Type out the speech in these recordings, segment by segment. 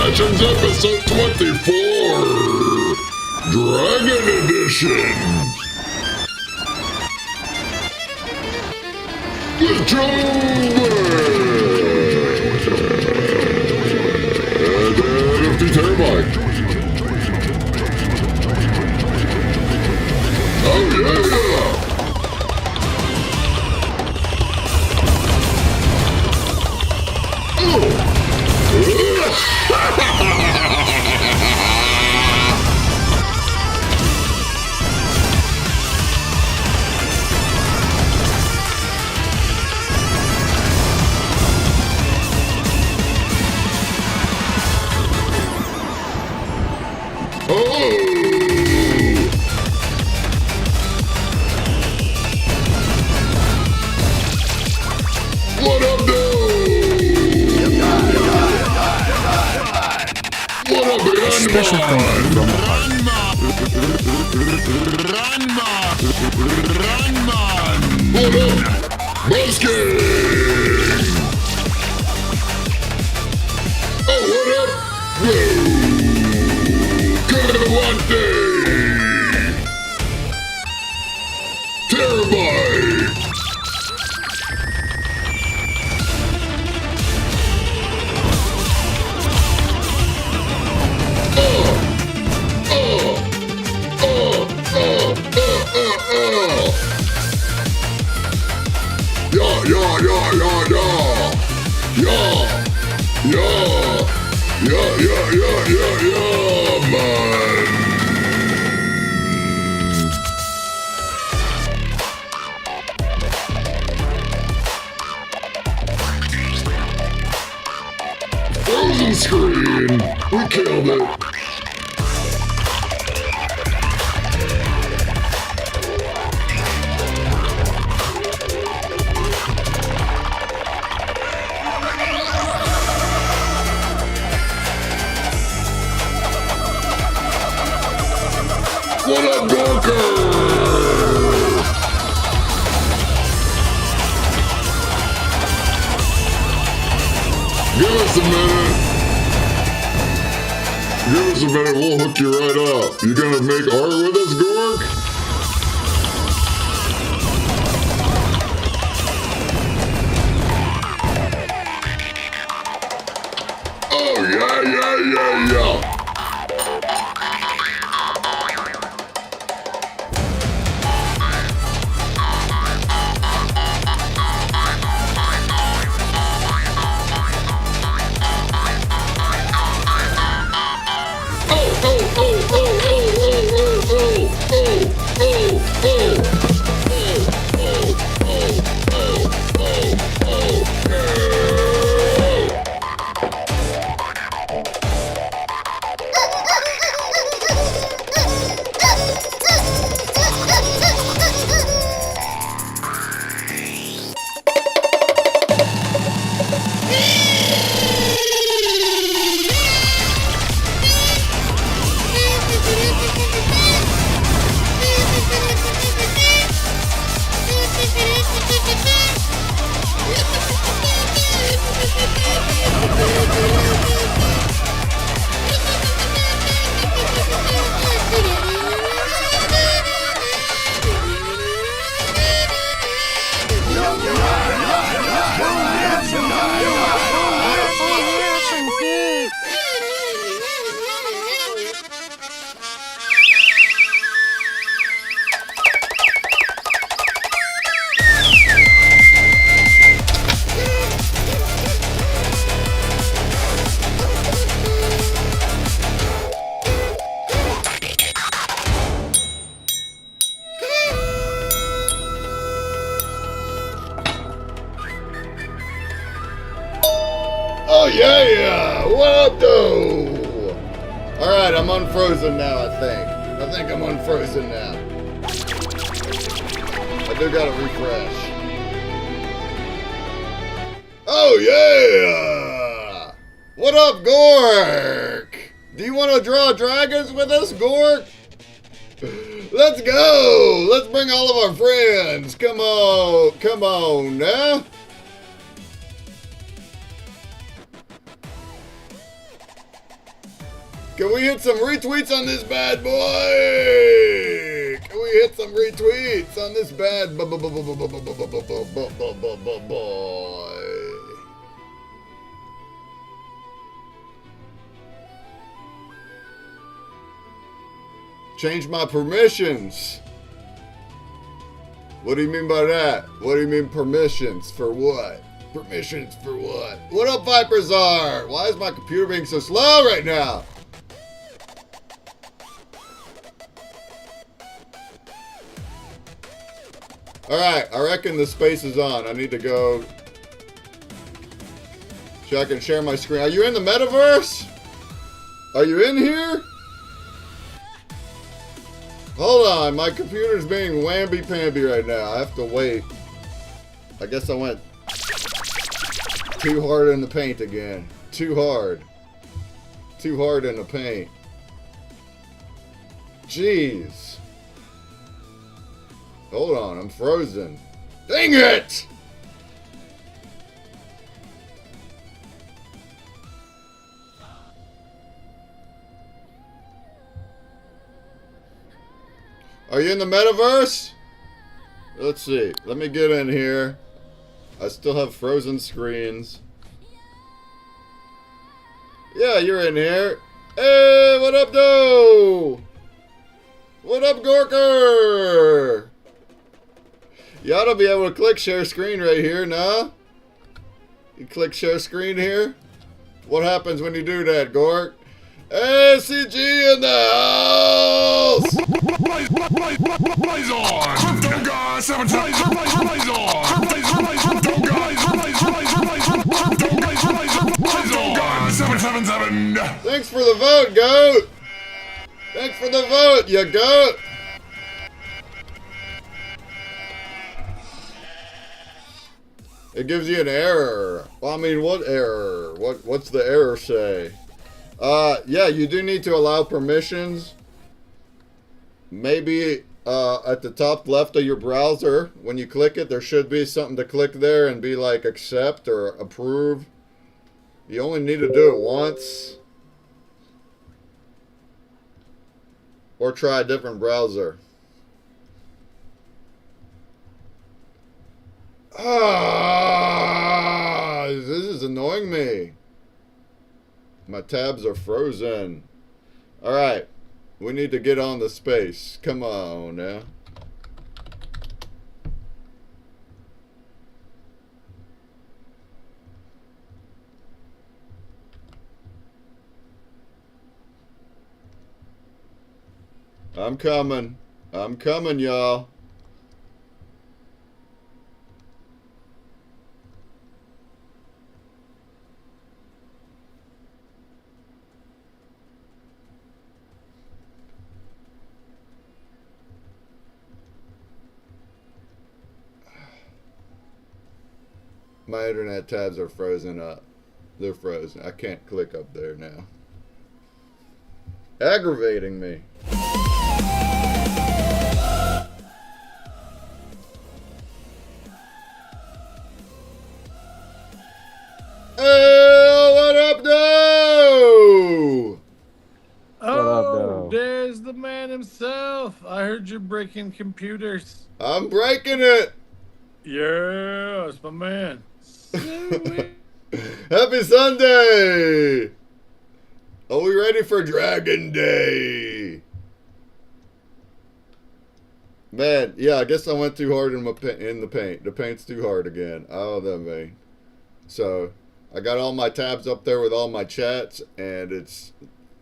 Sessions Episode 24, Dragon Edition. And 50 terabyte. Oh yeah! What up, dude? What up, big Special thank you from the heart. What up, Buzzking? Oh, what up, Kawante? Terabyte. Yeah, man. Frozen screen. We killed it. What up, Dorker? Give us a minute. Give us a minute, we'll hook you right up. You gonna make art with us, Gork? Oh, yeah. Oh, yeah! What up, though? Alright, I'm unfrozen now, I think. I think I'm unfrozen now. I do gotta refresh. Oh, yeah! What up, Gork? Do you want to draw dragons with us, Gork? Let's go! Let's bring all of our friends. Come on now. Can we hit some retweets on this bad boy? Can we hit some retweets on this bad boy? Change my permissions. What do you mean by that? What do you mean permissions? For what? Permissions for what? What up, Viperzar? Why is my computer being so slow right now? Alright, I reckon the space is on. I need to go so I can share my screen. Are you in the metaverse? Are you in here? Hold on, my computer's being whamby-pamby right now. I have to wait. I guess I went too hard in the paint again. Too hard. Too hard in the paint. Jeez. Hold on, I'm frozen. Dang it! Are you in the metaverse? Let's see. Let me get in here. I still have frozen screens. Yeah, you're in here. Hey, what up, though? What up, Gorker? You ought to be able to click share screen right here, nah? You click share screen here? What happens when you do that, Gork? Hey, CG in the house! Blaze on! Crypto guy 777! Blaze on! Crypto guy 777! Thanks for the vote, goat! Thanks for the vote, you goat! It gives you an error. Well, I mean, what error? What's the error say? Yeah, you do need to allow permissions. Maybe at the top left of your browser, when you click it, there should be something to click there and be like accept or approve. You only need to do it once. Or try a different browser. This is annoying me. My tabs are frozen. Alright. We need to get on the space. Come on now. I'm coming. I'm coming, y'all. My internet tabs are frozen up. They're frozen. I can't click up there now. Aggravating me. Hey, what up, though? Oh, there's the man himself. I heard you're breaking computers. I'm breaking it. Yeah, it's my man. Happy Sunday! Are we ready for Dragon Day? Man, yeah, I guess I went too hard in the paint. The paint's too hard again. Oh, that me. So, I got all my tabs up there with all my chats, and it's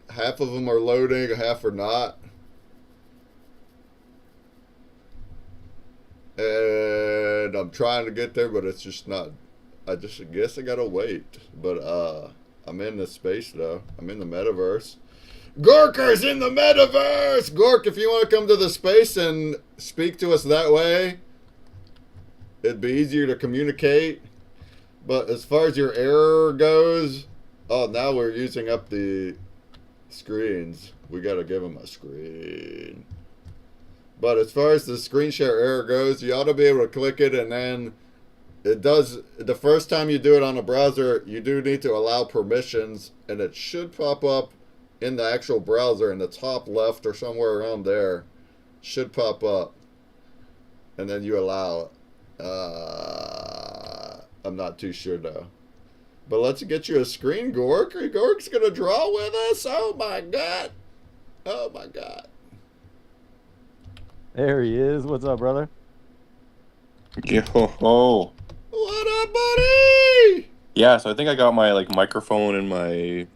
half of them are loading, half are not. And I'm trying to get there, but it's just not. I guess I gotta wait. But I'm in the space though. I'm in the metaverse. Gorker's in the metaverse! Gork, if you want to come to the space and speak to us that way, it'd be easier to communicate. But as far as your error goes, oh, now we're using up the screens. We gotta give them a screen. But as far as the screen share error goes, you ought to be able to click it, and then it does, the first time you do it on a browser, you do need to allow permissions, and it should pop up in the actual browser in the top left or somewhere around there should pop up, and then you allow it. I'm not too sure though. But let's get you a screen, Gork. Gork's gonna draw with us. Oh my god. Oh my god. There he is. What's up, brother? Yo. What up, buddy? Yeah, so I think I got my microphone and my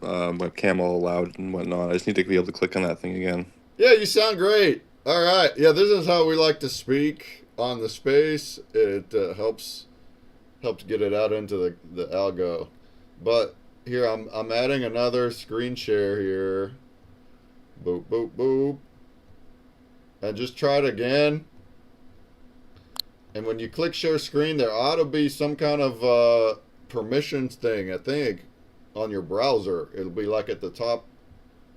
webcam all loud and whatnot. I just need to be able to click on that thing again. Yeah, you sound great. All right. Yeah, this is how we like to speak on the space. It helps get it out into the algo. But here I'm adding another screen share here. Boop boop boop. And just try it again. And when you click share screen, there ought to be some kind of permissions thing, I think, on your browser. It'll be like at the top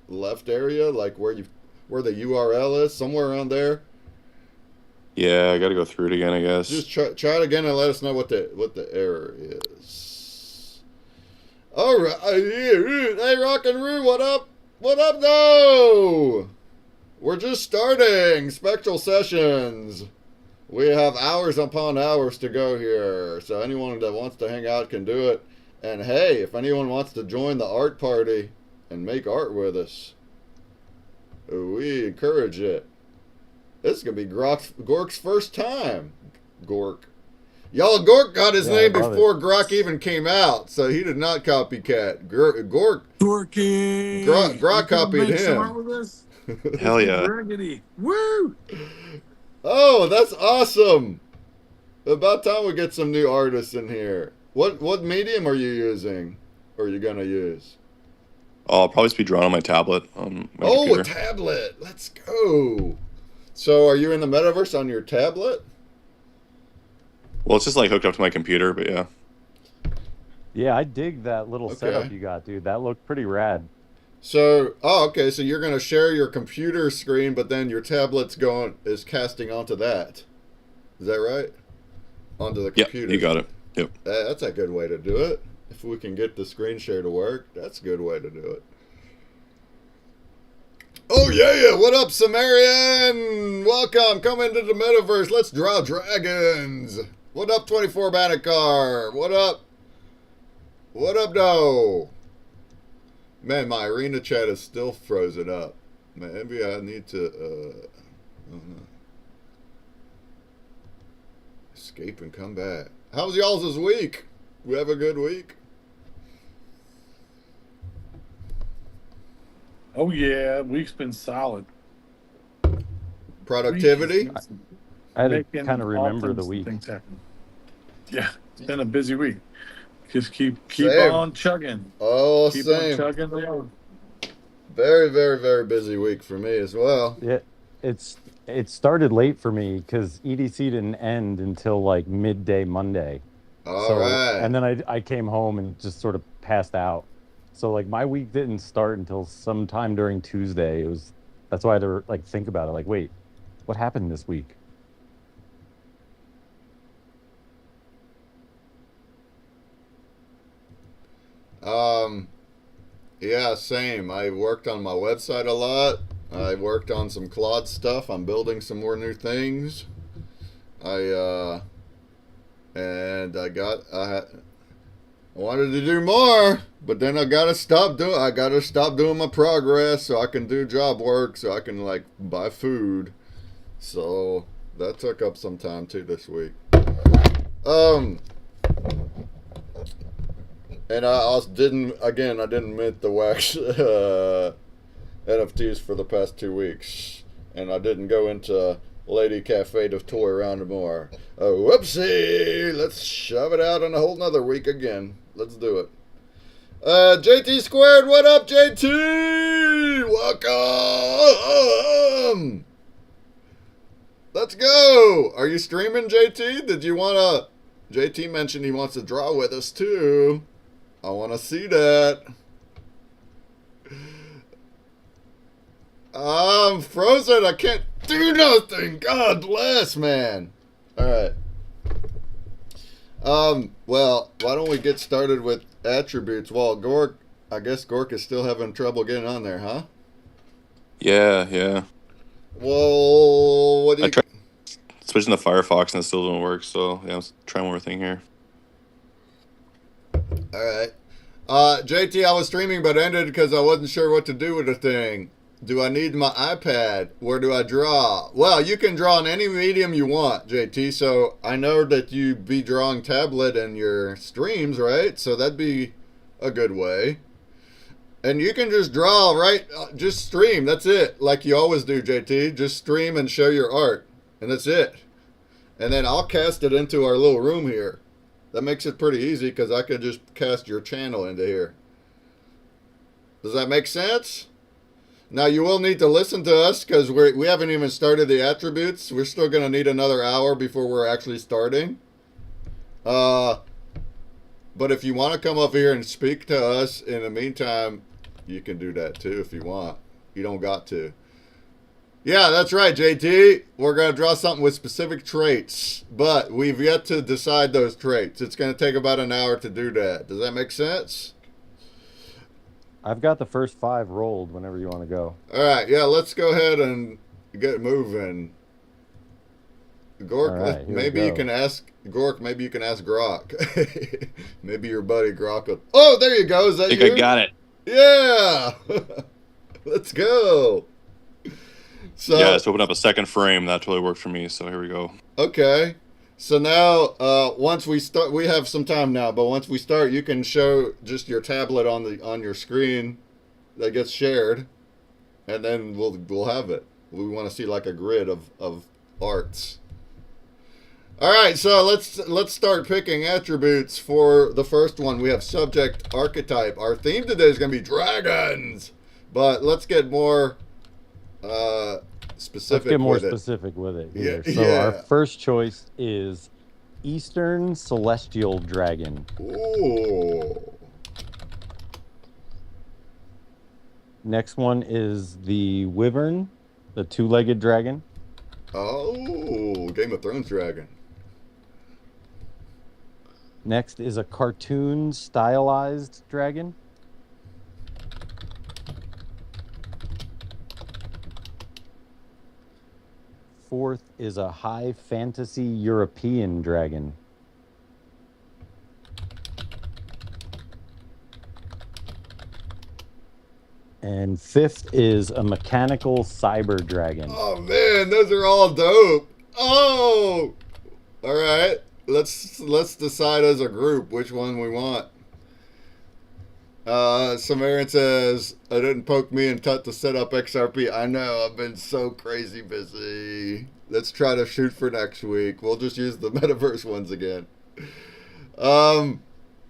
left area, like where the URL is, somewhere around there. Yeah, I gotta go through it again, I guess. Just try it again and let us know what the error is. All right, hey Rock and Roo, what up? What up, though? We're just starting Spectral Sessions. We have hours upon hours to go here, so anyone that wants to hang out can do it. And hey, if anyone wants to join the art party and make art with us, we encourage it. This is going to be Gork's first time. Gork. Y'all, Gork got his name before Grok even came out, so he did not copycat. Gork. Dorky. Grok copied him. Hell yeah. Woo! Oh, that's awesome. About time we get some new artists in here. What medium are you using? Or are you going to use? I'll probably just be drawing on my tablet. On my computer. A tablet. Let's go. So are you in the metaverse on your tablet? Well, it's just hooked up to my computer, but yeah. Yeah, I dig that little setup you got, dude. That looked pretty rad. So, okay. So you're gonna share your computer screen, but then your tablet's is casting onto that. Is that right? Onto the computer. Yeah, you got it. Yep. That's a good way to do it. If we can get the screen share to work, that's a good way to do it. Oh yeah! What up, Sumerian? Welcome. Come into the metaverse. Let's draw dragons. What up, 24 Bannecar? What up? What up, though? Man, my arena chat is still frozen up. Maybe I need to, I don't know. Escape and come back. How's y'all's this week? We have a good week? Oh yeah, week's been solid. Productivity? I had to kind of remember the week. Yeah, it's been a busy week. Just keep Same. on chugging. Oh, keep same. on chugging. Very, very, very busy week for me as well. Yeah, it started late for me because EDC didn't end until midday Monday. All right. And then I came home and just sort of passed out. So my week didn't start until sometime during Tuesday. That's why I had to think about it. Wait, what happened this week? Yeah, same. I worked on my website a lot. I worked on some Claude stuff. I'm building some more new things. I wanted to do more, but then I gotta stop doing my progress so I can do job work, so I can buy food. So that took up some time too this week. And I also didn't mint the wax NFTs for the past 2 weeks. And I didn't go into Lady Cafe to toy around more. Oh, whoopsie! Let's shove it out on a whole nother week again. Let's do it. JT Squared, what up, JT? Welcome! Let's go! Are you streaming, JT? JT mentioned he wants to draw with us, too. I want to see that. I'm frozen. I can't do nothing. God bless, man. All right. Well, why don't we get started with attributes? Well, Gork, I guess Gork is still having trouble getting on there, huh? Yeah. Well, what do I you... tried switching to Firefox and it still didn't work. So yeah, let's try one more thing here. All right. JT, I was streaming but ended because I wasn't sure what to do with the thing. Do I need my iPad? Where do I draw? Well, you can draw in any medium you want, JT. So I know that you be drawing tablet in your streams, right? So that'd be a good way. And you can just draw, right? Just stream. That's it. Like you always do, JT. Just stream and show your art. And that's it. And then I'll cast it into our little room here. That makes it pretty easy because I can just cast your channel into here. Does that make sense? Now you will need to listen to us because we haven't even started the attributes. We're still going to need another hour before we're actually starting. But if you want to come up here and speak to us in the meantime, you can do that too if you want. You don't got to. Yeah, that's right, JT. We're going to draw something with specific traits, but we've yet to decide those traits. It's going to take about an hour to do that. Does that make sense? I've got the first 5 rolled whenever you want to go. All right, yeah, let's go ahead and get moving. Gork, right, maybe you can ask Gork. Maybe you can ask Grok. Maybe your buddy Grok will... Oh, there you go. Is that I think you? I got it. Yeah. Let's go. So, Yeah, let's open up a second frame. That totally worked for me. So here we go. okay. So now, once we start, we have some time now. But once we start, you can show just your tablet on your screen that gets shared, and then we'll have it. We want to see like a grid of arts. All right, so let's start picking attributes for the first one. We have subject archetype. Our theme today is going to be dragons, but let's get more specific. Let's get more with specific with it. Here. Yeah, So yeah. our first choice is Eastern Celestial Dragon. Ooh. Next one is the Wyvern, the 2-legged dragon. Oh, Game of Thrones dragon. Next is a cartoon stylized dragon. Fourth is a high fantasy European dragon. And fifth is a mechanical cyber dragon. Oh man, those are all dope. Oh, all right. Let's decide as a group which one we want. Samaritan says, I didn't poke me and Tut to set up XRP. I know, I've been so crazy busy. Let's try to shoot for next week. We'll just use the metaverse ones again. All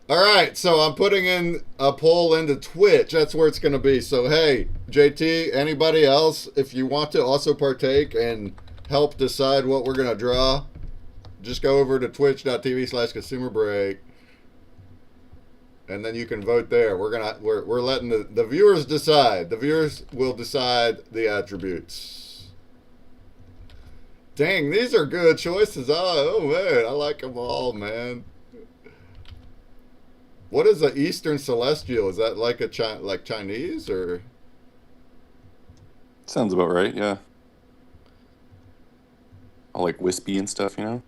right, so I'm putting in a poll into Twitch. That's where it's going to be. So, hey, JT, anybody else, if you want to also partake and help decide what we're going to draw, just go over to twitch.tv/consumerbreak. And then you can vote there. We're letting the viewers decide. The viewers will decide the attributes. Dang, these are good choices. Oh man, I like them all, man. What is the Eastern Celestial? Is that like like Chinese or? Sounds about right. Yeah. All like wispy and stuff, you know.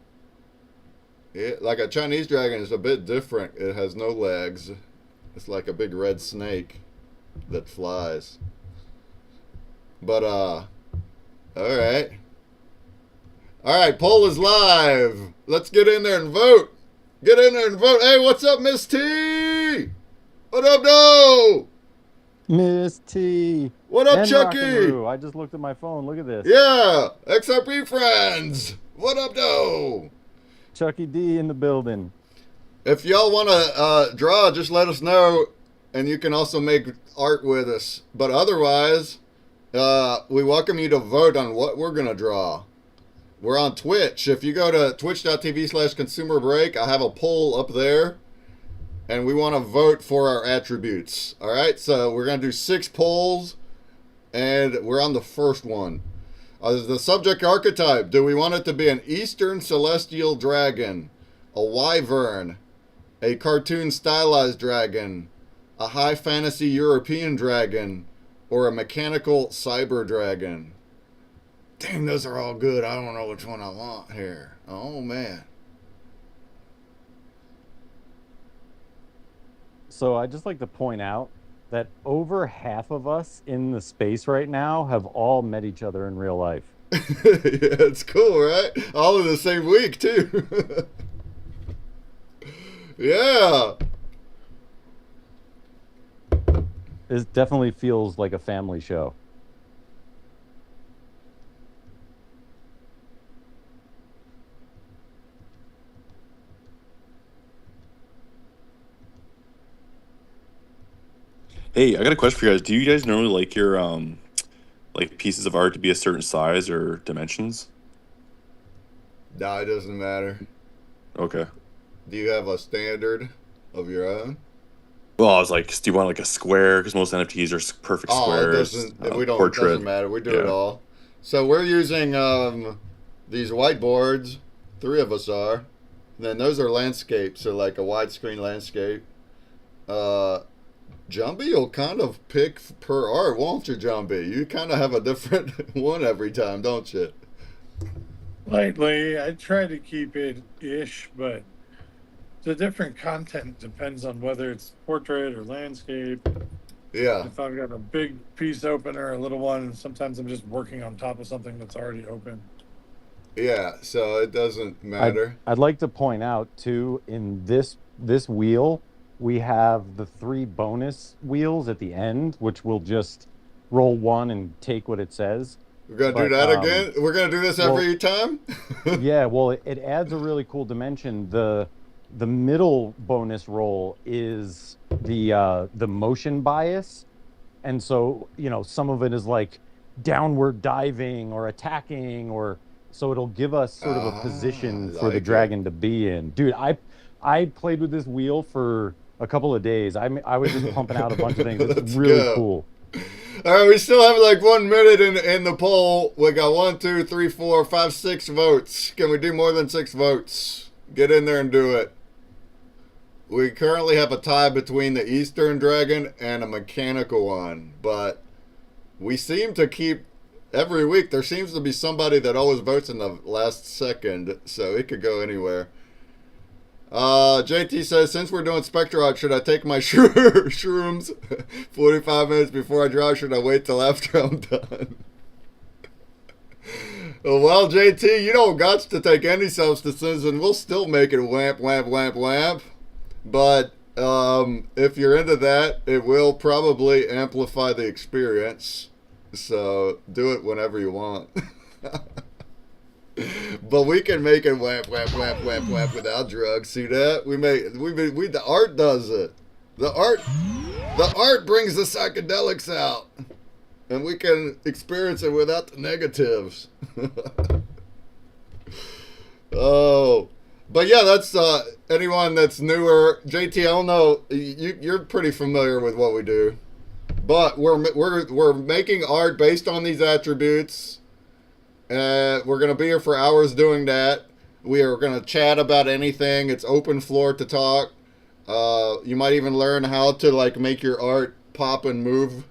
Yeah, like a Chinese dragon is a bit different. It has no legs. It's like a big red snake that flies. But all right. All right, poll is live. Let's get in there and vote. Get in there and vote. Hey, what's up, Miss T? What up, though? Miss T. What up, and Chucky? Rockaroo. I just looked at my phone. Look at this. Yeah, XRP friends. What up, though? Chucky D in the building. If y'all want to draw, just let us know, and you can also make art with us. But otherwise, we welcome you to vote on what we're going to draw. We're on Twitch. If you go to twitch.tv/consumerbreak, I have a poll up there, and we want to vote for our attributes. All right, so we're going to do 6 polls, and we're on the first one. The subject archetype, do we want it to be an Eastern Celestial Dragon, a Wyvern, a cartoon stylized dragon, a high fantasy European dragon, or a mechanical cyber dragon? Damn, those are all good. I don't know which one I want here. Oh, man. So I just like to point out that over half of us in the space right now have all met each other in real life. Yeah, it's cool, right? All in the same week, too. Yeah. It definitely feels like a family show. Hey, I got a question for you guys. Do you guys normally like your like pieces of art to be a certain size or dimensions? No, it doesn't matter. Okay. Do you have a standard of your own? Well, I was like, do you want like a square? Because most NFTs are perfect Oh, it squares. doesn't. We don't. Portrait. It doesn't matter. We do it Yeah. all. So we're using these whiteboards. 3 of us are. And then those are landscapes, so like a widescreen landscape. Jumbie, you'll kind of pick per art, won't you, Jumbie? You kind of have a different one every time, don't you? Lately, I try to keep it ish, but the different content depends on whether it's portrait or landscape. Yeah. If I've got a big piece open or a little one, sometimes I'm just working on top of something that's already open. Yeah, so it doesn't matter. I'd like to point out too, in this wheel, we have the 3 bonus wheels at the end, which will just roll one and take what it says. We're going to do that again? We're going to do this every time? Yeah, well, it adds a really cool dimension. The middle bonus roll is the motion bias. And so, you know, some of it is like downward diving or attacking, or so it'll give us sort of a position for the dragon to be in. Dude, I played with this wheel for a couple of days. I was just pumping out a bunch of things. It's really cool. All right, we still have like 1 minute in the poll. We got 1, 2, 3, 4, 5, 6 votes. Can we do more than 6 votes? Get in there and do it. We currently have a tie between the Eastern Dragon and a mechanical one, but we seem to keep every week. There seems to be somebody that always votes in the last second, so it could go anywhere. JT says, since we're doing Spectral, should I take my shrooms 45 minutes before I draw? Should I wait till after I'm done? Well, JT, you don't got to take any substances, and we'll still make it whamp, whamp, whamp, whamp. But if you're into that, it will probably amplify the experience. So do it whenever you want. But we can make it whamp, whamp, whamp, whamp, whamp without drugs. See that? The art does it. The art brings the psychedelics out, and we can experience it without the negatives. Oh, but yeah, that's anyone that's newer. JT, I don't know. You're pretty familiar with what we do, but we're making art based on these attributes. We're going to be here for hours doing that. We are going to chat about anything. It's open floor to talk. You might even learn how to like make your art pop and move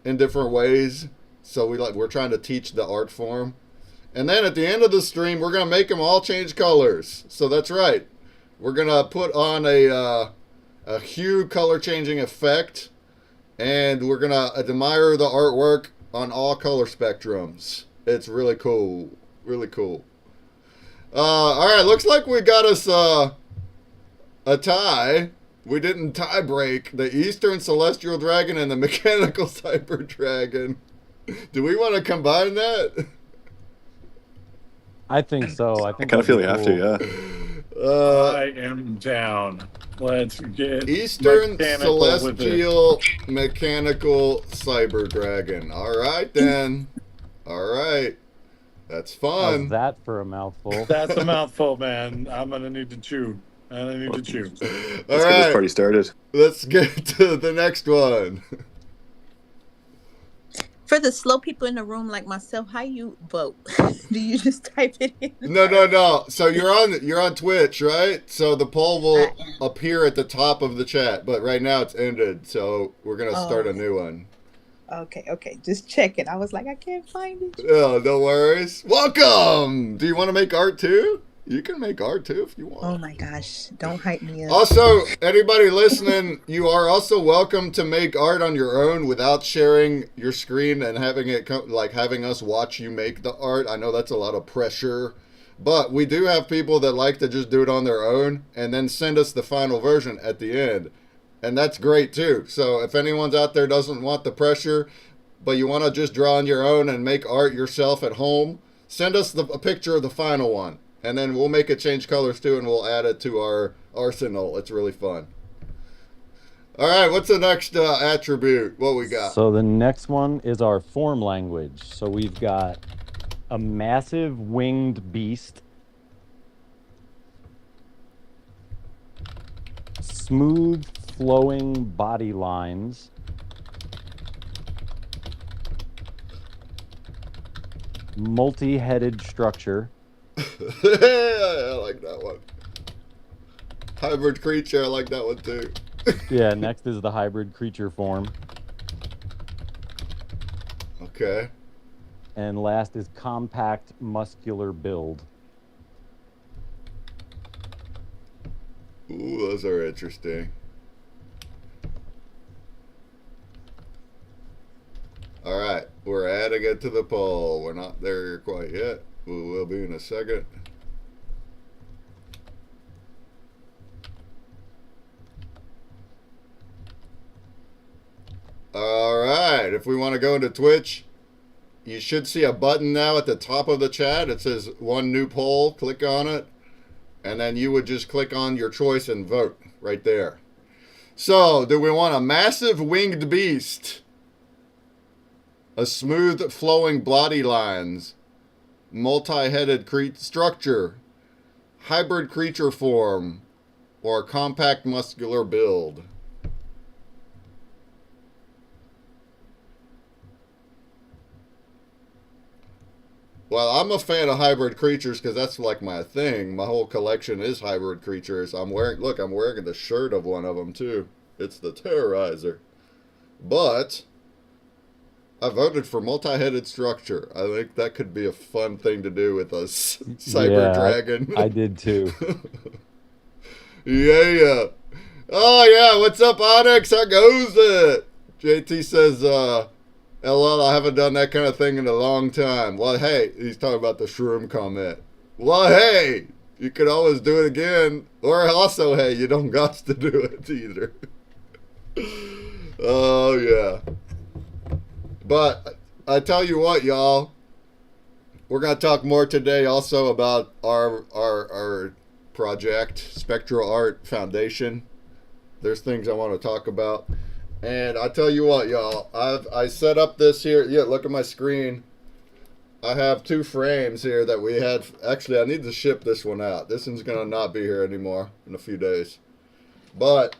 in different ways. So we're trying to teach the art form. And then at the end of the stream, we're going to make them all change colors. So that's right. We're going to put on a hue color changing effect. And we're going to admire the artwork on all color spectrums. It's really cool. Really cool. All right, looks like we got us a tie. We didn't tie break. The Eastern Celestial Dragon and the Mechanical Cyber Dragon. Do we want to combine that? I think so. I kind of feel we have to, yeah. I am down. Let's get Eastern mechanical Celestial Mechanical Cyber Dragon. All right, then. All right. That's fun. How's that for a mouthful? That's a mouthful, man. I'm going to need to chew. Let's All get right. this party started. Let's get to the next one. For the slow people in the room like myself, how you vote? Do you just type it in? No. So you're on Twitch, right? So the poll I will am. appear at the top of the chat, but right now it's ended, so we're gonna start a Oh, new one. okay. Just checking. I was like, I can't find it. Oh, no worries. Welcome. Do you want to make art too? You can make art too if you Oh want. my gosh. Don't hype me up. Also, anybody listening, you are also welcome to make art on your own without sharing your screen and having it like having us watch you make the art. I know that's a lot of pressure, but we do have people that like to just do it on their own and then send us the final version at the end. And that's great too. So if anyone's out there doesn't want the pressure, but you want to just draw on your own and make art yourself at home, send us a picture of the final one. And then we'll make it change colors too, and we'll add it to our arsenal. It's really fun. All right, what's the next attribute? What we got? So the next one is our form language. So we've got a massive winged beast, smooth flowing body lines, multi-headed structure, I like that one. Hybrid creature, I like that one too. yeah, next is the hybrid creature form, Okay. and last is compact muscular build. Ooh, those are interesting. All right, we're adding it to the poll. We're not there quite yet. We will be in a second. All right, if we want to go into Twitch, you should see a button now at the top of the chat. It says one new poll. Click on it, and then you would just click on your choice and vote right there. So, do we want a massive winged beast, a smooth flowing body lines, multi-headed structure, hybrid creature form, or a compact muscular build? Well, I'm a fan of hybrid creatures because that's like my thing. My whole collection is hybrid creatures. I'm wearing the shirt of one of them too. It's the Terrorizer. But I voted for multi-headed structure. I think that could be a fun thing to do with a cyber dragon. I did too. Yeah. Oh yeah, what's up, Onyx? How goes it? JT says, LL, I haven't done that kind of thing in a long time. Well, hey, he's talking about the shroom comment. Well, hey, you could always do it again. Or also, hey, you don't got to do it either. Oh, yeah. But I tell you what, y'all, we're going to talk more today also about our project, Spectral Art Foundation. There's things I want to talk about. And I tell you what, y'all, I set up this here. Yeah, look at my screen. I have 2 frames here that we had. Actually, I need to ship this one out. This one's going to not be here anymore in a few days. But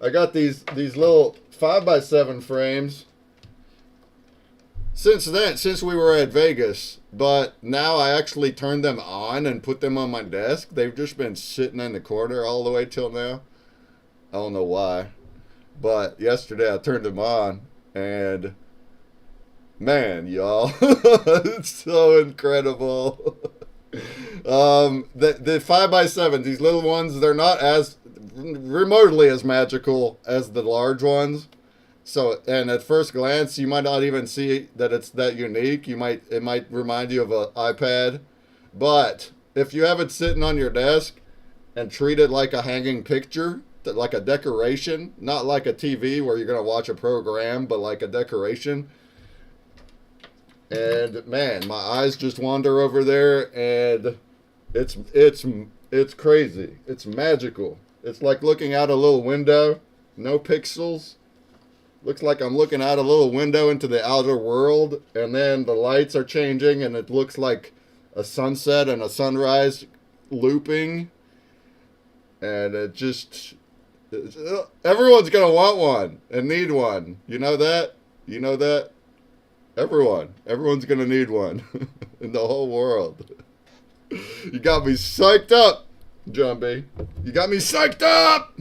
I got these little 5x7 frames. Since we were at Vegas, but now I actually turned them on and put them on my desk. They've just been sitting in the corner all the way till now. I don't know why. But yesterday I turned them on, and man, y'all, it's so incredible. The 5x7, these little ones, they're not as remotely as magical as the large ones. So, and at first glance, you might not even see that it's that unique. It might remind you of an iPad, but if you have it sitting on your desk and treat it like a hanging picture, like a decoration, not like a TV where you're going to watch a program, but like a decoration. And man, my eyes just wander over there, and it's crazy. It's magical. It's like looking out a little window, no pixels. Looks like I'm looking out a little window into the outer world, and then the lights are changing, and it looks like a sunset and a sunrise looping. And it just... everyone's gonna want one and need one. You know that? You know that? Everyone's gonna need one in the whole world. You got me psyched up, John B. You got me psyched up.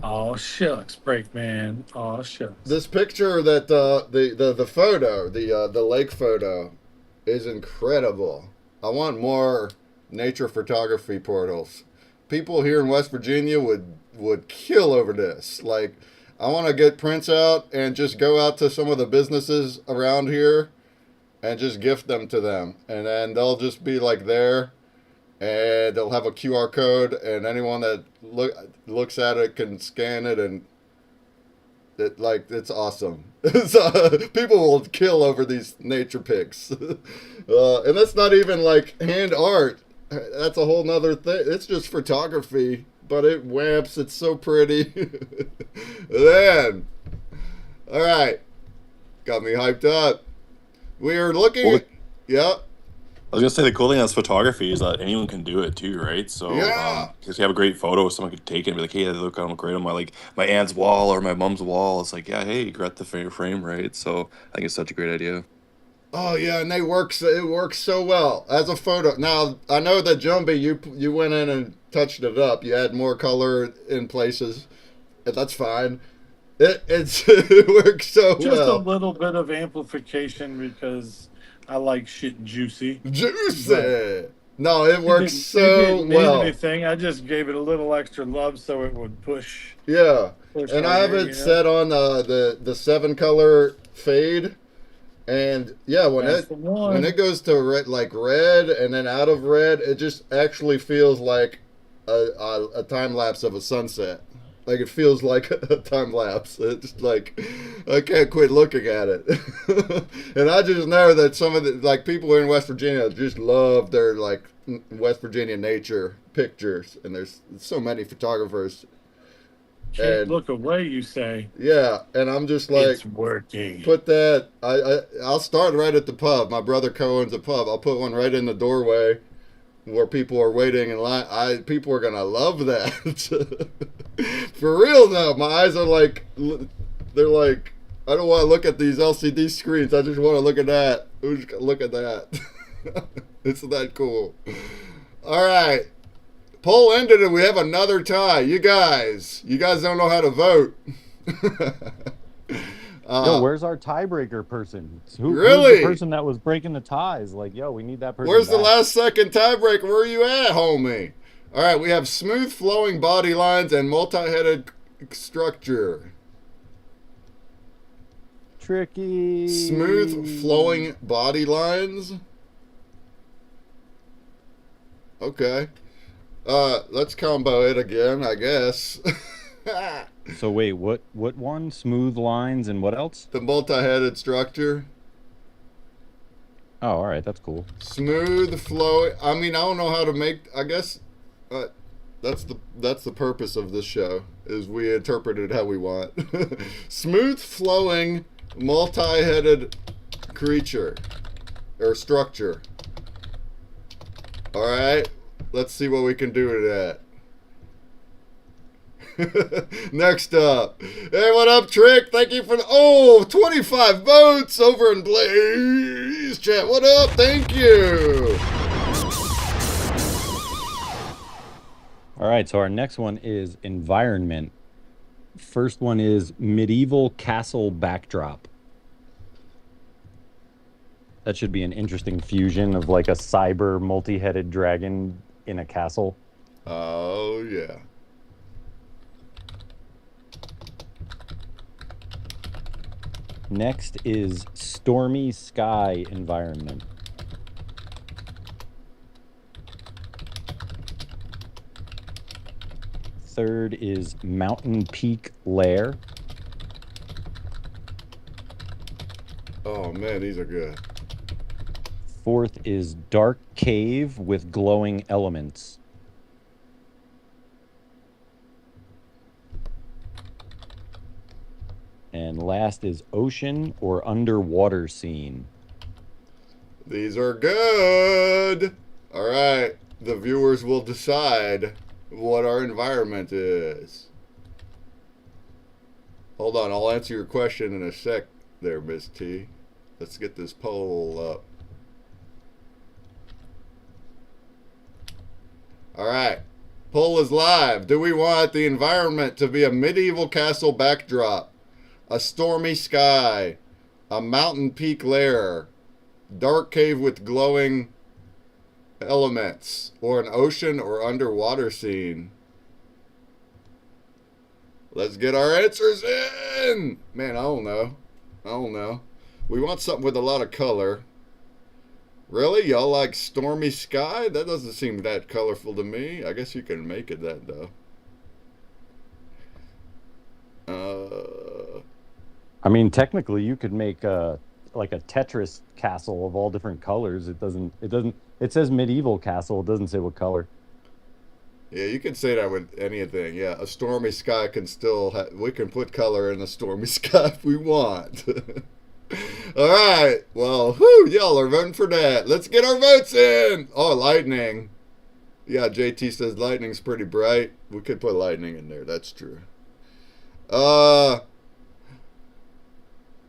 Oh shucks, Breakman. Oh shucks. This picture that the photo, the lake photo, is incredible. I want more nature photography portals. People here in West Virginia would kill over this. Like, I want to get prints out and just go out to some of the businesses around here and just gift them to them, and then they'll just be like there. And they'll have a QR code, and anyone that looks at it can scan it, and it's awesome. People will kill over these nature pics, and that's not even like hand art. That's a whole nother thing. It's just photography, but it whamps. It's so pretty. Then, all right, got me hyped up. We are looking. Yeah. I was gonna say the cool thing about photography is that anyone can do it too, right? So Yeah. if you have a great photo, someone could take it and be like, "Hey, they look great on my aunt's wall or my mom's wall." It's like, yeah, hey, you got the frame, right? So I think it's such a great idea. Oh yeah, and it works so well as a photo. Now I know that Jumby, you went in and touched it up. You add more color in places. That's fine. It works so Just well. a little bit of amplification because I like shit juicy. Juicy. But No, it works it so didn't need well. anything. I just gave it a little extra love so it would push. Yeah, push and I have harder, it you know? set on the 7-color fade. And yeah, That's the one. when it goes to red and then out of red, it just actually feels like a time lapse of a sunset. Like it feels like a time lapse. It's like I can't quit looking at it. And I just know that some of the people here in West Virginia just love their West Virginia nature pictures, and there's so many photographers. Can't And look away, you say. yeah, and I'm just like, It's working. put that. I'll start right at the pub. My brother co-owns a pub. I'll put one right in the doorway where people are waiting in line. People are gonna love that. For real though, my eyes are they're like, I don't want to look at these LCD screens. I just want to look at that. Look at that. It's that cool. All right. Poll ended and we have another tie. You guys don't know how to vote. Yo, where's our tiebreaker person? Who's Really? the person that was breaking the ties? Like, yo, we need that person. Where's the back. last second tiebreaker? Where are you at, homie? All right, we have smooth flowing body lines and multi-headed structure. Tricky. Smooth flowing body lines. Okay. Let's combo it again, I guess. So wait, what one? Smooth lines and what else? The multi-headed structure. Oh, all right, that's cool. Smooth flowing. I mean, I don't know how to make. I guess that's the purpose of this show, is we interpret it how we want. Smooth flowing multi-headed creature or structure. All right, let's see what we can do with that. Next up. Hey, what up, Trick? Thank you for 25 votes over in Blaze chat. What up? Thank you. All right, so our next one is environment. First one is medieval castle backdrop. That should be an interesting fusion of like a cyber multi-headed dragon in a castle. Oh, yeah. Next is stormy sky environment. Third is mountain peak lair. Oh, man, these are good. Fourth is dark cave with glowing elements. And last is ocean or underwater scene. These are good. All right. The viewers will decide what our environment is. Hold on. I'll answer your question in a sec. there, Miss T. Let's get this poll up. All right. Poll is live. Do we want the environment to be a medieval castle backdrop, a stormy sky, a mountain peak lair, dark cave with glowing elements, or an ocean or underwater scene? Let's get our answers in. Man, I don't know. We want something with a lot of color. Really? Y'all like stormy sky? That doesn't seem that colorful to me. I guess you can make it that, though. I mean, technically, you could make like a Tetris castle of all different colors. It says medieval castle. It doesn't say what color. Yeah, you can say that with anything. Yeah, a stormy sky can still we can put color in a stormy sky if we want. All right. Well, y'all are voting for that. Let's get our votes in. Oh, lightning. Yeah, JT says lightning's pretty bright. We could put lightning in there. That's true.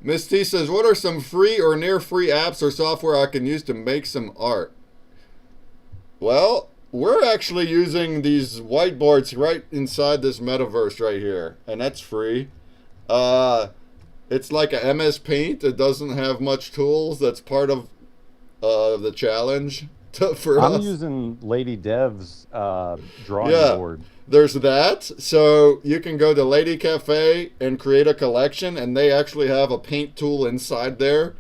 Miss T says, what are some free or near free apps or software I can use to make some art? Well, we're actually using these whiteboards right inside this metaverse right here, and that's free. It's like a MS Paint. It doesn't have much tools. That's part of the challenge for us. I'm using Lady Dev's drawing board. There's that. So you can go to Lady Cafe and create a collection, and they actually have a paint tool inside there,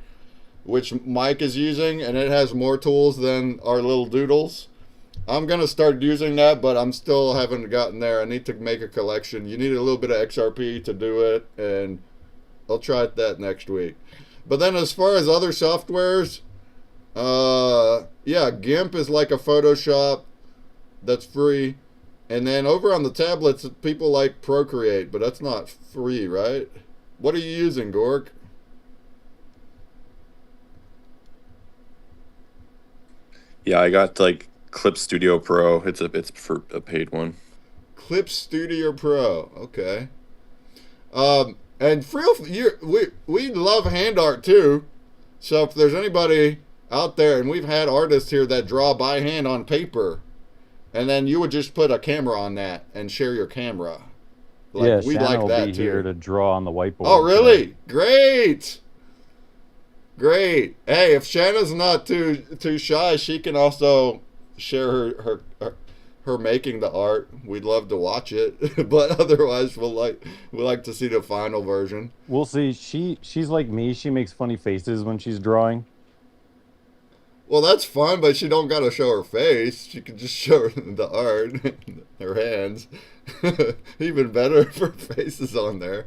which Mike is using, and it has more tools than our little doodles. I'm going to start using that, but I'm still haven't gotten there. I need to make a collection. You need a little bit of XRP to do it, and I'll try that next week. But then as far as other softwares, yeah, GIMP is like a Photoshop that's free. And then over on the tablets, people like Procreate, but that's not free, right? What are you using, Gork? Yeah, I got like Clip Studio Pro. It's for a paid one. Clip Studio Pro. Okay. And we love hand art too. So if there's anybody out there, and we've had artists here that draw by hand on paper, and then you would just put a camera on that and share your camera. Yeah, Shannon will be here to draw on the whiteboard. Oh, really? Great. Great. Hey, if Shanna's not too shy, she can also share her making the art. We'd love to watch it, but otherwise we like to see the final version. We'll see. She's like me. She makes funny faces when she's drawing. Well, that's fun, but she don't gotta show her face. She can just show the art, her hands. Even better if her face is on there.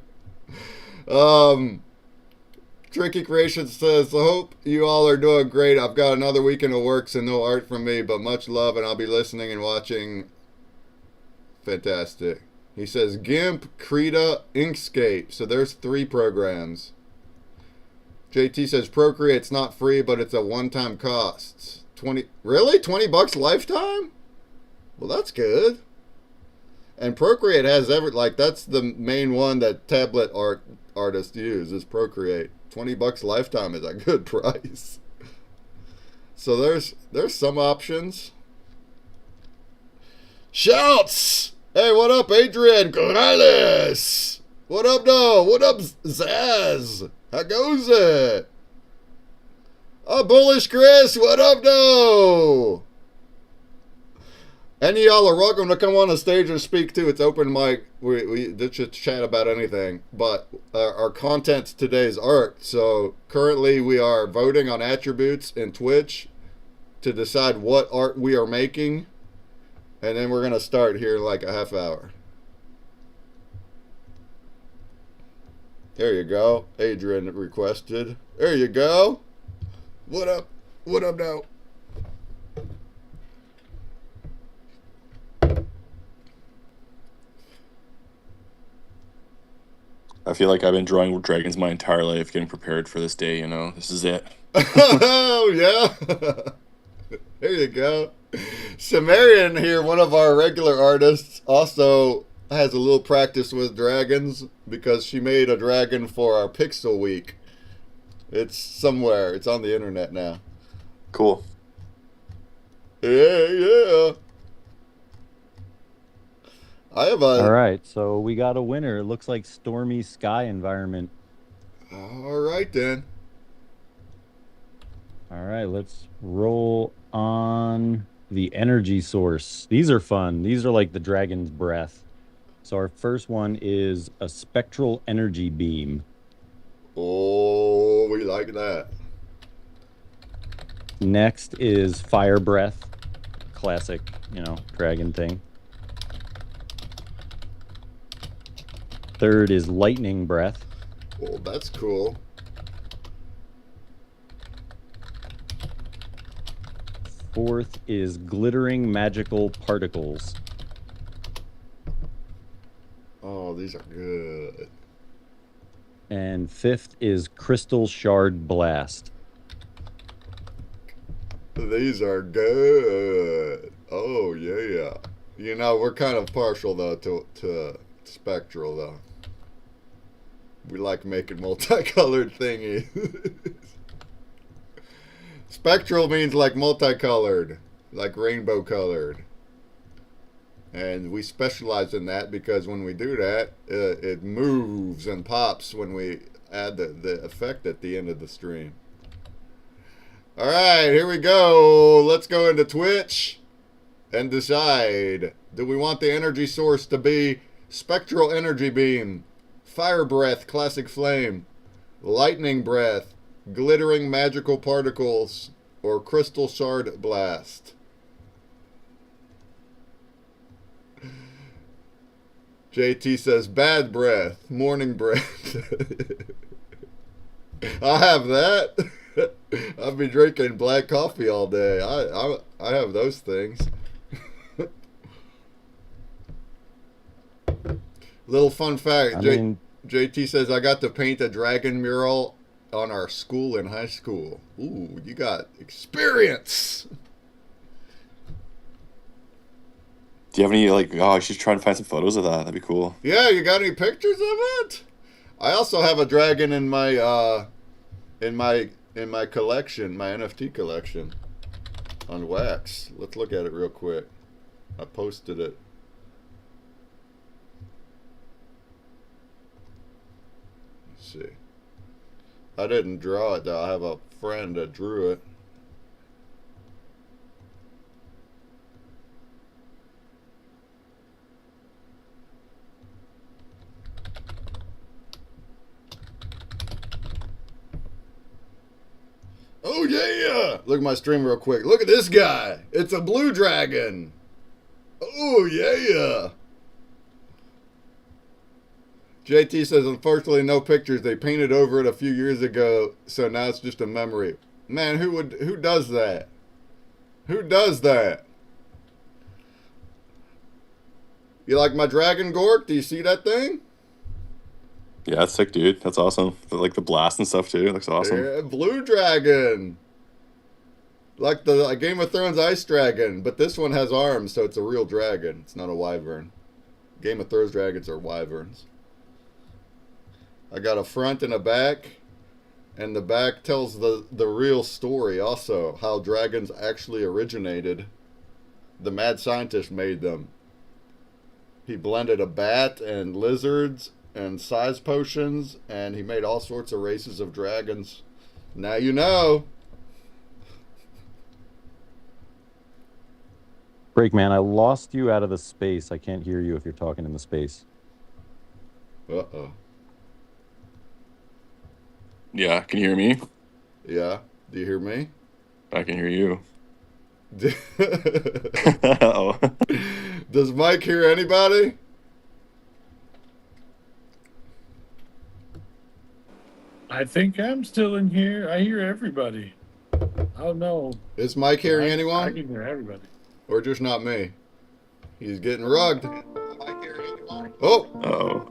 Tricky Creations says, I hope you all are doing great. I've got another weekend of work, so no art from me, but much love, and I'll be listening and watching. Fantastic. He says, GIMP, Krita, Inkscape. So there's 3 programs. JT says, Procreate's not free, but it's a one-time cost. Really? $20 lifetime? Well, that's good. And Procreate has that's the main one that tablet artists use is Procreate. $20 lifetime is a good price. So there's some options. Shouts! Hey, what up, Adrian Corrales? What up, though? What up, Zaz? How goes it? Oh, Bullish Chris, what up, though? Any of y'all are welcome to come on the stage and speak too. It's open mic. We just chat about anything. But our content today is art. So currently we are voting on attributes in Twitch to decide what art we are making. And then we're going to start here in like a half hour. There you go. Adrian requested. There you go. What up? What up now? I feel like I've been drawing dragons my entire life, getting prepared for this day, you know? This is it. Oh, yeah. There you go. Sumerian here, one of our regular artists, also has a little practice with dragons because she made a dragon for our Pixel Week. It's somewhere. It's on the internet now. Cool. Yeah. I have All a. right, so we got a winner. It looks like stormy sky environment. All right then. All right, let's roll on the energy source. These are fun. These are like the dragon's breath. So our first one is a spectral energy beam. Oh, we like that. Next is fire breath. Classic, dragon thing. Third is lightning breath. Oh, that's cool. Fourth is glittering magical particles. Oh, these are good. And fifth is crystal shard blast. These are good. Oh, yeah. You know, we're kind of partial, though, to Spectral, though. We like making multicolored thingies. Spectral means like multicolored, like rainbow colored. And we specialize in that because when we do that, it moves and pops when we add the effect at the end of the stream. All right, here we go. Let's go into Twitch and decide. Do we want the energy source to be Spectral Energy Beam, Fire Breath, Classic Flame, Lightning Breath, Glittering Magical Particles, or Crystal Shard Blast? JT says, bad breath, morning breath. I have that. I'll be drinking black coffee all day. I have those things. Little fun fact. JT says, I got to paint a dragon mural on our school in high school. Ooh, you got experience. Do you have any, like, I should try and find some photos of that. That'd be cool. Yeah, you got any pictures of it? I also have a dragon in my collection, my NFT collection on wax. Let's look at it real quick. I posted it. Let's see. I didn't draw it though. I have a friend that drew it. Oh yeah! Look at my stream real quick. Look at this guy. It's a blue dragon. Oh yeah! JT says, unfortunately, no pictures. They painted over it a few years ago, so now it's just a memory. Man, who does that? Who does that? You like my dragon, Gork? Do you see that thing? Yeah, that's sick, dude. That's awesome. Like the blast and stuff too. It looks awesome. Yeah, blue dragon. Like the Game of Thrones ice dragon, but this one has arms, so it's a real dragon. It's not a wyvern. Game of Thrones dragons are wyverns. I got a front and a back, and the back tells the real story also, how dragons actually originated. The mad scientist made them. He blended a bat and lizards and size potions, and he made all sorts of races of dragons. Now you know. Breakman, I lost you out of the space. I can't hear you if you're talking in the space. Uh-oh. Yeah, can you hear me? Yeah. Do you hear me? I can hear you. Uh-oh. Does Mike hear anybody? I think I'm still in here. I hear everybody. Oh no. Is Mike hearing I anyone? can hear everybody. Or just not me? He's getting rugged. Oh! Uh-oh.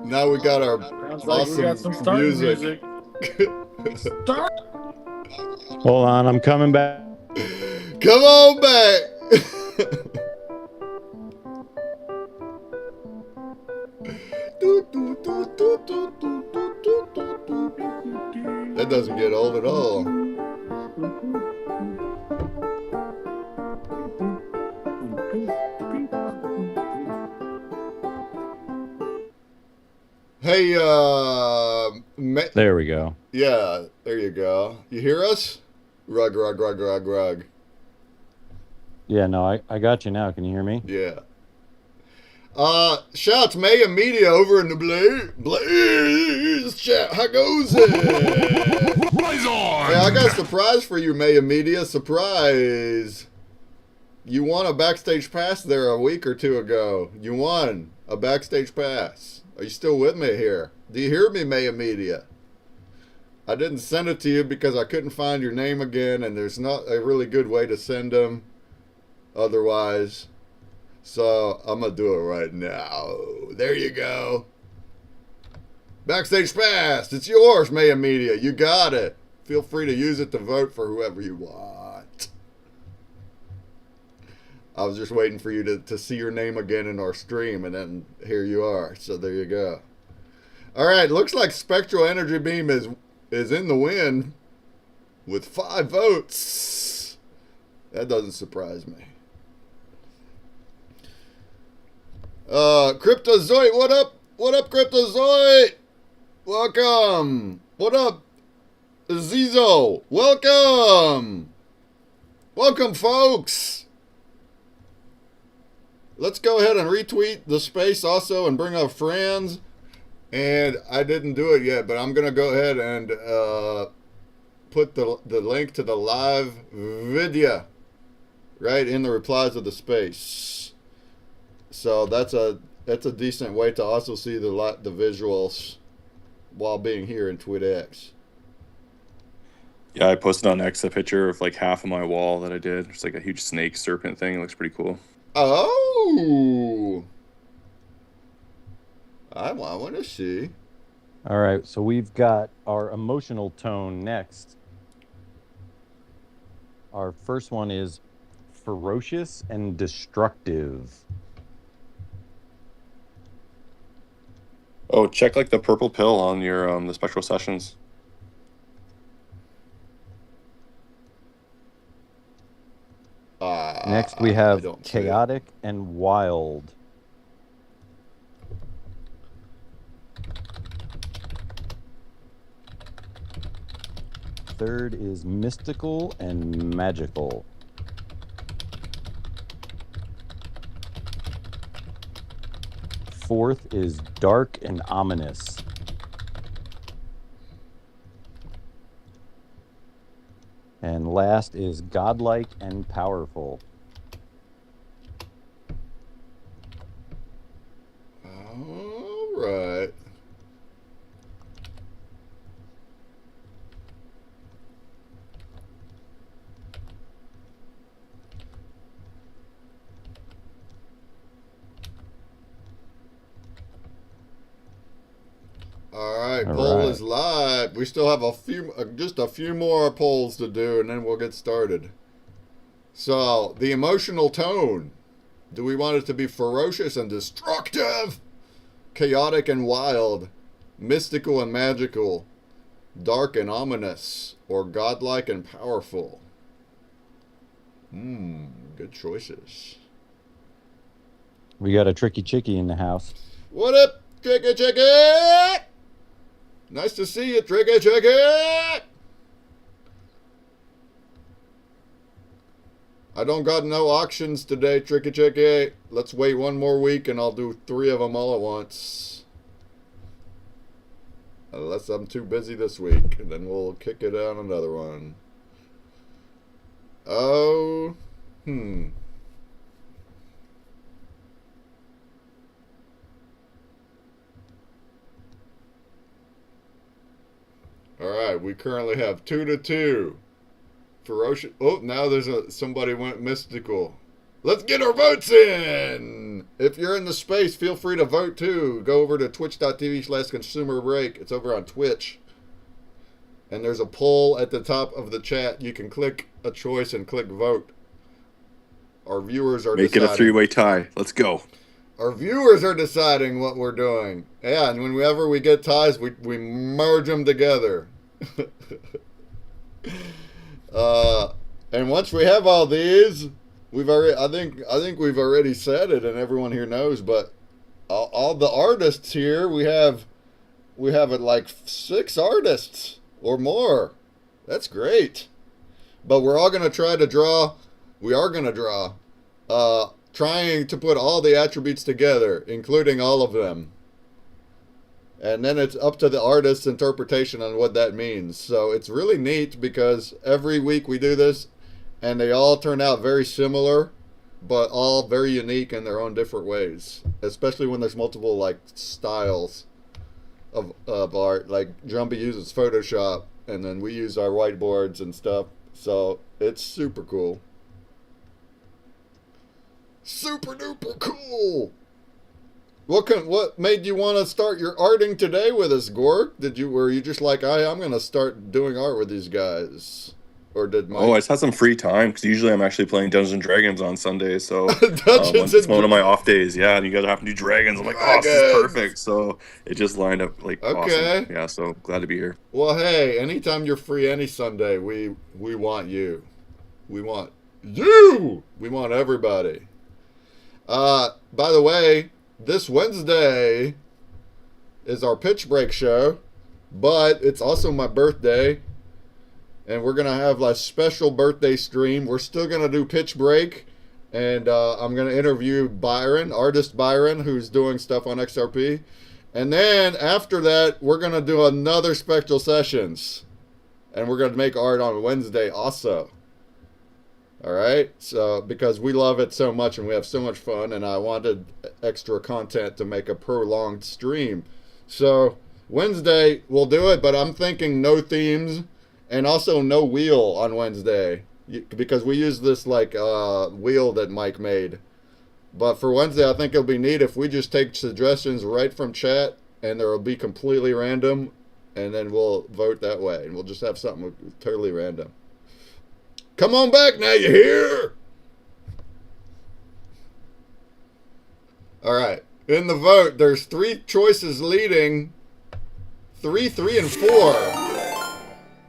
Now we got our Sounds like awesome we got some start music. Start. Hold on, I'm coming back. Come on back! doesn't get old at all. Hey, There we go. yeah, there you go. You hear us? Rug, rug, rug, rug, rug. Yeah, no, I got you now. Can you hear me? Yeah. Shouts Maya Media over in the Blaze chat. How goes it? Blaze on! Hey, I got a surprise for you, Maya Media. Surprise. You won a backstage pass there a week or two ago. You won a backstage pass. Are you still with me here? Do you hear me, Maya Media? I didn't send it to you because I couldn't find your name again, and there's not a really good way to send them otherwise. So I'm going to do it right now. There you go. Backstage pass. It's yours, Maya Media. You got it. Feel free to use it to vote for whoever you want. I was just waiting for you to see your name again in our stream, and then here you are. So there you go. All right, looks like Spectral Energy Beam is in the win with 5 votes. That doesn't surprise me. Cryptozoid, what up? What up, Cryptozoid? Welcome. What up, Zizo? Welcome. Welcome, folks. Let's go ahead and retweet the space also and bring up friends. And I didn't do it yet, but I'm going to go ahead and put the link to the live video right in the replies of the space. So that's a decent way to also see the visuals while being here in TwitX. Yeah, I posted on X a picture of like half of my wall that I did. It's like a huge snake serpent thing. It looks pretty cool. Oh, I want to see. All right, so we've got our emotional tone next. Our first one is ferocious and destructive. Oh, check like the purple pill on your the Spectral sessions. Next, we have don't see chaotic and wild. Third is mystical and magical. Fourth is dark and ominous. And last is godlike and powerful. All right. All right, poll is live. We still have just a few more polls to do, and then we'll get started. So, the emotional tone. Do we want it to be ferocious and destructive, chaotic and wild, mystical and magical, dark and ominous, or godlike and powerful? Good choices. We got a tricky chicky in the house. What up, Tricky Chicky? Nice to see you, Tricky Chicky. I don't got no auctions today, Tricky Chicky. Let's wait one more week and I'll do 3 of them all at once. Unless I'm too busy this week, and then we'll kick it on another one. Oh, All right, we currently have 2-2. Ferocious. Oh, now there's somebody went mystical. Let's get our votes in. If you're in the space, feel free to vote too. Go over to twitch.tv/consumerbreak. It's over on Twitch. And there's a poll at the top of the chat. You can click a choice and click vote. Our viewers are Make deciding. it a 3-way tie. Let's go. Our viewers are deciding what we're doing. Yeah, and whenever we get ties, we merge them together. uh, and once we have all these, we've already. I think we've already said it, and everyone here knows. But all the artists here, we have like 6 artists or more. That's great. But we're all gonna try to draw. We are gonna draw. Trying to put all the attributes together, including all of them. And then it's up to the artist's interpretation on what that means. So it's really neat because every week we do this and they all turn out very similar, but all very unique in their own different ways. Especially when there's multiple like styles of art. Like Jumpy uses Photoshop and then we use our whiteboards and stuff. So it's super cool. Super duper cool. What made you want to start your arting today with us, Gork? Were you just like, I'm gonna start doing art with these guys, or did Mike? Oh, I just had some free time because usually I'm actually playing Dungeons and Dragons on Sundays. So Dungeons it's one of my off days. Yeah, and you guys happen to do dragons. I'm like, oh, this is perfect. So it just lined up like okay. Awesome. Yeah, so glad to be here. Well, hey, anytime you're free, any Sunday, we want you. We want you. We want everybody. By the way, this Wednesday is our pitch break show, but it's also my birthday, and we're gonna have a special birthday stream. We're still gonna do pitch break, and I'm gonna interview Byron, artist Byron, who's doing stuff on XRP, and then after that, we're gonna do another Spectral Sessions, and we're gonna make art on Wednesday also. All right, so because we love it so much and we have so much fun, and I wanted extra content to make a prolonged stream. So Wednesday we'll do it, but I'm thinking no themes and also no wheel on Wednesday because we use this like wheel that Mike made. But for Wednesday, I think it'll be neat if we just take suggestions right from chat, and there will be completely random, and then we'll vote that way, and we'll just have something totally random. Come on back now, you hear? All right. In the vote, there's 3 choices leading. 3, 3, and 4.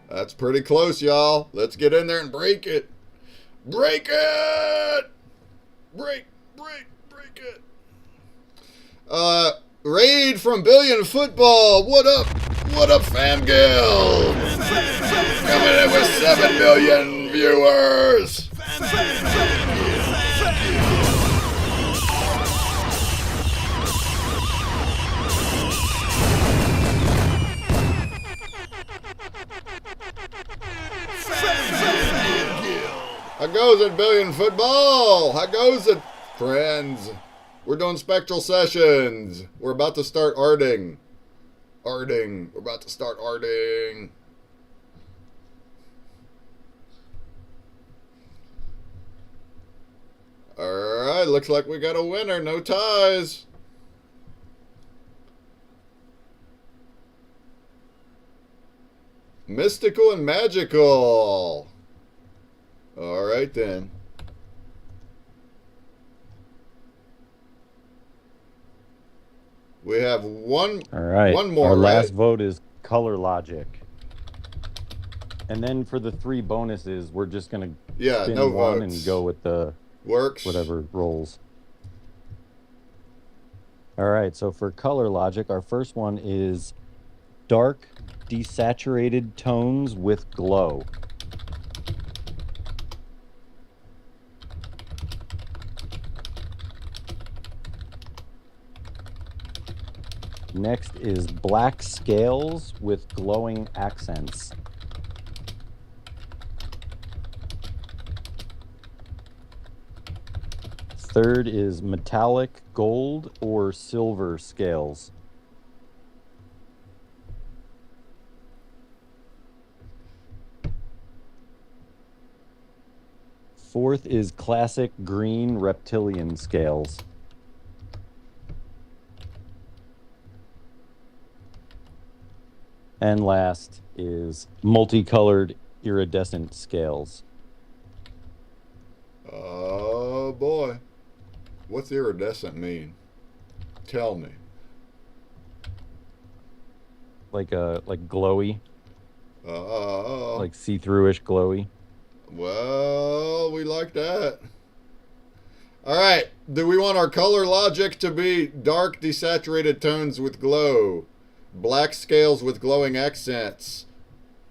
That's pretty close, y'all. Let's get in there and break it. Break it! Break it. Raid from Billion Football. What up? What up, fam guild? Coming in with 7 million viewers. How goes it, Billion Football? How goes it, friends? We're doing Spectral Sessions. We're about to start arting. We're about to start arting. Alright, looks like we got a winner. No ties. Mystical and magical. Alright then. We have one. All right. One more. Our right? last vote is color logic. And then for the 3 bonuses, we're just gonna spin no one votes. and go with the Works. whatever rolls. All right. So for color logic, our first one is dark, desaturated tones with glow. Next is black scales with glowing accents. Third is metallic gold or silver scales. Fourth is classic green reptilian scales. And last is multicolored iridescent scales. Oh boy. What's iridescent mean? Tell me. Like glowy. Oh, like see-through-ish glowy. well, we like that. All right. Do we want our color logic to be dark desaturated tones with glow, black scales with glowing accents,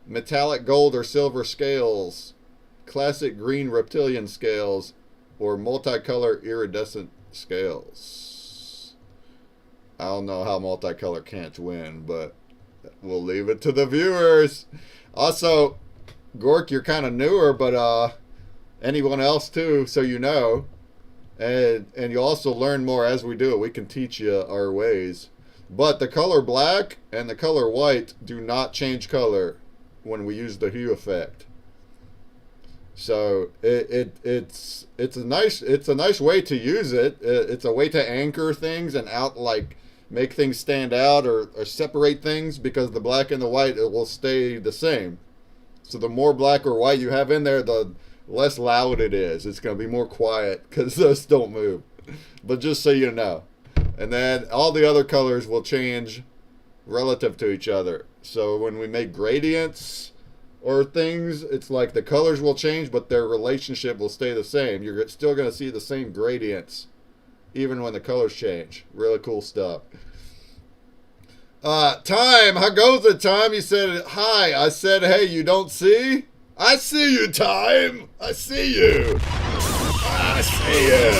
metallic gold or silver scales, classic green reptilian scales, or multicolor iridescent scales? I don't know how multicolor can't win, but we'll leave it to the viewers. Also, Gork, you're kind of newer, but anyone else too, so you know. And you'll also learn more as we do it. We can teach you our ways. But the color black and the color white do not change color when we use the hue effect. So it's a nice way to use it. It's a way to anchor things and make things stand out or separate things, because the black and the white, it will stay the same. So the more black or white you have in there, the less loud it is. It's going to be more quiet because those don't move. But just so you know. And then all the other colors will change relative to each other. So when we make gradients or things, it's like the colors will change, but their relationship will stay the same. You're still going to see the same gradients even when the colors change. Really cool stuff. Time, how goes it, Time? You said hi. I said, hey, you don't see? I see you, Time. I see you. I see you.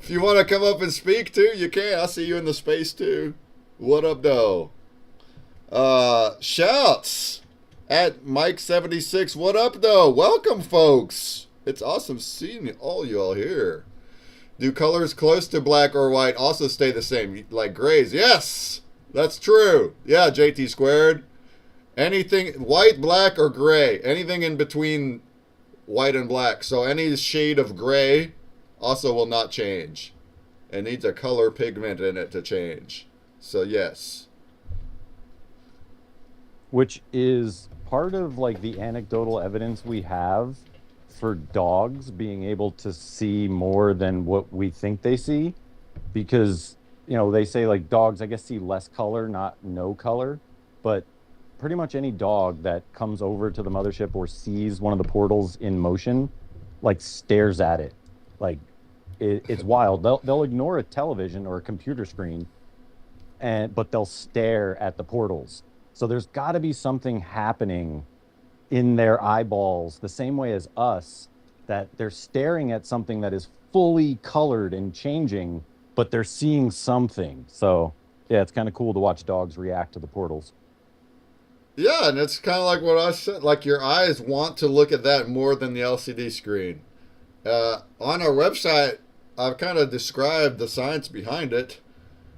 If you want to come up and speak too, you can. I see you in the space too. What up, though? Shouts at Mike76. What up, though? Welcome, folks. It's awesome seeing all y'all here. Do colors close to black or white also stay the same, like grays? Yes, that's true. Yeah, JT squared. Anything white, black, or gray. Anything in between white and black. So any shade of gray also will not change. It needs a color pigment in it to change. So yes. Which is part of like the anecdotal evidence we have for dogs being able to see more than what we think they see, because they say like dogs, I guess, see less color, not no color, but pretty much any dog that comes over to the mothership or sees one of the portals in motion, like stares at it. Like it's wild. They'll ignore a television or a computer screen, but they'll stare at the portals. So there's got to be something happening in their eyeballs, the same way as us, that they're staring at something that is fully colored and changing, but they're seeing something. So yeah, it's kind of cool to watch dogs react to the portals. Yeah, and it's kind of like what I said. Like your eyes want to look at that more than the LCD screen. On our website, I've kind of described the science behind it.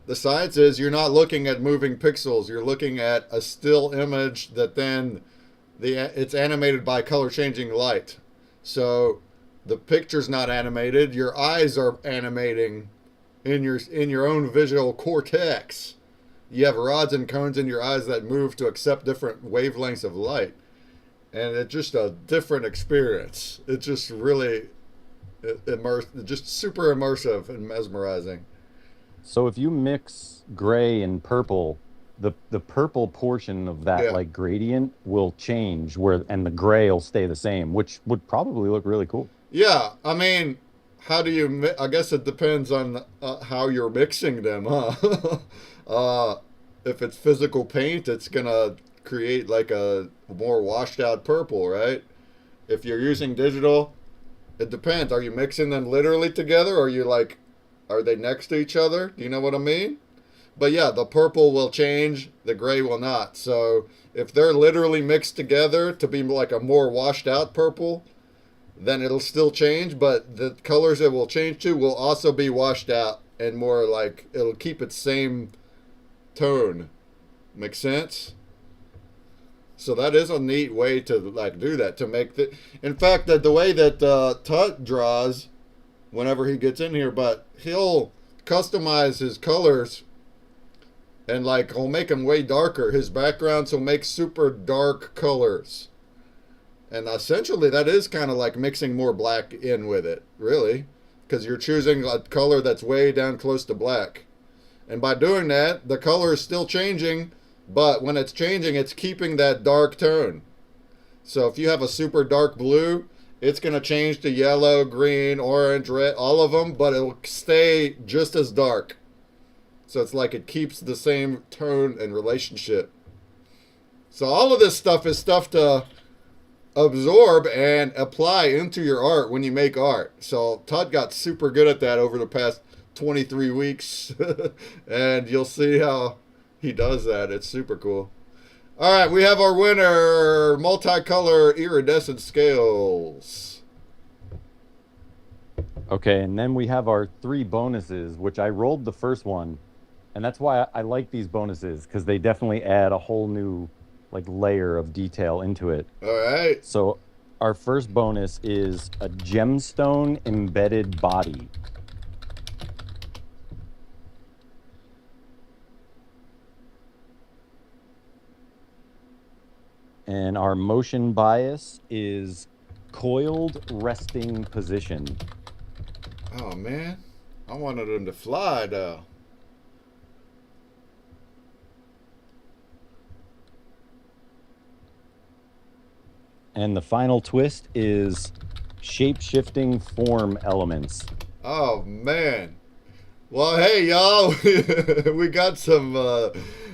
The science is you're not looking at moving pixels. You're looking at a still image that then it's animated by color changing light. So the picture's not animated. Your eyes are animating in your own visual cortex. You have rods and cones in your eyes that move to accept different wavelengths of light. And it's just a different experience. It's just really just super immersive and mesmerizing. So if you mix gray and purple, the purple portion of that like gradient will change, and the gray will stay the same, which would probably look really cool. Yeah, I mean, how do you? I guess it depends on how you're mixing them, huh? If it's physical paint, it's gonna create like a more washed out purple, right? If you're using digital, it depends. Are you mixing them literally together, or are they next to each other? Do you know what I mean? But yeah, the purple will change, the gray will not. So if they're literally mixed together to be like a more washed out purple, then it'll still change, but the colors it will change to will also be washed out and more like it'll keep its same tone. Make sense? So that is a neat way to like do that, to make in fact, the way that Tut draws whenever he gets in here, but he'll customize his colors and like he'll make them way darker. His backgrounds, he'll make super dark colors. And essentially that is kind of like mixing more black in with it, really. Because you're choosing a color that's way down close to black. And by doing that, the color is still changing, but when it's changing, it's keeping that dark tone. So if you have a super dark blue, it's going to change to yellow, green, orange, red, all of them, but it'll stay just as dark. So it's like it keeps the same tone and relationship. So all of this stuff is stuff to absorb and apply into your art when you make art. So Todd got super good at that over the past 23 weeks. And you'll see how he does that. It's super cool. All right, we have our winner, multicolor iridescent scales. Okay, and then we have our 3 bonuses, which I rolled the first one. And that's why I like these bonuses, because they definitely add a whole new like layer of detail into it. All right. So our first bonus is a gemstone embedded body. And our motion bias is coiled resting position. Oh, man. I wanted them to fly, though. And the final twist is shape-shifting form elements. Oh, man. Well, hey, y'all. We got some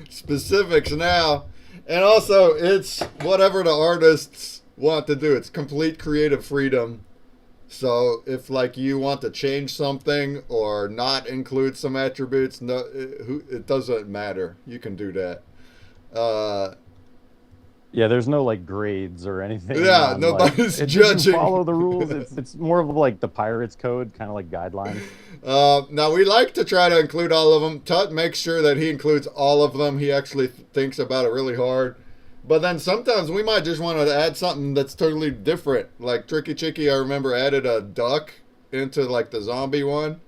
specifics now. And also, it's whatever the artists want to do. It's complete creative freedom. So if like you want to change something or not include some attributes, no, it doesn't matter. You can do that. Yeah, there's no like grades or anything. Yeah, on, nobody's like, it judging. doesn't follow the rules. It's more of like the pirates code, kind of like guidelines. Now we like to try to include all of them. Tut makes sure that he includes all of them. He actually thinks about it really hard. But then sometimes we might just want to add something that's totally different. Like Tricky Chicky, I remember added a duck into like the zombie one.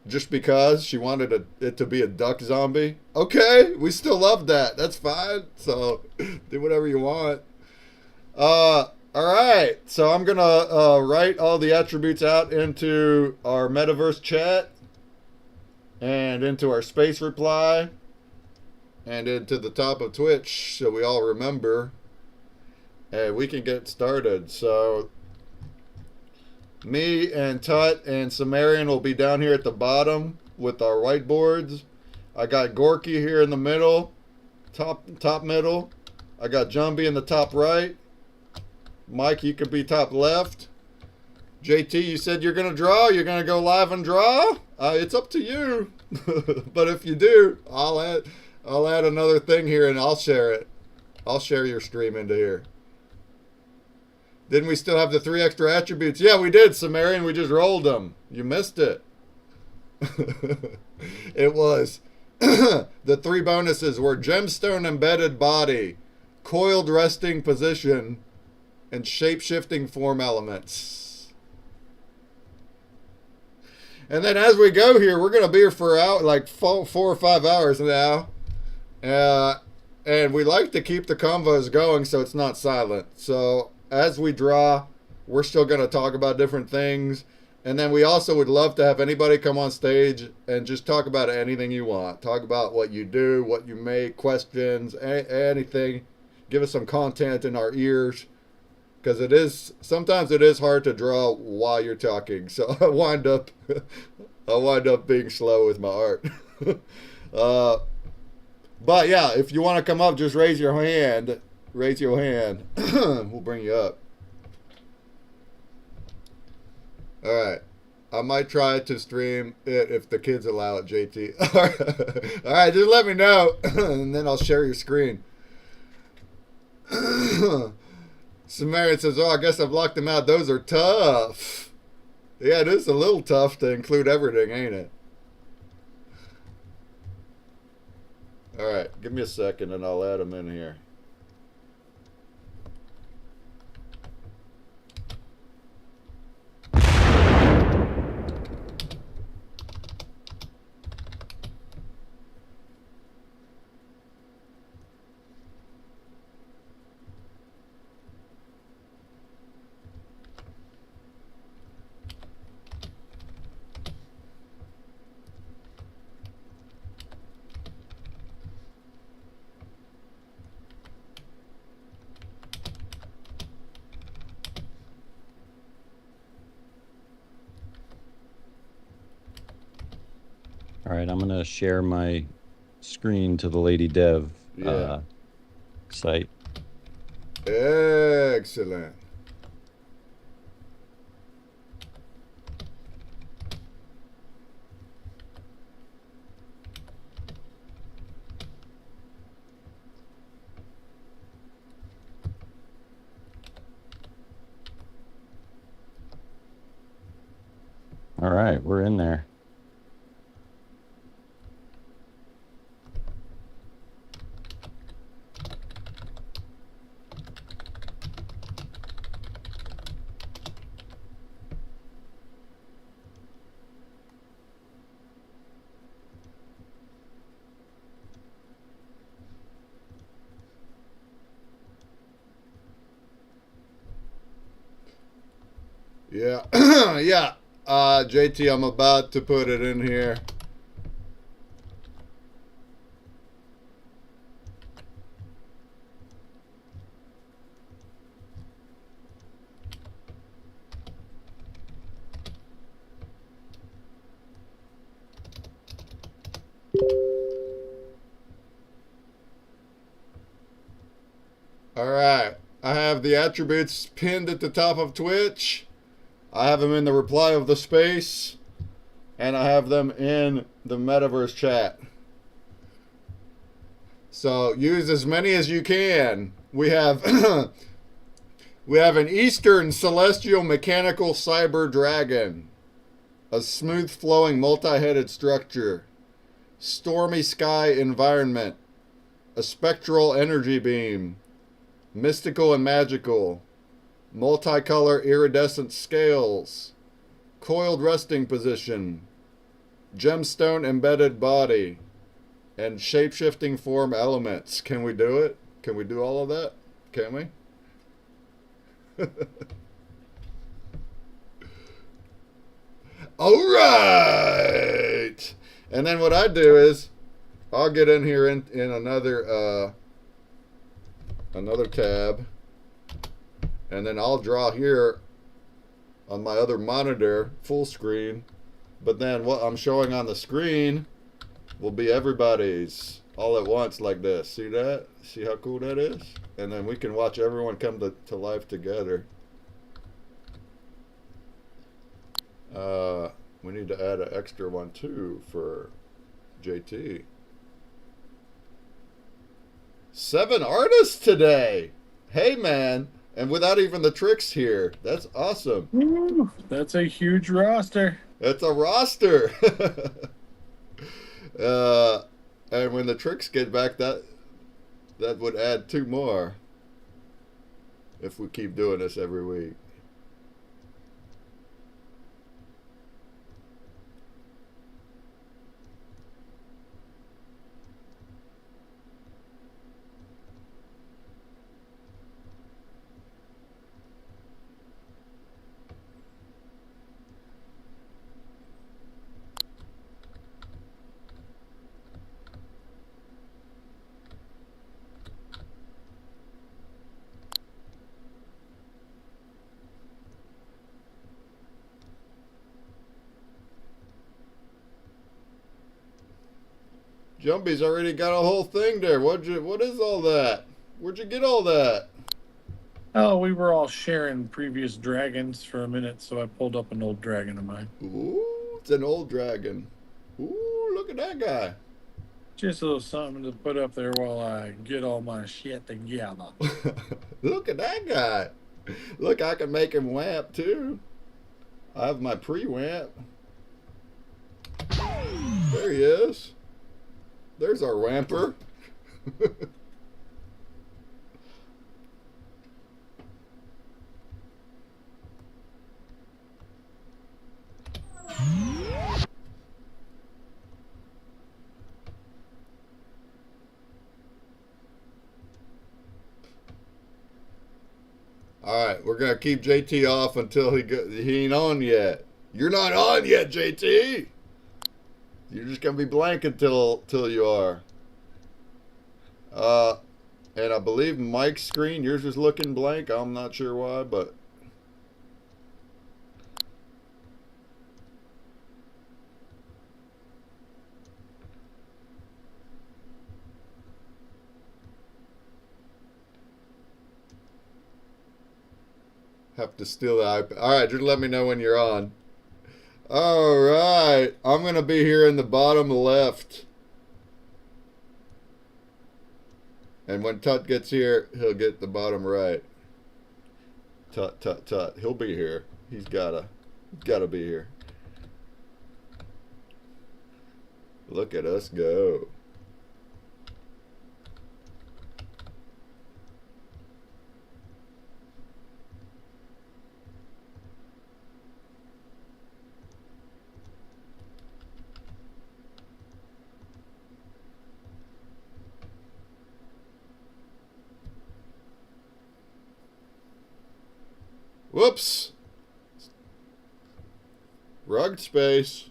Just because she wanted it to be a duck zombie. Okay, we still love that. That's fine. So do whatever you want. All right. So I'm gonna write all the attributes out into our metaverse chat, and into our space reply, and into the top of Twitch, so we all remember, and we can get started. So me and Tut and Sumerian will be down here at the bottom with our whiteboards. I got Gorky here in the middle, top middle. I got Jumbie in the top right. Mike, you can be top left. JT, you said you're gonna draw. You're gonna go live and draw. It's up to you. But if you do, I'll add another thing here and I'll share it. I'll share your stream into here. Didn't we still have the 3 extra attributes? Yeah, we did, Sumerian. We just rolled them. You missed it. It was the 3 bonuses were gemstone embedded body, coiled resting position, and shape-shifting form elements. And then as we go here, we're going to be here for like 4 or 5 hours now. And we like to keep the convos going so it's not silent. So as we draw, we're still going to talk about different things. And then we also would love to have anybody come on stage and just talk about anything you want. Talk about what you do, what you make, questions, anything. Give us some content in our ears. Because sometimes it is hard to draw while you're talking. So I wind up being slow with my art. But yeah, if you want to come up, just raise your hand. Raise your hand. We'll bring you up. All right. I might try to stream it if the kids allow it, JT. All right, just let me know, and then I'll share your screen. Sumerian says, oh, I guess I've locked them out. Those are tough. Yeah, it is a little tough to include everything, ain't it? All right, give me a second and I'll add them in here. All right, I'm gonna share my screen to the Lady Dev Yeah. site. Excellent. All right, we're in there. Yeah. Yeah. JT, I'm about to put it in here. All right. I have the attributes pinned at the top of Twitch. I have them in the reply of the space. And I have them in the metaverse chat. So use as many as you can. We have we have an Eastern celestial mechanical cyber dragon, a smooth flowing multi-headed structure, stormy sky environment, a spectral energy beam, mystical and magical, multicolor iridescent scales, coiled resting position, gemstone embedded body, and shape-shifting form elements. Can we do it? Can we do all of that? Can we? All right. And then what I do is I'll get in here in another another tab, and then I'll draw here on my other monitor full screen, but then what I'm showing on the screen will be everybody's all at once like this. See that? See how cool that is? And then we can watch everyone come to life together. We need to add an extra one too for JT. 7 artists today. Hey man, and without even the tricks here. That's awesome. Woo, that's a huge roster. It's a roster. And when the tricks get back, that would add 2 more if we keep doing this every week. Jumpy's already got a whole thing there. What is all that? Where'd you get all that? Oh, we were all sharing previous dragons for a minute, so I pulled up an old dragon of mine. Ooh, it's an old dragon. Ooh, look at that guy. Just a little something to put up there while I get all my shit together. Look at that guy. Look, I can make him wamp too. I have my pre-wamp. There he is. There's our wamper. All right, we're gonna keep JT off until he ain't on yet. You're not on yet, JT. You're just gonna be blank until you are. And I believe Mike's screen, yours is looking blank. I'm not sure why, but Have to steal the iPad. All right, just let me know when you're on. All right, I'm gonna be here in the bottom left. And when Tut gets here, he'll get the bottom right. Tut, Tut, Tut. He'll be here. He's gotta be here. Look at us go. Whoops. Rugged space.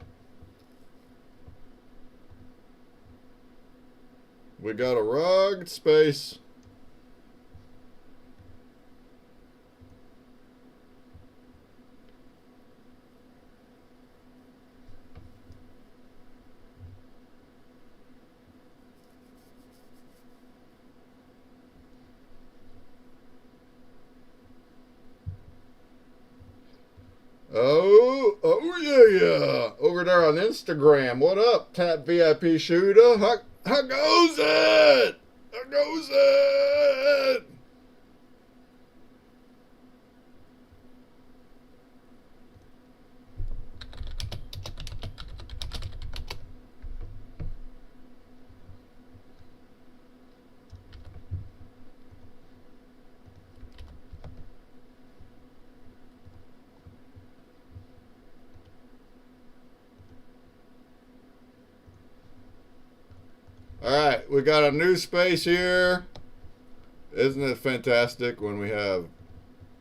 We got a rugged space. Oh yeah. Over there on Instagram. What up, Tap VIP Shooter? How goes it? How goes it? Alright, we got a new space here. Isn't it fantastic when we have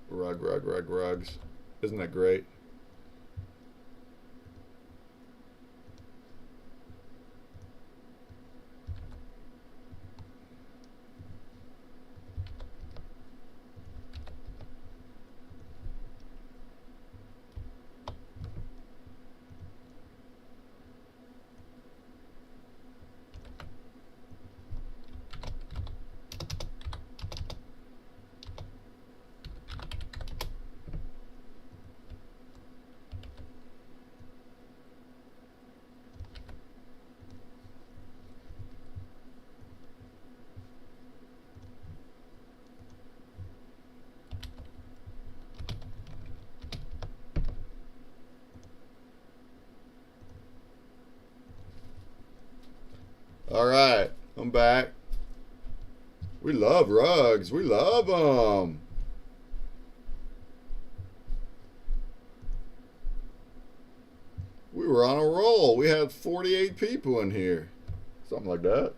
rugs? Isn't that great? Alright, I'm back. We love rugs. We love them. We were on a roll. We had 48 people in here. Something like that.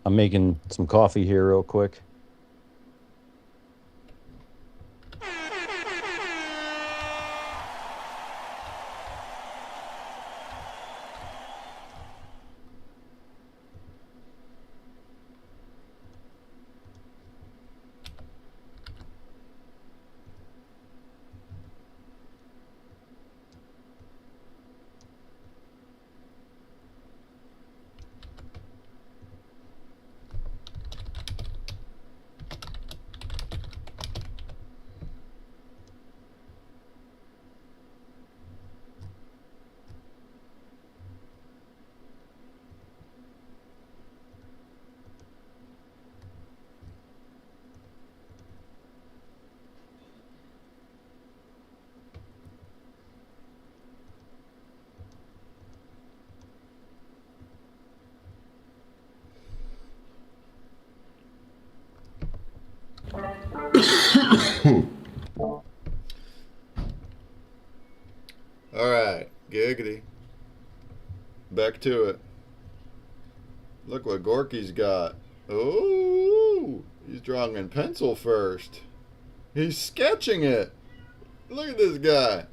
I'm making some coffee here real quick. Alright, giggity. Back to it. Look what Gorky's got. Oh, he's drawing in pencil first. He's sketching it. Look at this guy.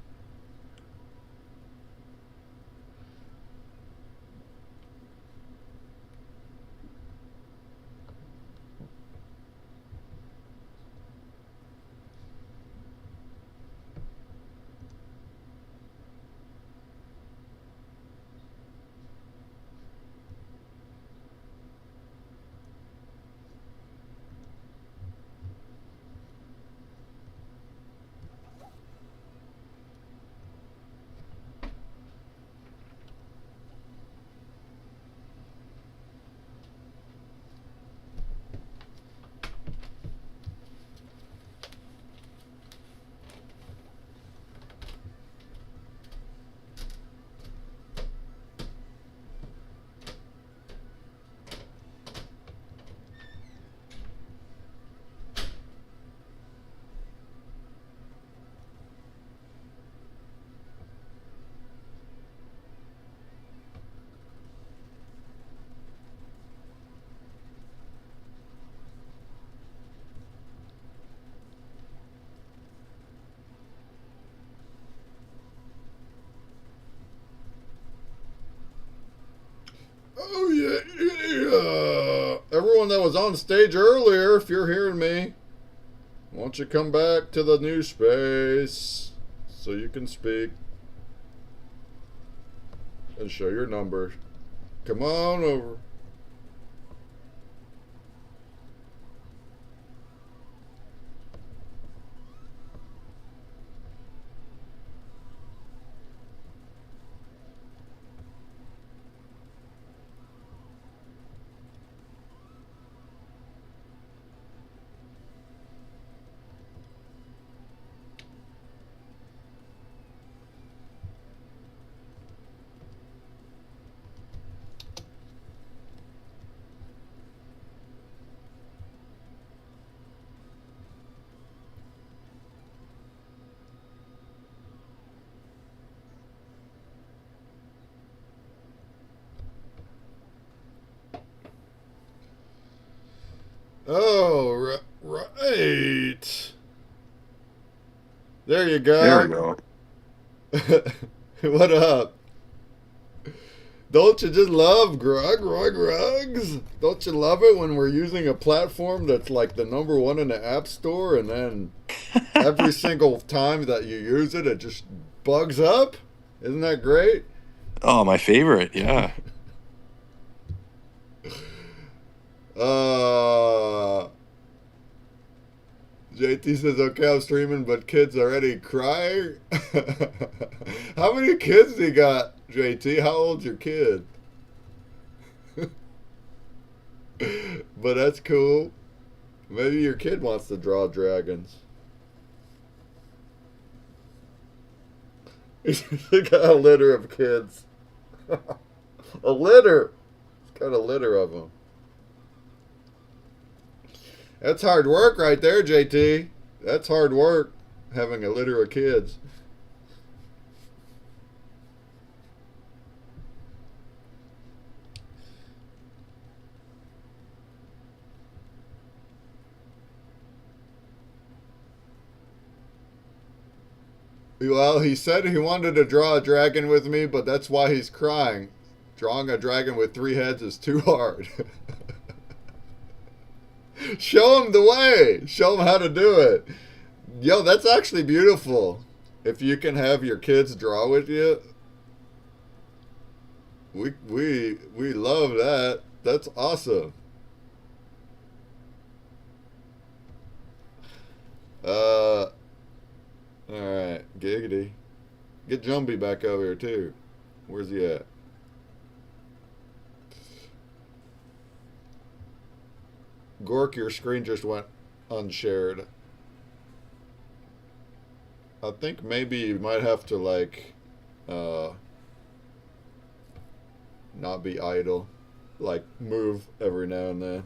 Oh yeah. Everyone that was on stage earlier, if you're hearing me, why don't you come back to the new space so you can speak and show your number. Come on over. Oh, right. There you There go. we go. What up? Don't you just love rugs? Don't you love it when we're using a platform that's like the number one in the App Store, and then every single time that you use it, it just bugs up? Isn't that great? Oh, my favorite. Yeah. JT says, okay, I'm streaming, but kids already crying. How many kids do you got, JT? How old's your kid? But that's cool. Maybe your kid wants to draw dragons. He's got a litter of kids. A litter. He's got a litter of them. That's hard work right there, JT. That's hard work, having a litter of kids. Well, he said he wanted to draw a dragon with me, but that's why he's crying. Drawing a dragon with 3 heads is too hard. Show him the way. Show him how to do it. Yo, that's actually beautiful. If you can have your kids draw with you, we love that. That's awesome. Alright, giggity. Get Jumbie back over here too. Where's he at? Gork, your screen just went unshared. I think maybe you might have to like not be idle. Like move every now and then.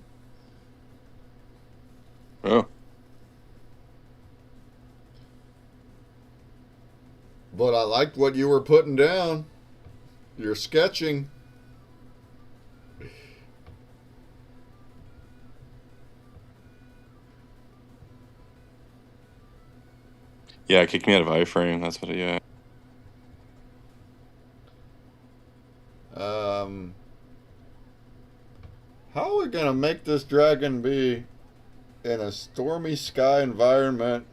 Oh. But I liked what you were putting down. You're sketching. Yeah, it kicked me out of iframe. That's what. Yeah. How are we gonna make this dragon be in a stormy sky environment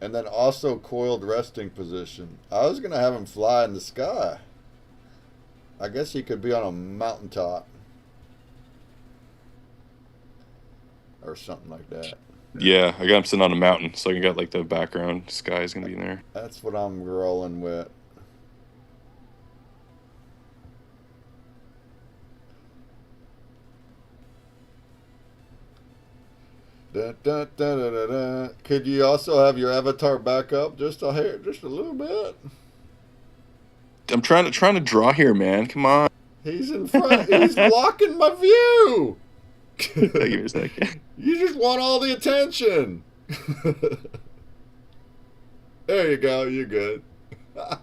and then also coiled resting position? I was gonna have him fly in the sky. I guess he could be on a mountaintop or something like that. Yeah, I got him sitting on a mountain, so I can get like the background sky is gonna be in there. That's what I'm rolling with. Da, da, da, da, da, da. Could you also have your avatar back up just a hair, just a little bit? I'm trying to draw here, man. Come on. He's in front. He's blocking my view. Give me a second. You just want all the attention. There you go. You're good. All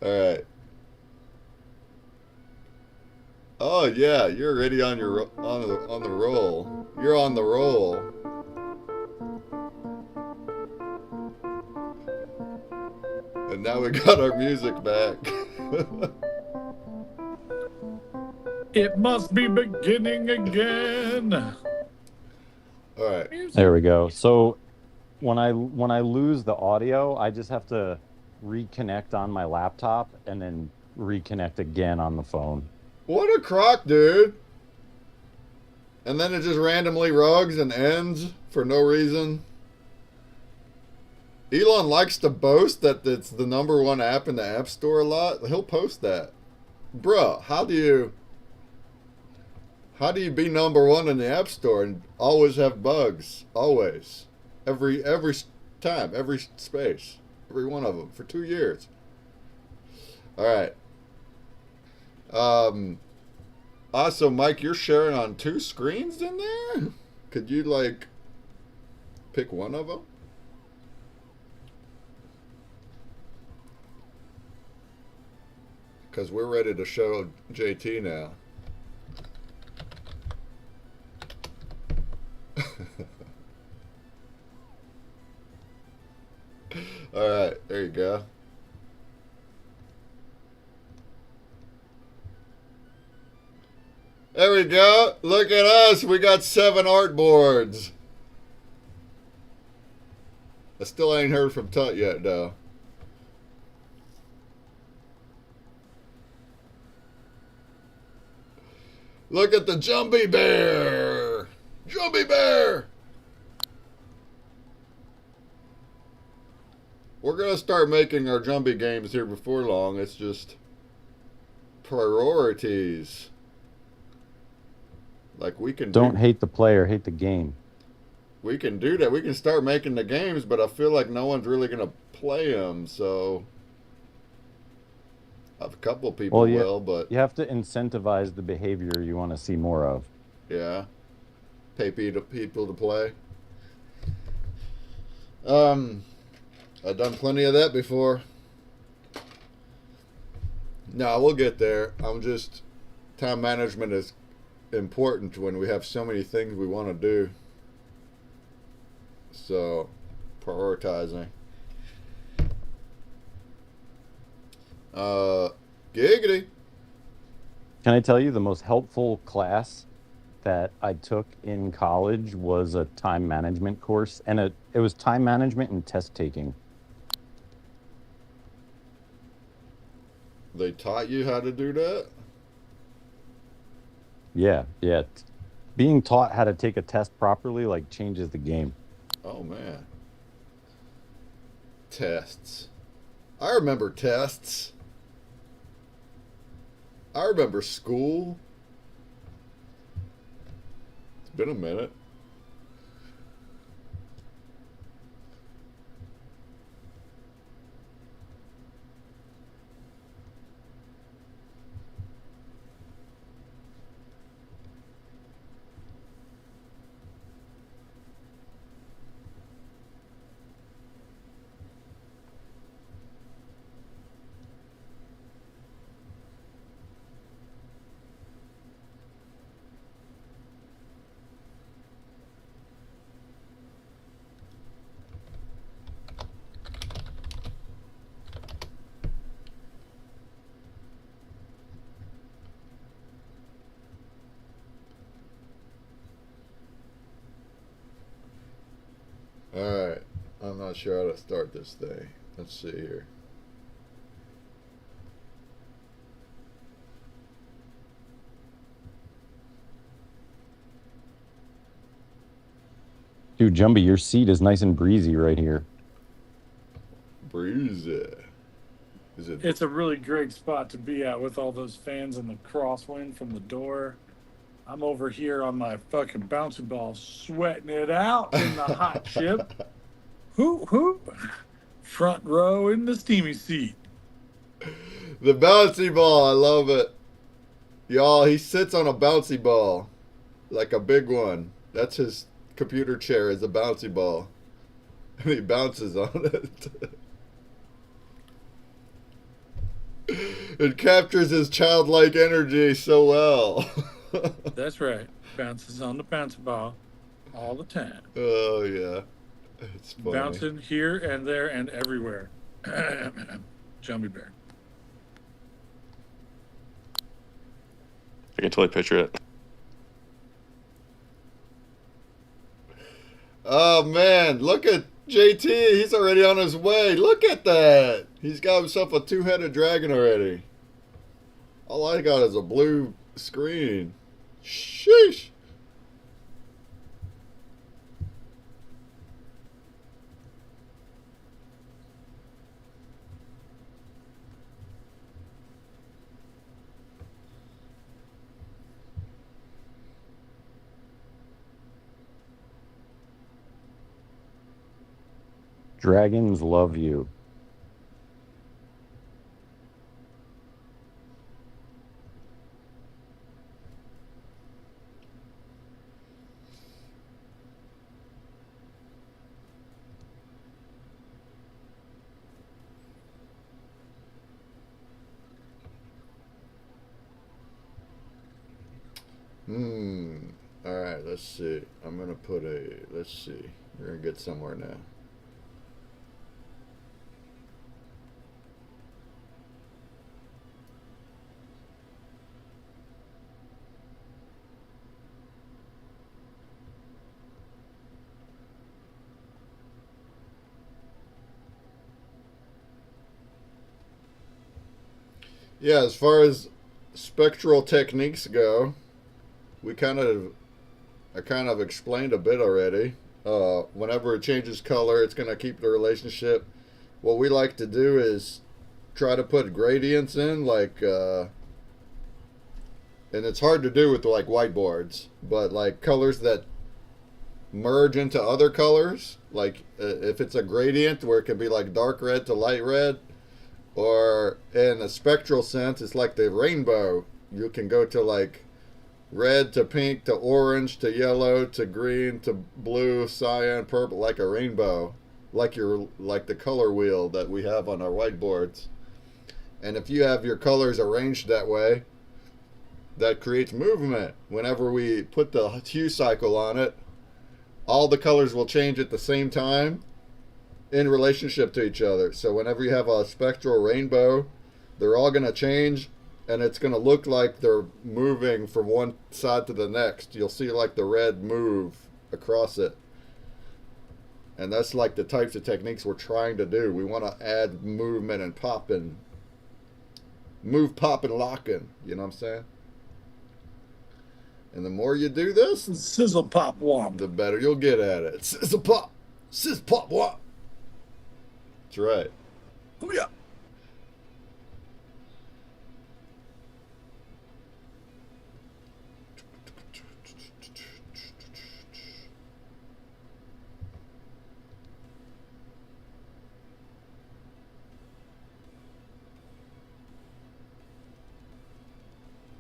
right. Oh yeah, you're already on your on the roll. You're on the roll. And now we got our music back. It must be beginning again. All right. There we go. So when I lose the audio, I just have to reconnect on my laptop and then reconnect again on the phone. What a crock, dude. And then it just randomly rugs and ends for no reason. Elon likes to boast that it's the #1 app in the App Store a lot. He'll post that. Bruh, how do you be #1 in the App Store and always have bugs? Always. Every time, every space. Every one of them for 2 years. All right. Also, Mike, you're sharing on 2 screens in there? Could you, like, pick one of them? Because we're ready to show JT now. All right, there you go. There we go. Look at us. We got 7 artboards. I still ain't heard from Tut yet, though. Look at the Jumpy Bear. Jumpy Bear. We're going to start making our Jumpy games here before long. It's just priorities. Like we can Don't hate the player, hate the game. We can do that. We can start making the games, but I feel like no one's really going to play them, so a couple of people will, but you have to incentivize the behavior you want to see more of. Yeah. Pay people to play. I've done plenty of that before. No, we'll get there. Time management is important when we have so many things we want to do. So, prioritizing. Giggity. Can I tell you the most helpful class that I took in college was a time management course, and it was time management and test taking. They taught you how to do that? Yeah. Being taught how to take a test properly changes the game. Oh man. Tests. I remember tests. I remember school. It's been a minute. not sure how to start this thing. Let's see here. Dude, Jumbie, your seat is nice and breezy right here. Breezy. Is it? It's a really great spot to be at with all those fans and the crosswind from the door. I'm over here on my fucking bouncy ball, sweating it out in the hot chip. Hoop, hoop. Front row in the steamy seat. The bouncy ball, I love it. Y'all, he sits on a bouncy ball. Like a big one. That's his computer chair, is a bouncy ball. And he bounces on it. It captures his childlike energy so well. That's right. Bounces on the bouncy ball all the time. Oh, yeah. It's funny. Bouncing here and there and everywhere. Jumbie Bear. I can totally picture it. Oh, man. Look at JT. He's already on his way. Look at that. He's got himself a two-headed dragon already. All I got is a blue screen. Sheesh. Dragons love you. Alright, let's see. I'm going to put a... Let's see. We're going to get somewhere now. Yeah, as far as spectral techniques go, I kind of explained a bit already. Whenever it changes color, it's going to keep the relationship. What we like to do is try to put gradients in, like, and it's hard to do with like whiteboards, but like colors that merge into other colors, like if it's a gradient where it can be like dark red to light red, or in a spectral sense, it's like the rainbow. You can go to like red to pink to orange to yellow to green to blue, cyan, purple, like a rainbow, like the color wheel that we have on our whiteboards. And if you have your colors arranged that way, that creates movement. Whenever we put the hue cycle on it, all the colors will change at the same time in relationship to each other. So whenever you have a spectral rainbow, they're all going to change, and it's going to look like they're moving from one side to the next. You'll see like the red move across it. And that's like the types of techniques we're trying to do. We want to add movement and popping. Move, pop, and locking. You know what I'm saying? And the more you do this, Sizzle pop womp. the better you'll get at it. Sizzle pop. Sizzle pop womp. That's right. Oh, yeah.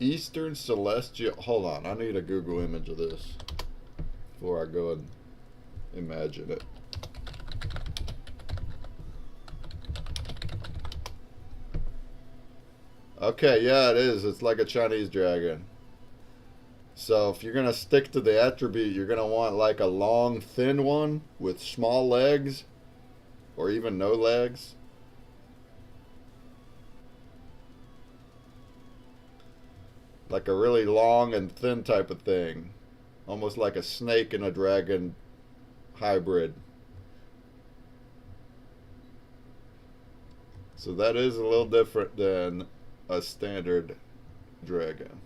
Eastern Celestial. Hold on. I need a Google image of this before I go and imagine it. Okay, yeah, it is. It's like a Chinese dragon. So if you're going to stick to the attribute, you're going to want like a long, thin one with small legs or even no legs. Like a really long and thin type of thing. Almost like a snake and a dragon hybrid. So that is a little different than a standard dragon.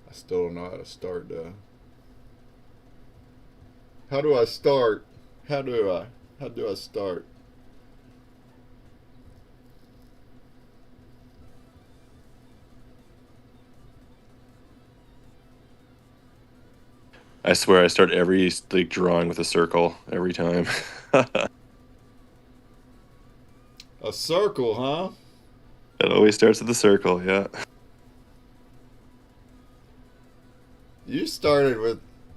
I still don't know how to start though. How do I start? How do I? How do I start? I swear I start every like drawing with a circle every time. A circle, huh? It always starts with a circle, yeah. You started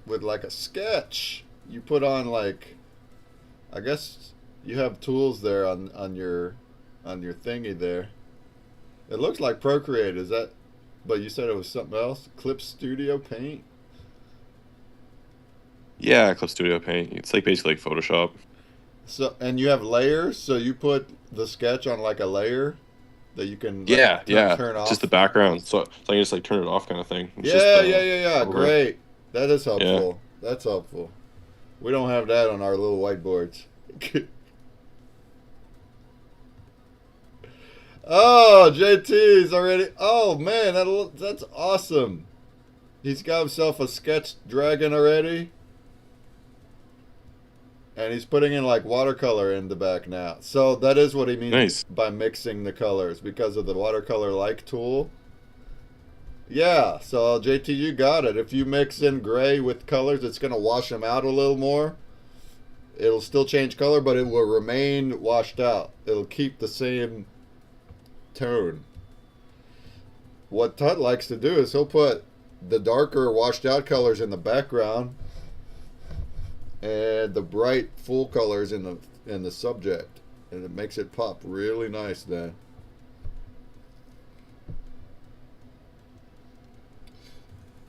with like a sketch. You put on like, I guess you have tools there on your thingy there. It looks like Procreate. Is that? But you said it was something else. Clip Studio Paint. Yeah, Clip Studio Paint. It's like basically like Photoshop. So and you have layers. So you put the sketch on like a layer that you can like Yeah, yeah. turn Just the off. background. So I can just like turn it off kind of thing. It's just Yeah. over. Great. That is Yeah. helpful. That's helpful. We don't have that on our little whiteboards. Oh, JT's already. Oh man, that's awesome. He's got himself a sketch dragon already, and he's putting in like watercolor in the back now. So that is what he means Nice. by mixing the colors because of the watercolor like tool. Yeah, so JT, you got it. If you mix in gray with colors, it's gonna wash them out a little more. It'll still change color, but it will remain washed out. It'll keep the same tone. What Tut likes to do is he'll put the darker washed out colors in the background and the bright full colors in the subject, and it makes it pop really nice then.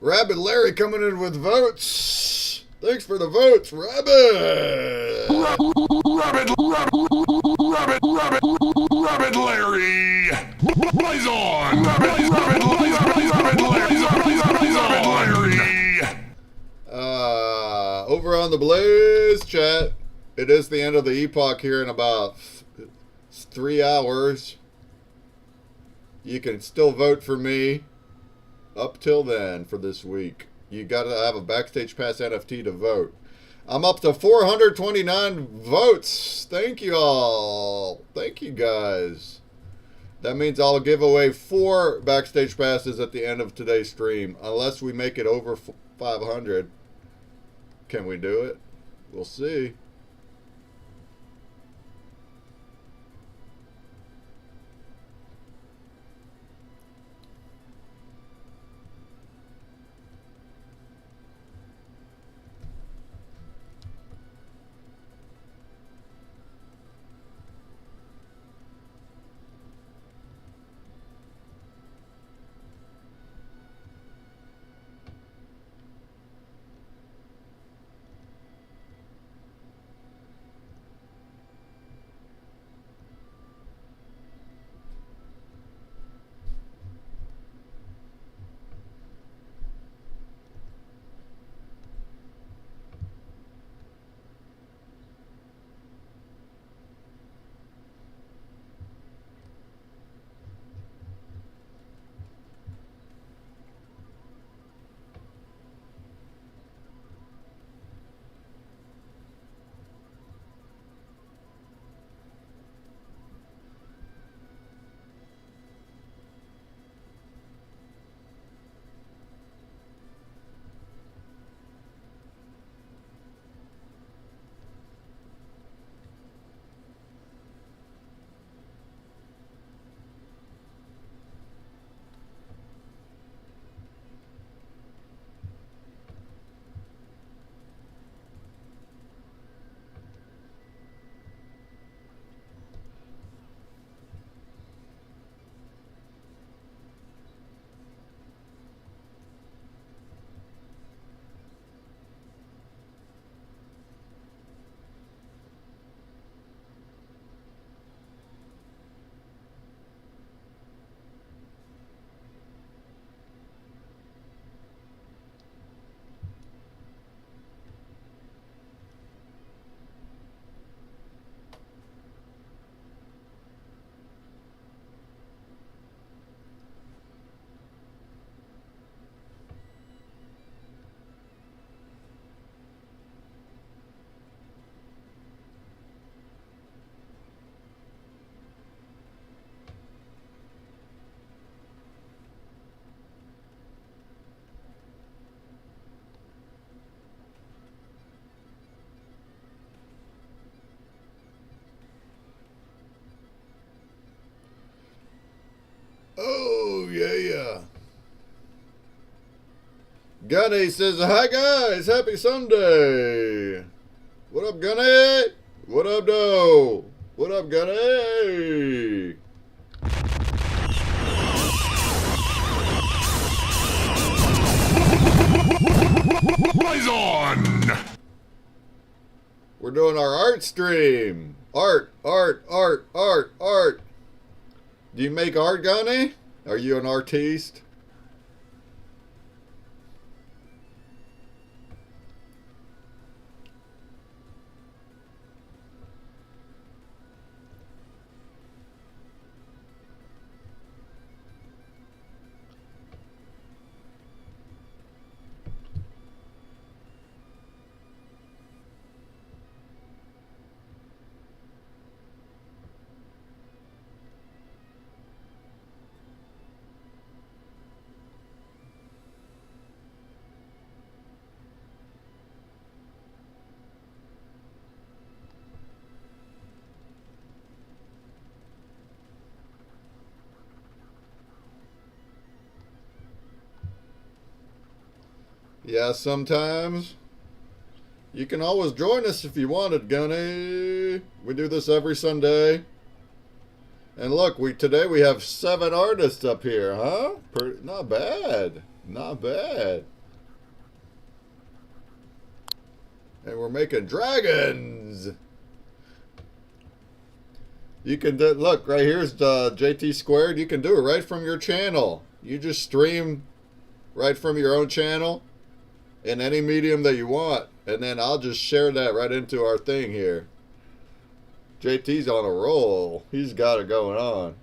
Rabbit Larry coming in with votes. Thanks for the votes, Rabbit. Rabbit Larry! Blaze on! Rabbit Larry! Over on the Blaze chat, it is the end of the epoch here in about 3 hours. You can still vote for me up till then for this week. You got to have a Backstage Pass NFT to vote. I'm up to 429 votes. Thank you all. Thank you guys. That means I'll give away 4 Backstage Passes at the end of today's stream. Unless we make it over 500. Can we do it? We'll see. Gunny says, hi guys, happy Sunday. What up, Gunny? What up, Doe? What up, Gunny? Blaze on! We're doing our art stream. Art. Do you make art, Gunny? Are you an artiste? Yeah, sometimes. You can always join us if you wanted, Gunny. We do this every Sunday. And look, today we have 7 artists up here, huh? Not bad. Not bad. And we're making dragons. You can do, look, right here's the JT Squared. You can do it right from your channel. You just stream right from your own channel in any medium that you want. And then I'll just share that right into our thing here. JT's on a roll. He's got it going on.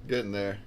Getting there.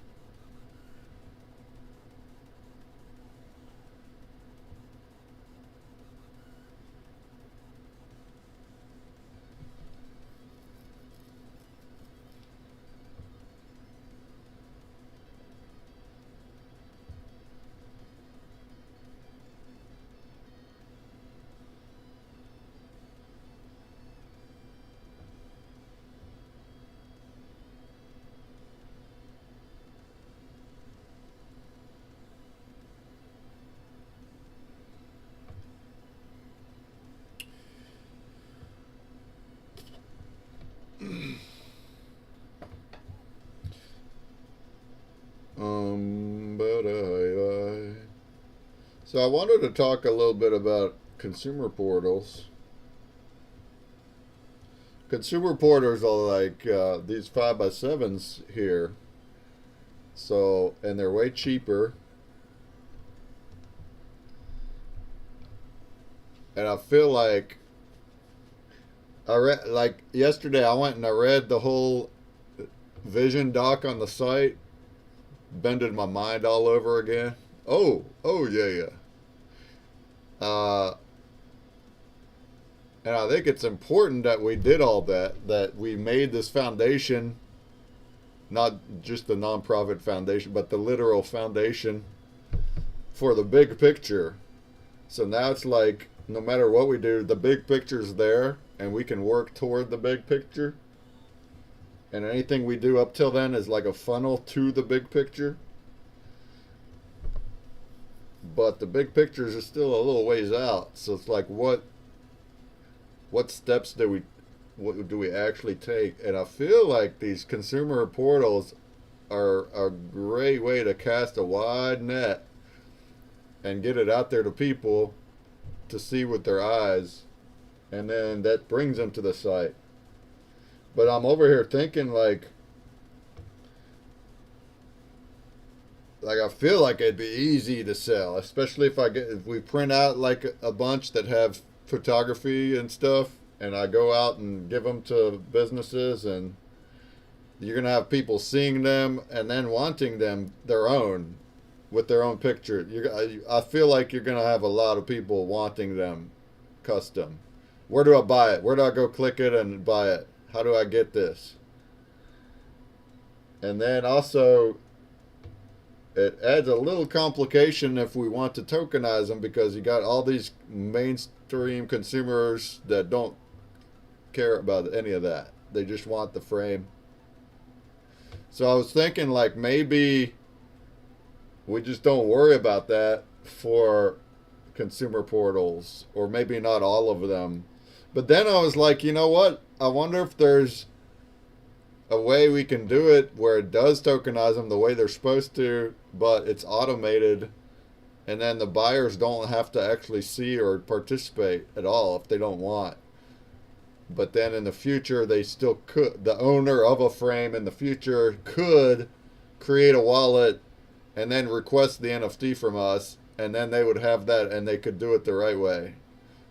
So I wanted to talk a little bit about consumer portals. Consumer portals are like these 5x7s here. So, and they're way cheaper. And I feel like I read, like yesterday I went and I read the whole vision doc on the site, bended my mind all over again. Oh yeah. Uh, and I think it's important that we did all that, that we made this foundation, not just the nonprofit foundation, but the literal foundation for the big picture. So now it's like, no matter what we do, the big picture's there, and we can work toward the big picture. And anything we do up till then is like a funnel to the big picture. But the big pictures are still a little ways out. So it's like, what steps do we actually take? And I feel like these consumer portals are a great way to cast a wide net and get it out there to people to see with their eyes, and then that brings them to the site. But I'm over here thinking like I feel like it'd be easy to sell, especially if we print out like a bunch that have photography and stuff, and I go out and give them to businesses, and you're gonna have people seeing them and then wanting them their own, with their own picture. I feel like you're gonna have a lot of people wanting them custom. Where do I buy it? Where do I go click it and buy it? How do I get this? And then also, it adds a little complication if we want to tokenize them, because you got all these mainstream consumers that don't care about any of that. They just want the frame. So I was thinking like maybe we just don't worry about that for consumer portals, or maybe not all of them. But then I was like, you know what? I wonder if there's a way we can do it where it does tokenize them the way they're supposed to, but it's automated, and then the buyers don't have to actually see or participate at all if they don't want. But then in the future, they still could, the owner of a frame in the future could create a wallet and then request the NFT from us, and then they would have that, and they could do it the right way.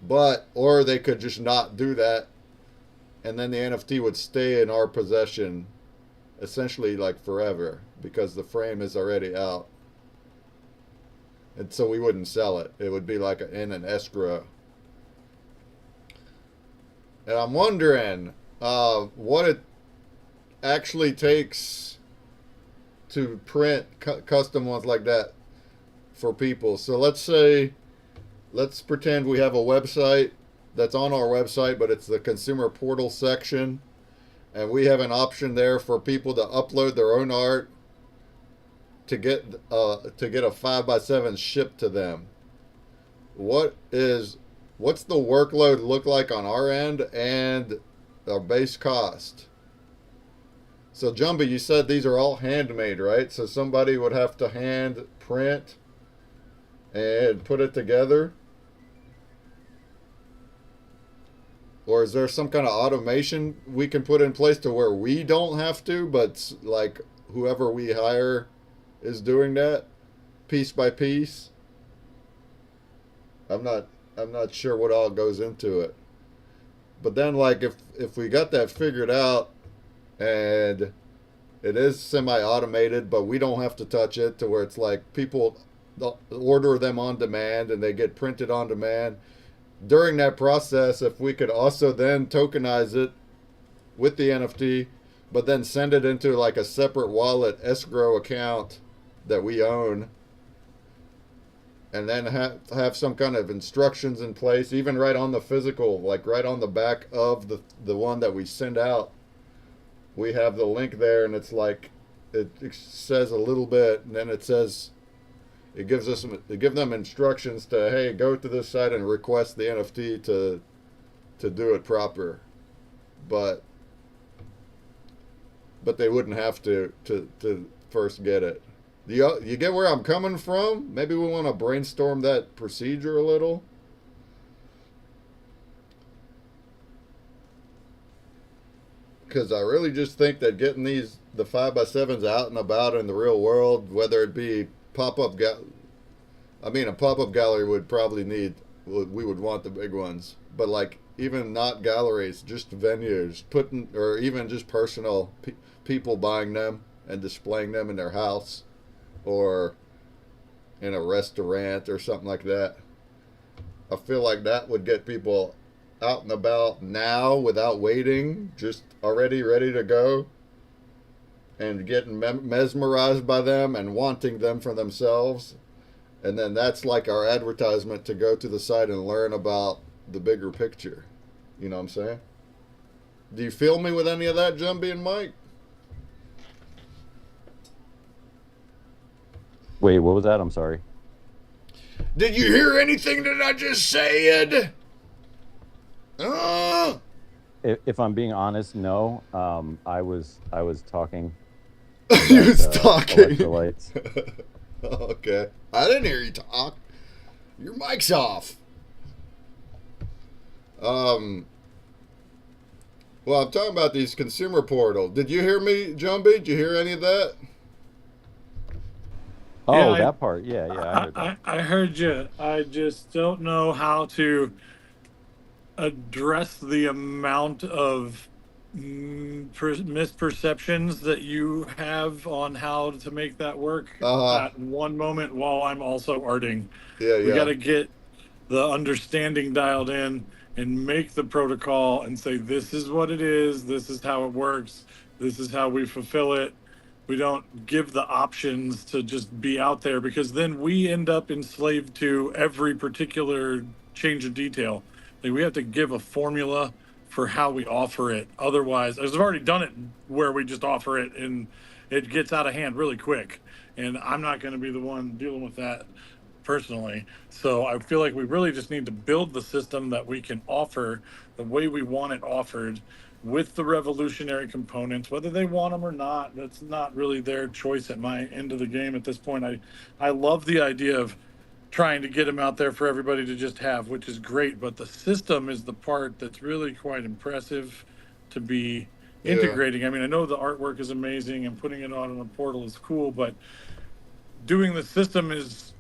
But, or they could just not do that, and then the NFT would stay in our possession essentially like forever, because the frame is already out. And so we wouldn't sell it. It would be like in an escrow. And I'm wondering what it actually takes to print custom ones like that for people. So let's pretend we have a website that's on our website, but it's the consumer portal section, and we have an option there for people to upload their own art to get a 5x7 shipped to them. What's the workload look like on our end and our base cost? So Jumby, you said these are all handmade, right? So somebody would have to hand print and put it together? Or is there some kind of automation we can put in place to where we don't have to, but like whoever we hire is doing that piece by piece? I'm not sure what all goes into it. But then like if we got that figured out, and It is semi-automated, but we don't have to touch it to where it's like people order them on demand and they get printed on demand. During that process, if we could also then tokenize it with the NFT, but then send it into like a separate wallet escrow account that we own, and then have some kind of instructions in place, even right on the physical, like right on the back of the one that we send out. We have the link there, and it's like it says a little bit, and then it says it gives them instructions to, hey, go to this site and request the NFT to do it proper, but they wouldn't have to first get it. You get where I'm coming from? Maybe we want to brainstorm that procedure a little. Because I really just think that getting the 5x7s out and about in the real world, whether it be a pop-up gallery would probably we would want the big ones. But like even not galleries, just venues, or even just personal people buying them and displaying them in their house or in a restaurant or something like that. I feel like that would get people out and about now without waiting, just already ready to go and getting mesmerized by them and wanting them for themselves. And then that's like our advertisement to go to the site and learn about the bigger picture. You know what I'm saying? Do you feel me with any of that, Jumbie and Mike? Wait, what was that? I'm sorry. Did you hear anything that I just said? If I'm being honest, no. I was talking. You was talking. Electrolytes. Okay. I didn't hear you talk. Your mic's off. Well, I'm talking about these consumer portals. Did you hear me, Jumbie? Did you hear any of that? Oh, Yeah, that part. Yeah, I heard that. I heard you. I just don't know how to address the amount of misperceptions that you have on how to make that work at one moment while I'm also arting. Yeah. We got to get the understanding dialed in and make the protocol and say, this is what it is, this is how it works, this is how we fulfill it. We don't give the options to just be out there, because then we end up enslaved to every particular change of detail. Like, we have to give a formula for how we offer it. Otherwise, I've already done it where we just offer it and it gets out of hand really quick. And I'm not going to be the one dealing with that personally. So I feel like we really just need to build the system that we can offer the way we want it offered, with the revolutionary components, whether they want them or not. That's not really their choice at my end of the game at this point. I love the idea of trying to get them out there for everybody to just have, which is great. But the system is the part that's really quite impressive to be integrating. I mean, I know the artwork is amazing and putting it on a portal is cool, but doing the system is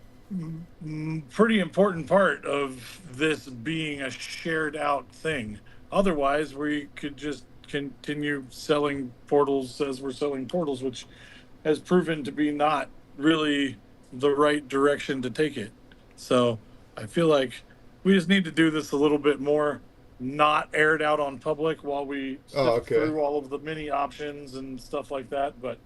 pretty important part of this being a shared out thing. Otherwise, we could just continue selling portals as we're selling portals, which has proven to be not really the right direction to take it. So I feel like we just need to do this a little bit more, not air it out on public while we sift through all of the many options and stuff like that. But,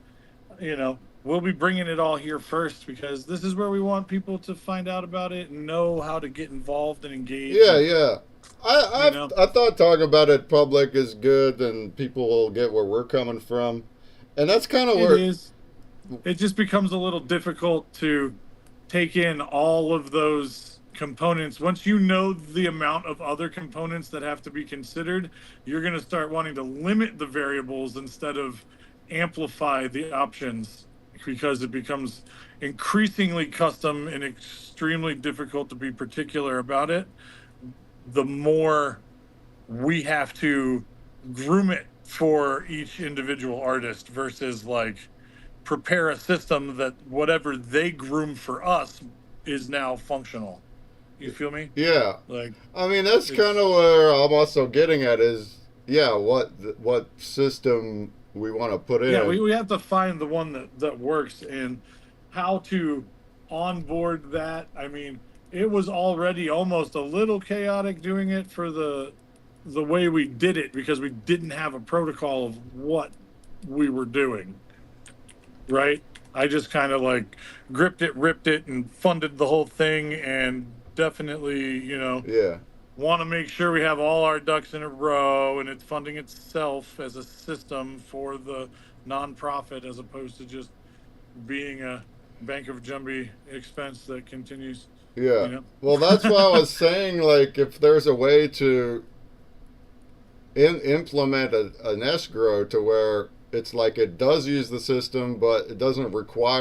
we'll be bringing it all here first, because this is where we want people to find out about it and know how to get involved and engage. Yeah. I thought talking about it public is good, and people will get where we're coming from, and that's kind of where it is. It just becomes a little difficult to take in all of those components. Once you know the amount of other components that have to be considered, you're going to start wanting to limit the variables instead of amplify the options, because it becomes increasingly custom and extremely difficult to be particular about it. The more we have to groom it for each individual artist versus like prepare a system that whatever they groom for us is now functional. You feel me? Yeah. Like, I mean, that's kind of where I'm also getting at is, what system we want to put Yeah, in. we have to find the one that works, and how to onboard that. I mean, it was already almost a little chaotic doing it for the way we did it because we didn't have a protocol of what we were doing, right? I just kind of like gripped it, ripped it, and funded the whole thing, and definitely, Yeah, want to make sure we have all our ducks in a row and it's funding itself as a system for the nonprofit as opposed to just being a Bank of Jumbie expense that continues, yeah. you know. Well, that's why I was saying, like, if there's a way to implement an escrow to where it's like it does use the system, but it doesn't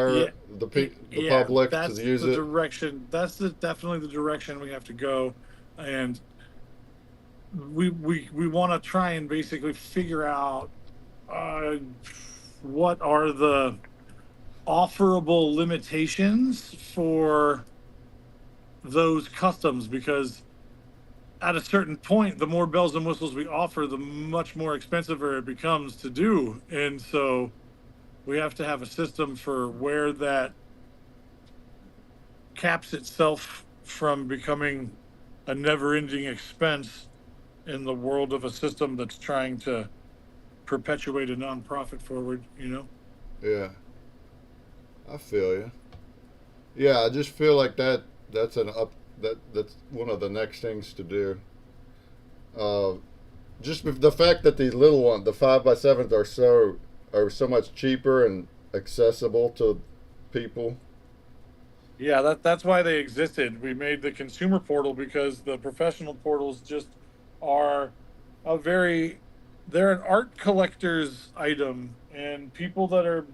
Yeah, require the yeah, public to that's use the it. direction. That's definitely the direction we have to go, and we want to try and basically figure out uh, what are the offerable limitations for those customs, because at a certain point the more bells and whistles we offer, the much more expensive it becomes to do. And so we have to have a system for where that caps itself from becoming a never-ending expense in the world of a system that's trying to perpetuate a nonprofit forward. Yeah, I feel you. Yeah, I just feel like that's an up that's one of the next things to do. Uh, just the fact that these little ones, the 5x7s, are so much cheaper and accessible to people. Yeah, that's why they existed. We made the consumer portal because the professional portals just are a very they're an art collector's item, and people that are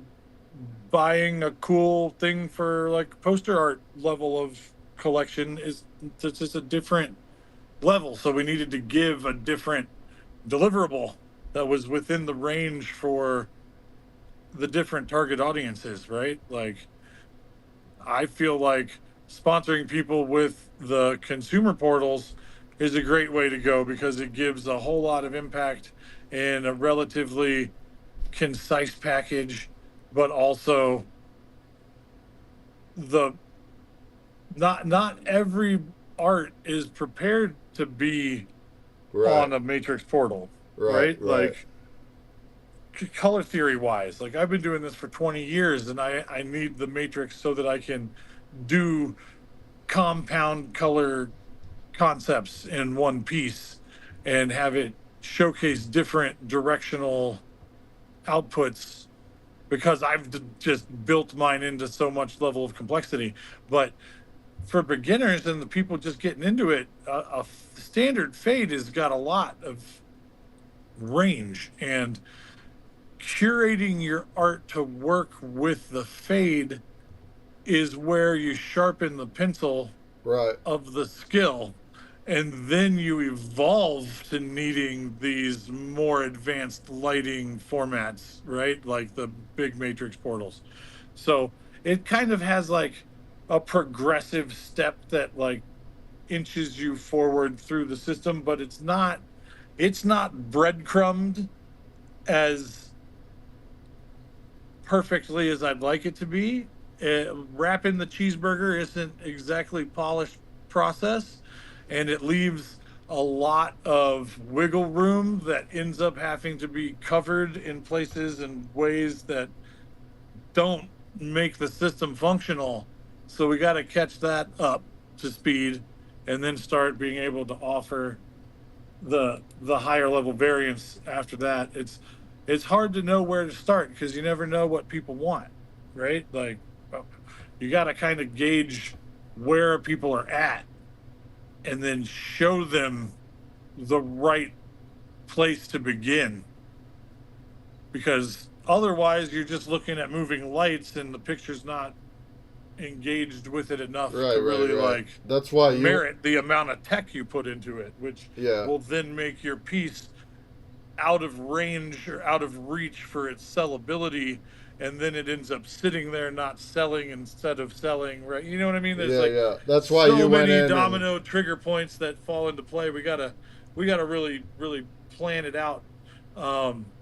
buying a cool thing for like poster art level of collection is it's just a different level. So we needed to give a different deliverable that was within the range for the different target audiences, right? Like I feel like sponsoring people with the consumer portals is a great way to go because it gives a whole lot of impact in a relatively concise package, but also the not every art is prepared to be Right, on a matrix portal, right, right? right. Like color theory wise, like I've been doing this for 20 years and I need the matrix so that I can do compound color concepts in one piece and have it showcase different directional outputs because just built mine into so much level of complexity. But for beginners and the people just getting into it, a standard fade has got a lot of range, and curating your art to work with the fade is where you sharpen the pencil Right. of the skill, and then you evolve to needing these more advanced lighting formats, right? Like the big matrix portals. So it kind of has like a progressive step that like inches you forward through the system, but it's not breadcrumbed as perfectly as I'd like it to be. Wrapping the cheeseburger isn't exactly polished process, and it leaves a lot of wiggle room that ends up having to be covered in places and ways that don't make the system functional. So we got to catch that up to speed and then start being able to offer the higher level variants after that. It's hard to know where to start because you never know what people want, right? Like you got to kind of gauge where people are at and then show them the right place to begin, because otherwise you're just looking at moving lights and the picture's not engaged with it enough Right, to right, really right. like That's why you. merit the amount of tech you put into it, which Yeah, will then make your piece out of range or out of reach for its sellability, and then it ends up sitting there not selling instead of selling, right? You know what I mean? There's yeah, like yeah. That's why so you went many in and. domino trigger points that fall into play. We gotta really really plan it out, um,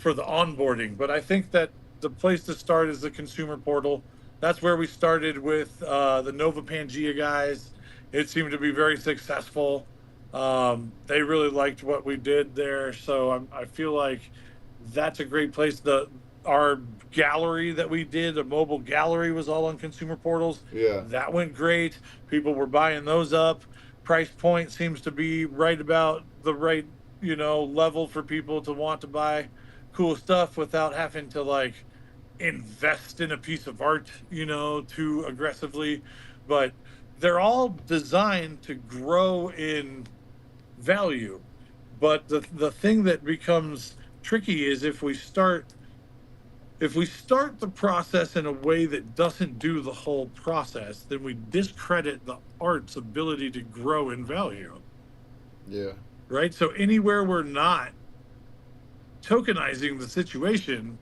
for the onboarding. But I think that the place to start is the consumer portal. That's where we started with the Nova Pangea guys. It seemed to be very successful. They really liked what we did there, so I feel like that's a great place. Our gallery that we did, a mobile gallery, was all on consumer portals. Yeah. That went great. People were buying those up. Price point seems to be right about the right, level for people to want to buy cool stuff without having to like invest in a piece of art, too aggressively. But they're all designed to grow in value. But the thing that becomes tricky is if we start the process in a way that doesn't do the whole process, then we discredit the art's ability to grow in value. Yeah. Right? So anywhere we're not tokenizing the situation,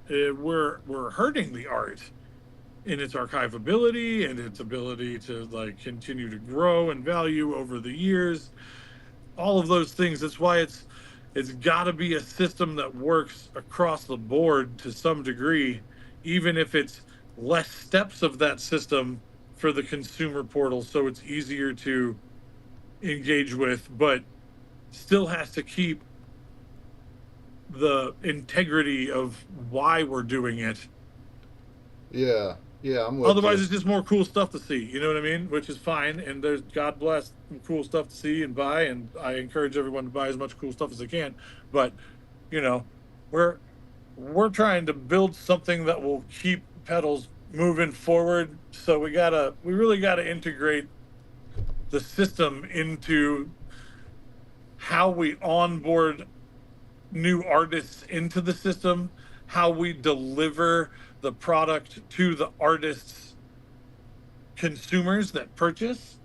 we're hurting the art in its archivability and its ability to like continue to grow in value over the years. All of those things. That's why it's got to be a system that works across the board to some degree, even if it's less steps of that system for the consumer portal, so it's easier to engage with, but still has to keep the integrity of why we're doing it. Yeah. Yeah. I'm with Otherwise, you. it's just more cool stuff to see. You know what I mean? Which is fine. And there's God bless cool stuff to see and buy. And I encourage everyone to buy as much cool stuff as they can. But we're trying to build something that will keep pedals moving forward. So we really gotta integrate the system into how we onboard new artists into the system, how we deliver the product to the artists' consumers that purchase,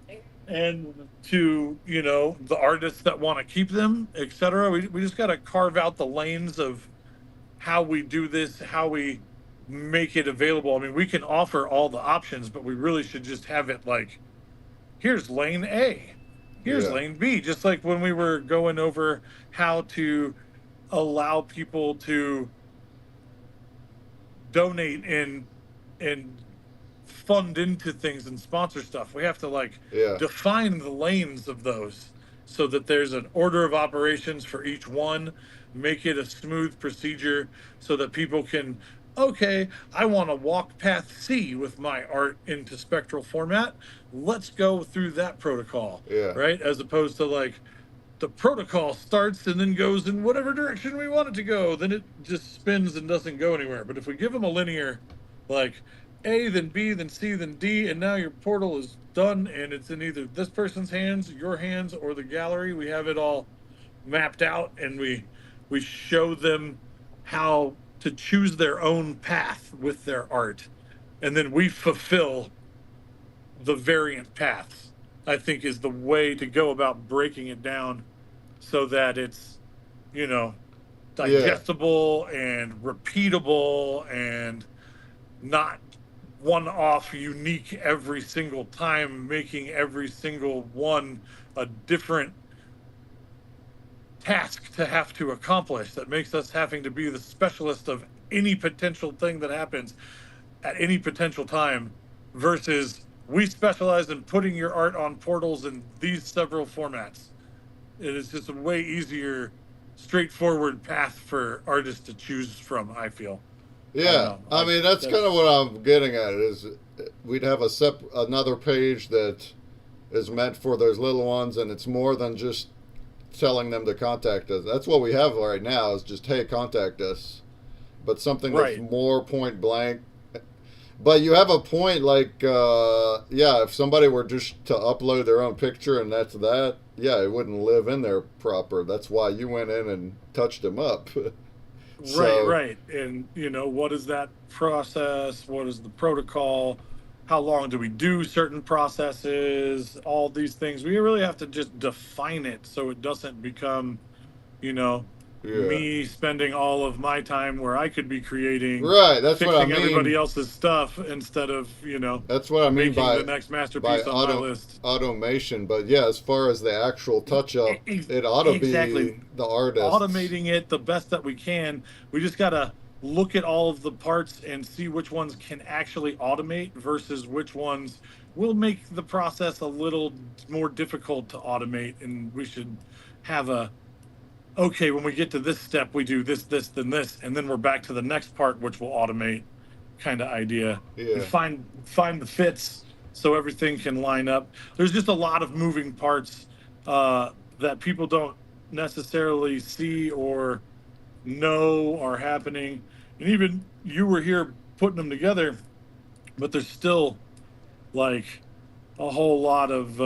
and to the artists that want to keep them, etc. We just got to carve out the lanes of how we do this, how we make it available. I mean, we can offer all the options, but we really should just have it like, here's lane A, here's Yeah. lane B, just like when we were going over how to allow people to donate and fund into things and sponsor stuff. We have to like Yeah. define the lanes of those so that there's an order of operations for each one, make it a smooth procedure so that people can, okay, I want to walk path C with my art into spectral format. Let's go through that protocol. Yeah. Right? As opposed to like the protocol starts and then goes in whatever direction we want it to go. Then it just spins and doesn't go anywhere. But if we give them a linear, like A, then B, then C, then D, and now your portal is done and it's in either this person's hands, your hands, or the gallery. We have it all mapped out, and we show them how to choose their own path with their art. And then we fulfill the variant paths, I think, is the way to go about breaking it down so that it's, digestible and repeatable and not one-off unique every single time, making every single one a different task to have to accomplish that makes us having to be the specialist of any potential thing that happens at any potential time, versus we specialize in putting your art on portals in these several formats. It is just a way easier, straightforward path for artists to choose from, I feel. Yeah, I mean that's kind of what I'm getting at. Is we'd have another page that is meant for those little ones, and it's more than just telling them to contact us. That's what we have right now. Is just, hey, contact us, but something that's more point blank. But you have a point, like, if somebody were just to upload their own picture and that's that, it wouldn't live in there proper. That's why you went in and touched them up. Right. And, what is that process? What is the protocol? How long do we do certain processes? All these things. We really have to just define it so it doesn't become, Yeah. me spending all of my time where I could be creating, Right, that's what I fixing everybody mean. else's stuff instead of, you know, That's what I mean making by the next masterpiece on my list. automation. But yeah, as far as the actual touch up, it ought to Exactly. be the artists. Automating it the best that we can. We just got to look at all of the parts and see which ones can actually automate versus which ones will make the process a little more difficult to automate. And we should have a, okay, when we get to this step, we do this, this, then this, and then we're back to the next part, which will automate kind of idea. Yeah. And find the fits so everything can line up. There's just a lot of moving parts that people don't necessarily see or know are happening. And even you were here putting them together, but there's still like a whole lot of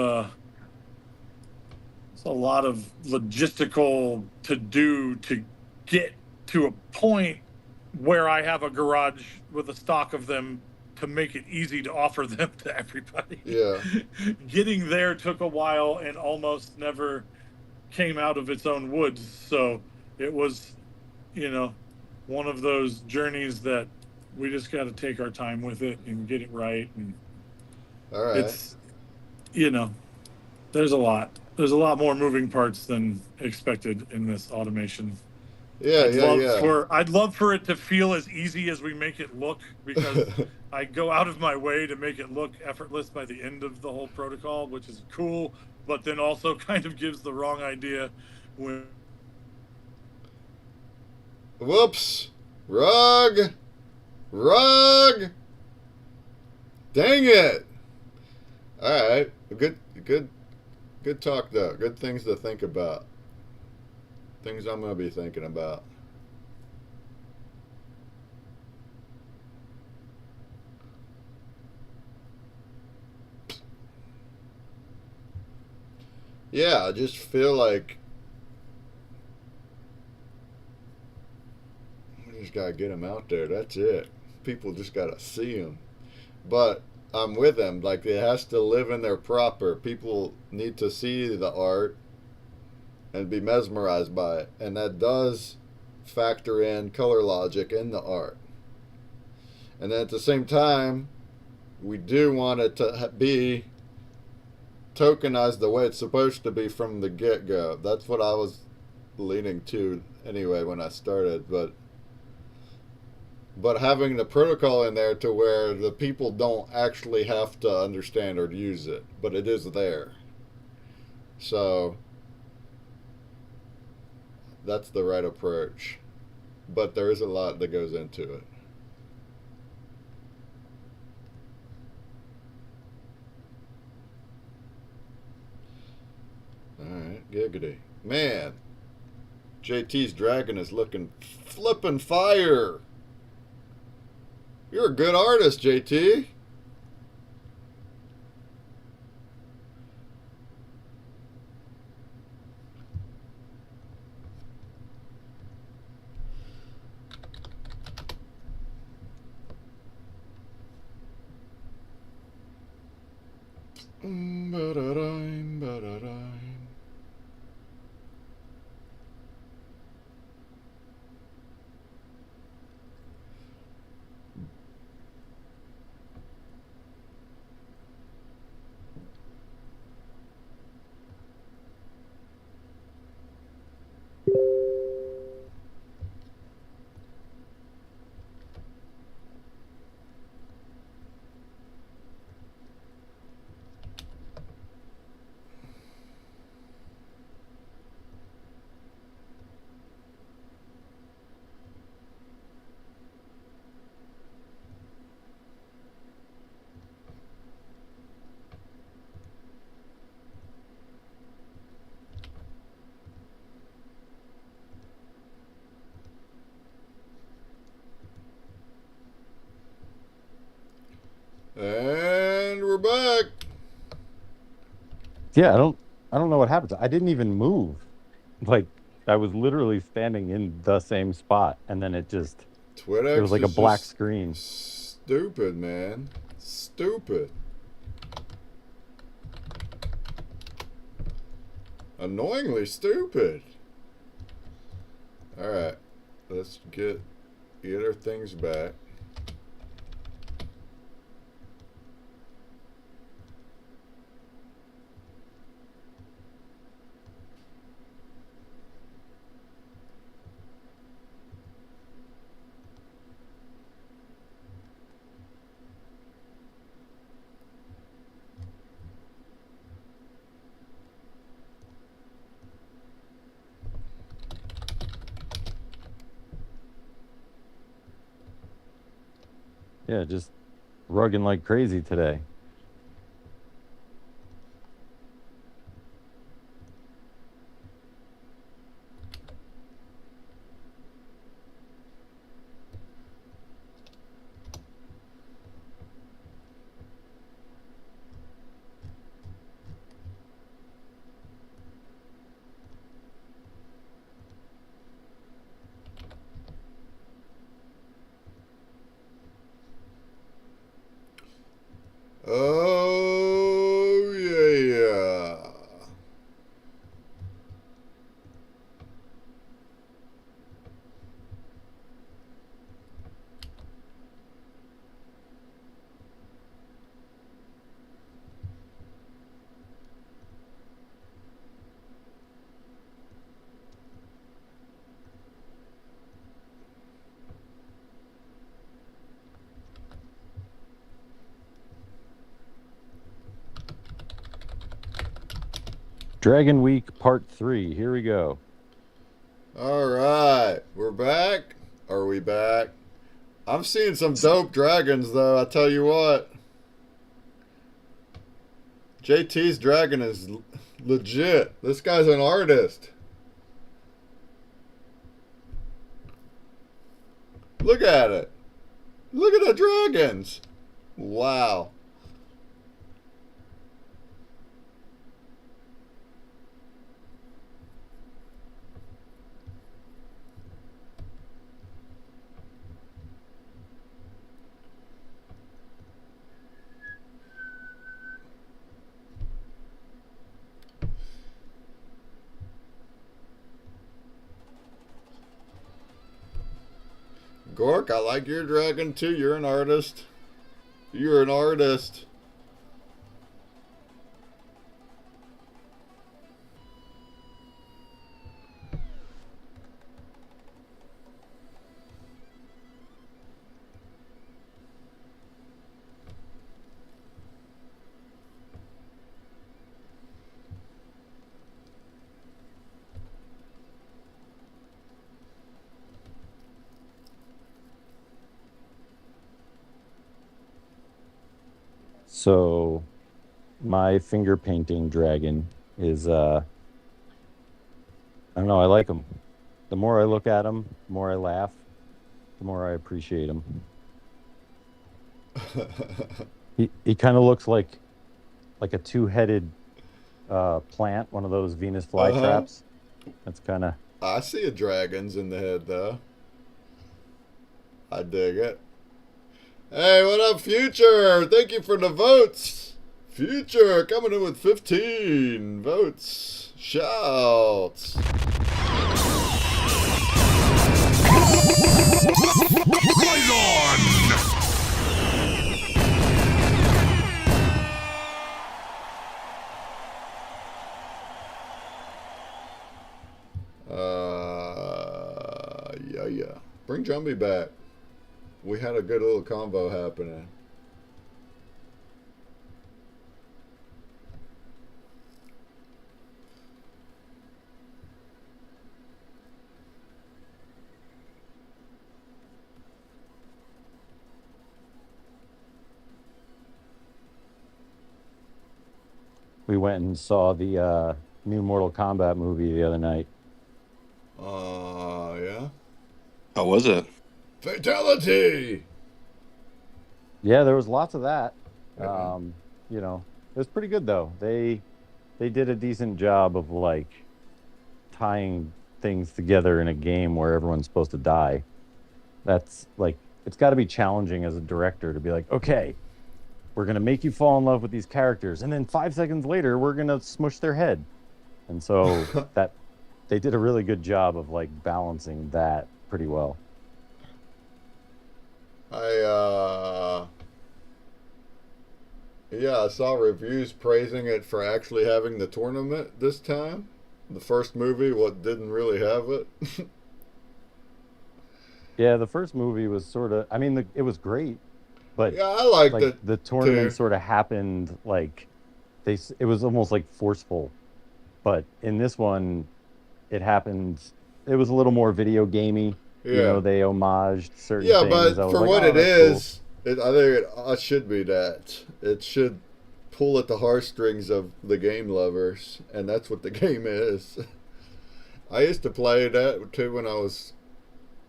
it's a lot of logistical to do to get to a point where I have a garage with a stock of them to make it easy to offer them to everybody. Yeah. Getting there took a while and almost never came out of its own woods. So it was, you know, one of those journeys that we just got to take our time with it and get it right. And All right. it's, you know, there's a lot more moving parts than expected in this automation. Yeah, I'd love for it to feel as easy as we make it look, because I go out of my way to make it look effortless by the end of the whole protocol, which is cool, but then also kind of gives the wrong idea when. Whoops. Rug. Dang it. All right. Good talk, though. Good things to think about. Things I'm going to be thinking about. Yeah, I just feel like we just got to get them out there. That's it. People just got to see them. But I'm with them. Like, it has to live in their proper. People need to see the art and be mesmerized by it. And that does factor in color logic in the art. And then at the same time, we do want it to be tokenized the way it's supposed to be from the get-go. That's what I was leaning to anyway when I started. But having the protocol in there to where the people don't actually have to understand or use it, but it is there. So that's the right approach. But there is a lot that goes into it. Alright, giggity. Man, JT's dragon is looking flippin' fire. You're a good artist, JT. Ba-da-dime. And we're back. Yeah, I don't know what happened. I didn't even move. Like, I was literally standing in the same spot, and then it just Twitter. It was like a black screen. Stupid, man. Stupid. Annoyingly stupid. Alright. Let's get our things back. Yeah, just rugging like crazy today. Oh, yeah. Dragon Week Part 3. Here we go. Alright. We're back. Are we back? I'm seeing some dope dragons, though. I tell you what. JT's dragon is legit. This guy's an artist. Look at it. Look at the dragons. Wow. Gork, I like your dragon too. You're an artist. You're an artist. So, my finger painting dragon is, I don't know, I like him. The more I look at him, the more I laugh, the more I appreciate him. He kind of looks like a two-headed plant, one of those Venus flytraps. That's kind of... I see a dragon's in the head, though. I dig it. Hey, what up, Future? Thank you for the votes. Future coming in with 15 votes. Shouts. Blaze on! Yeah. Bring Jumbie back. We had a good little combo happening. We went and saw the new Mortal Kombat movie the other night. Yeah. How was it? Fatality! Yeah, there was lots of that. Yeah. You know, it was pretty good though. They did a decent job of like tying things together in a game where everyone's supposed to die. That's like, it's got to be challenging as a director to be like, okay, we're gonna make you fall in love with these characters, and then 5 seconds later, we're gonna smush their head. And so they did a really good job of like balancing that pretty well. I yeah, I saw reviews praising it for actually having the tournament this time. The first movie, what didn't really have it. Yeah, the first movie was sort of, I mean, it was great, but Yeah, I liked like it the tournament too. sort of happened like it was almost like forceful. But in this one, it happened, it was a little more video gamey. You Yeah, know, they homaged certain yeah, things. I but was for like, what oh, it that's cool. is, I think it should be that. It should pull at the heartstrings of the game lovers, and that's what the game is. I used to play that too when I was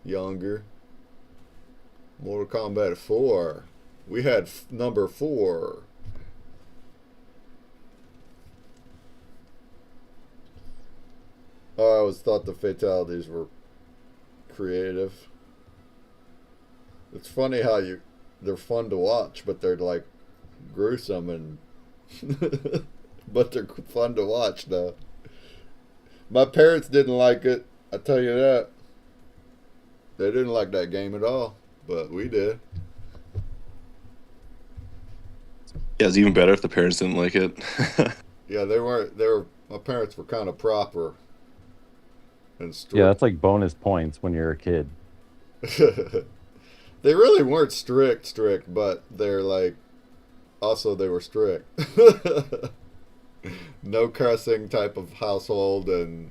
younger. Mortal Kombat 4. We had number 4. I always thought the fatalities were creative. It's funny how they're fun to watch, but they're like gruesome and but they're fun to watch though. My parents didn't like it. I tell you that. They didn't like that game at all, but we did. Yeah, it's even better if the parents didn't like it. Yeah, they weren't. They were. My parents were kind of proper and Yeah, strict. that's like bonus points when you're a kid. They really weren't strict, but they're like also they were strict. No cussing type of household, and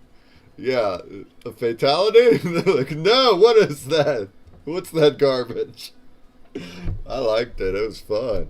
yeah, a fatality. They're like, no, what is that? What's that garbage? I liked it. It was fun.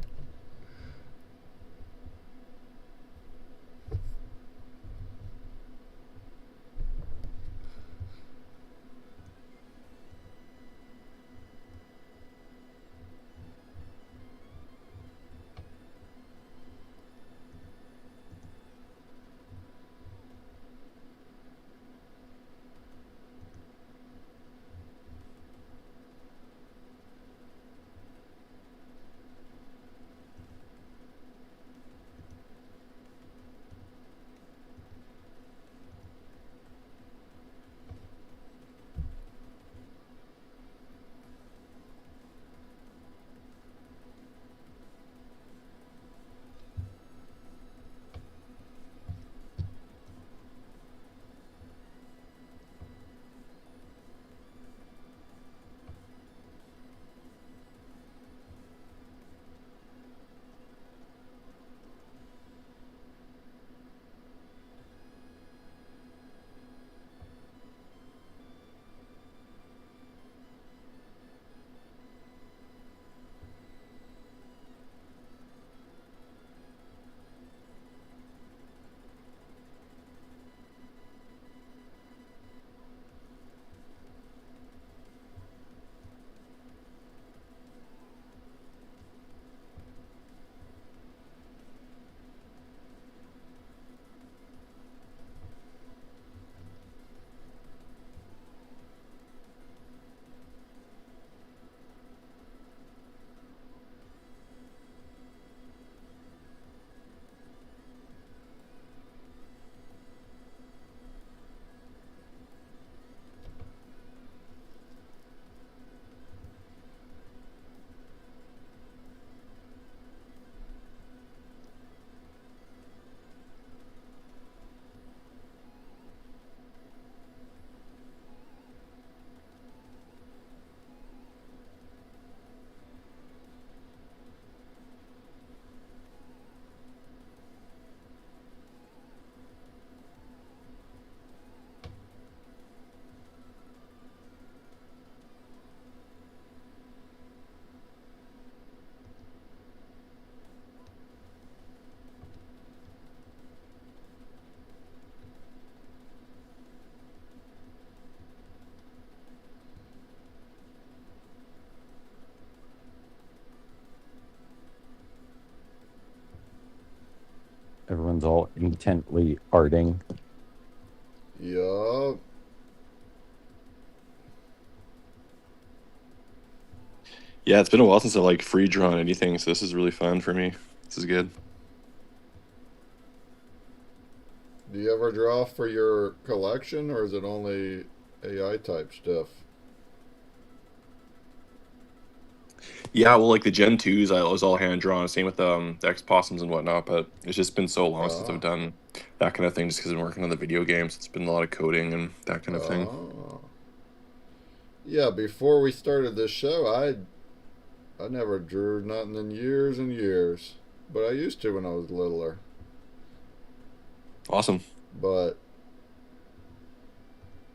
Everyone's all intently arting. Yup. Yeah, it's been a while since I like free drawn anything, so this is really fun for me. This is good. Do you ever draw for your collection, or is it only AI type stuff? Yeah, well, like the Gen 2s, I was all hand drawn. Same with the X Possums and whatnot. But it's just been so long since I've Oh, done that kind of thing, just because I'm working on the video games. It's been a lot of coding and that kind of thing. oh. Yeah, before we started this show, I never drew nothing in years and years. But I used to when I was littler. Awesome. But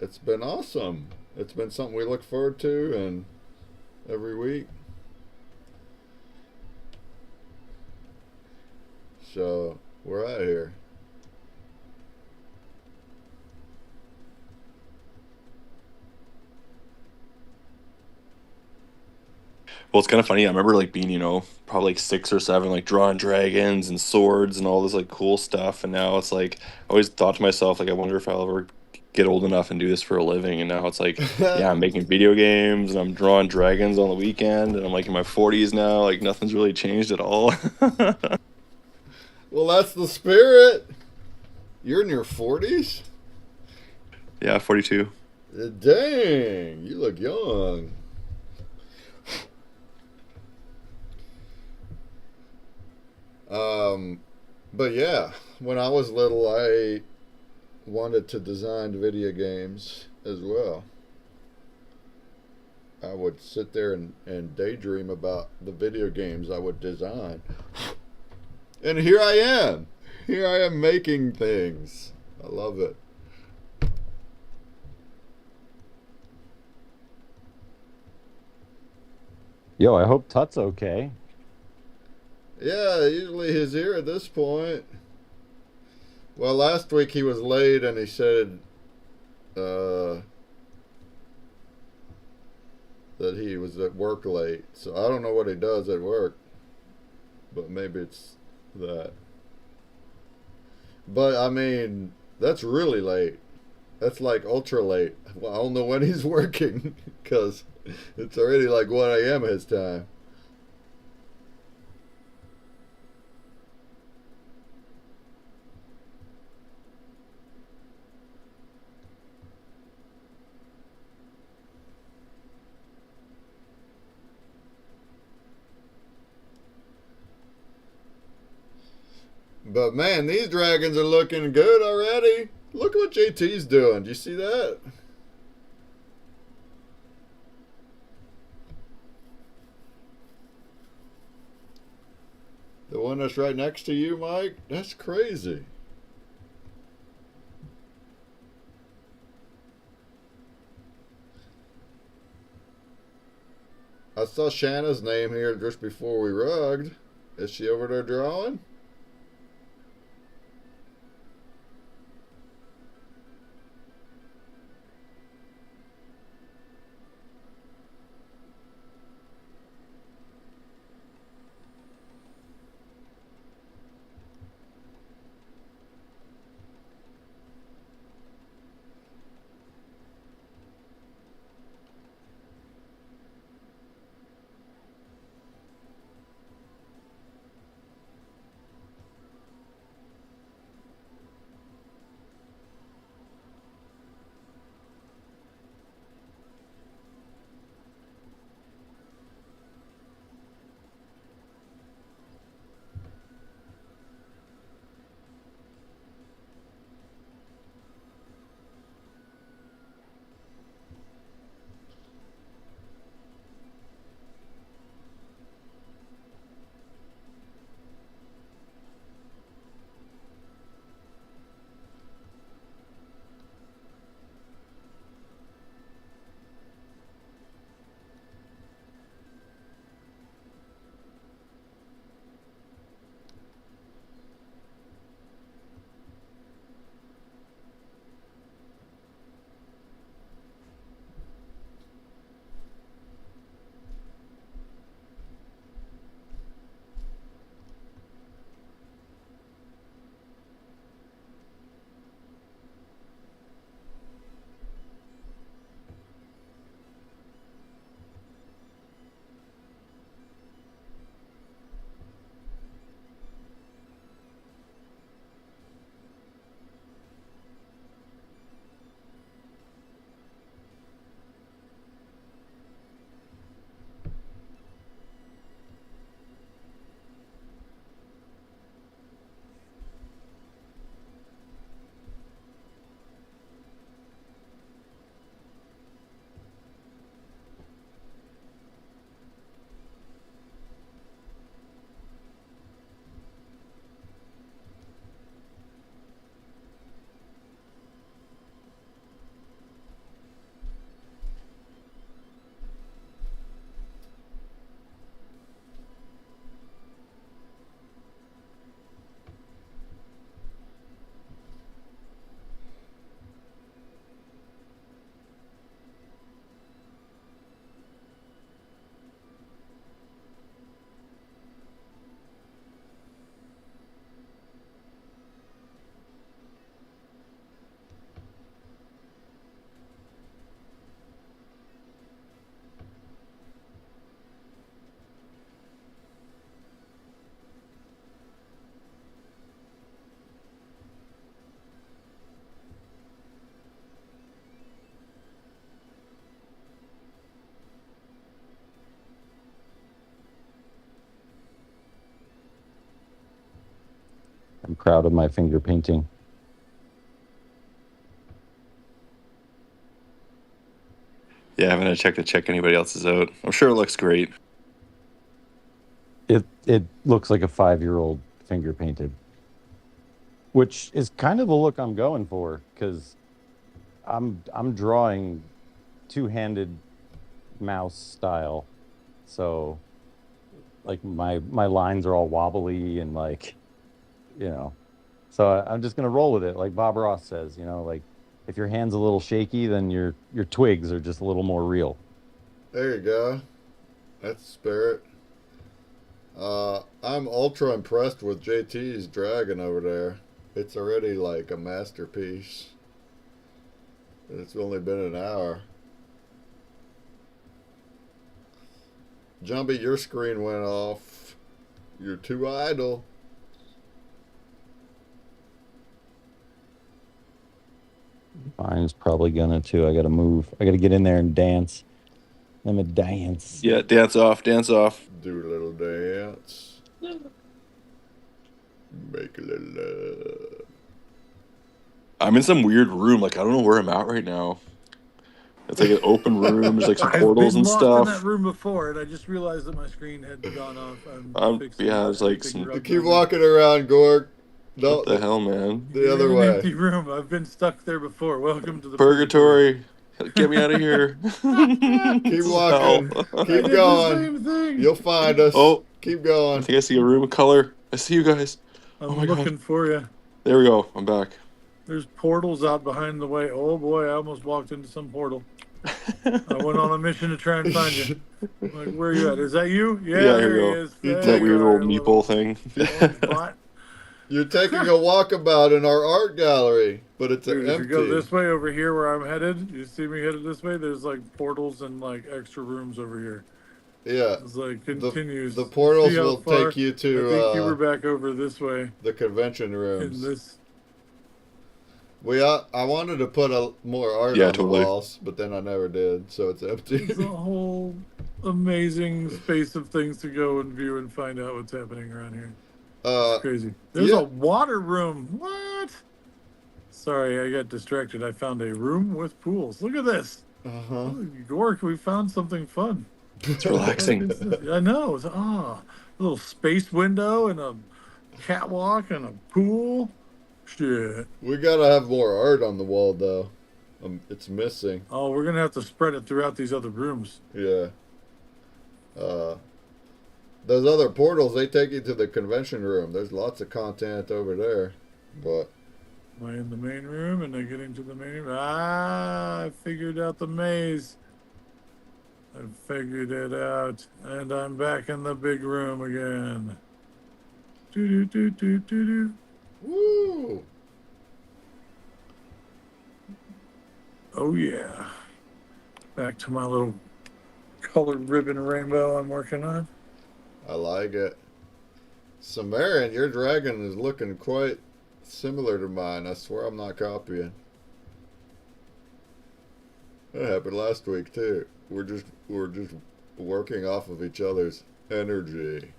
it's been awesome. It's been something we look forward to and every week. So we're out here. Well, it's kind of funny. I remember like being, probably like 6 or 7, like drawing dragons and swords and all this like cool stuff. And now it's like I always thought to myself, like, I wonder if I'll ever get old enough and do this for a living. And now it's like, yeah, I'm making video games and I'm drawing dragons on the weekend. And I'm like in my 40s now. Like nothing's really changed at all. Well, that's the spirit. You're in your 40s? Yeah, 42. Dang, you look young. But yeah, when I was little, I wanted to design video games as well. I would sit there and daydream about the video games I would design. And here I am. Here I am making things. I love it. Yo, I hope Tut's okay. Yeah, usually he's here at this point. Well, last week he was late and he said uh, that he was at work late. So I don't know what he does at work, but maybe it's that. But I mean, that's really late. That's like ultra late. Well, I don't know when he's working because it's already like 1 a.m. his time. But man, these dragons are looking good already. Look at what JT's doing. Do you see that? The one that's right next to you, Mike? That's crazy. I saw Shanna's name here just before we rugged. Is she over there drawing? proud of my finger painting. Yeah, I haven't had a check to check anybody else's out. I'm sure it looks great. It looks like a 5-year-old finger painted, which is kind of the look I'm going for, because I'm drawing two-handed mouse style, so like my lines are all wobbly and like, you know, so I'm just gonna roll with it, like Bob Ross says, you know, like if your hand's a little shaky, then your twigs are just a little more real. There you go. That's the spirit. I'm ultra impressed with JT's dragon over there. It's already like a masterpiece. And it's only been an hour. Jumpy, your screen went off. You're too idle. Mine's probably gonna too. I gotta move. I gotta get in there and dance. I'm a dance. Yeah, dance off, dance off. Do a little dance. Make a little love. I'm in some weird room. Like, I don't know where I'm at right now. It's like an open room. There's like some I've portals been and lost in that stuff. room before, and I just realized that my screen had gone off. I'm fixing yeah, it. there's like Fixing some. it You up keep now. walking around, Gork. No, What the hell, man? the You're other in way. an empty room. I've been stuck there before. Welcome to the Purgatory. Get me out of here. Keep walking. I Keep did the going. same thing. You'll find us. Oh. Keep I going. think I see a room of color. I see you guys. I'm Oh my looking god. for you. There we go. I'm back. There's portals out behind the way. Oh boy, I almost walked into some portal. I went on a mission to try and find you. Like, where are you at? Is that you? Yeah, Yeah, here there we he go. is. You There That take you weird are, old little meeple thing. orange bot. You're taking a walkabout in our art gallery, but it's Dude, if you go empty. this way over here where I'm headed, you see me headed this way, there's like portals and like extra rooms over here. Yeah. It's like continues. The portals See how will far? take you I think you were to back over this way the convention in rooms. this. I wanted to put more art Yeah, on totally. the walls, but then I never did, so it's empty. It's a whole amazing space of things to go and view and find out what's happening around here. It's crazy. There's yeah. a water room. What? Sorry, I got distracted. I found a room with pools. Look at this. Uh-huh. Oh, Gork, we found something fun. It's relaxing. I know. It's, a little space window and a catwalk and a pool. Shit. We gotta have more art on the wall, though. It's missing. Oh, we're gonna have to spread it throughout these other rooms. Yeah. Those other portals, they take you to the convention room. There's lots of content over there, but Am I in the main room and then getting to the main room? I figured out the maze. I figured it out, and I'm back in the big room again. Do do do do do do. woo! Oh yeah. Back to my little colored ribbon rainbow I'm working on. I like it. Sumerian, your dragon is looking quite similar to mine. I swear I'm not copying. That happened last week too. We're just working off of each other's energy.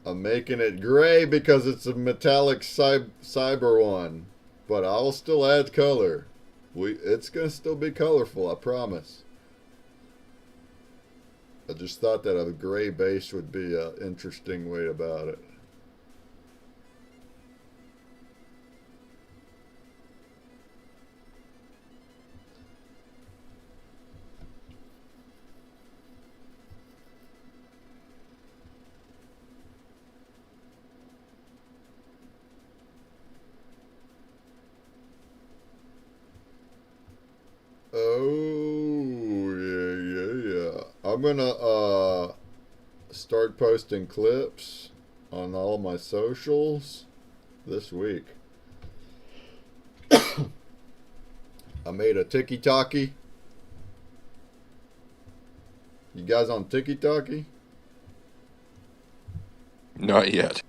I'm making it gray because it's a metallic cyber one, but I'll still add color. It's gonna still be colorful, I promise. I just thought that a gray base would be an interesting way about it. Oh, yeah. I'm gonna start posting clips on all my socials this week. I made a tiki-taki. You guys on tiki-taki? Not yet.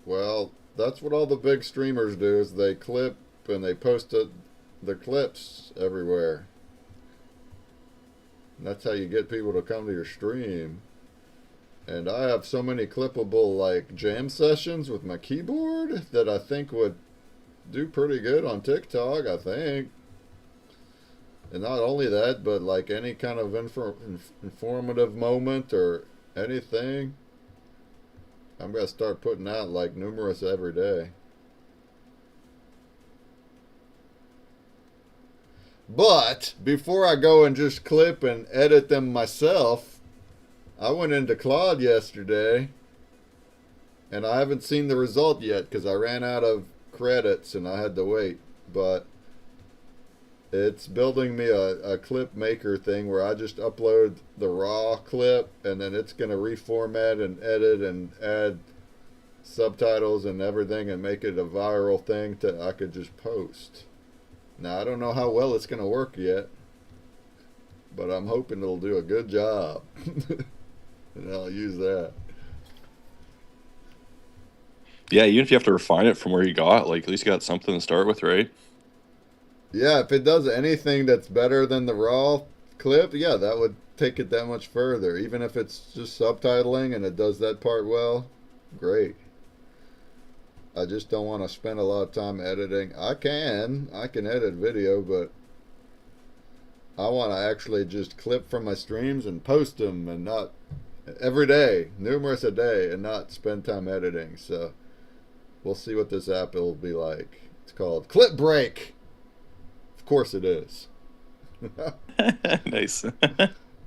Well, that's what all the big streamers do, is they clip and they post the clips everywhere. And that's how you get people to come to your stream. And I have so many clippable like jam sessions with my keyboard that I think would do pretty good on TikTok, I think. And not only that, but like any kind of informative moment or anything, I'm going to start putting out like numerous every day. But before I go and just clip and edit them myself, I went into Claude yesterday and I haven't seen the result yet because I ran out of credits and I had to wait. But it's building me a clip maker thing where I just upload the raw clip and then it's going to reformat and edit and add subtitles and everything and make it a viral thing that I could just post. Now, I don't know how well it's going to work yet, but I'm hoping it'll do a good job. And I'll use that. Yeah, even if you have to refine it from where you got, like at least you got something to start with, right? Yeah, if it does anything that's better than the raw clip, yeah, that would take it that much further. Even if it's just subtitling and it does that part well, great. I just don't want to spend a lot of time editing. I can edit video, but I want to actually just clip from my streams and post them and not every day, numerous a day, and not spend time editing. So we'll see what this app will be like. It's called Clip Break. Of course it is. Nice.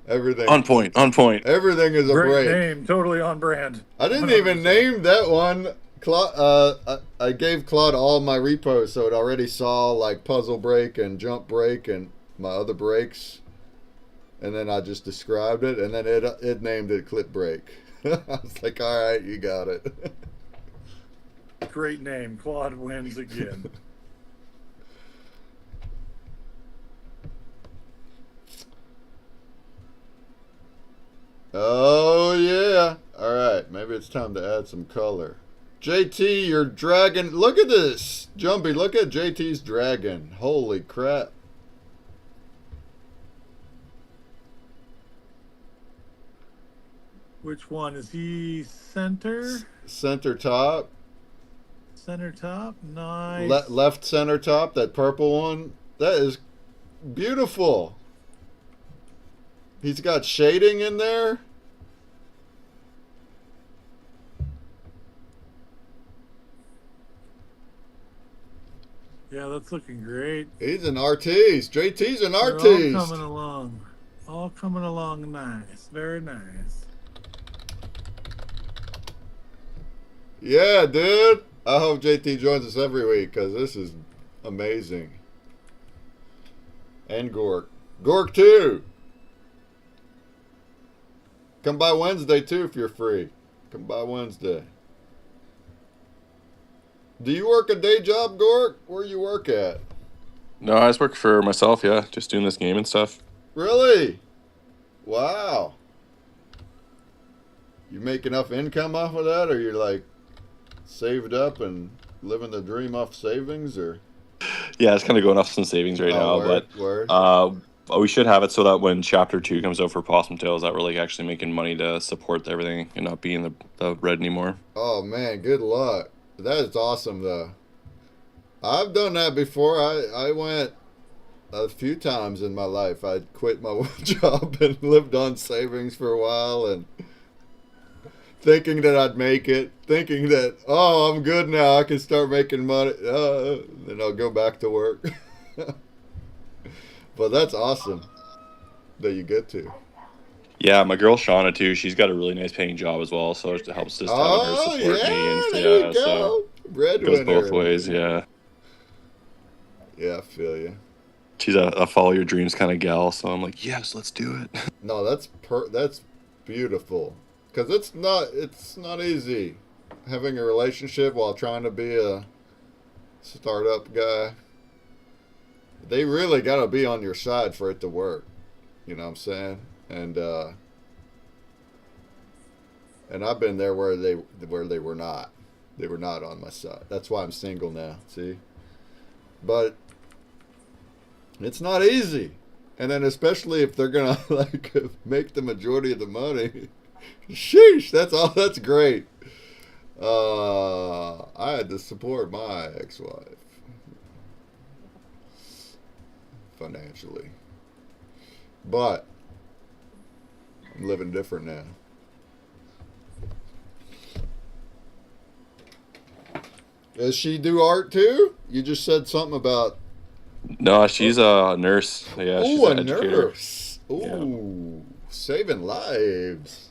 Everything On point. On point. Everything is a Great break. name, totally on brand. I didn't even name that one. I gave Claude all my repos, so it already saw like puzzle break and jump break and my other breaks, and then I just described it, and then it named it Clip Break. I was like, all right, you got it. Great name. Claude wins again. Oh yeah. All right, maybe it's time to add some color. JT, your dragon. Look at this. Jumpy, look at JT's dragon. Holy crap. Which one? Is he center? Center top. Center top? Nice. Left center top, that purple one. That is beautiful. He's got shading in there. Yeah, that's looking great. He's an artiste. JT's an They're artiste. all coming along. All coming along nice. Very nice. Yeah, dude. I hope JT joins us every week because this is amazing. And Gork. Gork too. Come by Wednesday too if you're free. Come by Wednesday. Do you work a day job, Gork? Where you work at? No, I just work for myself, yeah. Just doing this game and stuff. Really? Wow. You make enough income off of that, or you're like saved up and living the dream off savings, or? Yeah, it's kind of going off some savings right now, word. but we should have it so that when Chapter 2 comes out for Possum Tales, that we're like actually making money to support everything and not be in the red anymore. Oh man, good luck. That is awesome though. I've done that before. I went a few times in my life. I quit my job and lived on savings for a while and thinking that I'd make it, thinking that, oh, I'm good now, I can start making money, then I'll go back to work. But that's awesome that you get to. Yeah, my girl Shauna too. She's got a really nice paying job as well, so it helps just having her Oh, support yeah, me. And there you yeah, go. so it Breadwinner. goes both ways. Yeah, Yeah, I feel you. she's a follow your dreams kind of gal. So I'm like, yes, let's do it. No, that's beautiful. Because it's not easy having a relationship while trying to be a startup guy. They really got to be on your side for it to work. You know what I'm saying? And I've been there where they were not. They were not on my side. That's why I'm single now. See, but it's not easy. And then especially if they're gonna like make the majority of the money. Sheesh, that's great. I had to support my ex-wife financially. But I'm living different now. Does she do art too? You just said something about. No, she's a nurse. Yeah, she's Ooh, a an educator. nurse. Ooh, saving lives.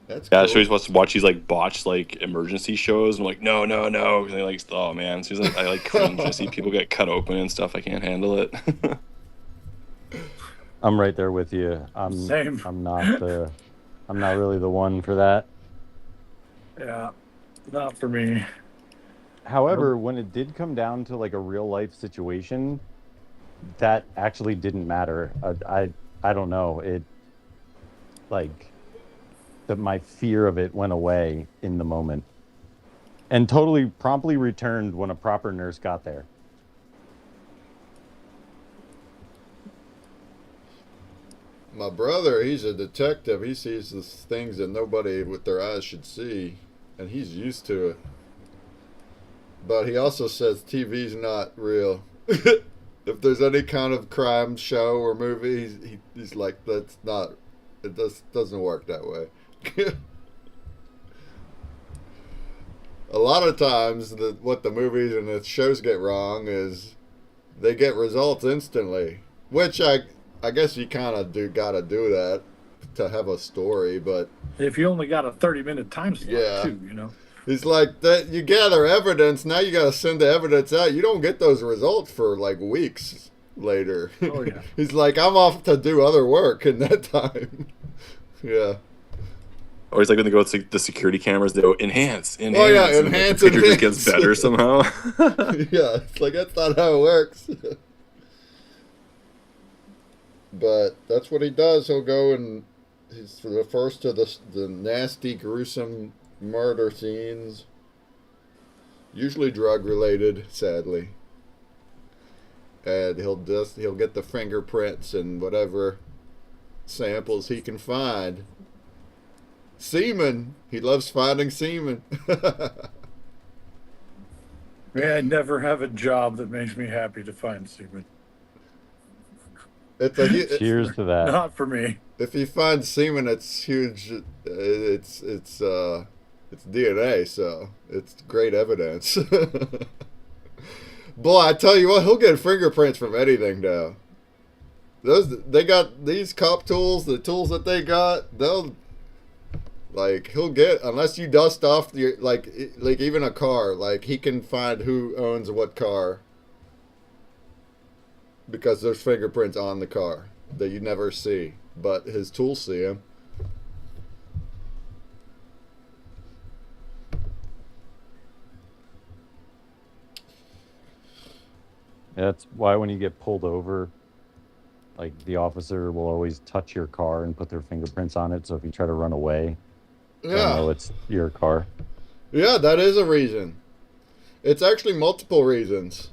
That's Yeah, cool. she always wants to watch these like botched like emergency shows. I'm like, no, no, no. And they like, oh man, she's like, I like cringe. I see people get cut open and stuff. I can't handle it. I'm right there with you. Same. I'm not really the one for that. Yeah, not for me. However, when it did come down to like a real life situation, that actually didn't matter. I don't know. It like that my fear of it went away in the moment and totally promptly returned when a proper nurse got there. My brother, he's a detective. He sees the things that nobody with their eyes should see, and he's used to it. But he also says TV's not real. If there's any kind of crime show or movie, he's like, that's not, it doesn't work that way. A lot of times, what the movies and the shows get wrong is they get results instantly, which I guess you kind of gotta do that to have a story, but If you only got a 30-minute time slot, Yeah. too, you know. it's like that you gather evidence, now you gotta send the evidence out. You don't get those results for like weeks later. Oh, yeah. He's like, I'm off to do other work in that time. Yeah. Always like when they go to the security cameras, they go enhance. Oh, yeah, and, like, enhance, the picture just gets enhance. better somehow. Yeah, it's like that's not how it works. But that's what he does. He'll go and he's the first to the nasty, gruesome murder scenes. Usually drug related, sadly. And he'll get the fingerprints and whatever samples he can find. Semen. He loves finding semen. Yeah, I never have a job that makes me happy to find semen. Cheers to that. Not for me. If you find semen, it's huge. It's DNA, so it's great evidence. Boy, I tell you what, he'll get fingerprints from anything now. They got these cop tools, the tools that they got. He'll get, unless you dust off your like even a car. Like he can find who owns what car. Because there's fingerprints on the car that you never see, but his tools see him. That's why when you get pulled over, like the officer will always touch your car and put their fingerprints on it. So if you try to run away, they'll know it's your car. Yeah, that is a reason. It's actually multiple reasons.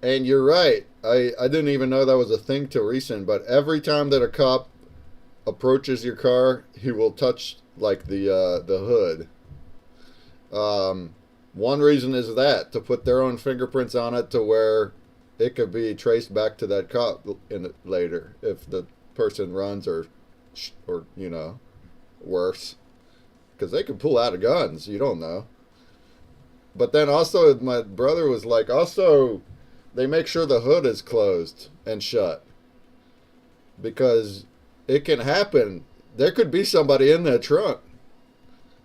And you're right. I didn't even know that was a thing till recent, but every time that a cop approaches your car, he will touch like the hood. One reason is that to put their own fingerprints on it to where it could be traced back to that cop later if the person runs or worse, because they could pull out guns. You don't know. But then also, my brother was like, also, they make sure the hood is closed and shut. Because it can happen. There could be somebody in that trunk.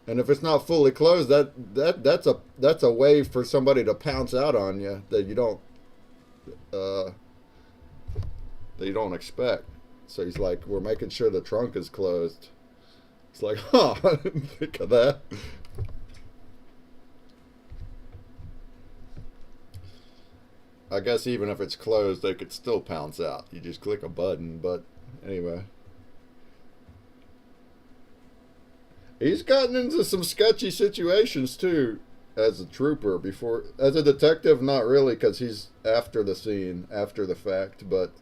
And if it's not fully closed, that's a way for somebody to pounce out on you that you don't expect. So he's like, we're making sure the trunk is closed. It's like, I didn't think of that. I guess even if it's closed, they could still pounce out. You just click a button, but anyway. He's gotten into some sketchy situations too. as a trooper before. As a detective, not really, because he's after the scene, after the fact. But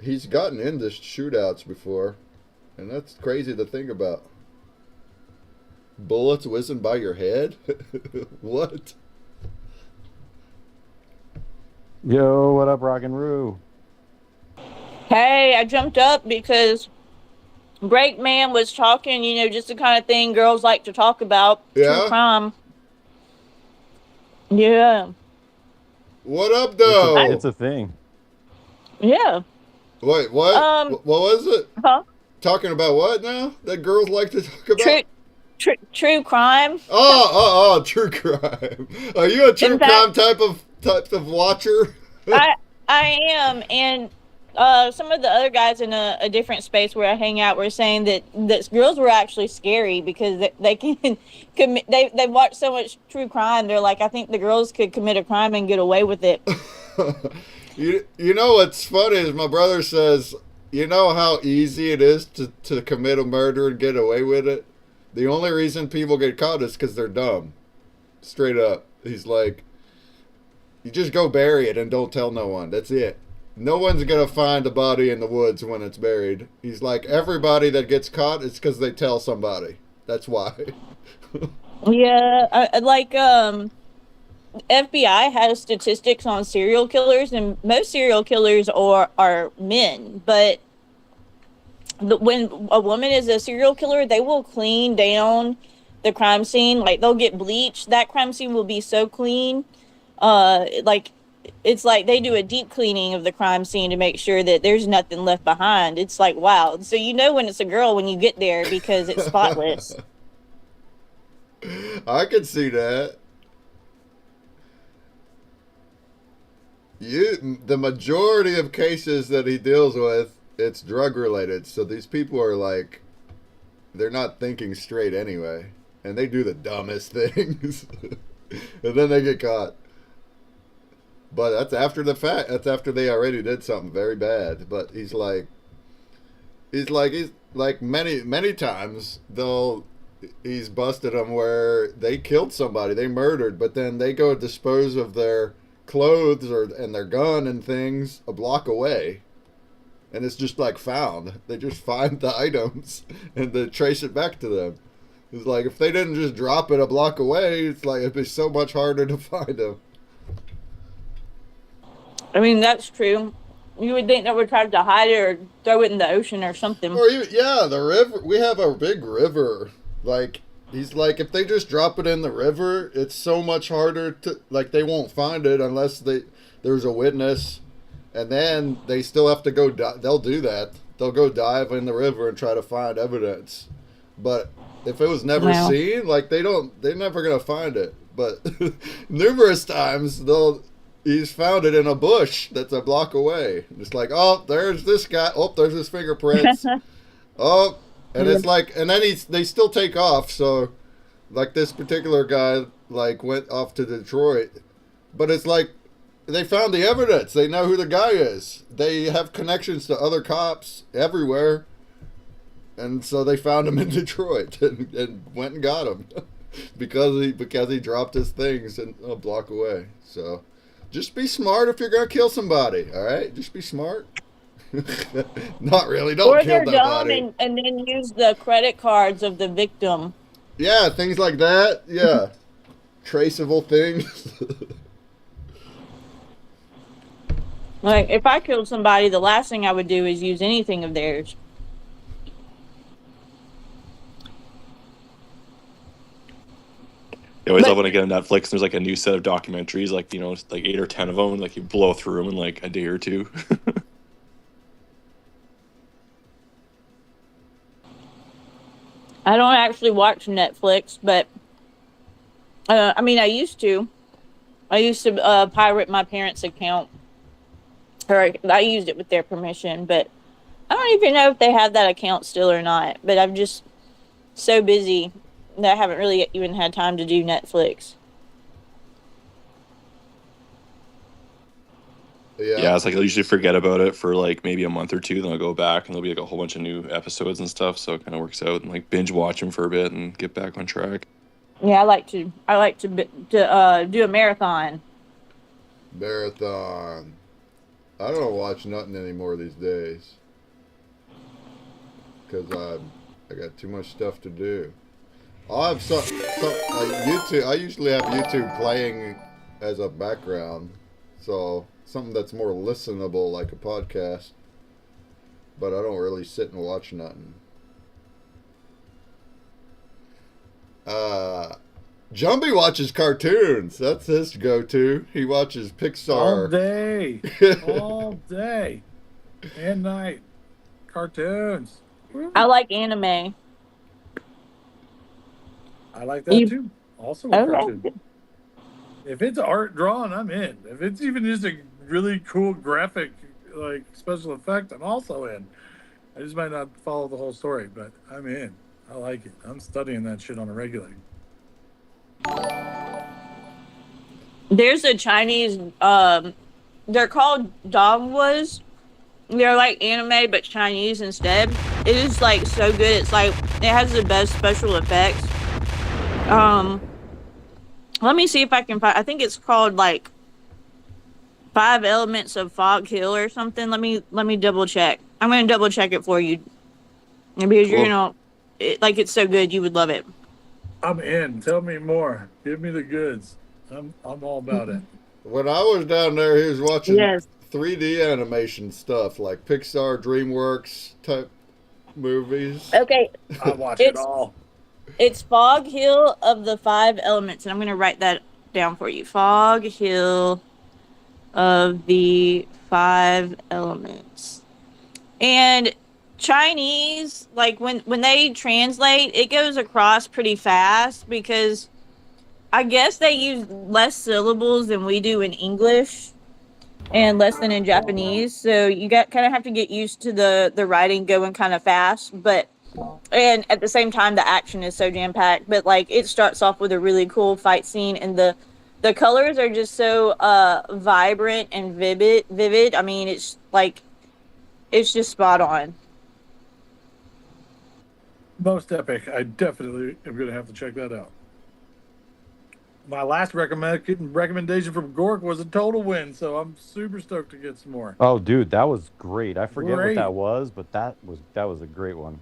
he's gotten into shootouts before, and that's crazy to think about. Bullets whizzing by your head? What? Yo, what up, Rock and Roo? Hey, I jumped up because Breakman was talking, just the kind of thing girls like to talk about. True Yeah? crime. Yeah. What up, It's though? a thing. Yeah. Wait, what? Um, What was it? huh? Talking about what now? That girls like to talk about? True crime. Oh, true crime. Are you a true In fact, crime type of watcher? I I am, and some of the other guys in a different space where I hang out were saying that girls were actually scary because they can commit. They watch so much true crime. They're like, I think the girls could commit a crime and get away with it. You know what's funny is my brother says, you know how easy it is to commit a murder and get away with it? The only reason people get caught is because they're dumb. Straight up. He's like, you just go bury it and don't tell no one. That's it. No one's going to find the body in the woods when it's buried. He's like, everybody that gets caught, it's because they tell somebody. That's why. Yeah, FBI has statistics on serial killers, and most serial killers are men. But when a woman is a serial killer, they will clean down the crime scene. Like they'll get bleached. That crime scene will be so clean. Like it's like they do a deep cleaning of the crime scene to make sure that there's nothing left behind. It's like wow. So you know when it's a girl when you get there because it's spotless. I can see that. The majority of cases that he deals with, it's drug related. So these people are like, they're not thinking straight anyway, and they do the dumbest things, and then they get caught. But that's after the fact. That's after they already did something very bad. But he's like many times he's busted them where they killed somebody, they murdered, but then they go dispose of their clothes and their gun and things a block away, and it's just like found. They just find the items and they trace it back to them. It's like if they didn't just drop it a block away, it's like it'd be so much harder to find them. I mean, that's true. You would think they would try to hide it or throw it in the ocean or something. Or even, yeah, the river. We have a big river. Like he's like, if they just drop it in the river, it's so much harder to like. They won't find it unless there's a witness, and then they still have to go. They'll do that. They'll go dive in the river and try to find evidence. But if it was never seen, like they're never gonna find it. But numerous times he's found it in a bush that's a block away. It's like, oh, there's this guy. Oh, there's his fingerprints. Oh, and it's like, and then they still take off. So, like this particular guy, like went off to Detroit, but it's like they found the evidence. They know who the guy is. They have connections to other cops everywhere, and so they found him in Detroit and went and got him because he dropped his things a block away. So. Just be smart if you're going to kill somebody, all right? Just be smart. Not really. Don't or kill they're that dumb body. and then use the credit cards of the victim. Yeah, things like that. Yeah. Traceable things. Like, if I killed somebody, the last thing I would do is use anything of theirs. I always love when I get on Netflix and there's like a new set of documentaries, like, like 8 or 10 of them, like you blow through them in like a day or two. I don't actually watch Netflix, but I mean, I used to. I used to pirate my parents' account, or I used it with their permission, but I don't even know if they have that account still or not. But I'm just so busy that I haven't really even had time to do Netflix. Yeah, it's like I'll usually forget about it for like maybe a month or two, then I'll go back and there'll be like a whole bunch of new episodes and stuff, so it kind of works out and like binge watch them for a bit and get back on track. Yeah, I like to do a marathon. Marathon. I don't watch nothing anymore these days because I got too much stuff to do. I'll have some YouTube. I usually have YouTube playing as a background, so something that's more listenable, like a podcast. But I don't really sit and watch nothing. Uh, Jumbie watches cartoons. That's his go-to. He watches All Pixar. day. All day. And night. Cartoons. I like anime. I like that You too. Also a okay? cartoon. If it's art drawn, I'm in. If it's even just a really cool graphic, like special effect, I'm also in. I just might not follow the whole story, but I'm in. I like it. I'm studying that shit on a regular. There's a Chinese. They're called dongwas. They're like anime but Chinese instead. It is like so good. It's like it has the best special effects. Um, Let me see if I can find. I think it's called like Five Elements of Fog Hill or something. Let me double check. I'm gonna double check it for you because you're Cool. gonna like it's so good you would love it. I'm in. Tell me more. Give me the goods. I'm all about it. When I was down there, he was watching Yes. 3D animation stuff like Pixar, DreamWorks type movies. Okay. I watch it It's all. it's Fog Hill of the Five Elements, and I'm gonna write that down for you. Fog Hill of the Five Elements. And Chinese, like when they translate, it goes across pretty fast because I guess they use less syllables than we do in English and less than in Japanese. So you got kind of have to get used to the writing going kind of fast, but and at the same time the action is so jam packed. But like it starts off with a really cool fight scene, and the colors are just so vibrant and vivid. I mean, it's like it's just spot on. Most epic. I definitely am going to have to check that out. My last recommendation from Gork was a total win, so I'm super stoked to get some more. Oh, dude, that was great. I forget what Great. that was, but that was a great one.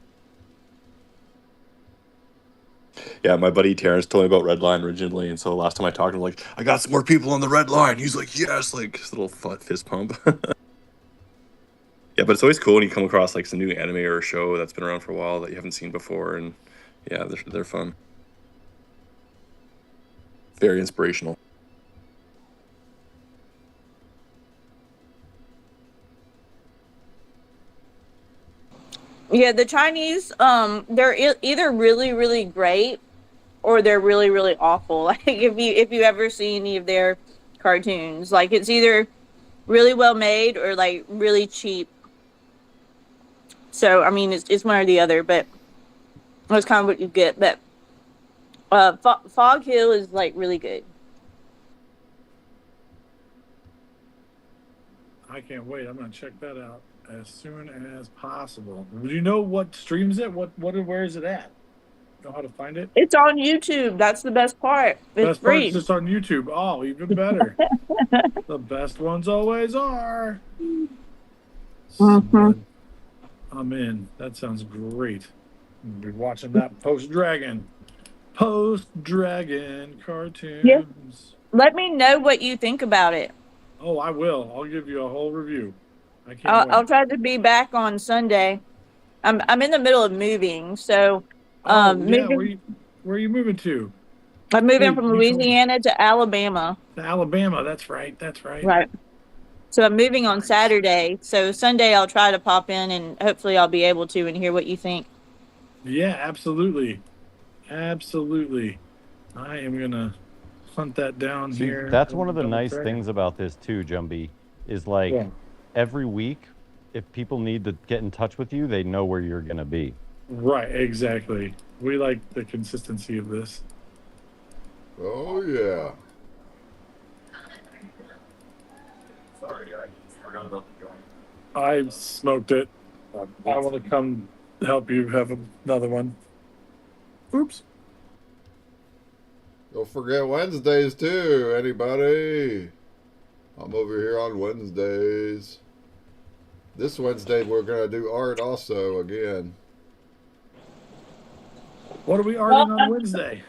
Yeah, my buddy Terrence told me about Red Line originally, and so last time I talked to him, like, I got some more people on the Red Line. He's like, yes, like his little fist pump. Yeah, but it's always cool when you come across like some new anime or a show that's been around for a while that you haven't seen before, and yeah, they're fun. Very inspirational. Yeah, the Chinese, they're either really, really great or they're really, really awful. Like if you ever see any of their cartoons, like it's either really well made or like really cheap. So I mean, it's one or the other, but that's kind of what you get. But Fog Hill is like really good. I can't wait. I'm going to check that out as soon as possible. Do you know what streams it? Where is it at? Know how to find it? It's on YouTube. That's the best part. It's Best part's free. just on YouTube. Oh, even better. The best ones always are. Mhm. I'm in. That sounds great. I'm gonna be watching that post Dragon cartoons. Yeah. Let me know what you think about it. Oh, I will. I'll give you a whole review. I can't I'll wait. try to be back on Sunday. I'm in the middle of moving, so Oh yeah, moving. where are you moving to? I'm moving Wait, from you told me. Louisiana to Alabama. To Alabama. That's right. That's right. Right. So I'm moving on Saturday. So Sunday I'll try to pop in and hopefully I'll be able to and hear what you think. Yeah, absolutely. Absolutely. I am gonna hunt that down See, here. that's one of the Double nice check. things about this too, Jumbie, is like Yeah. every week, if people need to get in touch with you, they know where you're gonna be. Right, exactly. We like the consistency of this. Oh yeah. I smoked it. I want to come help you have another one. Oops. Don't forget Wednesdays too, anybody. I'm over here on Wednesdays. This Wednesday we're gonna do art also again. What are we Well, arting on Wednesday?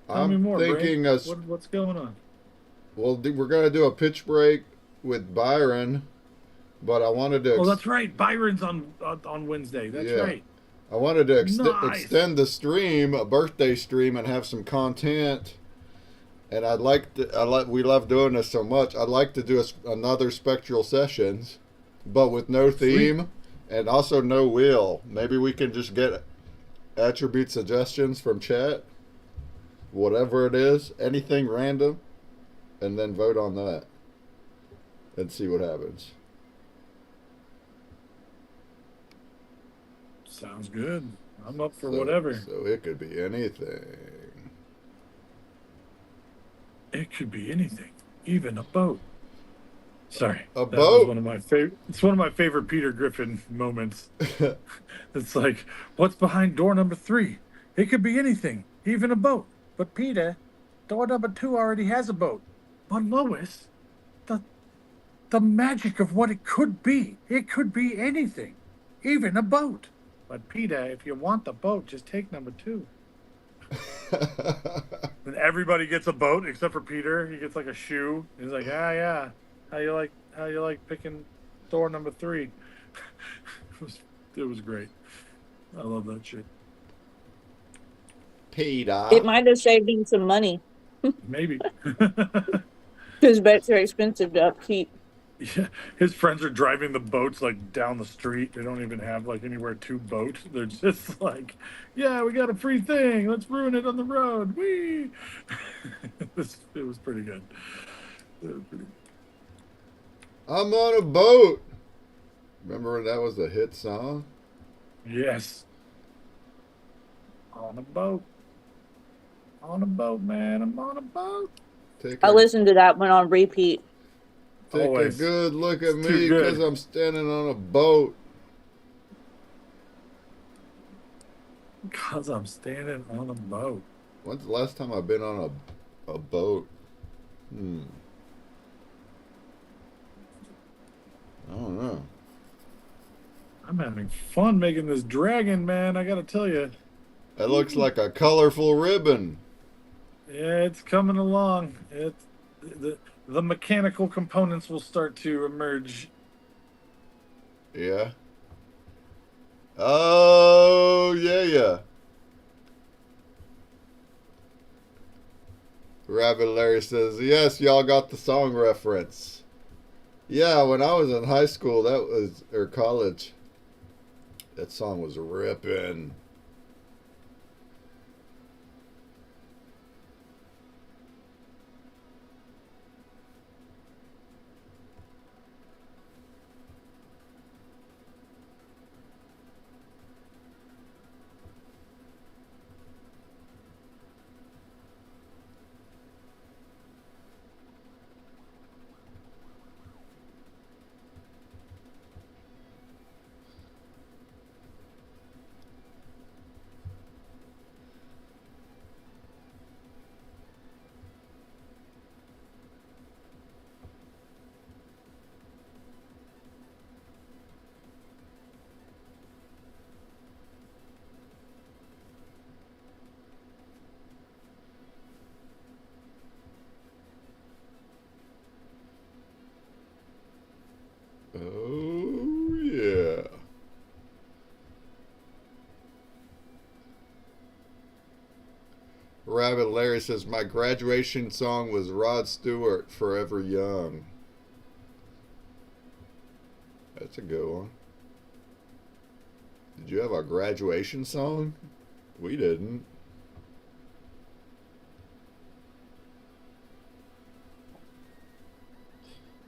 Tell me I'm more, Bray. thinking What's going on? we're gonna do a pitch break with Byron, but I wanted to Oh, that's right. Byron's on Wednesday. That's yeah. right. I wanted to Nice. extend the stream, a birthday stream, and have some content. And we love doing this so much. I'd like to do another Spectral sessions, but with no theme Sweet. and also no wheel. Maybe we can just get attribute suggestions from chat, whatever it is, anything random, and then vote on that and see what happens. Sounds good. I'm up for whatever. So it could be anything. It could be anything, even a boat. Sorry, A that boat? was one of my favorite. It's one of my favorite Peter Griffin moments. It's like, what's behind door number 3? It could be anything, even a boat. But Peter, door number 2 already has a boat. But Lois, the magic of what it could be. It could be anything, even a boat. But Peter, if you want the boat, just take number 2. And everybody gets a boat except for Peter. He gets like a shoe. He's like, yeah. How you like picking door number 3? It was great. I love that shit. Peter. it might have saved him some money Maybe. because boats are expensive to upkeep. Yeah, his friends are driving the boats like down the street. They don't even have like anywhere to boat. They're just like, yeah, we got a free thing. Let's ruin it on the road. Whee! It was pretty good. I'm on a boat. Remember when that was a hit song? Yes. On a boat. On a boat, man. I'm on a boat. I listened to that one on repeat. Take Always. a good look at It's too me good. because I'm standing on a boat. Because I'm standing on a boat. When's the last time I've been on a boat? I don't know. I'm having fun making this dragon, man. I gotta tell you. It looks like a colorful ribbon. Yeah, it's coming along. It's the mechanical components will start to emerge. Yeah. Oh, yeah. Rabbit Larry says, yes, y'all got the song reference. Yeah, when I was in high school, or college, that song was ripping. Oh, yeah. Rabbit Larry says, my graduation song was Rod Stewart, Forever Young. That's a good one. Did you have a graduation song? We didn't.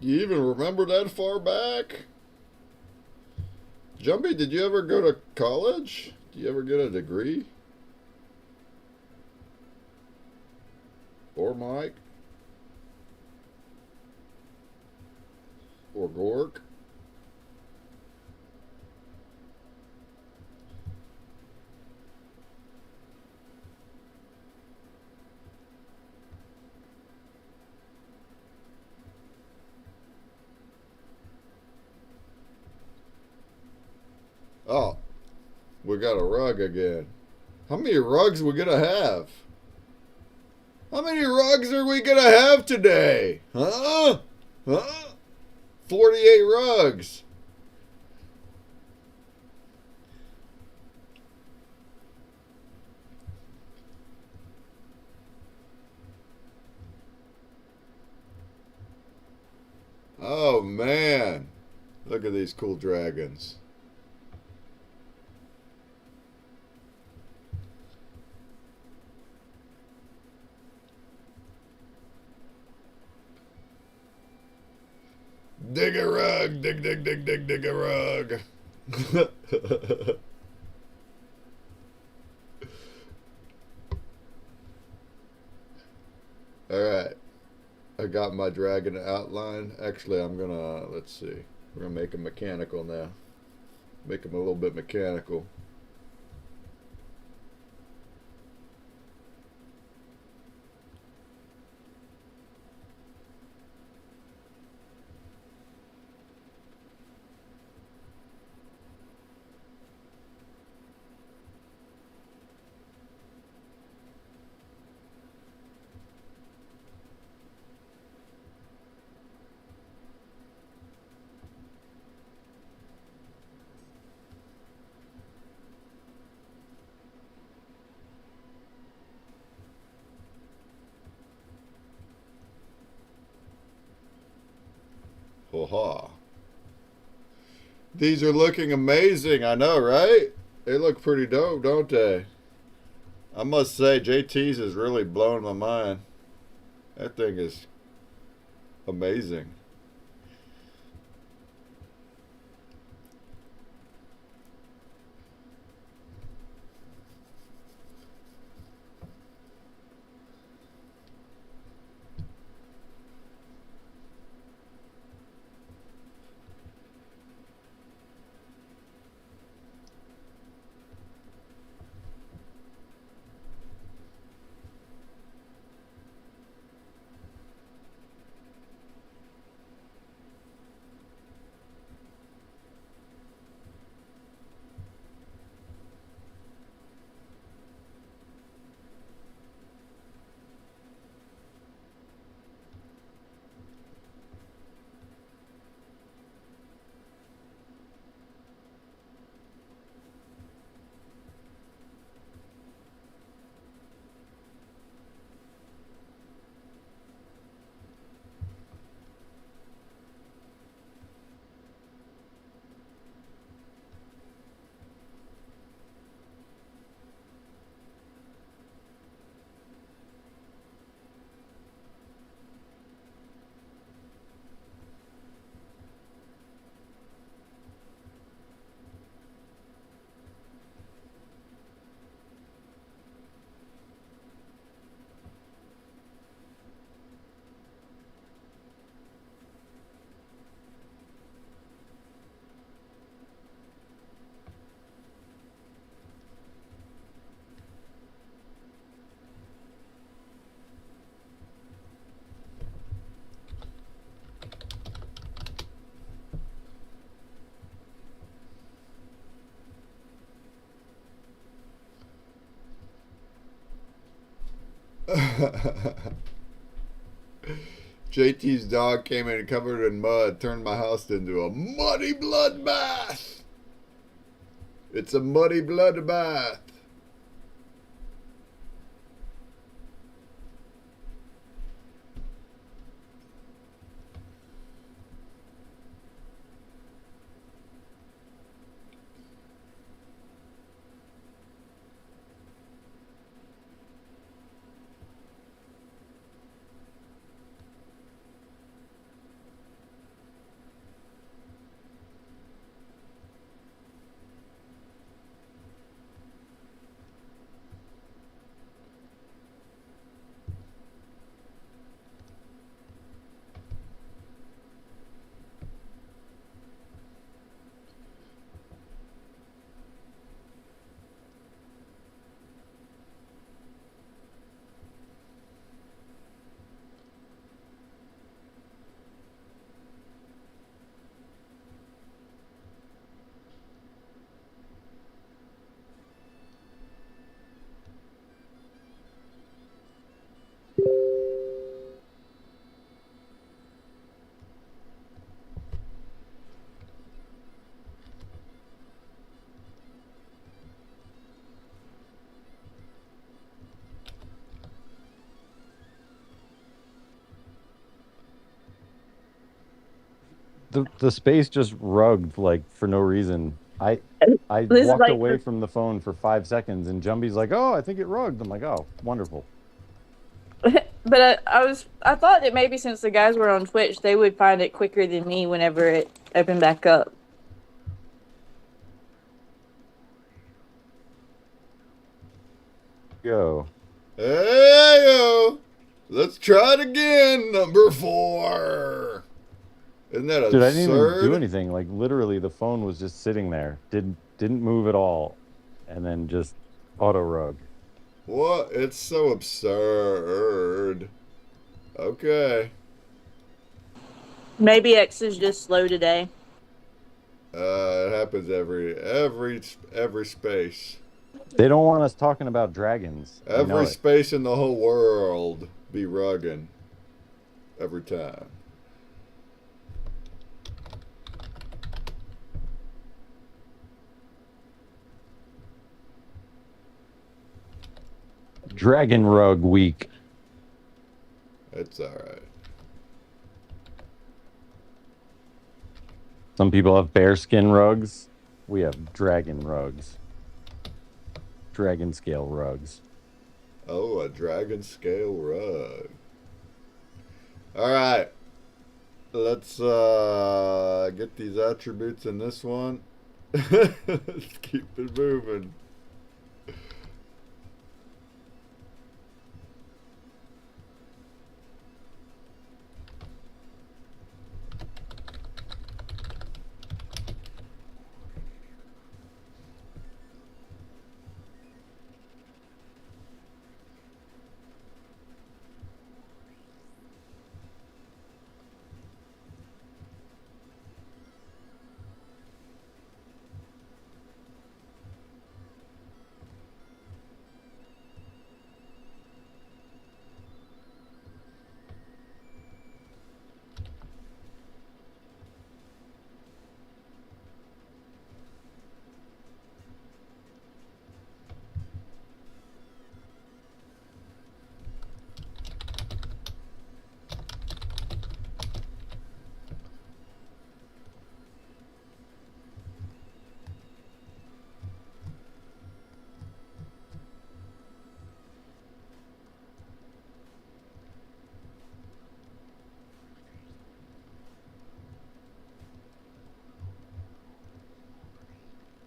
Do you even remember that far back? Jumpy, did you ever go to college? Do you ever get a degree? Or Mike? Or Gork? We got a rug again. How many rugs we gonna have? How many rugs are we gonna have today? Huh? Huh? 48 rugs. Oh man. Look at these cool dragons. Dig a rug, dig, dig, dig, dig, dig a rug. Alright. I got my dragon outline. Actually, I'm gonna, let's see. We're gonna make him mechanical now. Make him a little bit mechanical. Ha. These are looking amazing, I know, right? They look pretty dope, don't they? I must say, JT's is really blowing my mind. That thing is amazing. JT's dog came in covered in mud, turned my house into a muddy bloodbath. It's a muddy bloodbath. The space just rugged like for no reason. I This is walked like away from the phone for 5 seconds, and Jumbie's like, "Oh, I think it rugged." I'm like, "Oh, wonderful." but I thought that maybe since the guys were on Twitch, they would find it quicker than me whenever it opened back up. Go. Hey yo, let's try it again. Number 4. Isn't that Dude, I didn't even do absurd? anything. Like literally, the phone was just sitting there. Didn't move at all, and then just auto rug. What? It's so absurd. Okay. Maybe X is just slow today. It happens every space. They don't want us talking about dragons. I know Every it. space in the whole world be rugging. Every time. Dragon rug week. It's alright. Some people have bearskin rugs. We have dragon rugs. Dragon scale rugs. Oh, a dragon scale rug. Alright. Let's get these attributes in this one. Let's keep it moving.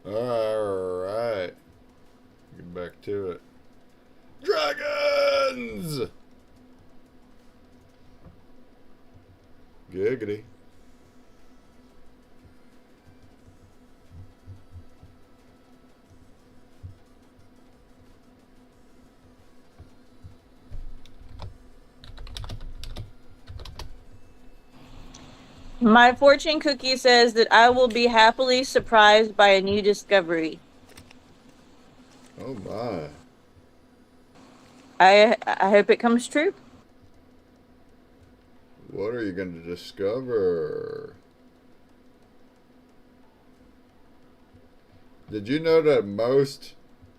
Alright. Get back to it. Dragons! Giggity. My fortune cookie says that I will be happily surprised by a new discovery. Oh my. I hope it comes true. What are you going to discover? Did you know that most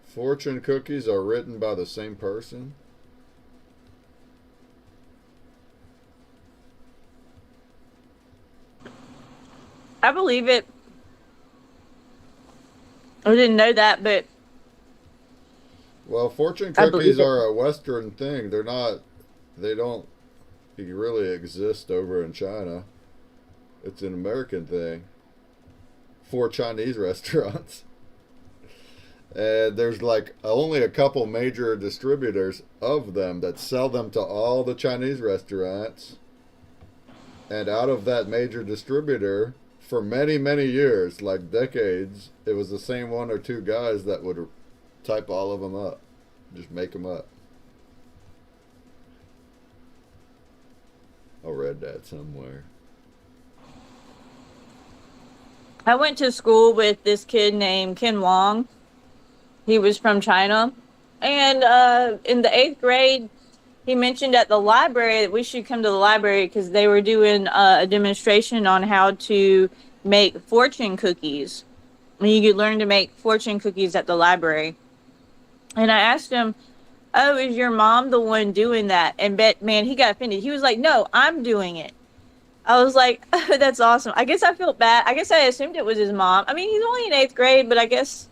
fortune cookies are written by the same person? I believe it. I didn't know that, but Well, fortune I believe cookies it. are a Western thing. They don't really exist over in China. It's an American thing for Chinese restaurants. And there's like only a couple major distributors of them that sell them to all the Chinese restaurants. And out of that major distributor, for many, many years, like decades, it was the same one or two guys that would type all of them up. Just make them up. I read that somewhere. I went to school with this kid named Ken Wong. He was from China. And in the 8th grade, he mentioned at the library that we should come to the library because they were doing a demonstration on how to make fortune cookies. And you could learn to make fortune cookies at the library. And I asked him, "Oh, is your mom the one doing that?" And bet, man, he got offended. He was like, "No, I'm doing it." I was like, that's awesome. I guess I felt bad. I guess I assumed it was his mom. I mean, he's only in eighth grade, but I guess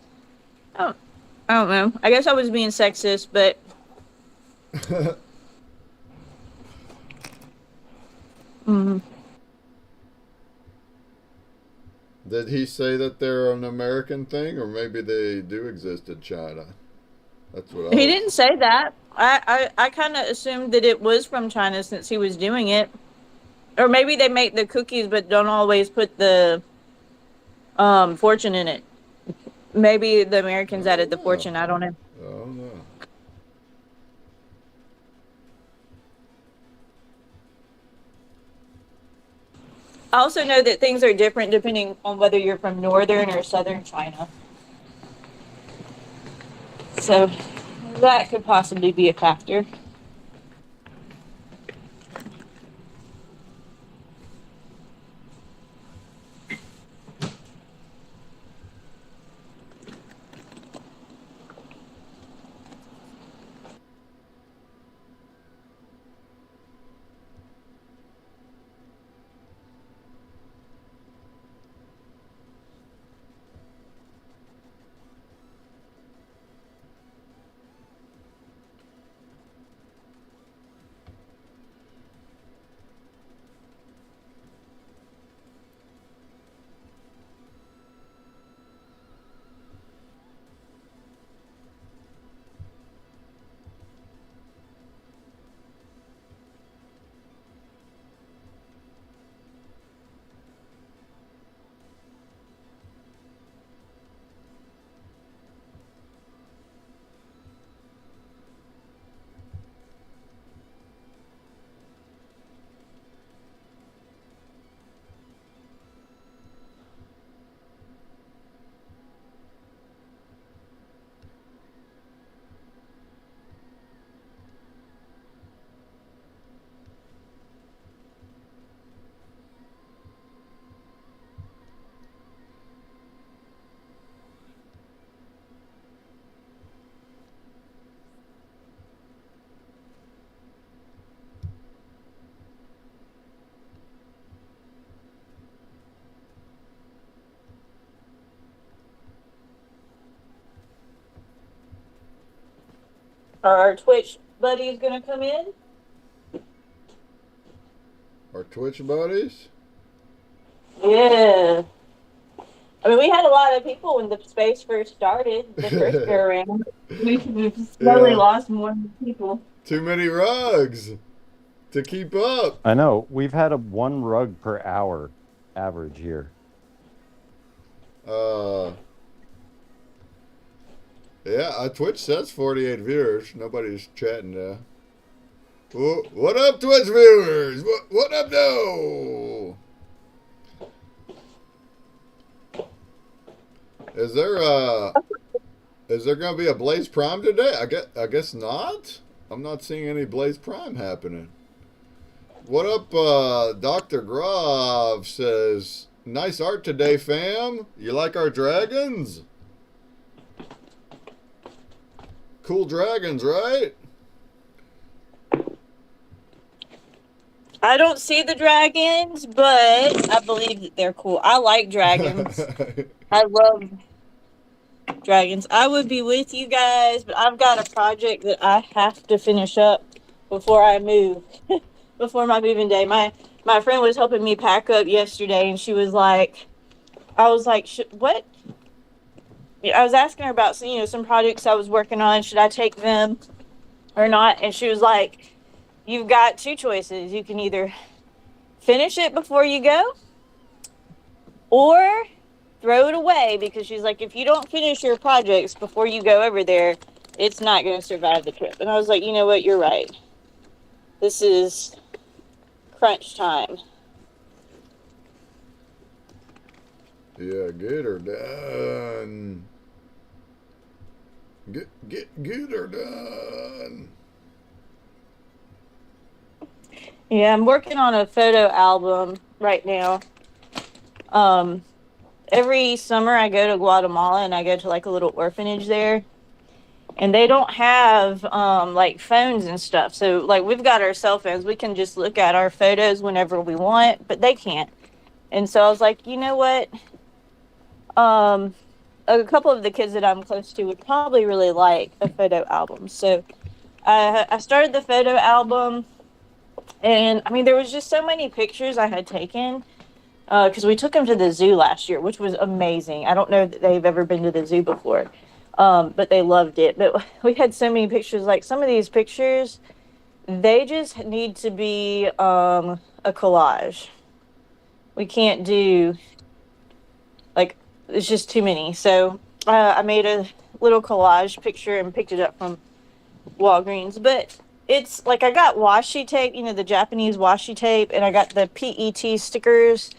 I don't, I don't know. I guess I was being sexist, but mm, Did he say that they're an American thing, or maybe they do exist in China? That's what I he was. didn't say that. I kind of assumed that it was from China since he was doing it. Or maybe they make the cookies but don't always put the fortune in it. Maybe the Americans I added don't the know. fortune. I don't know. I don't know. I also know that things are different depending on whether you're from northern or southern China. So that could possibly be a factor. Are our Twitch buddies gonna come in? Our Twitch buddies? Yeah. I mean, we had a lot of people when the space first started, the first go around. We've slowly Yeah. lost more people. Too many rugs to keep up. I know. We've had a one rug per hour average here. Uh, yeah, Twitch says 48 viewers. Nobody's chatting now. What up, Twitch viewers? What up, no? Is there gonna be a Blaze Prime today? I guess not. I'm not seeing any Blaze Prime happening. What up, Dr. Grov says, nice art today, fam. You like our dragons? Cool dragons, right? I don't see the dragons, but I believe that they're cool. I like dragons. I love dragons. I would be with you guys, but I've got a project that I have to finish up before I move, before my moving day. My friend was helping me pack up yesterday, and she was like, I was like, what? I was asking her about some projects I was working on. Should I take them or not? And she was like, you've got two choices. You can either finish it before you go, or throw it away, because she's like, if you don't finish your projects before you go over there, it's not going to survive the trip. And I was like, you know what? You're right. This is crunch time. Yeah, get her done. Get her done. Yeah, I'm working on a photo album right now. Every summer I go to Guatemala and I go to like a little orphanage there. and they don't have like phones and stuff. So like we've got our cell phones, we can just look at our photos whenever we want, but they can't. And so I was like, you know what? Um, a couple of the kids that I'm close to would probably really like a photo album. So I started the photo album, and I mean, there was just so many pictures I had taken because we took them to the zoo last year, which was amazing. I don't know that they've ever been to the zoo before, but they loved it. But we had so many pictures. Like some of these pictures, they just need to be a collage. We can't do like it's just too many. So I made a little collage picture and picked it up from Walgreens. But it's like I got washi tape, you know, the Japanese washi tape, and I got the PET stickers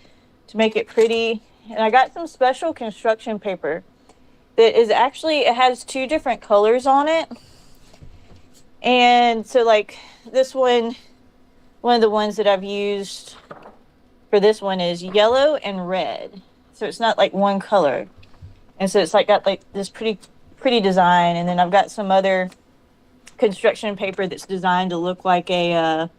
to make it pretty. And I got some special construction paper that is actually, it has two different colors on it. And so, like, this one of the ones that I've used for this one is yellow and red. So it's not like one color. And so it's like got like this pretty design. And then I've got some other construction paper that's designed to look like a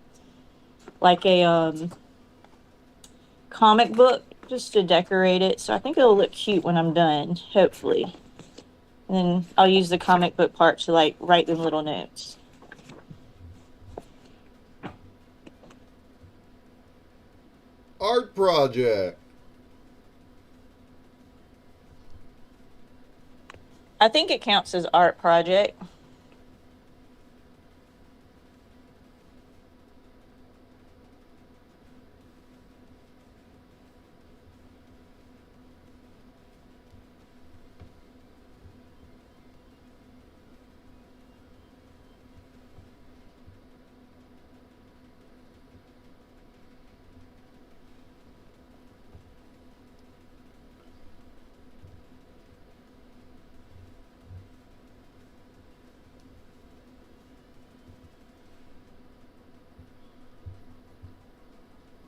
comic book just to decorate it. So I think it'll look cute when I'm done, hopefully. And then I'll use the comic book part to like write them little notes. Art project. I think it counts as art project.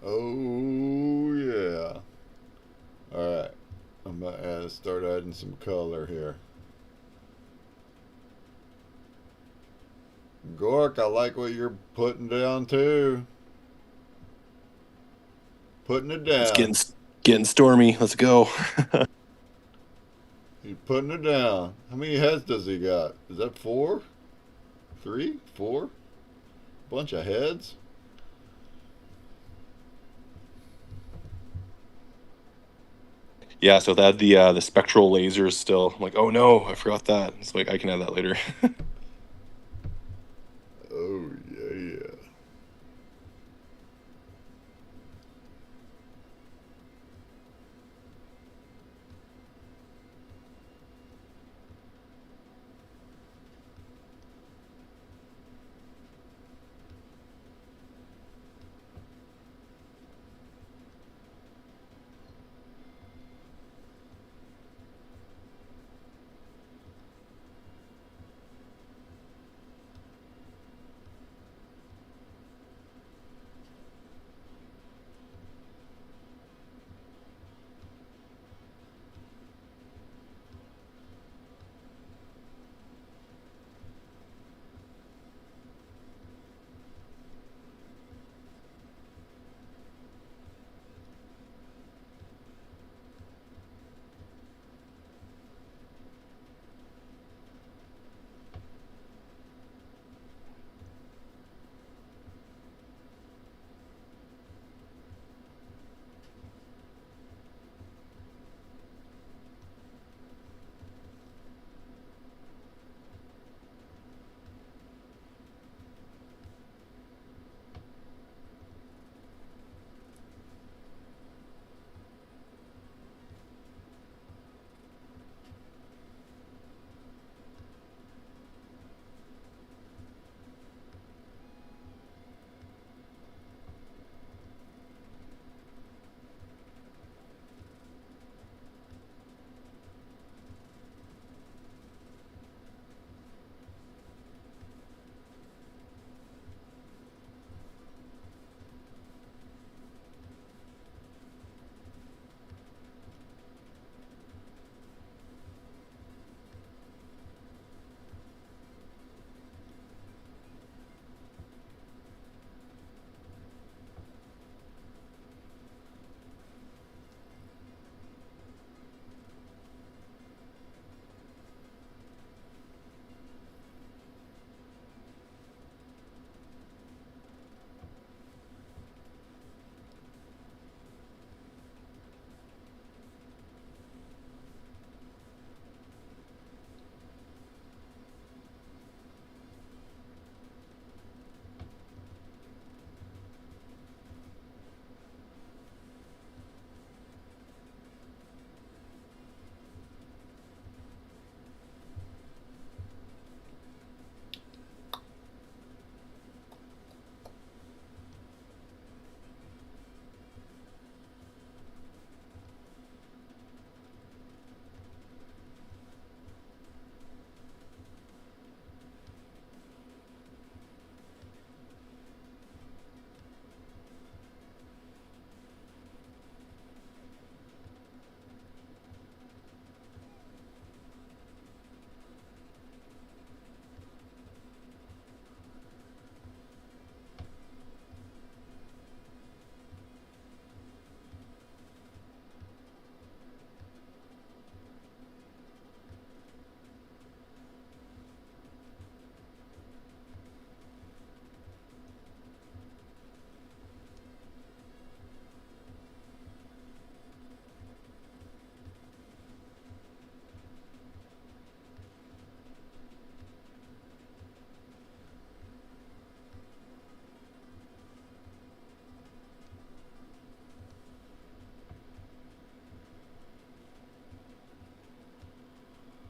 Oh yeah. All right. I'm gonna start adding some color here. Gork, I like what you're putting down too. Putting it It's down. getting stormy. Let's go. He's putting it down. How many heads does he got? Is that 4? 3? 4? Bunch of heads? Yeah, so they had the spectral lasers still. I'm like, oh no, I forgot that. It's like I can add that later. Oh yeah.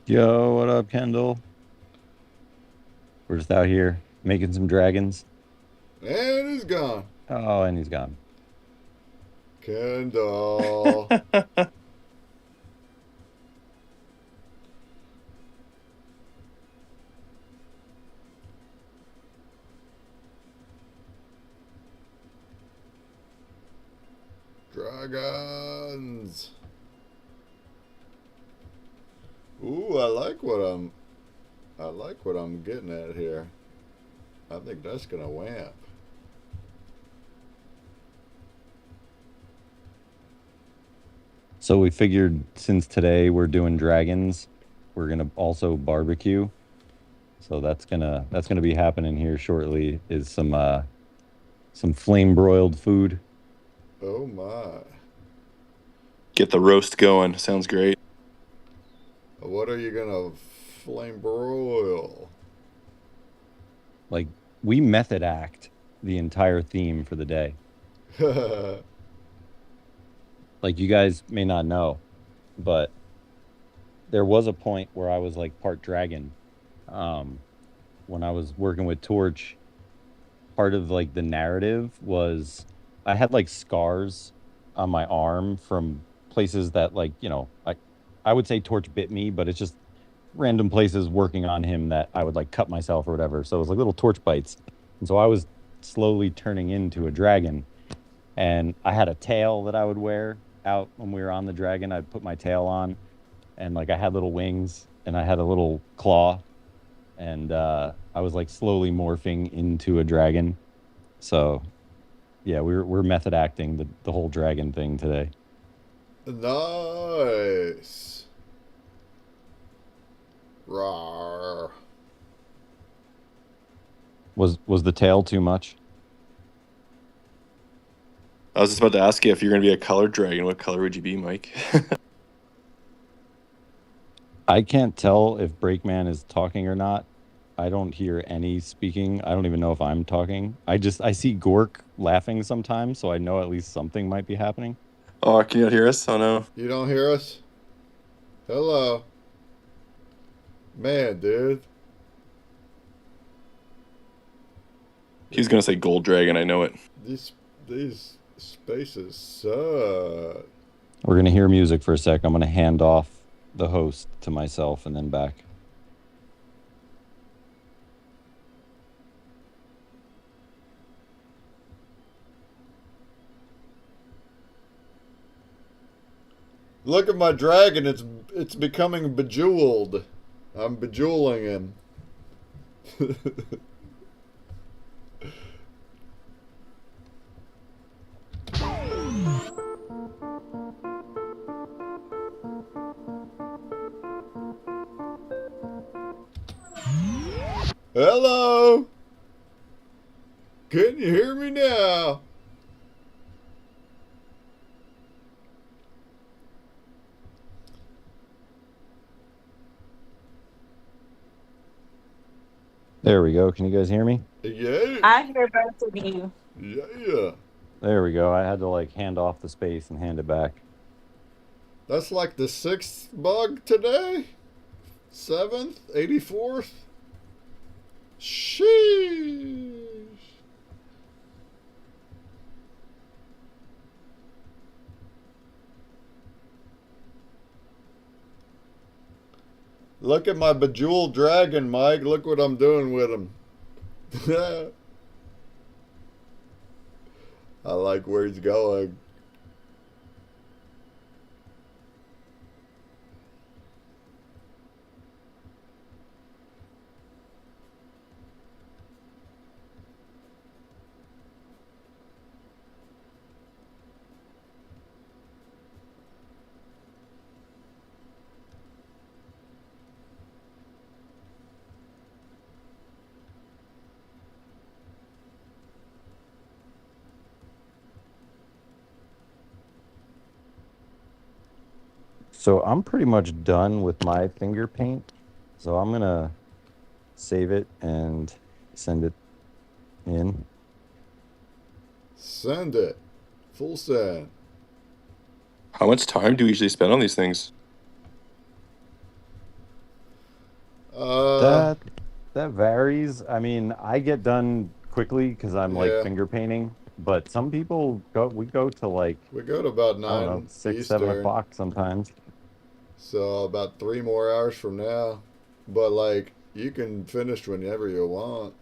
Yo, what up, Kendall? We're just out here making some dragons. And he's gone. Oh, and he's gone. Kendall. Dragons. Ooh, I like what I'm getting at here. I think that's gonna wamp. So we figured since today we're doing dragons, we're gonna also barbecue. So that's gonna be happening here shortly. Is some flame broiled food. Oh my. Get the roast going. Sounds great. What are you gonna flame broil? Like we method act the entire theme for the day. Like you guys may not know, but there was a point where I was like part dragon. Um, when I was working with Torch, part of like the narrative was I had like scars on my arm from places that like, I would say Torch bit me, but it's just random places working on him that I would like cut myself or whatever. So it was like little torch bites. And so I was slowly turning into a dragon. And I had a tail that I would wear out when we were on the dragon. I'd put my tail on and like I had little wings and I had a little claw and I was like slowly morphing into a dragon. So yeah, we're method acting the whole dragon thing today. Nice. Rawr. Was the tail too much? I was just about to ask you if you're going to be a colored dragon. What color would you be, Mike? I can't tell if Breakman is talking or not. I don't hear any speaking. I don't even know if I'm talking. I see Gork laughing sometimes, so I know at least something might be happening. Oh, can you not hear us? Oh, no. You don't hear us? Hello. Man, dude. He's going to say gold dragon. I know it. These spaces suck. We're gonna hear music for a sec. I'm gonna hand off the host to myself and then back. Look at my dragon. It's becoming bejeweled. I'm bejeweling him. Hello. Can you hear me now? There we go. Can you guys hear me? Yeah. I hear both of you. Yeah. There we go. I had to like hand off the space and hand it back. That's like the 6th bug today? 7th? 84th? Sheesh. Look at my bejeweled dragon, Mike. Look what I'm doing with him. I like where he's going. So I'm pretty much done with my finger paint. So I'm gonna save it and send it in. Send it. Full send. How much time do we usually spend on these things? Uh, That that varies. I mean, I get done quickly because I'm like yeah. finger painting, but some people we go to like, We go to about I don't know, 9 6, seven Eastern. o'clock sometimes. So about 3 more hours from now. But like, you can finish whenever you want.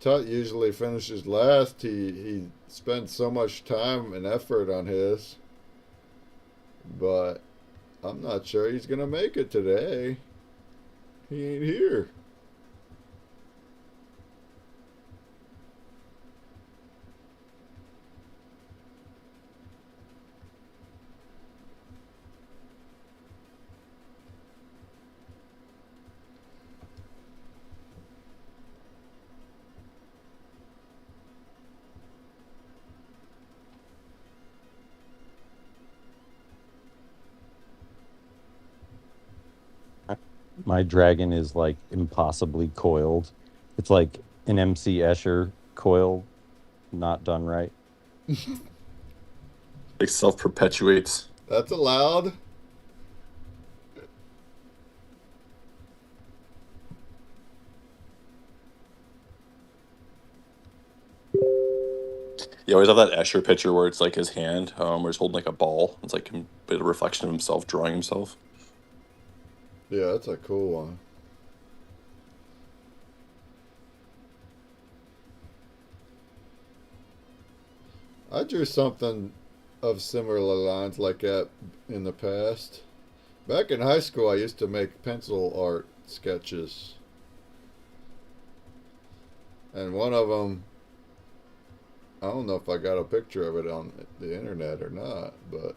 Tut usually finishes last. He spends so much time and effort on his, but I'm not sure he's gonna make it today. He ain't here. My dragon is like impossibly coiled. It's like an MC Escher coil not done right. Like self perpetuates. That's allowed. You always have that Escher picture where it's like his hand, where he's holding like a ball. It's like a reflection of himself drawing himself. Yeah, that's a cool one. I drew something of similar lines like that in the past. Back in high school, I used to make pencil art sketches. And one of them, I don't know if I got a picture of it on the internet or not, but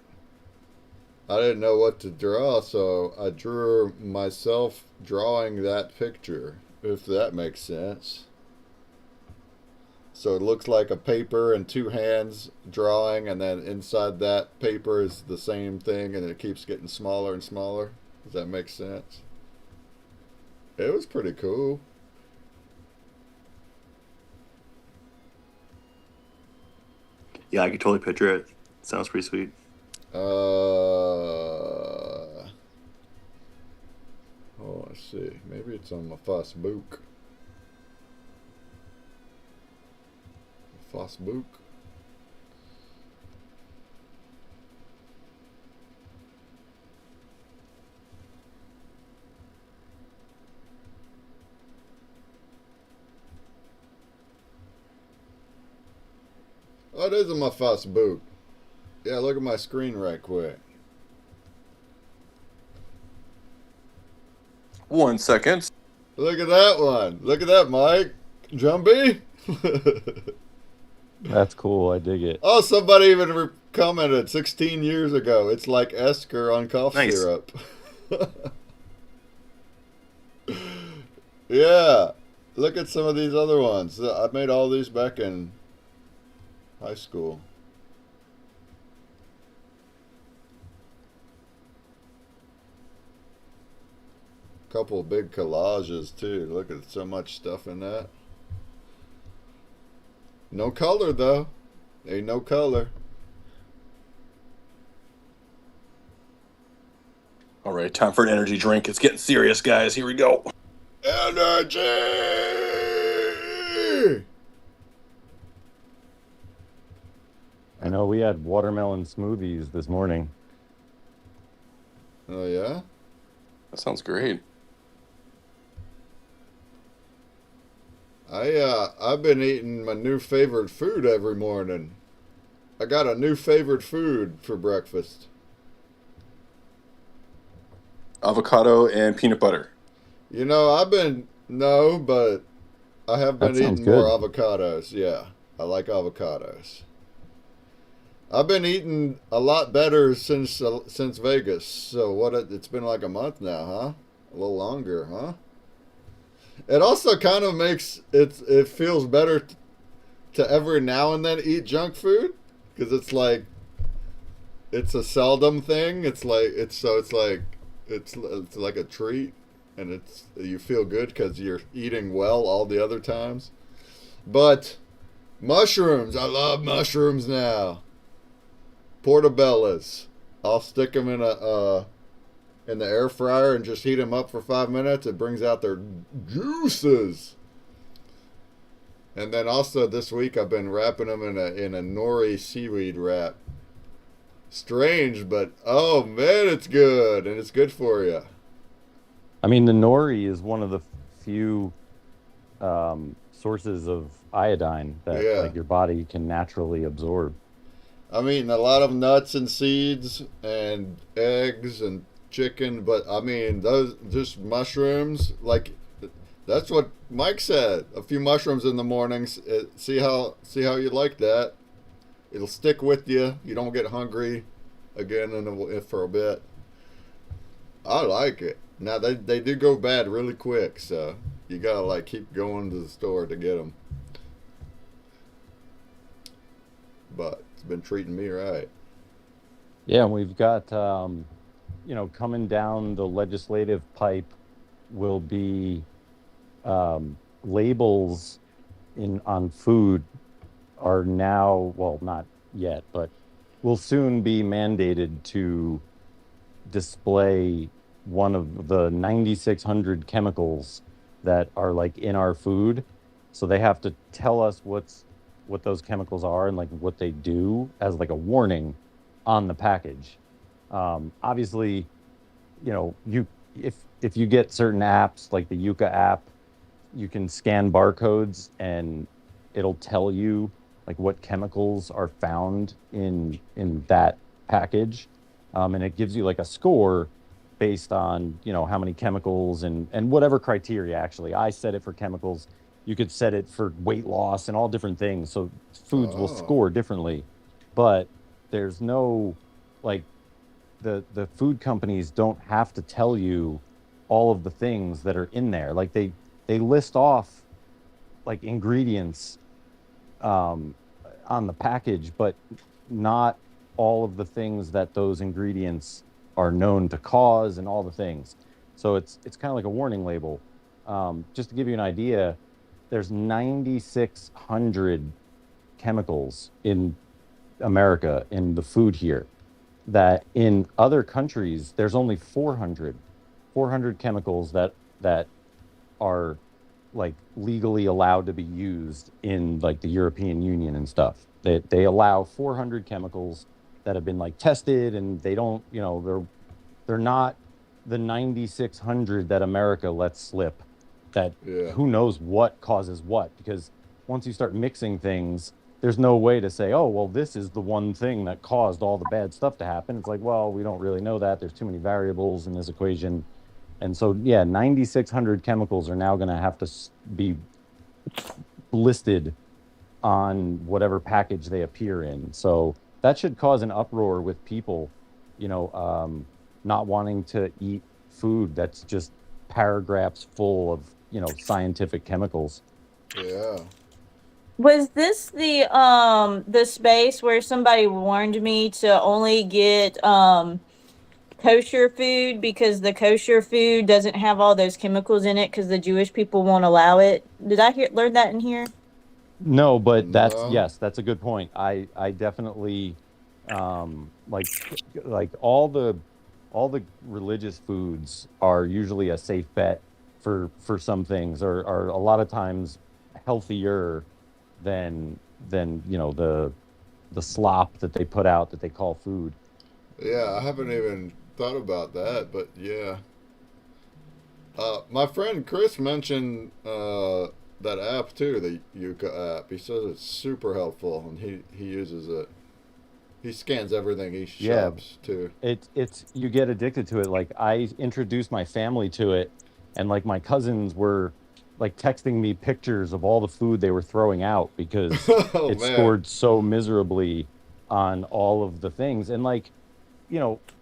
I didn't know what to draw, so I drew myself drawing that picture, if that makes sense. So it looks like a paper and two hands drawing, and then inside that paper is the same thing, and it keeps getting smaller and smaller. Does that make sense? It was pretty cool. Yeah, I can totally picture it. Sounds pretty sweet. Oh, I see. Maybe it's on my Facebook. Facebook. Oh, it is on my Facebook. Yeah, look at my screen right quick. 1 second. Look at that one. Look at that, Mike. Jumpy. That's cool. I dig it. Oh, somebody even commented 16 years ago. It's like Esker on cough Nice. syrup. Yeah. Look at some of these other ones. I made all these back in high school. Couple of big collages too. Look at so much stuff in that. No color though. Ain't no color. All right, time for an energy drink. It's getting serious, guys. Here we go. Energy! I know we had watermelon smoothies this morning. Oh yeah? That sounds great. I've been eating my new favorite food every morning. I got a new favorite food for breakfast. Avocado and peanut butter. You know, but I have been That sounds eating more good. avocados. Yeah, I like avocados. I've been eating a lot better since Vegas. So it's been like a month now, huh? A little longer, huh? It also kind of makes it feels better to every now and then eat junk food because it's a seldom thing. It's like a treat, and you feel good because you're eating well all the other times. But mushrooms, I love mushrooms now. Portobello's. I'll stick them in the air fryer and just heat them up for 5 minutes. It brings out their juices. And then also this week I've been wrapping them in a nori seaweed wrap. Strange, but oh man, it's good and it's good for you. I mean, the nori is one of the few sources of iodine that Yeah. like your body can naturally absorb. I'm eating a lot of nuts and seeds and eggs and chicken, but I mean those just mushrooms. Like that's what Mike said. A few mushrooms in the mornings. See how you like that. It'll stick with you. You don't get hungry again for a bit. I like it. Now they do go bad really quick, so you gotta like keep going to the store to get them. But it's been treating me right. Yeah, and we've got coming down the legislative pipe will be labels in on food are now, well, not yet, but will soon be mandated to display one of the 9,600 chemicals that are like in our food. So they have to tell us what those chemicals are and like what they do as like a warning on the package. Obviously, you if you get certain apps like the Yuka app, you can scan barcodes and it'll tell you like what chemicals are found in that package, and it gives you like a score based on how many chemicals and whatever criteria. Actually, I set it for chemicals. You could set it for weight loss and all different things. So foods will Oh, score differently, but there's no like the food companies don't have to tell you all of the things that are in there. Like they list off like ingredients um, on the package, but not all of the things that those ingredients are known to cause and all the things. So it's kind of like a warning label. Just to give you an idea, there's 9,600 chemicals in America in the food here that in other countries there's only 400 chemicals that are like legally allowed to be used in like the European Union and stuff. They allow 400 chemicals that have been like tested, and they don't, they're not the 9,600 that America lets slip. That yeah. who knows what causes what, because once you start mixing things, there's no way to say, oh, well, this is the one thing that caused all the bad stuff to happen. It's like, well, we don't really know that. There's too many variables in this equation. And so, yeah, 9,600 chemicals are now going to have to be listed on whatever package they appear in. So that should cause an uproar with people, not wanting to eat food that's just paragraphs full of, scientific chemicals. Yeah. Was this the space where somebody warned me to only get kosher food because the kosher food doesn't have all those chemicals in it because the Jewish people won't allow it? Did I learn that in here? No, but No. yes, that's a good point. I definitely like all the religious foods are usually a safe bet for some things, or are a lot of times healthier than the slop that they put out that they call food. Yeah, I haven't even thought about that, but yeah. My friend Chris mentioned that app too, the Yuka app. He says it's super helpful, and he uses it. He scans everything he Yeah, shops too. it's you get addicted to it. Like I introduced my family to it, and like my cousins were like texting me pictures of all the food they were throwing out because Oh it man. scored so miserably on all of the things. And like,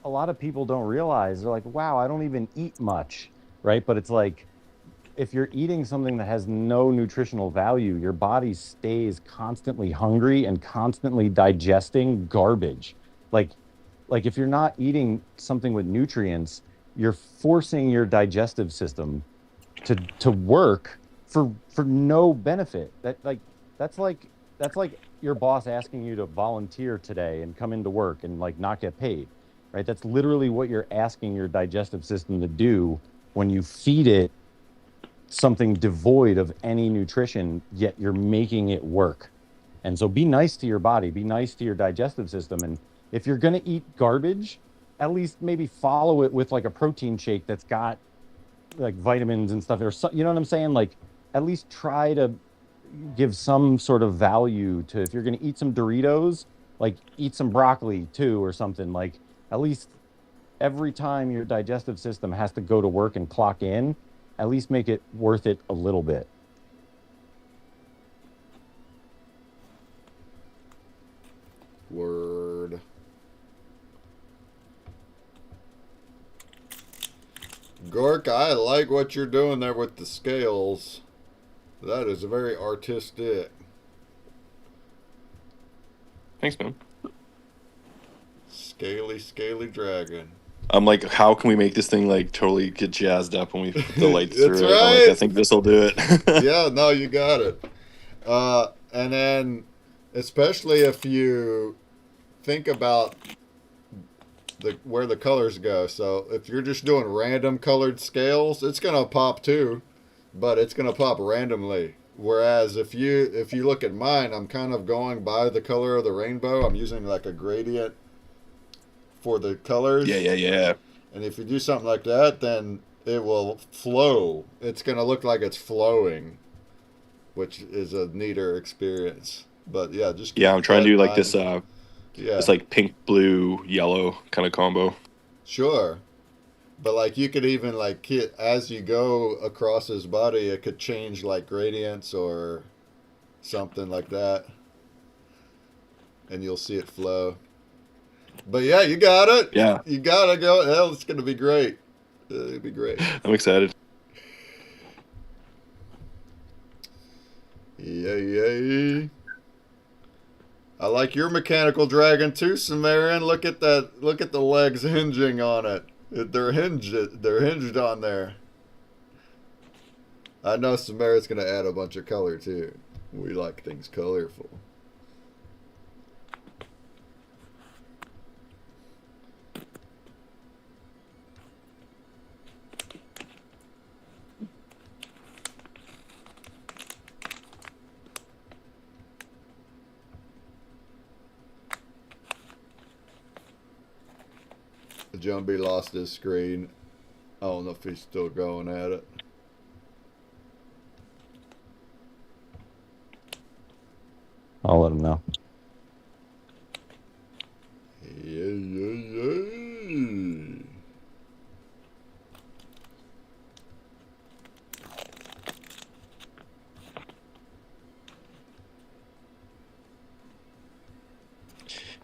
a lot of people don't realize, they're like, wow, I don't even eat much, right? But it's like if you're eating something that has no nutritional value, your body stays constantly hungry and constantly digesting garbage. Like like if you're not eating something with nutrients, you're forcing your digestive system to work for no benefit. That's like your boss asking you to volunteer today and come into work and like not get paid. right? That's literally what you're asking your digestive system to do when you feed it something devoid of any nutrition, yet you're making it work. And so be nice to your body, be nice to your digestive system. And if you're going to eat garbage, at least maybe follow it with like a protein shake that's got like vitamins and stuff, or so, you know what I'm saying? Like at least try to give some sort of value to, if you're going to eat some Doritos, like eat some broccoli too, or something. Like at least every time your digestive system has to go to work and clock in, at least make it worth it a little bit. Word. Gork, I like what you're doing there with the scales. That is very artistic. Thanks, man. Scaly dragon. I'm like, how can we make this thing like totally get jazzed up when we put the lights That's through it? I'm right. like, I think this will do it. Yeah, no, you got it. And then, especially if you think about where the colors go. So if you're just doing random colored scales, it's gonna pop too, but it's gonna pop randomly. Whereas if you look at mine, I'm kind of going by the color of the rainbow. I'm using like a gradient for the colors. Yeah. And if you do something like that, then it will flow. It's gonna look like it's flowing, which is a neater experience. But yeah, just Yeah, I'm trying to do like this yeah, it's like pink, blue, yellow kind of combo. sure. But like you could even like as you go across his body, it could change like gradients or something like that, and you'll see it flow. But yeah, you got it. Yeah, You gotta go. Hell, it's gonna be great. It'll be great. I'm excited. Yay. I like your mechanical dragon too, Sumerian. Look at that. Look at the legs hinging on it. They're hinged. They're hinged on there. I know Sumerian's gonna add a bunch of color too. We like things colorful. Jumbie lost his screen. I don't know if he's still going at it. I'll let him know. Yeah.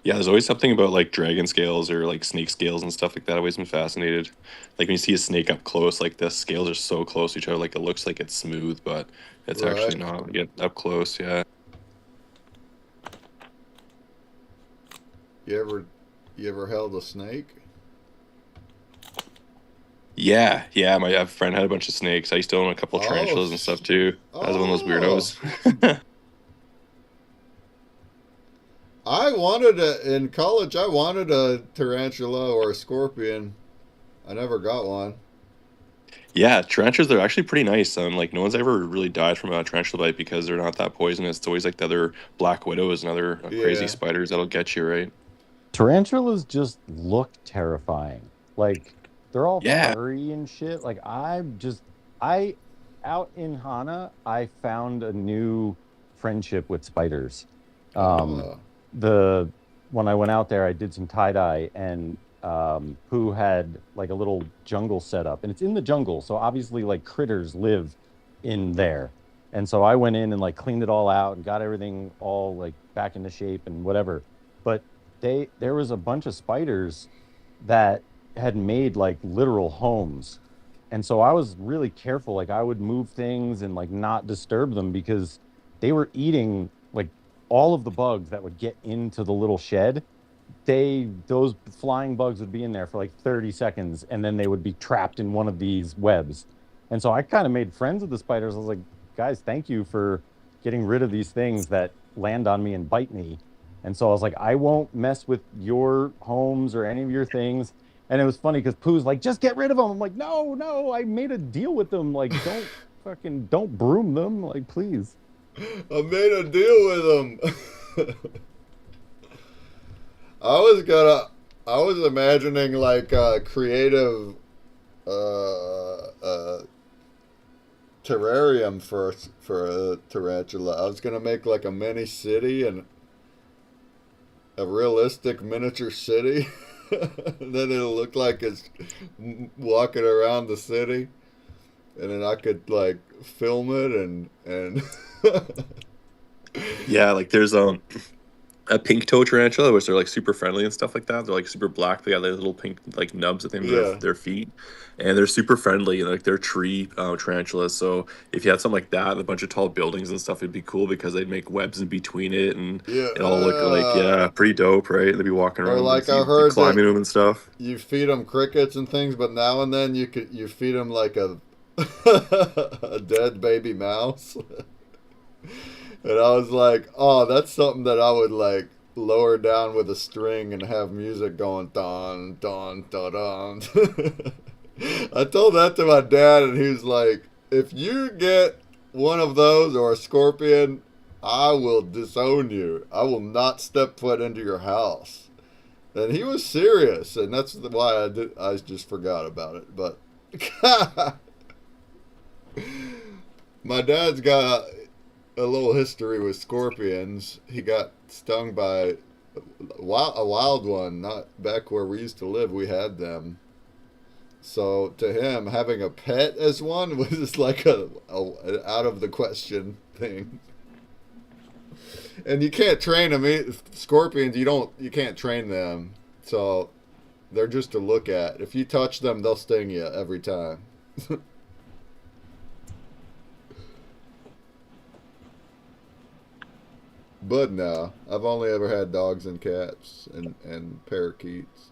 Yeah, there's always something about like dragon scales or like snake scales and stuff like that. I've always been fascinated. Like when you see a snake up close, like the scales are so close to each other, like it looks like it's smooth, but it's actually Right. not. Get up close, yeah. You ever held a snake? Yeah. My friend had a bunch of snakes. I used to own a couple tarantulas and stuff too. I was one of those weirdos. I wanted in college. I wanted a tarantula or a scorpion. I never got one. Yeah, tarantulas are actually pretty nice. Like no one's ever really died from a tarantula bite because they're not that poisonous. It's always like the other black widows and other crazy Yeah. spiders that'll get you, right? Tarantulas just look terrifying. Like they're all Yeah. furry and shit. Like I out in Hana, I found a new friendship with spiders. Uh, When I went out there, I did some tie-dye, and Pooh had like a little jungle set up, and it's in the jungle, so obviously like critters live in there. And so I went in and like cleaned it all out and got everything all like back into shape and whatever. But there was a bunch of spiders that had made like literal homes. And so I was really careful. Like I would move things and like not disturb them because they were eating like all of the bugs that would get into the little shed. Those flying bugs would be in there for like 30 seconds and then they would be trapped in one of these webs. And so I kind of made friends with the spiders. I was like, guys, thank you for getting rid of these things that land on me and bite me. And so I was like, I won't mess with your homes or any of your things. And it was funny because Pooh's like, just get rid of them. I'm like, no, no, I made a deal with them. Like, don't broom them. Like, please. I made a deal with him. I was gonna. I was imagining like a creative terrarium for a tarantula. I was gonna make like a mini city and a realistic miniature city. Then it'll look like it's walking around the city, and then I could like film it and. Yeah, like there's a pink toe tarantula, which they're like super friendly and stuff like that. They're like super black. They got their little pink like nubs at the end of Yeah. their feet, and they're super friendly. And like they're tree tarantulas. So if you had something like that, and a bunch of tall buildings and stuff, it'd be cool because they'd make webs in between it, and Yeah. it all look like pretty dope, right? They'd be walking Or around, like and I you heard climbing that them and stuff. you feed them crickets and things, but now and then you feed them like a a dead baby mouse. And I was like, oh, that's something that I would like lower down with a string and have music going don don don don. I told that to my dad, and he was like, if you get one of those or a scorpion, I will disown you. I will not step foot into your house. And he was serious, and that's why I just forgot about it. But my dad's got a little history with scorpions. He got stung by a wild one, not back where we used to live. We had them. So to him, having a pet as one was just like a out of the question thing. And you can't train them. Scorpions, you can't train them. So they're just to look at. If you touch them, they'll sting you every time. But no, I've only ever had dogs and cats and parakeets.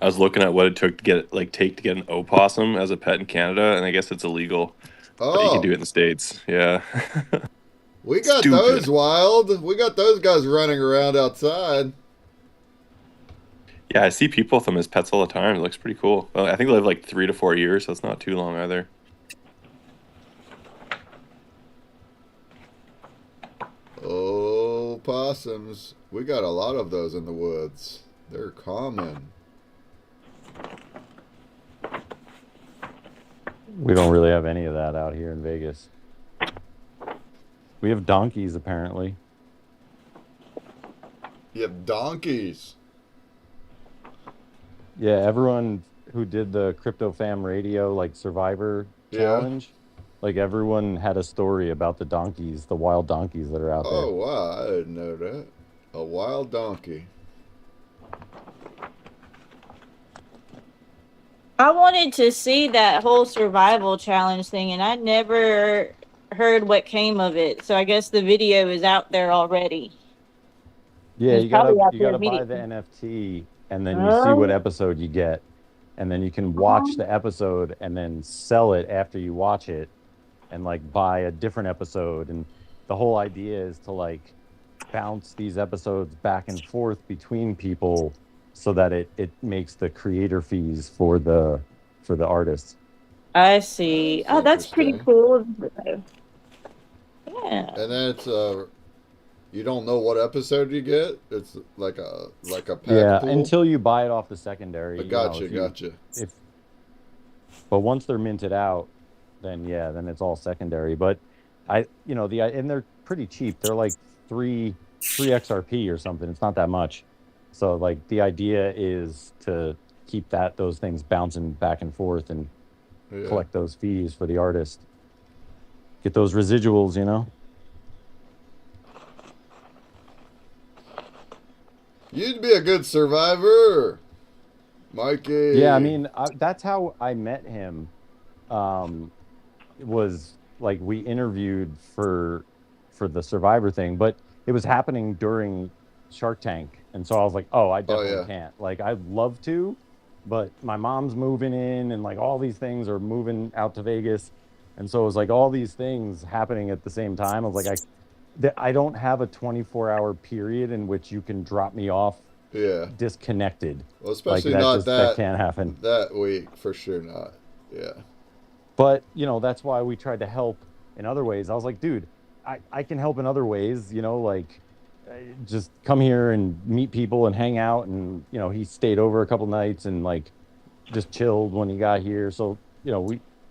I was looking at what it took to take to get an opossum as a pet in Canada, and I guess it's illegal, but you can do Oh, it in the States. Yeah. we got Stupid. those wild. We got those guys running around outside. Yeah, I see people with them as pets all the time. It looks pretty cool. Well, I think they live like 3 to 4 years, so it's not too long either. Oh, possums. We got a lot of those in the woods. They're common. We don't really have any of that out here in Vegas. We have donkeys, apparently. You have donkeys. Yeah, everyone who did the Crypto Fam Radio like Survivor Yeah. challenge, like everyone had a story about the donkeys, the wild donkeys that are out Oh, there. wow. I didn't know that. A wild donkey. I wanted to see that whole survival challenge thing, and I never heard what came of it. So I guess the video is out there already. Yeah, It's you gotta probably out you there gotta buy the immediately. NFT and then you see what Oh, episode you get, and then you can watch the episode and then sell it after you watch it and like buy a different episode. And the whole idea is to like bounce these episodes back and forth between people so that it makes the creator fees for the artists. I see. That's Oh, that's pretty interesting. cool. Yeah. And then it's you don't know what episode you get. It's like a pack Yeah, pool. until you buy it off the secondary, Gotcha, gotcha. if but once they're minted out, then yeah, then it's all secondary. But and they're pretty cheap. They're like three XRP or something. It's not that much. So like the idea is to keep those things bouncing back and forth and Yeah. collect those fees for the artist. Get those residuals. You'd be a good survivor, Mikey. Yeah, I mean, that's how I met him. Um, it was like we interviewed for the Survivor thing, but it was happening during Shark Tank, and so I was like, oh, I Oh definitely yeah. can't. Like, I'd love to, but my mom's moving in, and like all these things are moving out to Vegas, And so it was like all these things happening at the same time. I was like, I don't have a 24-hour period in which you can drop me off Yeah. disconnected. Well, Like especially not that can't happen. that week for sure not. Yeah. But, that's why we tried to help in other ways. I was like, dude, I can help in other ways, like just come here and meet people and hang out. And, he stayed over a couple nights and like just chilled when he got here. So,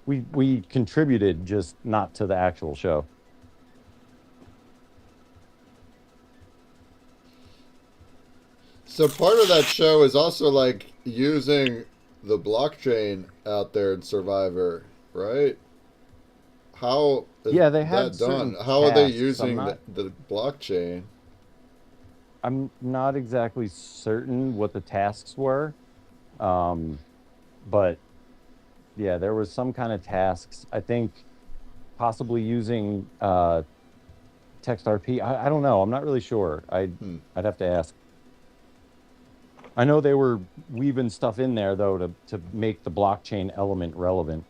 we contributed, just not to the actual show. So part of that show is also like using the blockchain out there in Survivor, right? How is Yeah, they had that done? certain How are they tasks. using the blockchain? I'm not exactly certain what the tasks were. Um, but yeah, there was some kind of tasks. I think possibly using text RP. I don't know. I'm not really sure. Hmm. I'd have to ask. I know they were weaving stuff in there though to make the blockchain element relevant.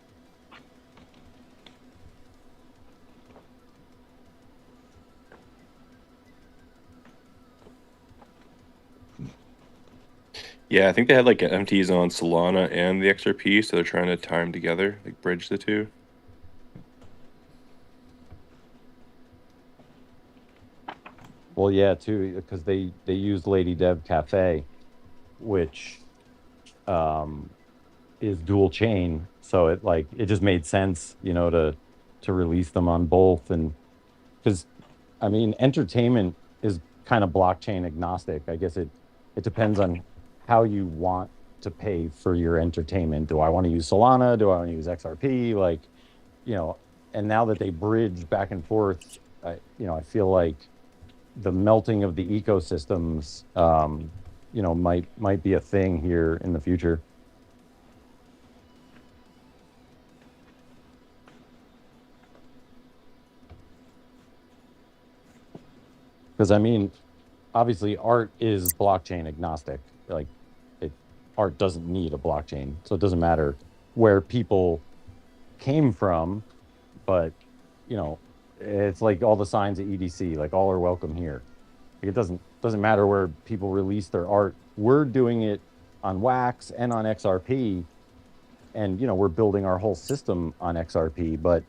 Yeah, I think they had like MTs on Solana and the XRP, so they're trying to tie them together, like bridge the two. Well, yeah, too, because they used Lady Dev Cafe, which um, is dual chain, so it just made sense, to release them on both. And because I mean, entertainment is kind of blockchain agnostic. I guess it depends on how you want to pay for your entertainment. Do I want to use Solana? Do I want to use XRP? Like, you know, and now that they bridge back and forth, I feel like the melting of the ecosystems, might be a thing here in the future. Because I mean, obviously, art is blockchain agnostic. Like, it art doesn't need a blockchain, so it doesn't matter where people came from. But it's like all the signs at EDC, like all are welcome here. Like, it doesn't matter where people release their art. We're doing it on Wax and on XRP, and we're building our whole system on XRP. But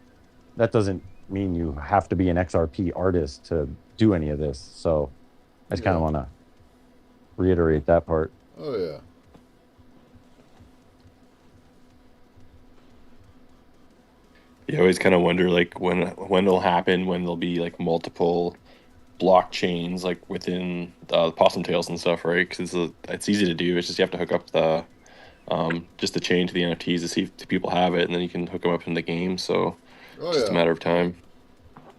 that doesn't mean you have to be an XRP artist to do any of this. So I just kind Yeah. of want to reiterate that part. Oh yeah. You always kind of wonder like when it'll happen, when there'll be like multiple blockchains like within the Possum Tails and stuff, right? Because it's easy to do. It's just you have to hook up the just the chain to the NFTs to see if people have it, and then you can hook them up in the game. So Oh just a yeah. matter of time.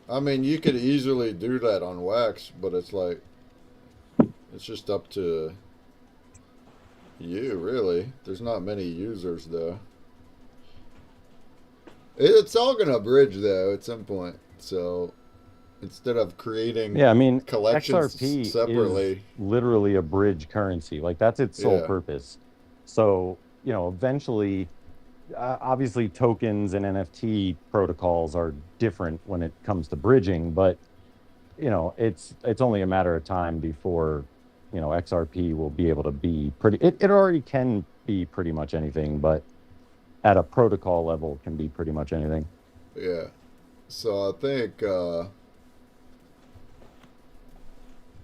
I mean, you could easily do that on Wax, but it's like it's just up to you, really. There's not many users though. It's all gonna bridge though at some point. So instead of creating Yeah, I mean, collections XRP is separately, literally a bridge currency. Like, that's its sole yeah, purpose. So, eventually, obviously, tokens and NFT protocols are different when it comes to bridging, but it's only a matter of time before XRP will be able to be pretty. It already can be pretty much anything, but at a protocol level, can be pretty much anything. yeah. So I think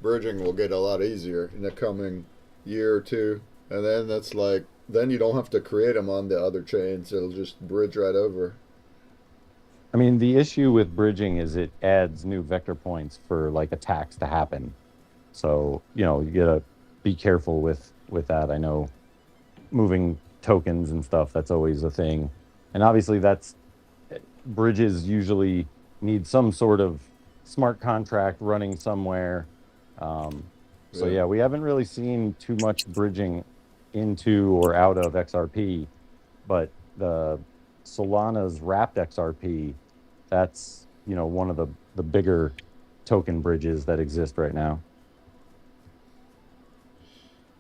bridging will get a lot easier in the coming year or two, and then that's like then you don't have to create them on the other chains. It'll just bridge right over. I mean, the issue with bridging is it adds new vector points for like attacks to happen. So, you gotta be careful with that. I know moving tokens and stuff, that's always a thing. And obviously that's bridges usually need some sort of smart contract running somewhere. So Yeah. yeah, we haven't really seen too much bridging into or out of XRP, but the Solana's wrapped XRP, that's one of the bigger token bridges that exist right now.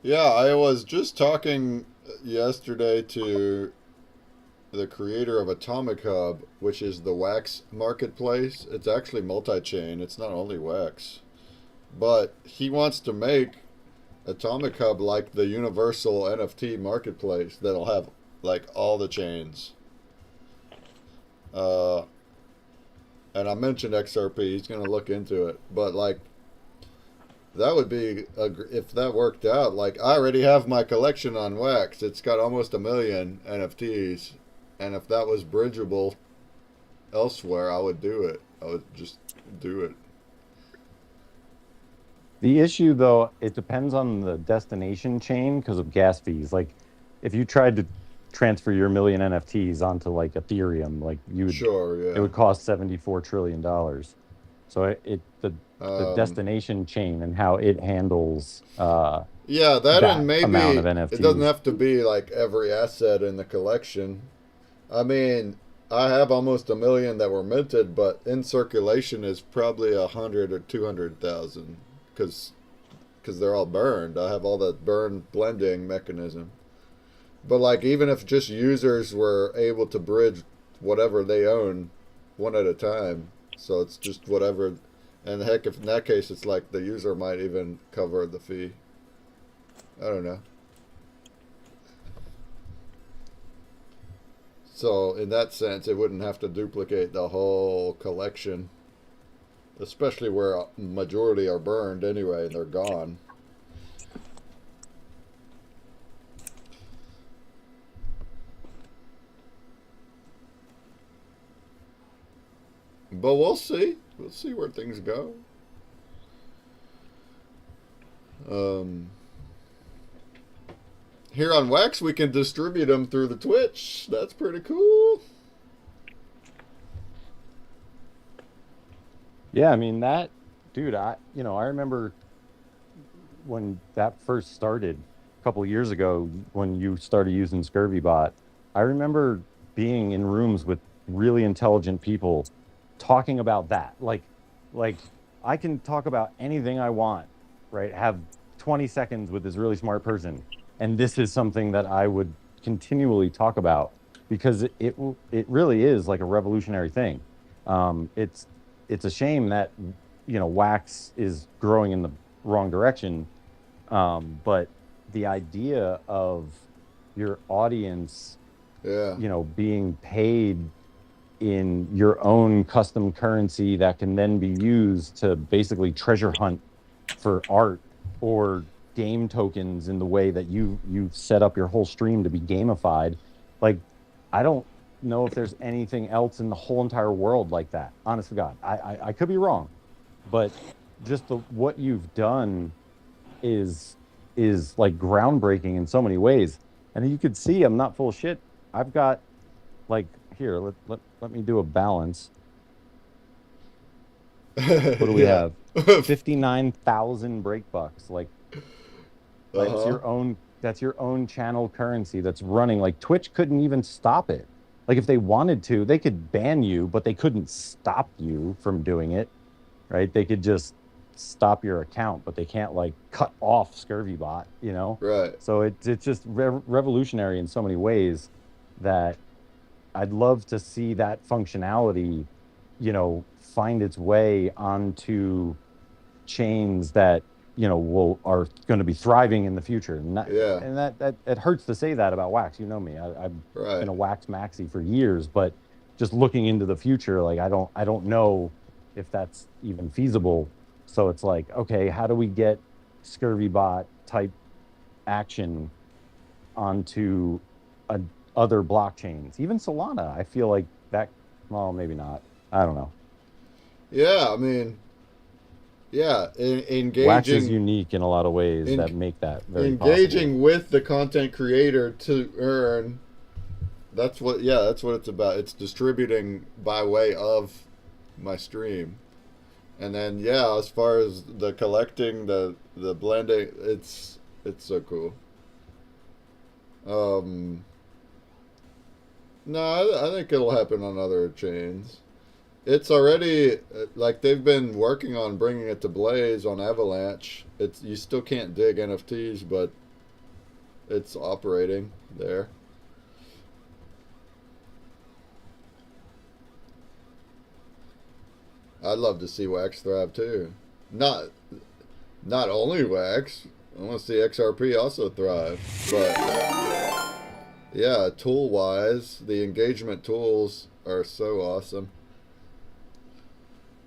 Yeah, I was just talking yesterday to the creator of Atomic Hub, which is the Wax marketplace. It's actually multi-chain. It's not only Wax. But he wants to make Atomic Hub like the universal NFT marketplace that'll have like all the chains. And I mentioned XRP. He's going to look into it. But like, that would be, if that worked out, like I already have my collection on Wax. It's got almost 1 million NFTs. And if that was bridgeable elsewhere, I would do it. I would just do it. The issue, though, it depends on the destination chain because of gas fees. Like, if you tried to transfer your 1 million NFTs onto like Ethereum, like you would, Sure, yeah. it would cost $74 trillion. So the destination chain and how it handles yeah, that and maybe amount of NFTs. It doesn't have to be like every asset in the collection. I mean, I have almost 1 million that were minted, but in circulation is probably 100 or 200,000 because they're all burned. I have all that burn blending mechanism. But like, even if just users were able to bridge whatever they own one at a time, so it's just whatever. And heck, if in that case, it's like the user might even cover the fee. I don't know. So in that sense, it wouldn't have to duplicate the whole collection, especially where a majority are burned anyway and they're gone. But we'll see. We'll see where things go. Here on Wax, we can distribute them through the Twitch. That's pretty cool. Yeah, I mean that, dude. I remember when that first started a couple of years ago when you started using ScurvyBot. I remember being in rooms with really intelligent people talking about that. Like I can talk about anything I want, right? Have 20 seconds with this really smart person, and this is something that I would continually talk about because it really is like a revolutionary thing. It's a shame that Wax is growing in the wrong direction, but the idea of your audience, being paid in your own custom currency that can then be used to basically treasure hunt for art or game tokens in the way that you've set up your whole stream to be gamified. Like, I don't know if there's anything else in the whole entire world like that. Honest to God, I could be wrong, but just what you've done is like groundbreaking in so many ways. And you could see I'm not full of shit. I've got like here. Let me do a balance. What do we have? 59,000 break bucks. Like that's your own channel currency that's running. Like Twitch couldn't even stop it. Like if they wanted to, they could ban you, but they couldn't stop you from doing it, right? They could just stop your account, but they can't like cut off ScurvyBot, Right. So it's just revolutionary in so many ways that I'd love to see that functionality, find its way onto chains that are going to be thriving in the future. And that it hurts to say that about Wax. You know me. I've been a Wax maxi for years, but just looking into the future, like I don't know if that's even feasible. So it's like, okay, how do we get ScurvyBot type action onto other blockchains? Even Solana, I feel like that. Well, maybe not. I don't know. Yeah, I mean, yeah, engaging. Wax is unique in a lot of ways that make that very engaging possible. with the content creator to earn. That's what it's about. It's distributing by way of my stream, and then as far as the collecting, the blending, it's so cool. No, I think it'll happen on other chains. It's already, like, they've been working on bringing it to Blaze on Avalanche. You still can't dig NFTs, but it's operating there. I'd love to see Wax thrive too. Not only Wax. I want to see XRP also thrive. But yeah, tool wise, the engagement tools are so awesome.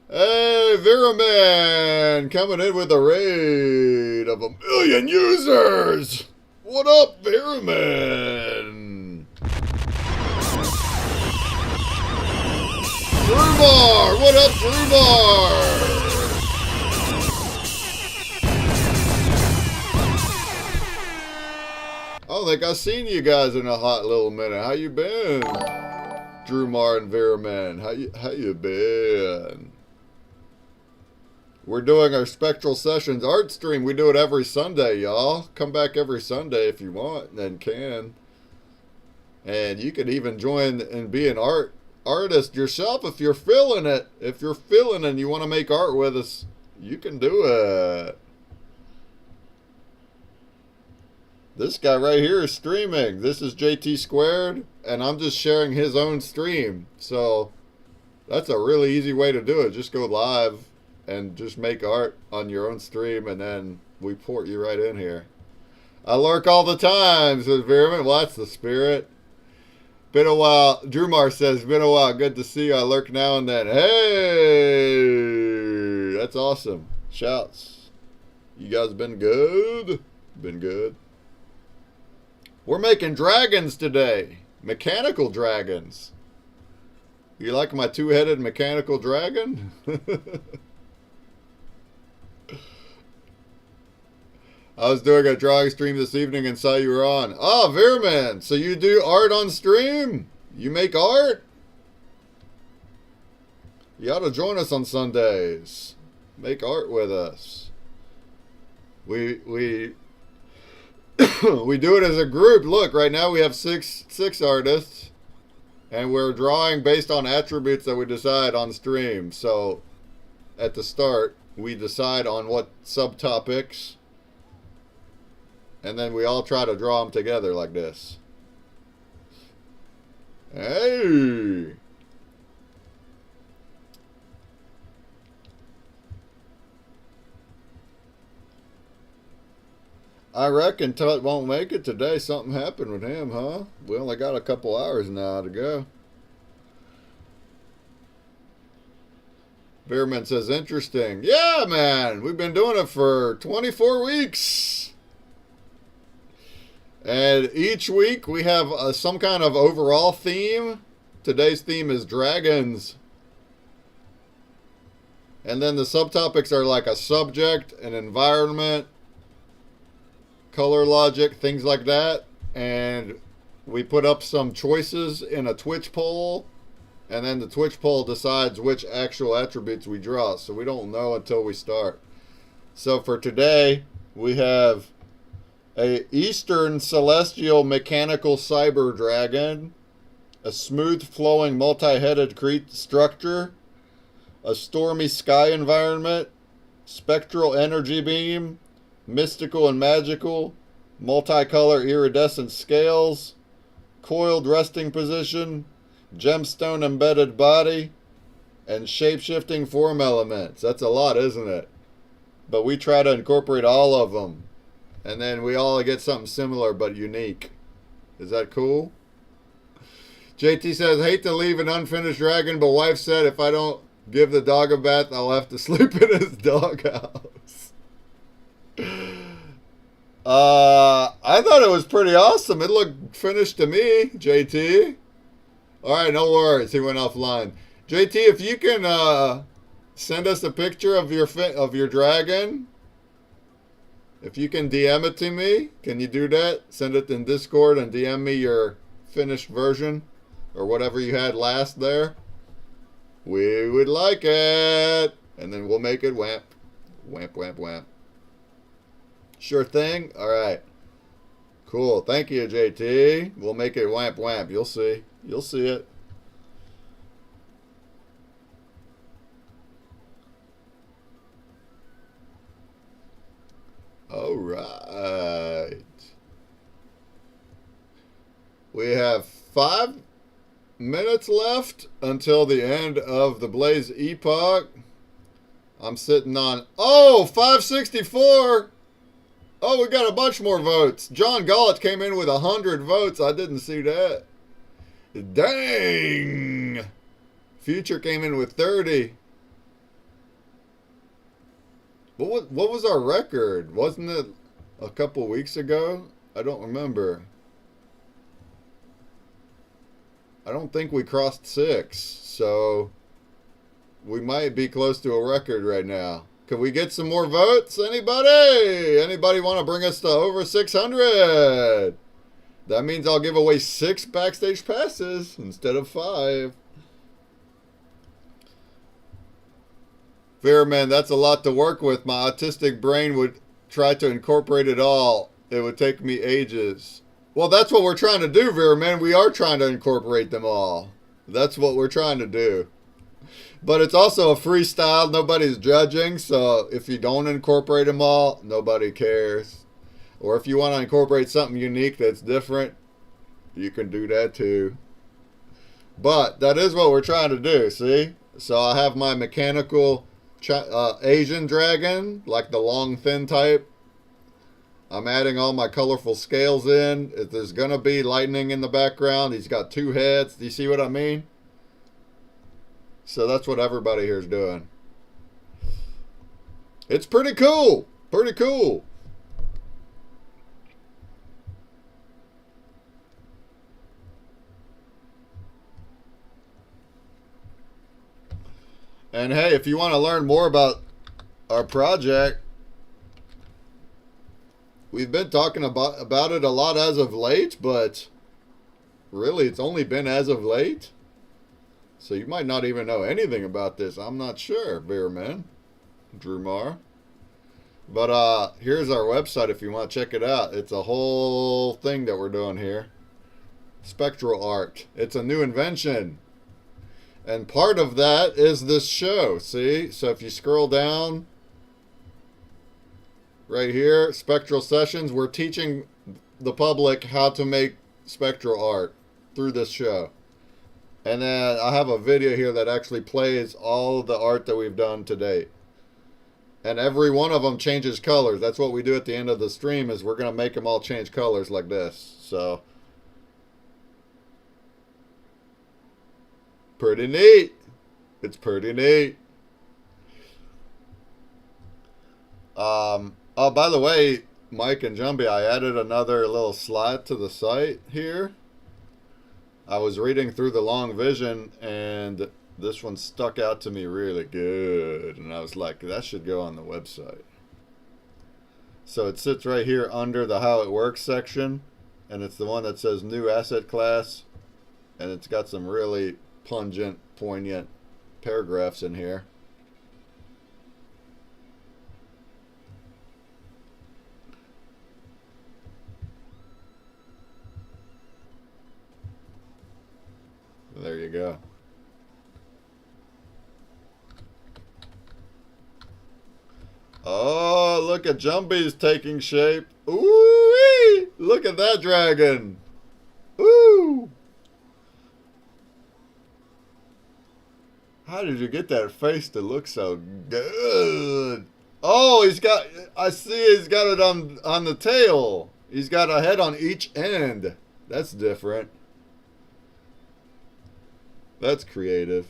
Hey, Veraman coming in with a raid of 1 million users. What up, Veraman? Drumar, what up, Drumar? I don't think I've seen you guys in a hot little minute. How you been? Drumar and Veraman, how you been? We're doing our Spectral Sessions art stream. We do it every Sunday, y'all. Come back every Sunday if you want and can. And you can even join and be an artist yourself if you're feeling it. If you're feeling it and you want to make art with us, you can do it. This guy right here is streaming. This is JT Squared, and I'm just sharing his own stream. So that's a really easy way to do it. Just go live and just make art on your own stream, and then we port you right in here. I lurk all the time, says Veerman. Well, that's the spirit. Been a while. Drumar says, been a while. Good to see you. I lurk now and then. Hey! That's awesome. Shouts. You guys been good? Been good. We're making dragons today. Mechanical dragons. You like my two-headed mechanical dragon? I was doing a drawing stream this evening and saw you were on. Oh, Veerman, so you do art on stream? You make art? You ought to join us on Sundays. Make art with us. We we do it as a group. Look, right now we have six artists, and we're drawing based on attributes that we decide on stream. So at the start, we decide on what subtopics, and then we all try to draw them together like this. Hey! I reckon Tut won't make it today. Something happened with him, huh? We only got a couple hours now to go. Beerman says, interesting. Yeah, man. We've been doing it for 24 weeks. And each week we have some kind of overall theme. Today's theme is dragons. And then the subtopics are like a subject, an environment, color logic, things like that. And we put up some choices in a Twitch poll. And then the Twitch poll decides which actual attributes we draw. So we don't know until we start. So for today, we have a Eastern Celestial Mechanical Cyber Dragon, a smooth flowing multi-headed structure, a stormy sky environment, spectral energy beam, mystical and magical, multicolor iridescent scales, coiled resting position, gemstone embedded body, and shape-shifting form elements. That's a lot, isn't it? But we try to incorporate all of them. And then we all get something similar but unique. Is that cool? JT says, hate to leave an unfinished dragon, but wife said if I don't give the dog a bath, I'll have to sleep in his doghouse. I thought it was pretty awesome. It looked finished to me, JT. Alright, no worries. He went offline. JT, if you can send us a picture of your dragon. If you can DM it to me, can you do that? Send it in Discord and DM me your finished version or whatever you had last there. We would like it. And then we'll make it whamp. Whamp, whamp, whamp. Sure thing? Alright. Cool. Thank you, JT. We'll make it whamp, whamp. You'll see. You'll see it. All right. We have 5 minutes left until the end of the Blaze Epoch. I'm sitting on, oh, 564. Oh, we got a bunch more votes. John Gollett came in with 100 votes. I didn't see that. Dang. Future came in with 30. What was our record? Wasn't it a couple weeks ago? I don't remember. I don't think we crossed 6, so we might be close to a record right now. Could we get some more votes? Anybody? Anybody want to bring us to over 600? That means I'll give away 6 backstage passes instead of 5. Fairman, that's a lot to work with. My autistic brain would try to incorporate it all. It would take me ages. Well, that's what we're trying to do, Veerman. We are trying to incorporate them all. That's what we're trying to do. But it's also a freestyle. Nobody's judging. So if you don't incorporate them all, nobody cares. Or if you want to incorporate something unique that's different, you can do that too. But that is what we're trying to do, see? So I have my mechanical Asian dragon, like the long, thin type. I'm adding all my colorful scales in. If there's going to be lightning in the background, he's got 2 heads. Do you see what I mean? So that's what everybody here is doing. It's pretty cool. Pretty cool. And hey, if you want to learn more about our project, we've been talking about it a lot as of late, but really it's only been as of late. So you might not even know anything about this. I'm not sure, Bearman, Drumar. But here's our website if you want to check it out. It's a whole thing that we're doing here. Spectral art. It's a new invention. And part of that is this show, see? So if you scroll down right here, Spectral Sessions, we're teaching the public how to make spectral art through this show. And then I have a video here that actually plays all the art that we've done to date. And every one of them changes colors. That's what we do at the end of the stream, is we're going to make them all change colors like this. So pretty neat. It's pretty neat. Oh, by the way, Mike and Jumbie, I added another little slide to the site here. I was reading through the long vision, and this one stuck out to me really good. And I was like, that should go on the website. So it sits right here under the How It Works section. And it's the one that says New Asset Class. And it's got some really pungent, poignant paragraphs in here. There you go. Oh, look at Jumbie's taking shape. Ooh-wee! Look at that dragon. Ooh! How did you get that face to look so good? Oh, he's got, I see he's got it on the tail. He's got a head on each end. That's different. That's creative.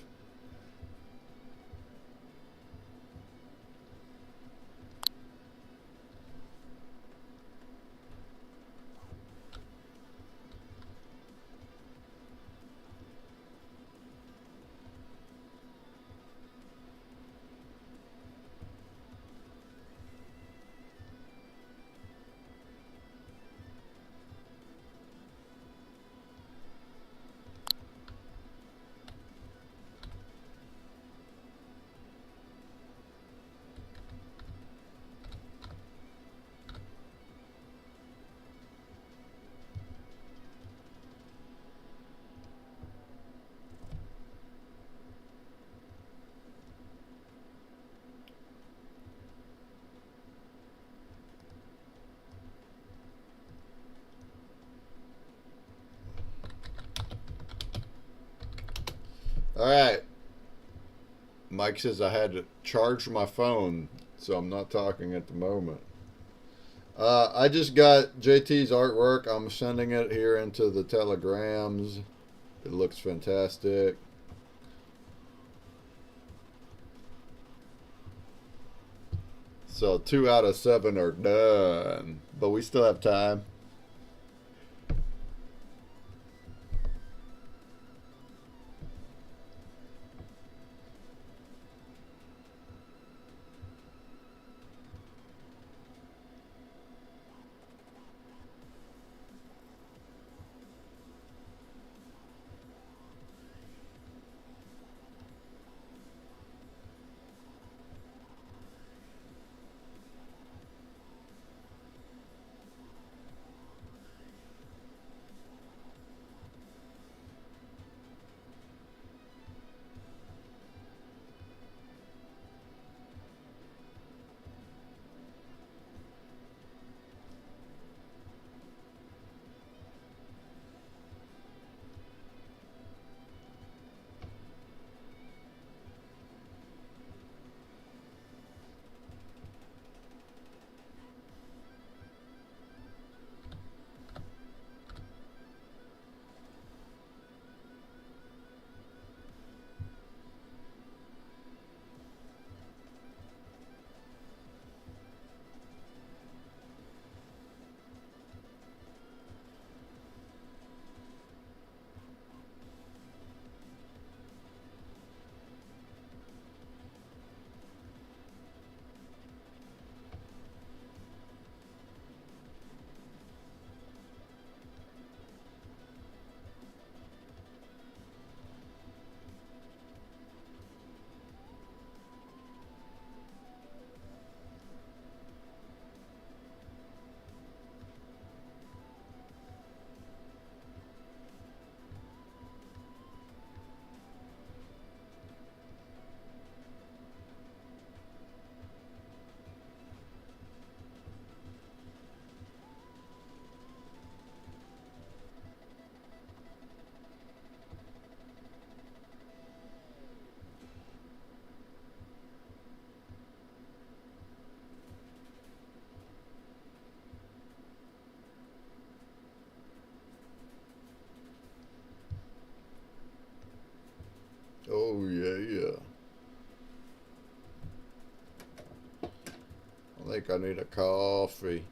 All right. Mike says I had to charge my phone, so I'm not talking at the moment. I just got JT's artwork. I'm sending it here into the telegrams. It looks fantastic. So 2 out of 7 are done, but we still have time. Oh, yeah. I think I need a coffee.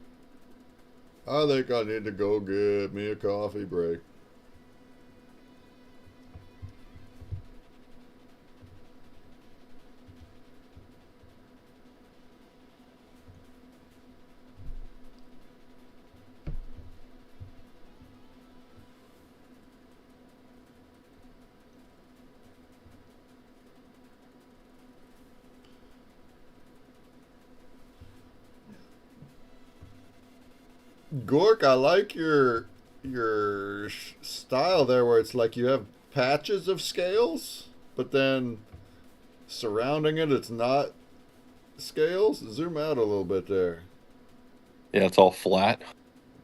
I think I need to go get me a coffee break. Gork, I like your style there where it's like you have patches of scales, but then surrounding it it's not scales. Zoom out a little bit there. Yeah, it's all flat.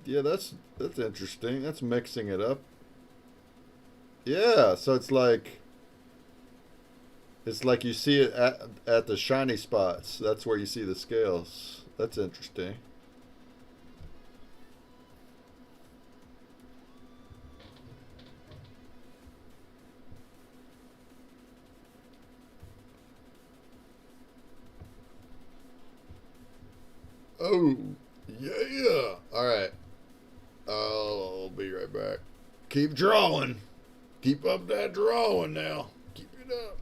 Yeah, that's interesting. That's mixing it up. Yeah, so it's like you see it at the shiny spots. That's where you see the scales. That's interesting. Oh, yeah. All right. I'll be right back. Keep drawing. Keep up that drawing now. Keep it up.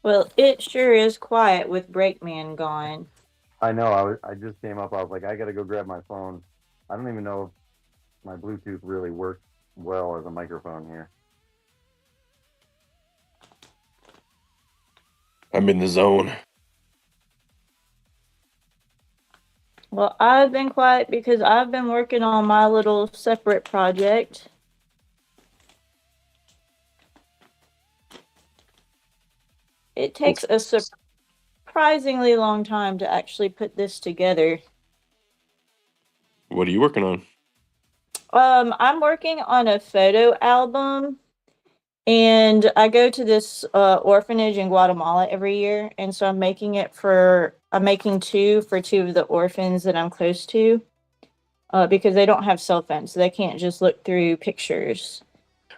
Well, it sure is quiet with Breakman gone. I know. I just came up. I was like, I gotta go grab my phone. I don't even know if my Bluetooth really works well as a microphone here. I'm in the zone. Well, I've been quiet because I've been working on my little separate project. It takes a surprisingly long time to actually put this together. What are you working on? I'm working on a photo album, and I go to this orphanage in Guatemala every year, and so I'm making two for two of the orphans that I'm close to, because they don't have cell phones, so they can't just look through pictures.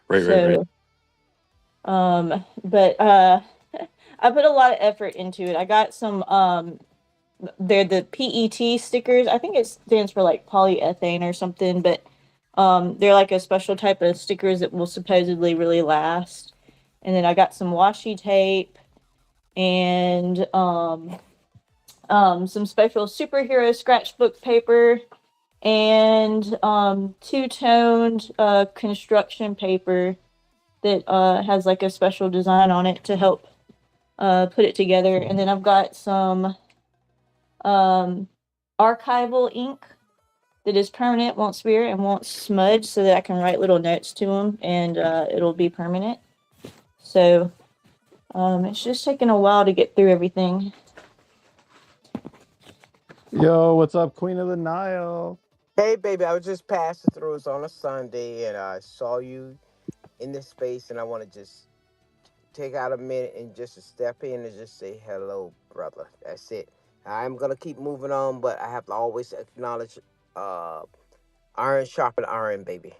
Right. So, but I put a lot of effort into it. I got some they're the PET stickers. I think it stands for like polyethane or something, but they're like a special type of stickers that will supposedly really last. And then I got some washi tape and some special superhero scratchbook paper and two-toned construction paper that has like a special design on it to help put it together. And then I've got some um, archival ink that is permanent, won't smear, and won't smudge, so that I can write little notes to them, and it'll be permanent. So it's just taking a while to get through everything. Yo, what's up, Queen of the Nile? Hey, baby, I was just passing through. It's on a Sunday, and I saw you in this space, and I want to just take out a minute and just to step in and just say hello, brother. That's it. I'm gonna keep moving on, but I have to always acknowledge uh, iron sharpen iron, baby.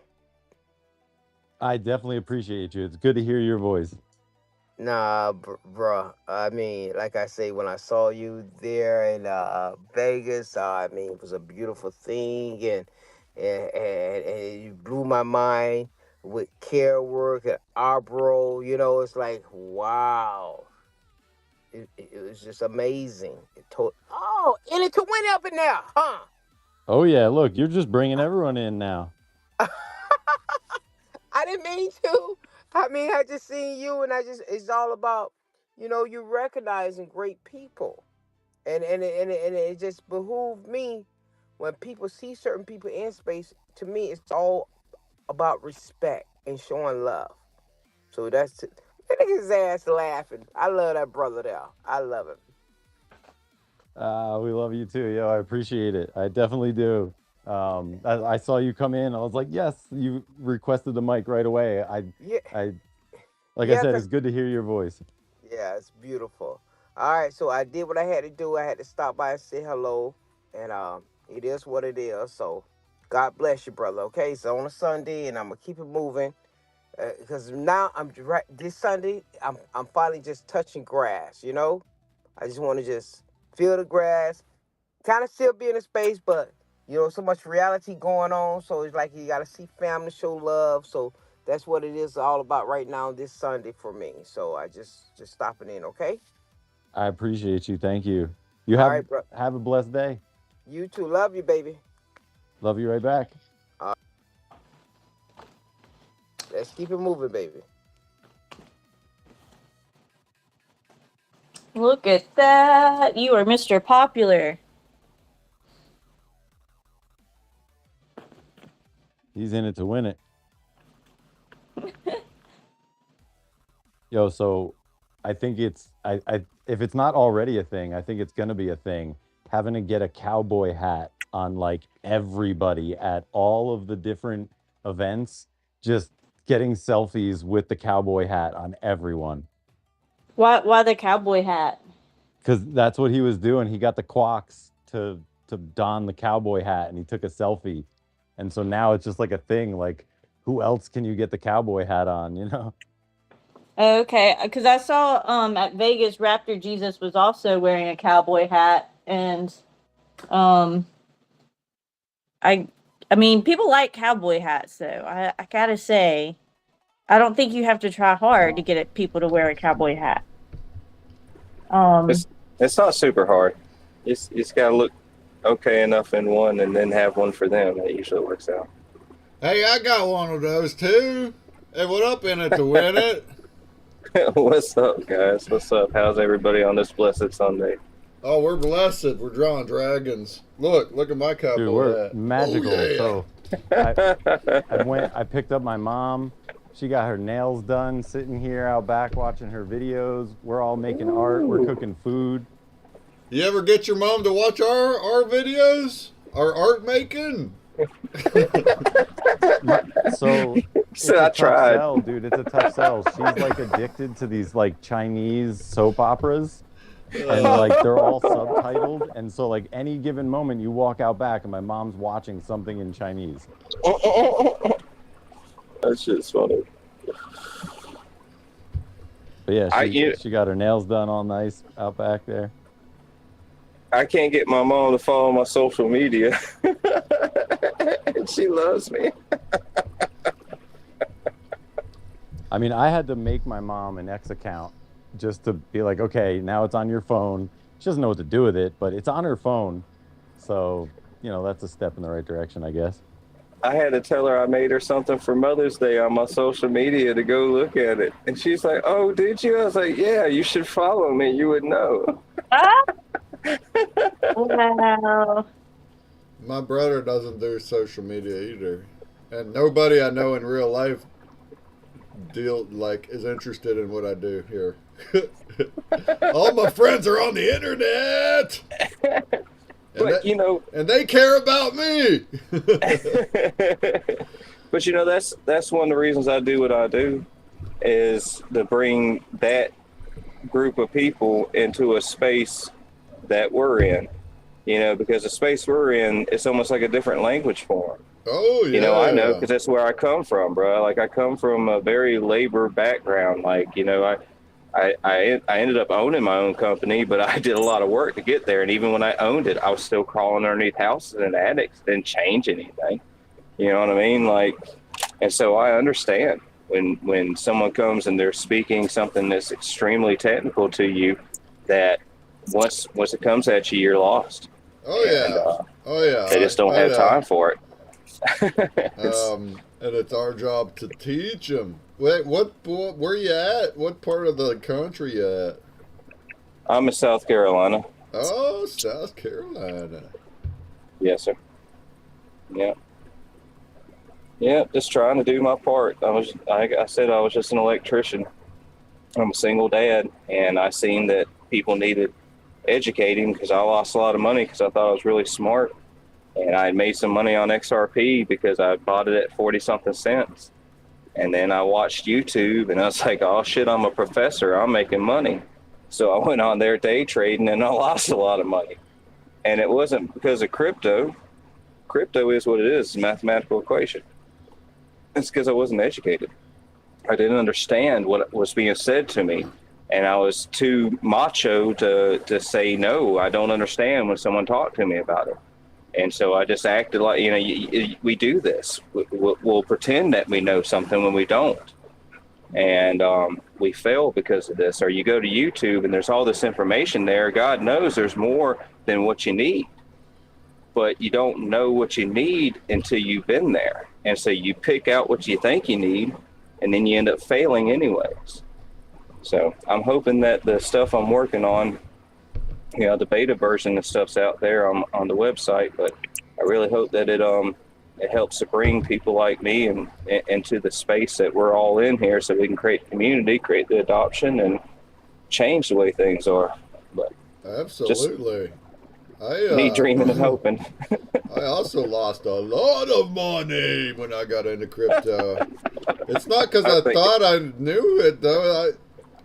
I definitely appreciate you. It's good to hear your voice. Nah, bruh. I mean, like I say, when I saw you there in Vegas, I mean, it was a beautiful thing, and you blew my mind with care work and Arbro. It's like wow. It was just amazing. Oh, and it went up in there, huh? Oh yeah, look, you're just bringing everyone in now. I didn't mean to. I mean, I just seen you, and it's all about, you recognizing great people. And it just behooved me when people see certain people in space. To me, it's all about respect and showing love. So look at his ass laughing. I love that brother there. I love him. We love you too, yo. I appreciate it. I definitely do. I saw you come in. I was like, yes, you requested the mic right away. Yeah, I, like I yeah, said, cause it's good to hear your voice. yeah, it's beautiful. All right, so I did what I had to do. I had to stop by and say hello, and it is what it is. So God bless you, brother. Okay, so on a Sunday, and I'm gonna keep it moving. Because now I'm right this Sunday, I'm finally just touching grass. I just want to just feel the grass, kind of still be in the space, but so much reality going on. So it's like you got to see family, show love. So that's what it is all about right now this Sunday for me. So I just stopping in, okay? I appreciate you. Thank you. You All right, bro. have a blessed day. You too. Love you, baby. Love you right back. Let's keep it moving, baby. Look at that. You are Mr. Popular. He's in it to win it. Yo, so I think I if it's not already a thing, I think it's gonna be a thing. Having to get a cowboy hat on like everybody at all of the different events, just getting selfies with the cowboy hat on everyone. Why the cowboy hat? Because that's what he was doing. He got the quacks to don the cowboy hat and he took a selfie. And so now it's just like a thing. Like, who else can you get the cowboy hat on, you know? Okay, because I saw at Vegas, Raptor Jesus was also wearing a cowboy hat, and um I I mean people like cowboy hats though. I gotta say, I don't think you have to try hard to get people to wear a cowboy hat. Um, It's not super hard. It's got to look okay enough in one, and then have one for them. That usually works out. Hey, I got one of those too. Hey, what up in it to win it? What's up, guys? What's up? How's everybody on this blessed Sunday? Oh, we're blessed. We're drawing dragons. Look at my couple. Dude, we're of that. magical. Oh, yeah. So I picked up my mom. She got her nails done, sitting here out back watching her videos. We're all making art. We're cooking food. You ever get your mom to watch our videos? Our art making? So it's I a tough tried. sell, dude. It's a tough sell. She's like addicted to these like Chinese soap operas. And like they're all subtitled, and so like any given moment you walk out back and my mom's watching something in Chinese. That shit's funny. But yeah, she got her nails done all nice out back there. I can't get my mom to follow my social media. And she loves me. I mean, I had to make my mom an X account just to be like, okay, now it's on your phone. She doesn't know what to do with it, but it's on her phone. So, you know, that's a step in the right direction, I guess. I had to tell her I made her something for Mother's Day on my social media to go look at it. And she's like, oh, did you? I was like, yeah, you should follow me. You would know. Wow. My brother doesn't do social media either. And nobody I know in real life is interested in what I do here. All my friends are on the internet. And they care about me. But that's one of the reasons I do what I do, is to bring that group of people into a space that we're in. Because the space we're in, it's almost like a different language form. Oh, yeah. I know, because that's where I come from, bro. Like, I come from a very labor background. Like, I ended up owning my own company, but I did a lot of work to get there. And even when I owned it, I was still crawling underneath houses and attics. Didn't change anything. You know what I mean? Like, and so I understand when someone comes and they're speaking something that's extremely technical to you, that once it comes at you, you're lost. Oh, yeah. They just don't have time for it. And it's our job to teach them. Wait, where you at? What part of the country you at? I'm in South Carolina. Oh, South Carolina. Yes, sir. Yeah. Yeah, just trying to do my part. I said I was just an electrician. I'm a single dad, and I seen that people needed educating because I lost a lot of money because I thought I was really smart. And I had made some money on XRP because I bought it at 40-something cents. And then I watched YouTube, and I was like, oh, shit, I'm a professor. I'm making money. So I went on there day trading, and I lost a lot of money. And it wasn't because of crypto. Crypto is what it is. It's a mathematical equation. It's because I wasn't educated. I didn't understand what was being said to me. And I was too macho to say, no, I don't understand when someone talked to me about it. And so I just acted like, we do this. We'll pretend that we know something when we don't. And we fail because of this. Or you go to YouTube and there's all this information there. God knows there's more than what you need. But you don't know what you need until you've been there. And so you pick out what you think you need, and then you end up failing anyways. So I'm hoping that the stuff I'm working on, the beta version of stuff's out there on the website, but I really hope that it helps to bring people like me into the space that we're all in here, so we can create community, create the adoption, and change the way things are. But absolutely, me dreaming and hoping. I also lost a lot of money when I got into crypto. It's not because I thought I knew it though.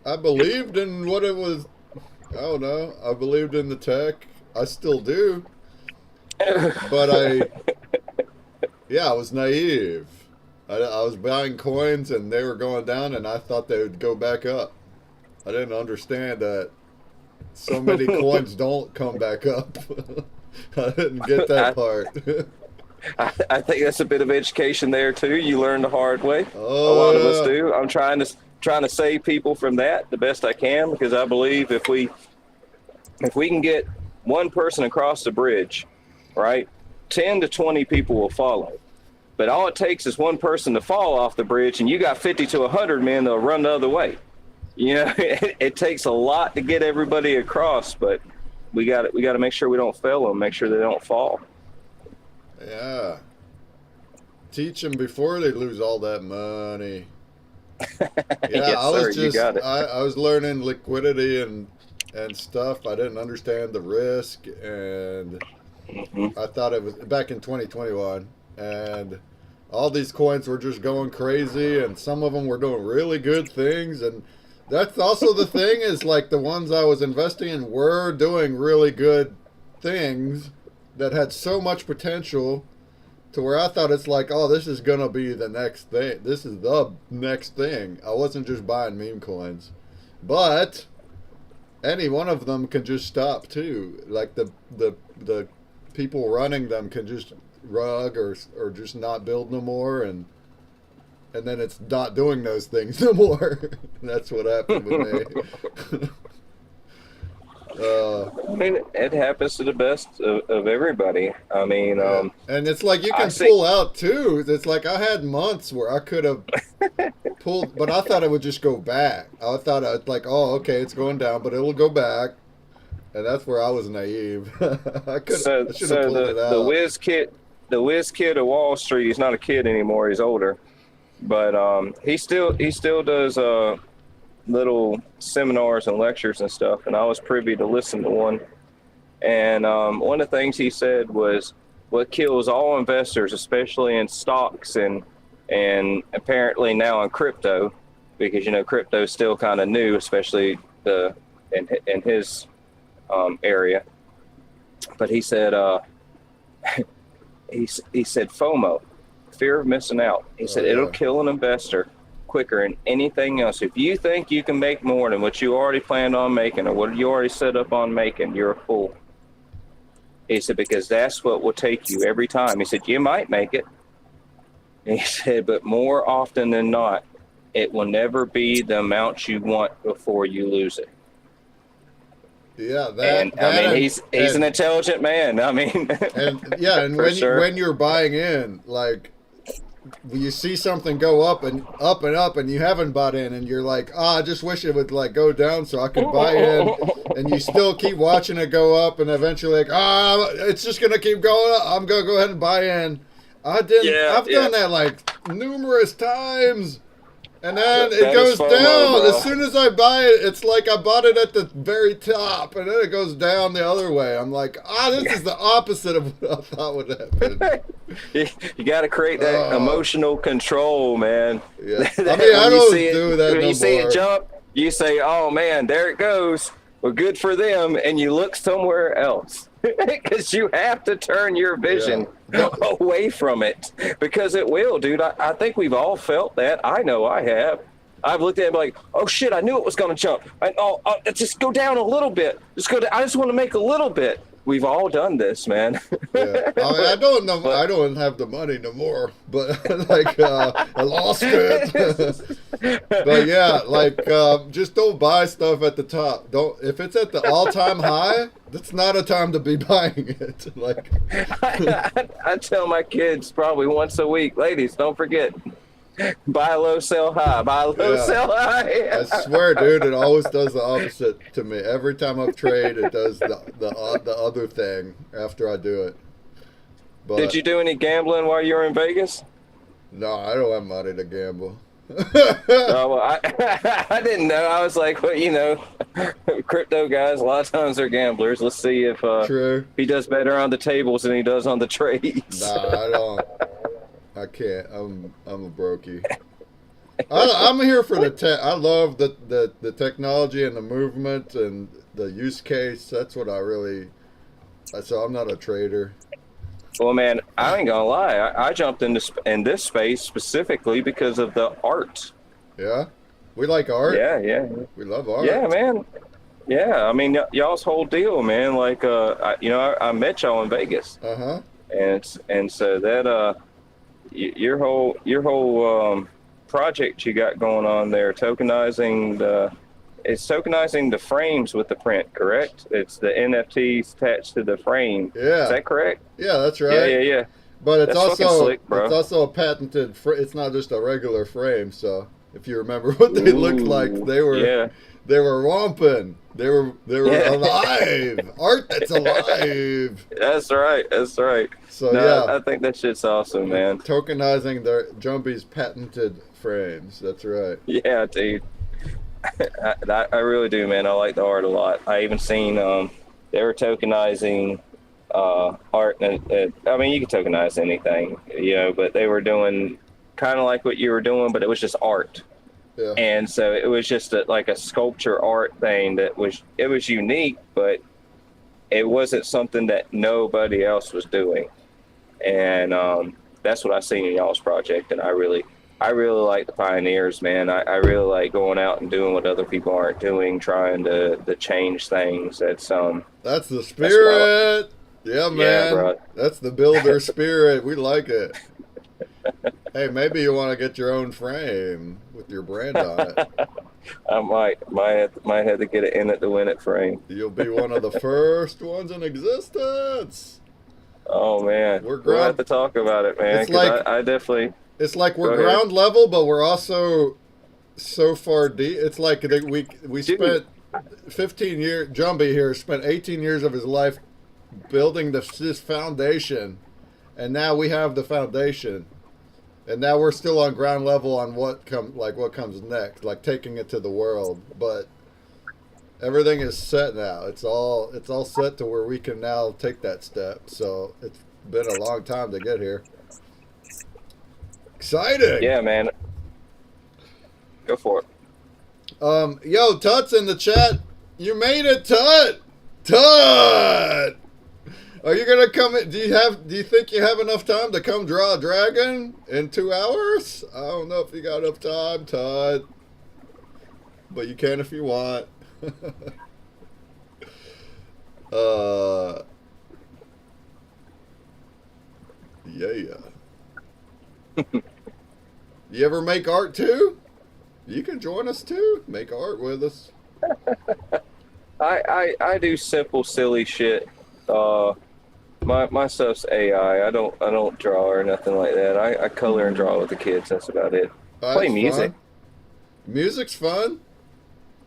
I believed in what it was. I don't know. I believed in the tech. I still do. But I was naive. I was buying coins and they were going down and I thought they would go back up. I didn't understand that so many coins don't come back up. I didn't get that part. I think that's a bit of education there too. You learn the hard way. Oh, a lot of us do. I'm trying to save people from that the best I can, because I believe if we if we can get one person across the bridge, right, 10 to 20 people will follow. But all it takes is one person to fall off the bridge, and you got 50 to 100 men that'll run the other way. You know, it takes a lot to get everybody across, but we got to make sure we don't fail them, make sure they don't fall. Yeah. Teach them before they lose all that money. Yeah, Yes, I was sir, you just got it. I was learning liquidity and stuff. I didn't understand the risk, and I thought it was back in 2021, and all these coins were just going crazy, and some of them were doing really good things, and that's also the thing is like the ones I was investing in were doing really good things that had so much potential to where I thought it's like, oh, this is gonna be the next thing. This is the next thing. I wasn't just buying meme coins, but any one of them can just stop too. Like the people running them can just rug or just not build no more, and then it's not doing those things no more. That's what happened with me. I mean, it happens to the best of everybody. I mean, and it's like you can pull out too. It's like I had months where I could have pulled, but I thought it would just go back. I thought I'd like, oh, okay, it's going down, but it'll go back, and that's where I was naive. I should have pulled it out. The whiz kid of Wall Street. He's not a kid anymore. He's older, but he still does little seminars and lectures and stuff, and I was privy to listen to one. And one of the things he said was, what kills all investors, especially in stocks and apparently now in crypto, because crypto is still kind of new, especially in his area. But he said he said FOMO, fear of missing out. He said it'll kill an investor quicker than anything else. If you think you can make more than what you already planned on making or what you already set up on making, you're a fool. He said, because that's what will take you every time. He said, you might make it. He said, but more often than not, it will never be the amount you want before you lose it. Yeah, he's an intelligent man. I mean, and when you're buying in, like, you see something go up and up and up, and you haven't bought in, and you're like, I just wish it would like go down so I could buy in, and you still keep watching it go up, and eventually like, it's just gonna keep going up. I'm gonna go ahead and buy in. I've done that like numerous times. And then it goes down. Bro. As soon as I buy it, it's like I bought it at the very top, and then it goes down the other way. I'm like, this is the opposite of what I thought would happen. You got to create that emotional control, man. Yeah. I mean, I don't do that no more. When you see it jump, you say, oh, man, there it goes. Well, good for them. And you look somewhere else. Because you have to turn your vision away from it, because it will, dude. I think we've all felt that. I know I have. I've looked at it like, oh shit, I knew it was going to jump. Just go down a little bit. I just want to make a little bit. We've all done this, man. Yeah. I mean, I don't know. I don't have the money no more, but like I lost it. But yeah, like just don't buy stuff at the top. If it's at the all-time high, that's not a time to be buying it. Like I tell my kids probably once a week, ladies, don't forget. Buy low, sell high. Buy low, sell high. I swear, dude, it always does the opposite to me. Every time I've traded, it does the other thing after I do it. But, did you do any gambling while you were in Vegas? No, I don't have money to gamble. Well, I didn't know. I was like, well, crypto guys, a lot of times they're gamblers. Let's see if he does better on the tables than he does on the trades. Nah, I don't. I can't. I'm a brokey. I'm here for the tech. I love the technology and the movement and the use case. That's what I really. So I'm not a trader. Well, man, I ain't gonna lie. I jumped in this space specifically because of the art. Yeah, we like art. Yeah. We love art. Yeah, man. Yeah, I mean, y'all's whole deal, man. Like, I met y'all in Vegas. And so that your whole project you got going on there, tokenizing it's tokenizing the frames with the print, correct? It's the NFTs attached to the frame. Is Yeah. that correct? Yeah, that's Yeah, right. yeah, yeah. But That's fucking slick, it's bro. also a patented. It's not just a regular frame. So if you remember what they looked like, Ooh, yeah, they were romping. They were yeah. alive. Art that's alive. That's right. That's right. So No, yeah, I think that shit's awesome, man. tokenizing their Jumpy's patented frames. That's right. Yeah, dude. I really do, man. I like the art a lot. I even seen they were tokenizing art, and I mean, you can tokenize anything, you know, but they were doing kind of like what you were doing, but it was just art. Yeah. And so it was just like a sculpture art thing that was unique, but it wasn't something that nobody else was doing. And that's what I seen in y'all's project, and I really like the pioneers, man. I really like going out and doing what other people aren't doing, trying to change things. That's the That's spirit. Yeah, man. Yeah, bro. That's the builder spirit. We like it. Hey, maybe you want to get your own frame with your brand on it. I might have to get it in it to win it frame. You'll be one of the first ones in existence. Oh man, we'll have to talk about it, man. It's like I definitely. It's like we're ground level, but we're also so far deep. It's like we spent 15 years. Jumbie here spent 18 years of his life building this foundation, and now we have the foundation, and now we're still on ground level on what comes next, like taking it to the world. But everything is set now. It's all set to where we can now take that step. So it's been a long time to get here. Exciting. Yeah, man. Go for it. Yo, Tut's in the chat. You made it, Tut. Tut. Are you gonna come in? Do you think you have enough time to come draw a dragon in 2 hours? I don't know if you got enough time, Tut. But you can if you want. Yeah. You ever make art too? You can join us too. Make art with us. I do simple, silly shit. My stuff's AI. I don't draw or nothing like that. I color and draw with the kids. That's about it. Play music. Fun. Music's fun.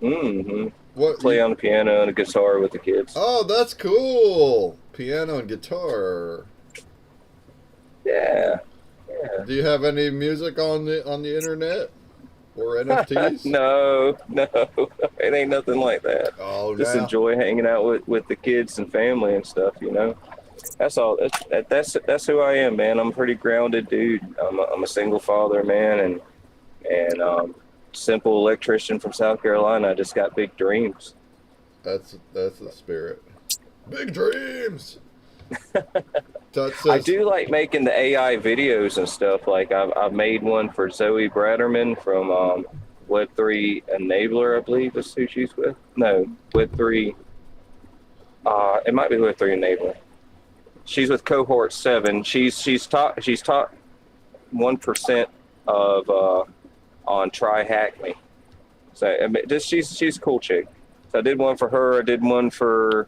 Mm-hmm. What? Play on the piano and a guitar with the kids. Oh, that's cool. Piano and guitar. Yeah. Do you have any music on the internet or NFTs? No, it ain't nothing like that. Oh, just enjoy hanging out with the kids and family and stuff. You know, that's all. That's who I am, man. I'm a pretty grounded dude. I'm a single father, man, and simple electrician from South Carolina. I just got big dreams. That's the spirit. Big dreams. I do like making the AI videos and stuff. Like I've made one for Zoe Bratterman from Web3 Enabler, I believe is who she's with. No, Web3. It might be Web3 Enabler. She's with Cohort 7. She's taught 1% of on Try Hack Me. So I mean, she's a cool chick. So I did one for her. I did one for.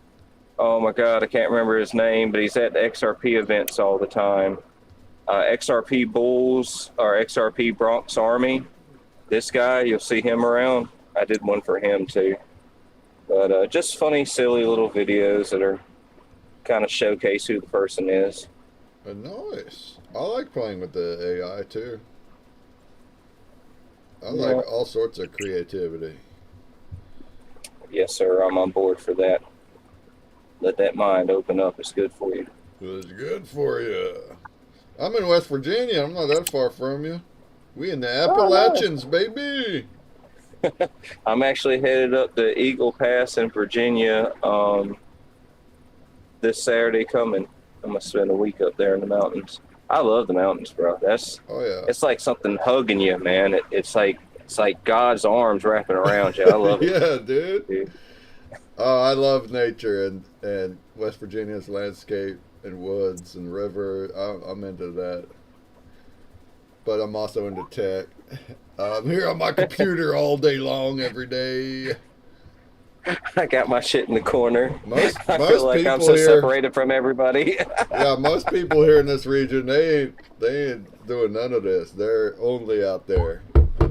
Oh my God, I can't remember his name, but he's at the XRP events all the time. XRP Bulls or XRP Bronx Army. This guy, you'll see him around. I did one for him too. But just funny, silly little videos that are kind of showcase who the person is. Nice. I like playing with the AI too. I like all sorts of creativity. Yes, sir. I'm on board for that. Let that mind open up. It's good for you. It's good for you. I'm in West Virginia. I'm not that far from you. We in the Appalachians, baby. I'm actually headed up to Eagle Pass in Virginia this Saturday coming. I'm going to spend a week up there in the mountains. I love the mountains, bro. It's like something hugging you, man. It's like God's arms wrapping around you. I love it. Yeah, dude. Oh, I love nature and West Virginia's landscape and woods and river. I'm into that. But I'm also into tech. I'm here on my computer all day long, every day. I got my shit in the corner. Most I feel most like I'm people so here, separated from everybody. yeah, most people here in this region, they ain't doing none of this. They're only out there.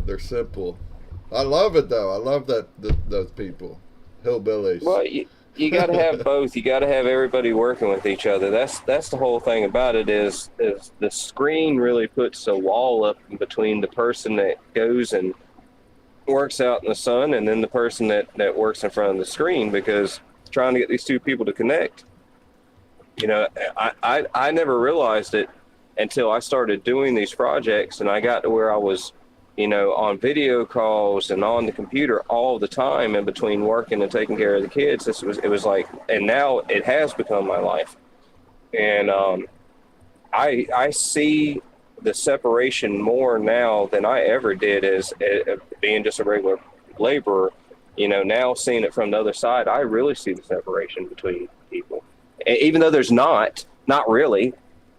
They're simple. I love it though. I love those people, hillbillies. Well, you got to have both. You got to have everybody working with each other. That's the whole thing about it is the screen really puts a wall up in between the person that goes and works out in the sun and then the person that works in front of the screen, because trying to get these two people to connect, you know, I never realized it until I started doing these projects and I got to where I was, you know, on video calls and on the computer all the time in between working and taking care of the kids. It was like, and now it has become my life. And I see the separation more now than I ever did as being just a regular laborer. You know, now seeing it from the other side, I really see the separation between people. Even though there's not really.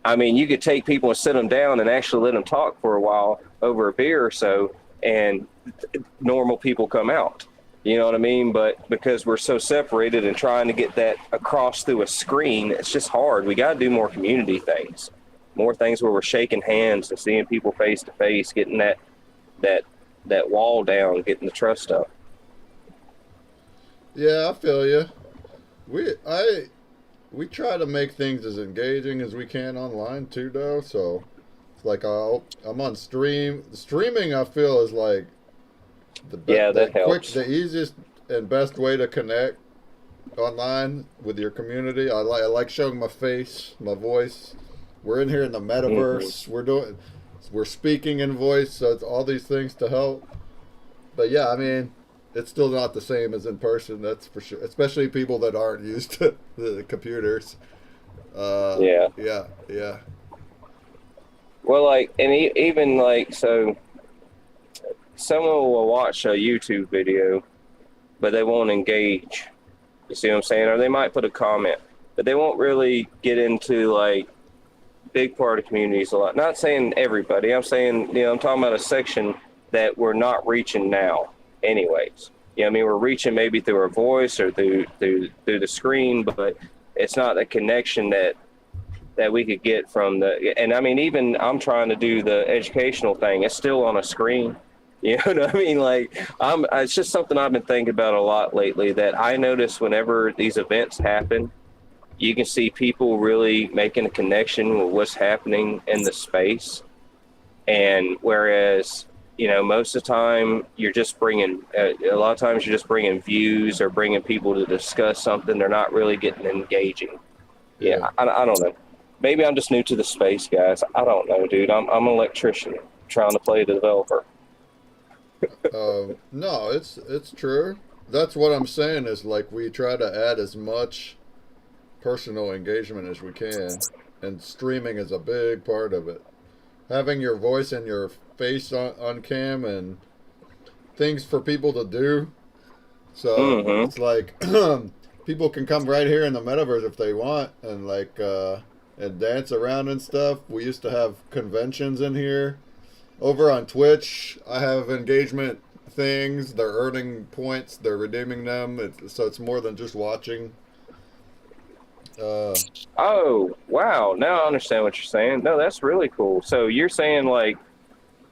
I mean, you could take people and sit them down and actually let them talk for a while over a beer or so, and normal people come out. You know what I mean? But because we're so separated and trying to get that across through a screen, it's just hard. We got to do more community things, more things where we're shaking hands and seeing people face to face, getting that wall down, getting the trust up. Yeah, I feel you. We try to make things as engaging as we can online too, though. So it's like I'm on stream. Streaming, I feel, is like that helps. The easiest and best way to connect online with your community. I like showing my face, my voice. We're in here in the metaverse. Mm-hmm. We're speaking in voice, so it's all these things to help. But yeah, I mean, it's still not the same as in person, that's for sure. Especially people that aren't used to the computers. Yeah. Well, like, and even like, so someone will watch a YouTube video, but they won't engage. You see what I'm saying? Or they might put a comment, but they won't really get into like big part of communities a lot. Not saying everybody. I'm saying, you know, I'm talking about a section that we're not reaching now anyways. You know what I mean? We're reaching maybe through our voice or through the screen, but it's not the connection that we could get from and I mean, even I'm trying to do the educational thing. It's still on a screen. You know what I mean? Like, it's just something I've been thinking about a lot lately, that I notice whenever these events happen, you can see people really making a connection with what's happening in the space. And whereas, you know, most of the time you're just bringing, a lot of times you're just bringing views or bringing people to discuss something. They're not really getting engaging. Yeah. I don't know. Maybe I'm just new to the space, guys. I don't know, dude. I'm an electrician trying to play the developer. No, it's true. That's what I'm saying is, like, we try to add as much personal engagement as we can, and streaming is a big part of it. Having your voice and your face on cam and things for people to do. So it's like people can come right here in the metaverse if they want, and like and dance around and stuff. We used to have conventions in here. Over on Twitch, I have engagement things. They're earning points. They're redeeming them. So it's more than just watching. Oh, wow. Now I understand what you're saying. No, that's really cool. So you're saying, like,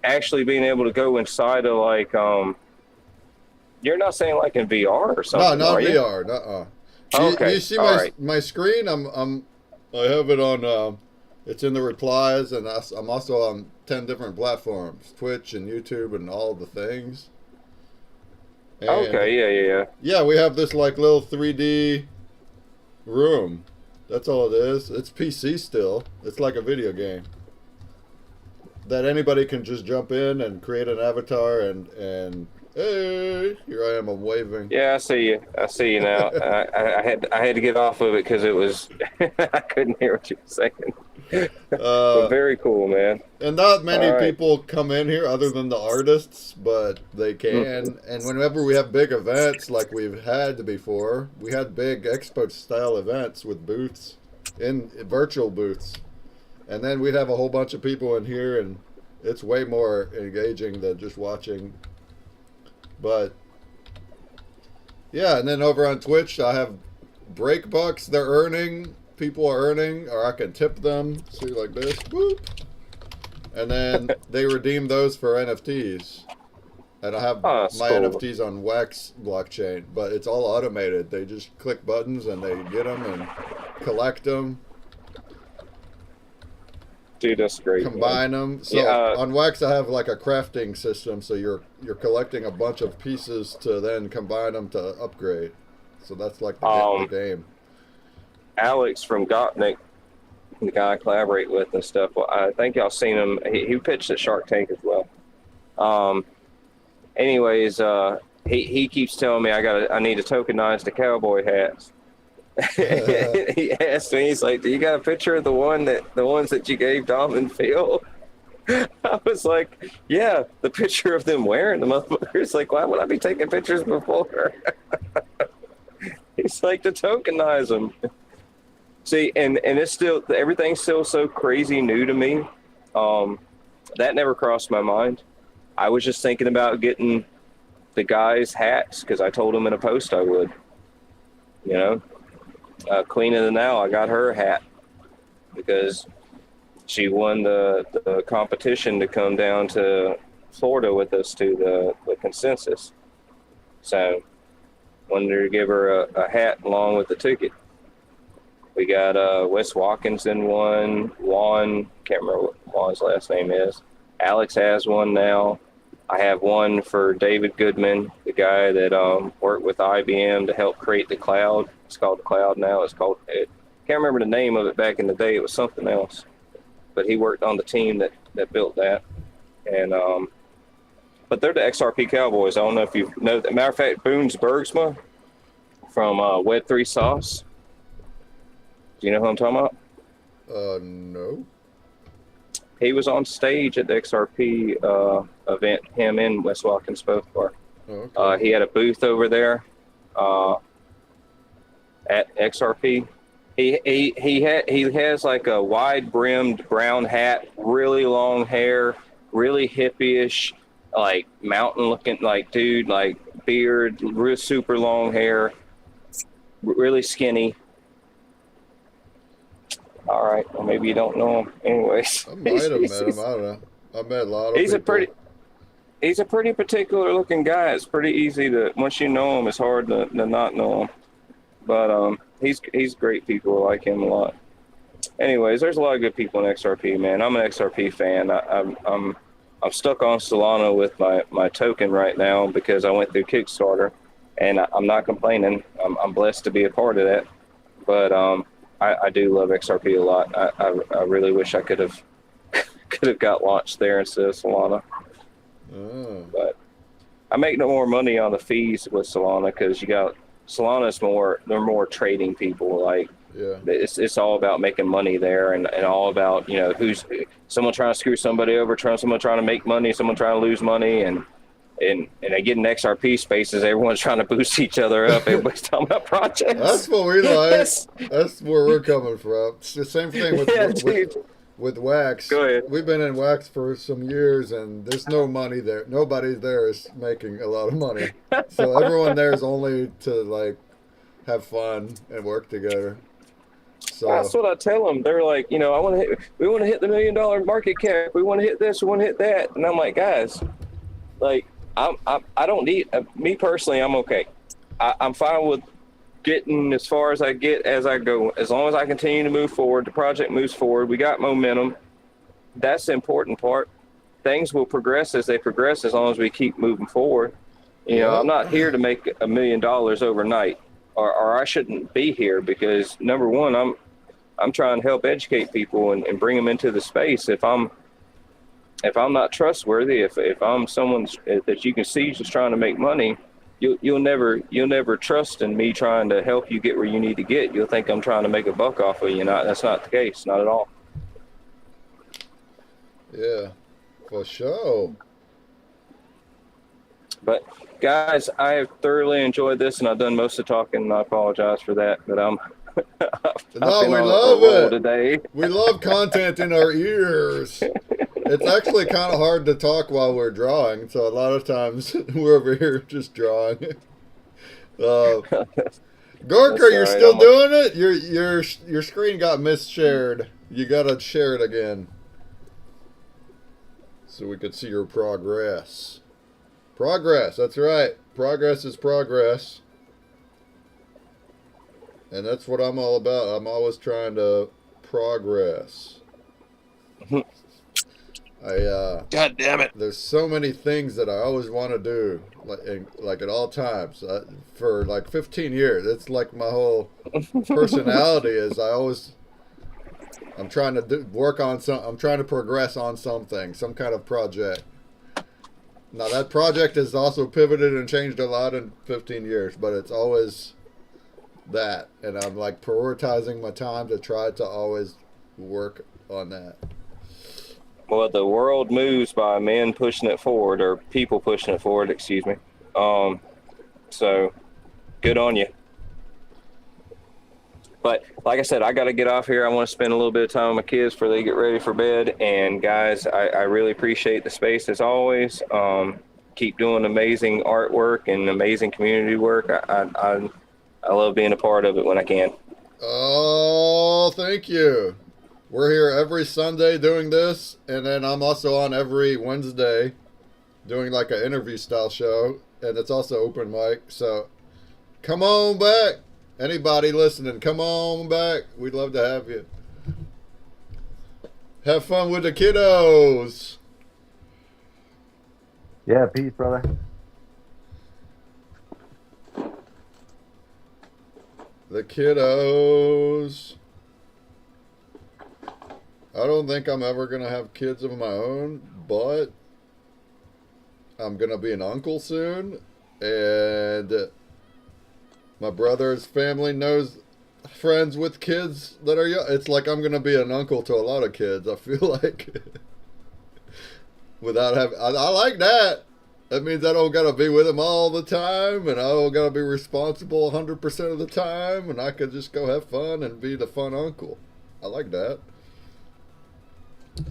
actually being able to go inside of, like, you're not saying like in VR or something, no, not are VR. You? Okay. You see All right. my screen? I have it on, it's in the replies, and I'm also on 10 different platforms, Twitch and YouTube and all the things. And okay, yeah. Yeah, we have this like little 3D room. That's all it is. It's PC still. It's like a video game that anybody can just jump in and create an avatar and hey, here I am. I'm waving. Yeah, I see you now. I had to get off of it because it was I couldn't hear what you were saying. But very cool, man. And not many people come in here other than the artists, but they can. And whenever we have big events like we've had before, we had big expo style events with booths, in virtual booths. And then we'd have a whole bunch of people in here, and it's way more engaging than just watching. But Yeah, and then over on Twitch, I have break bucks they're earning, people are earning, or I can tip them. See, like this. Whoop. And then they redeem those for NFTs. And I have Oh, that's my cool. NFTs on Wax blockchain, but it's all automated. They just click buttons and they get them and collect them, Dude, that's great. combine them. So Yeah, on Wax, I have like a crafting system. So you're collecting a bunch of pieces to then combine them to upgrade. So that's like the game. Alex from Gottmik, the guy I collaborate with and stuff. Well, I think y'all seen him. He pitched at Shark Tank as well. Anyways, he keeps telling me I need to tokenize the cowboy hats. He asked me, he's like, "Do you got a picture of the ones that you gave Dom and Phil?" I was like, "Yeah, the picture of them wearing the motherfuckers." Like, why would I be taking pictures before? He's like, to tokenize them. See, and it's still, everything's still so crazy new to me. That never crossed my mind. I was just thinking about getting the guys' hats because I told them in a post I would. You know, Queen of the Now, I got her hat because she won the competition to come down to Florida with us to the consensus. So, wanted to give her a hat along with the ticket. We got Wes Watkins in one. Juan, can't remember what Juan's last name is. Alex has one now. I have one for David Goodman, the guy that worked with IBM to help create the cloud. It's called the cloud now. Can't remember the name of it back in the day. It was something else. But he worked on the team that built that. And but they're the XRP Cowboys. I don't know if you know. Matter of fact, Boone's Bergsma from Web3 Sauce. Do you know who I'm talking about? No. He was on stage at the XRP event. Him and Wes Watkins both were. Okay. He had a booth over there at XRP. He has like a wide brimmed brown hat, really long hair, really hippie-ish, like mountain looking, like dude, like beard, real super long hair, really skinny. All right, well maybe you don't know him. Anyways, I might have met him. I don't know. I met a lot of people. He's a pretty particular looking guy. It's pretty easy to, once you know him, it's hard to not know him. But he's great people. I like him a lot. Anyways, there's a lot of good people in XRP, man. I'm an XRP fan. I'm stuck on Solana with my token right now because I went through Kickstarter, and I'm not complaining. I'm blessed to be a part of that. But I do love XRP a lot. I really wish I could have got launched there instead of Solana. But I make no more money on the fees with Solana because Solana's they're more trading people. Like, yeah, it's all about making money there and all about, you know, who's someone trying to screw somebody over, someone trying to make money, someone trying to lose money, and I get in XRP spaces, everyone's trying to boost each other up. Everybody's talking about projects. That's what we like. That's where we're coming from. It's the same thing with Wax. Go ahead. We've been in Wax for some years, and there's no money there. Nobody there is making a lot of money. So everyone there is only to like have fun and work together. So that's what I tell them. They're like, you know, we want to hit the $1 million market cap. We want to hit this. We want to hit that. And I'm like, guys, like, I don't need, me personally, I'm okay. I'm fine with getting as far as I get as I go. As long as I continue to move forward, the project moves forward, we got momentum. That's the important part. Things will progress as they progress as long as we keep moving forward. You know, I'm not here to make $1 million overnight, or I shouldn't be here because, number one, I'm trying to help educate people and bring them into the space. If I'm not trustworthy, if I'm someone that you can see just trying to make money, you'll never trust in me trying to help you get where you need to get. You'll think I'm trying to make a buck off of you. That's not the case, not at all. yeah, for sure. But guys, I have thoroughly enjoyed this, and I've done most of the talking, and I apologize for that. But No, we love it. Today. We love content in our ears. It's actually kind of hard to talk while we're drawing, so a lot of times we're over here just drawing. Gork, That's are you all right. still doing it? Your screen got misshared. You gotta share it again, so we could see your progress. Progress. That's right. Progress is progress. And that's what I'm all about. I'm always trying to progress. God damn it. There's so many things that I always want to do, like at all times, for like 15 years. It's like my whole personality is I'm trying to work on I'm trying to progress on something, some kind of project. Now that project has also pivoted and changed a lot in 15 years, but it's always that, and I'm like prioritizing my time to try to always work on that. Well, the world moves by men pushing it forward, or people pushing it forward, excuse me. So good on you. But like I said, I got to get off here. I want to spend a little bit of time with my kids before they get ready for bed. And guys, I really appreciate the space as always. Keep doing amazing artwork and amazing community work. I love being a part of it when I can. Oh, thank you. We're here every Sunday doing this, and then I'm also on every Wednesday doing like an interview style show, and it's also open mic. So come on back. Anybody listening, come on back. We'd love to have you. Have fun with the kiddos. Yeah, peace, brother. The kiddos. I don't think I'm ever going to have kids of my own, but I'm going to be an uncle soon, and my brother's family knows friends with kids that are young. It's like I'm going to be an uncle to a lot of kids, I feel like. Without having, I like that. That means I don't got to be with them all the time, and I don't got to be responsible 100% of the time, and I could just go have fun and be the fun uncle. I like that.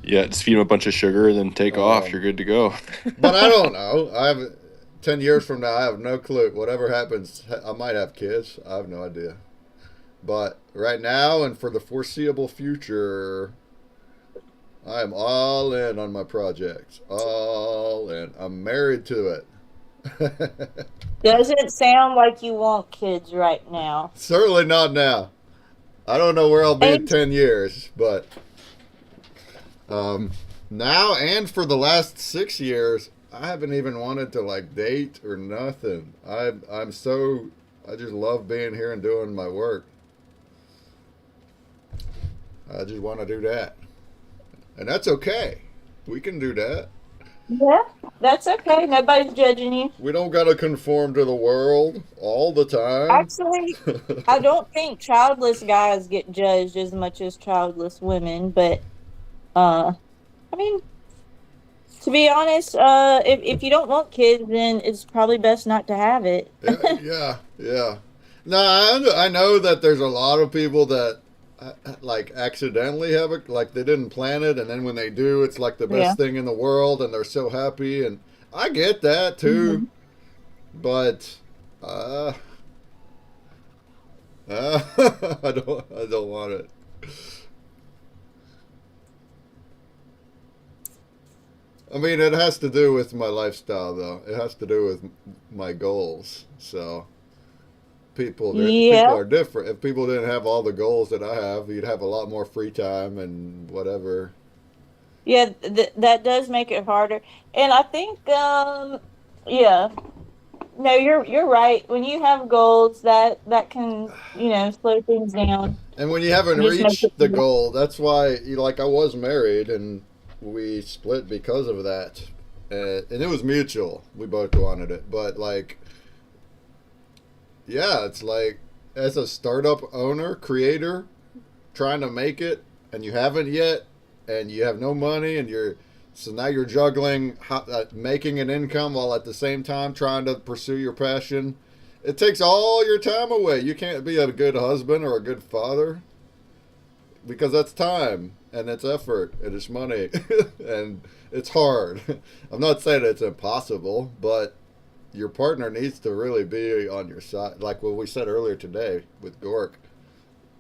Yeah, just feed them a bunch of sugar, then take off. You're good to go. But I don't know. 10 years from now, I have no clue. Whatever happens, I might have kids. I have no idea. But right now and for the foreseeable future, I am all in on my projects. All in. I'm married to it. Doesn't sound like you want kids right now. Certainly not now. I don't know where I'll be in 10 years, but now and for the last 6 years, I haven't even wanted to like date or nothing. I just love being here and doing my work. I just want to do that. And that's okay. We can do that. Yeah, that's okay. Nobody's judging you. We don't got to conform to the world all the time. Actually, I don't think childless guys get judged as much as childless women, but I mean, to be honest, if you don't want kids, then it's probably best not to have it. yeah. No, I know that there's a lot of people that like accidentally have it, like they didn't plan it, and then when they do, it's like the best thing in the world, and they're so happy, and I get that too, but I don't want it. I mean, it has to do with my lifestyle, though. It has to do with my goals. So people are different. If people didn't have all the goals that I have, you'd have a lot more free time and whatever. Yeah, that does make it harder. And I think, yeah, no, you're right. When you have goals, that can, slow things down. And when you haven't reached the goal, that's why, like, I was married and we split because of that, and it was mutual. We both wanted it, but like, yeah, it's like as a startup owner, creator, trying to make it, and you haven't yet, and you have no money, and so now you're juggling making an income while at the same time trying to pursue your passion. It takes all your time away. You can't be a good husband or a good father because that's time. And it's effort, and it's money, and it's hard. I'm not saying it's impossible, but your partner needs to really be on your side. Like what we said earlier today with Gork,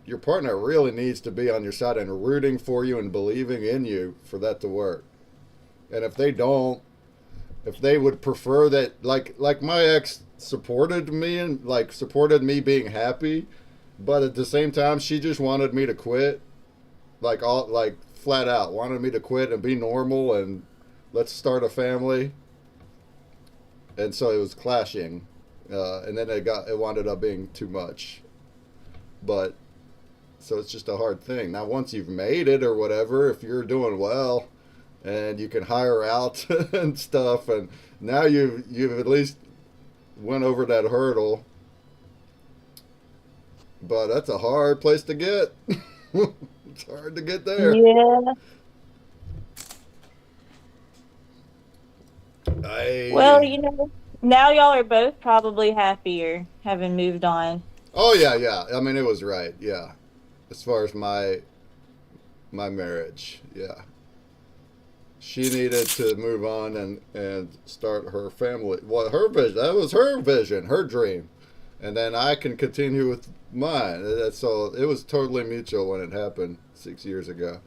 your partner really needs to be on your side and rooting for you and believing in you for that to work. And if they don't, if they would prefer that, like my ex supported me and like supported me being happy, but at the same time she just wanted me to quit, like flat out wanted me to quit and be normal and let's start a family. And so it was clashing, and then it wound up being too much. But so it's just a hard thing. Now once you've made it or whatever, if you're doing well and you can hire out and stuff, and now you've at least went over that hurdle. But that's a hard place to get. It's hard to get there. Yeah. Well, now y'all are both probably happier having moved on. Oh yeah. I mean, it was right. Yeah, as far as my marriage, yeah. She needed to move on and start her family. Well, her vision, that was her vision, her dream. And then I can continue with mine. So it was totally mutual when it happened 6 years ago.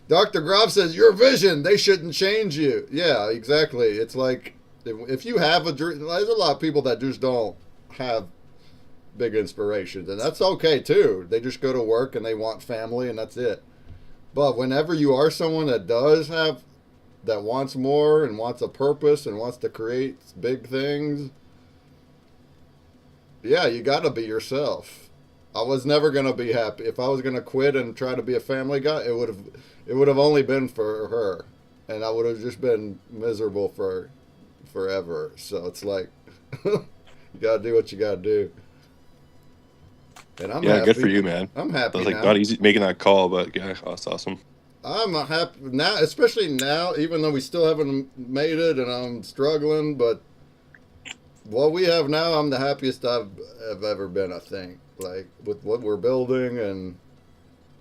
Dr. Groff says, your vision, they shouldn't change you. Yeah, exactly. It's like, if you have a dream, there's a lot of people that just don't have big inspirations. And that's okay too. They just go to work and they want family and that's it. But whenever you are someone that does have, that wants more and wants a purpose and wants to create big things, yeah, you got to be yourself. I was never going to be happy. If I was going to quit and try to be a family guy, it would have only been for her. And I would have just been miserable for forever. So it's like, you got to do what you got to do. And I'm happy. Good for you, man. I'm happy. It was now. Not easy making that call, but yeah, that's awesome. I'm happy now, especially now, even though we still haven't made it and I'm struggling, but what we have now, I'm the happiest I've ever been, I think. Like, with what we're building and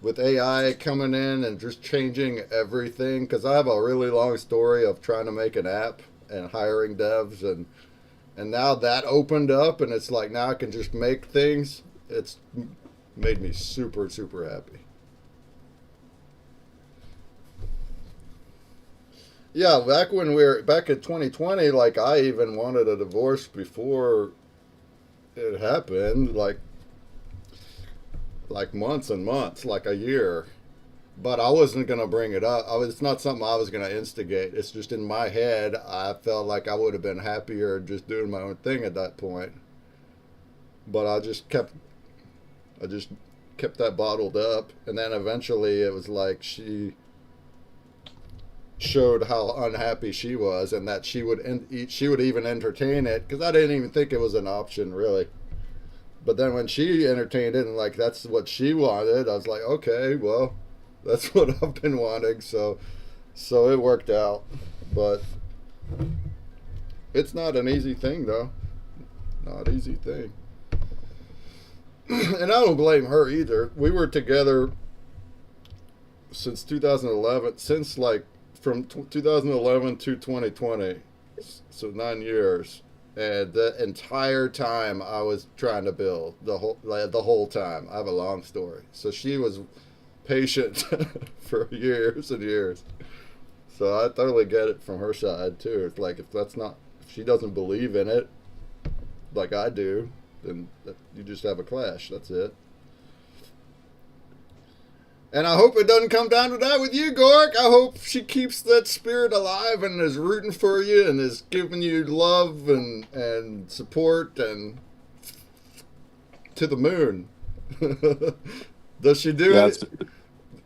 with AI coming in and just changing everything. Because I have a really long story of trying to make an app and hiring devs. And now that opened up and it's like now I can just make things. It's made me super, super happy. Yeah, back in 2020, like I even wanted a divorce before it happened, like months and months, like a year. But I wasn't gonna bring it up. It's not something I was gonna instigate. It's just in my head. I felt like I would have been happier just doing my own thing at that point. But I just kept that bottled up, and then eventually it was like she showed how unhappy she was and that she would even entertain it, because I didn't even think it was an option really. But then when she entertained it and like that's what she wanted, I was like, okay, well, that's what I've been wanting. So it worked out. But it's not an easy thing though. Not an easy thing. And I don't blame her either. We were together since 2011, from 2011 to 2020, so 9 years, and the entire time I was trying to build the whole time. I have a long story. So she was patient for years and years. So I totally get it from her side too. It's like if she doesn't believe in it, like I do, then you just have a clash. That's it. And I hope it doesn't come down to that with you, Gork. I hope she keeps that spirit alive and is rooting for you and is giving you love and support and to the moon. Does she do it?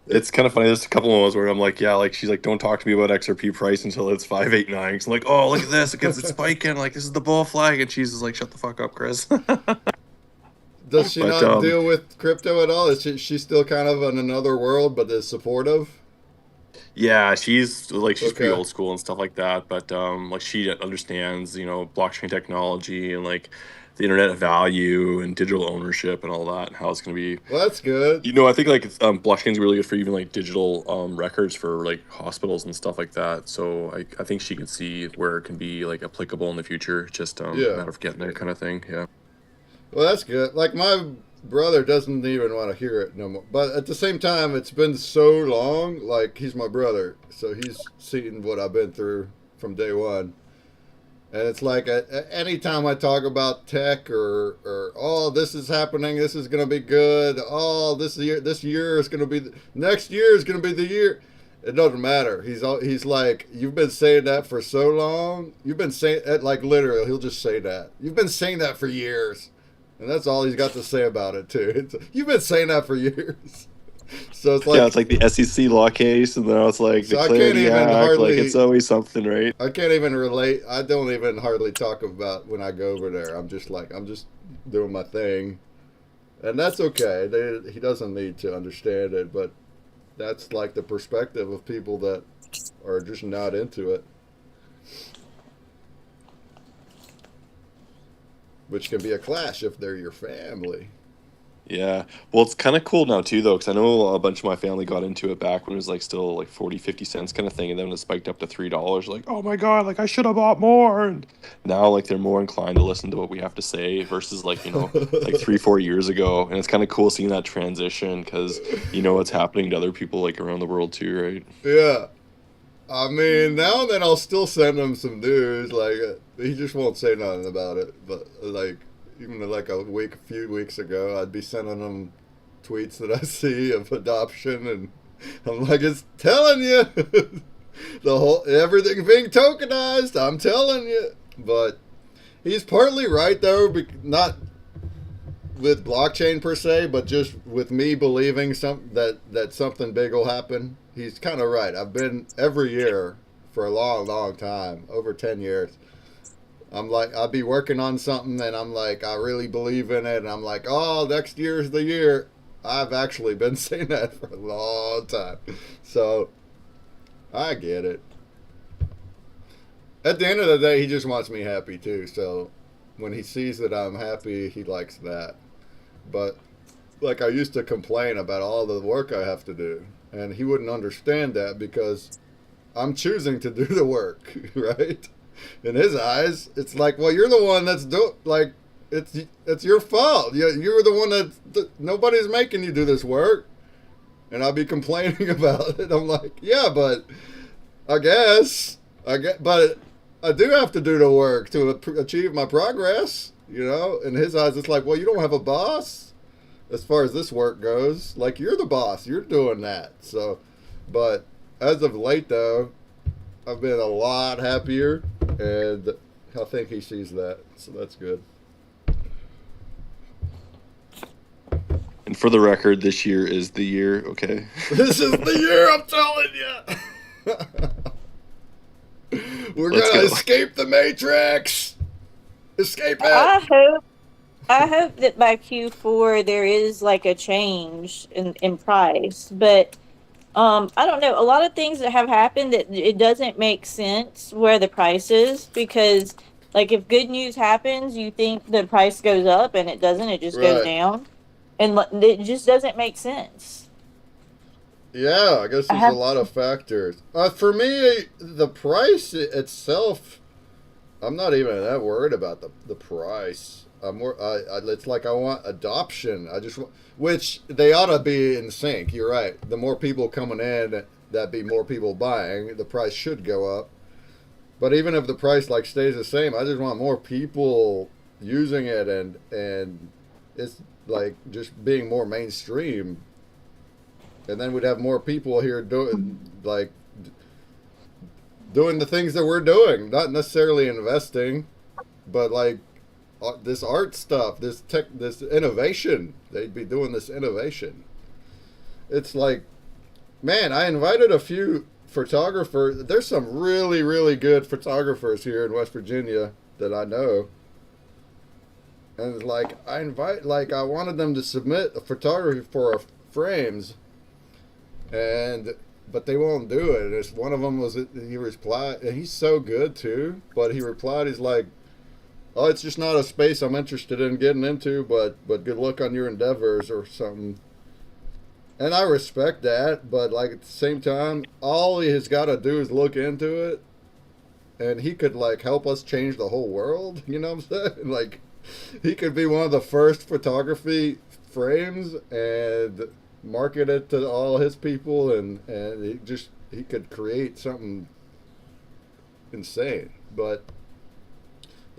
It's kind of funny. There's a couple of moments where I'm like, yeah, like she's like, don't talk to me about XRP price until it's 589. It's like, oh, look at this, it's spiking. Like this is the bull flag, and she's just like, shut the fuck up, Chris. Does she not deal with crypto at all? Is she still kind of in another world, but is supportive? Yeah, she's pretty Okay. old school and stuff like that, but like she understands, blockchain technology and like the internet of value and digital ownership and all that and how it's going to be. Well, that's good. I think like blockchain's really good for even like digital records for like hospitals and stuff like that. So I think she can see where it can be like applicable in the future. Just a Yeah. matter of getting there kind of thing. Yeah. Well, that's good. Like my brother doesn't even want to hear it no more. But at the same time, it's been so long. Like he's my brother, so he's seen what I've been through from day one. And it's like anytime I talk about tech or oh, this is happening, this is gonna be good. Oh, this year is gonna be next year is gonna be the year. It doesn't matter. He's like, you've been saying that for so long. You've been saying like literally, he'll just say that. You've been saying that for years, and that's all he's got to say about it too. You've been saying that for years. So it's Yeah, like it's like the SEC law case, and now it's like so I declare can't the even act. Like hardly it's always something, right? I can't even relate. I don't even hardly talk about when I go over there. I'm just doing my thing, and that's okay. He doesn't need to understand it, but that's like the perspective of people that are just not into it, which can be a clash if they're your family. Yeah. Well, it's kind of cool now too, though, because I know a bunch of my family got into it back when it was like still like 40, 50 cents kind of thing, and then it spiked up to $3. Like, oh my God, like I should have bought more. And now like they're more inclined to listen to what we have to say versus like, like 3, 4 years ago. And it's kind of cool seeing that transition because what's happening to other people like around the world too, right? Yeah. I mean, now and then I'll still send him some news. Like he just won't say nothing about it. But like even like a few weeks ago, I'd be sending him tweets that I see of adoption, and I'm like, it's telling you, everything being tokenized. I'm telling you. But he's partly right though, not with blockchain per se, but just with me believing that something big will happen. He's kind of right. I've been every year for a long, long time, over 10 years. I'm like, I'll be working on something and I'm like, I really believe in it. And I'm like, oh, next year's the year. I've actually been saying that for a long time. So I get it. At the end of the day, he just wants me happy too. So when he sees that I'm happy, he likes that. But like I used to complain about all the work I have to do. And he wouldn't understand that because I'm choosing to do the work, right? In his eyes, it's like, well, you're the one that's like, it's your fault. You're the one that nobody's making you do this work, and I'll be complaining about it. I'm like, yeah, but but I do have to do the work to achieve my progress. In his eyes, it's like, well, you don't have a boss as far as this work goes. Like you're the boss, you're doing that. So, but as of late though, I've been a lot happier, and I think he sees that, so that's good. And for the record, this year is the year, okay? This is the year, I'm telling you. We're Let's gonna go. escape the Matrix. Escape it. I hope that by Q4 there is like a change in price, but I don't know. A lot of things that have happened that it doesn't make sense where the price is because, like, if good news happens, you think the price goes up and it doesn't. It just goes Right. down, and it just doesn't make sense. Yeah, I guess I there's a have lot of factors. For me, the price itself, I'm not even that worried about the price. I'm more. It's like I want adoption. Which they ought to be in sync. You're right. The more people coming in, that be more people buying. The price should go up. But even if the price like stays the same, I just want more people using it, and it's like just being more mainstream. And then we'd have more people here doing the things that we're doing, not necessarily investing, but like this art stuff, this innovation. They'd be doing this innovation. It's like, man, I invited a few photographers. There's some really, really good photographers here in West Virginia that I know. And like, I wanted them to submit a photography for our frames. And but they won't do it. It's one of them was he replied, and he's so good too. But he replied, he's like, "Oh, it's just not a space I'm interested in getting into, but good luck on your endeavors or something." And I respect that, but like at the same time, all he has got to do is look into it, and he could like help us change the whole world. You know what I'm saying? Like, he could be one of the first photography frames and market it to all his people, and he could create something insane. But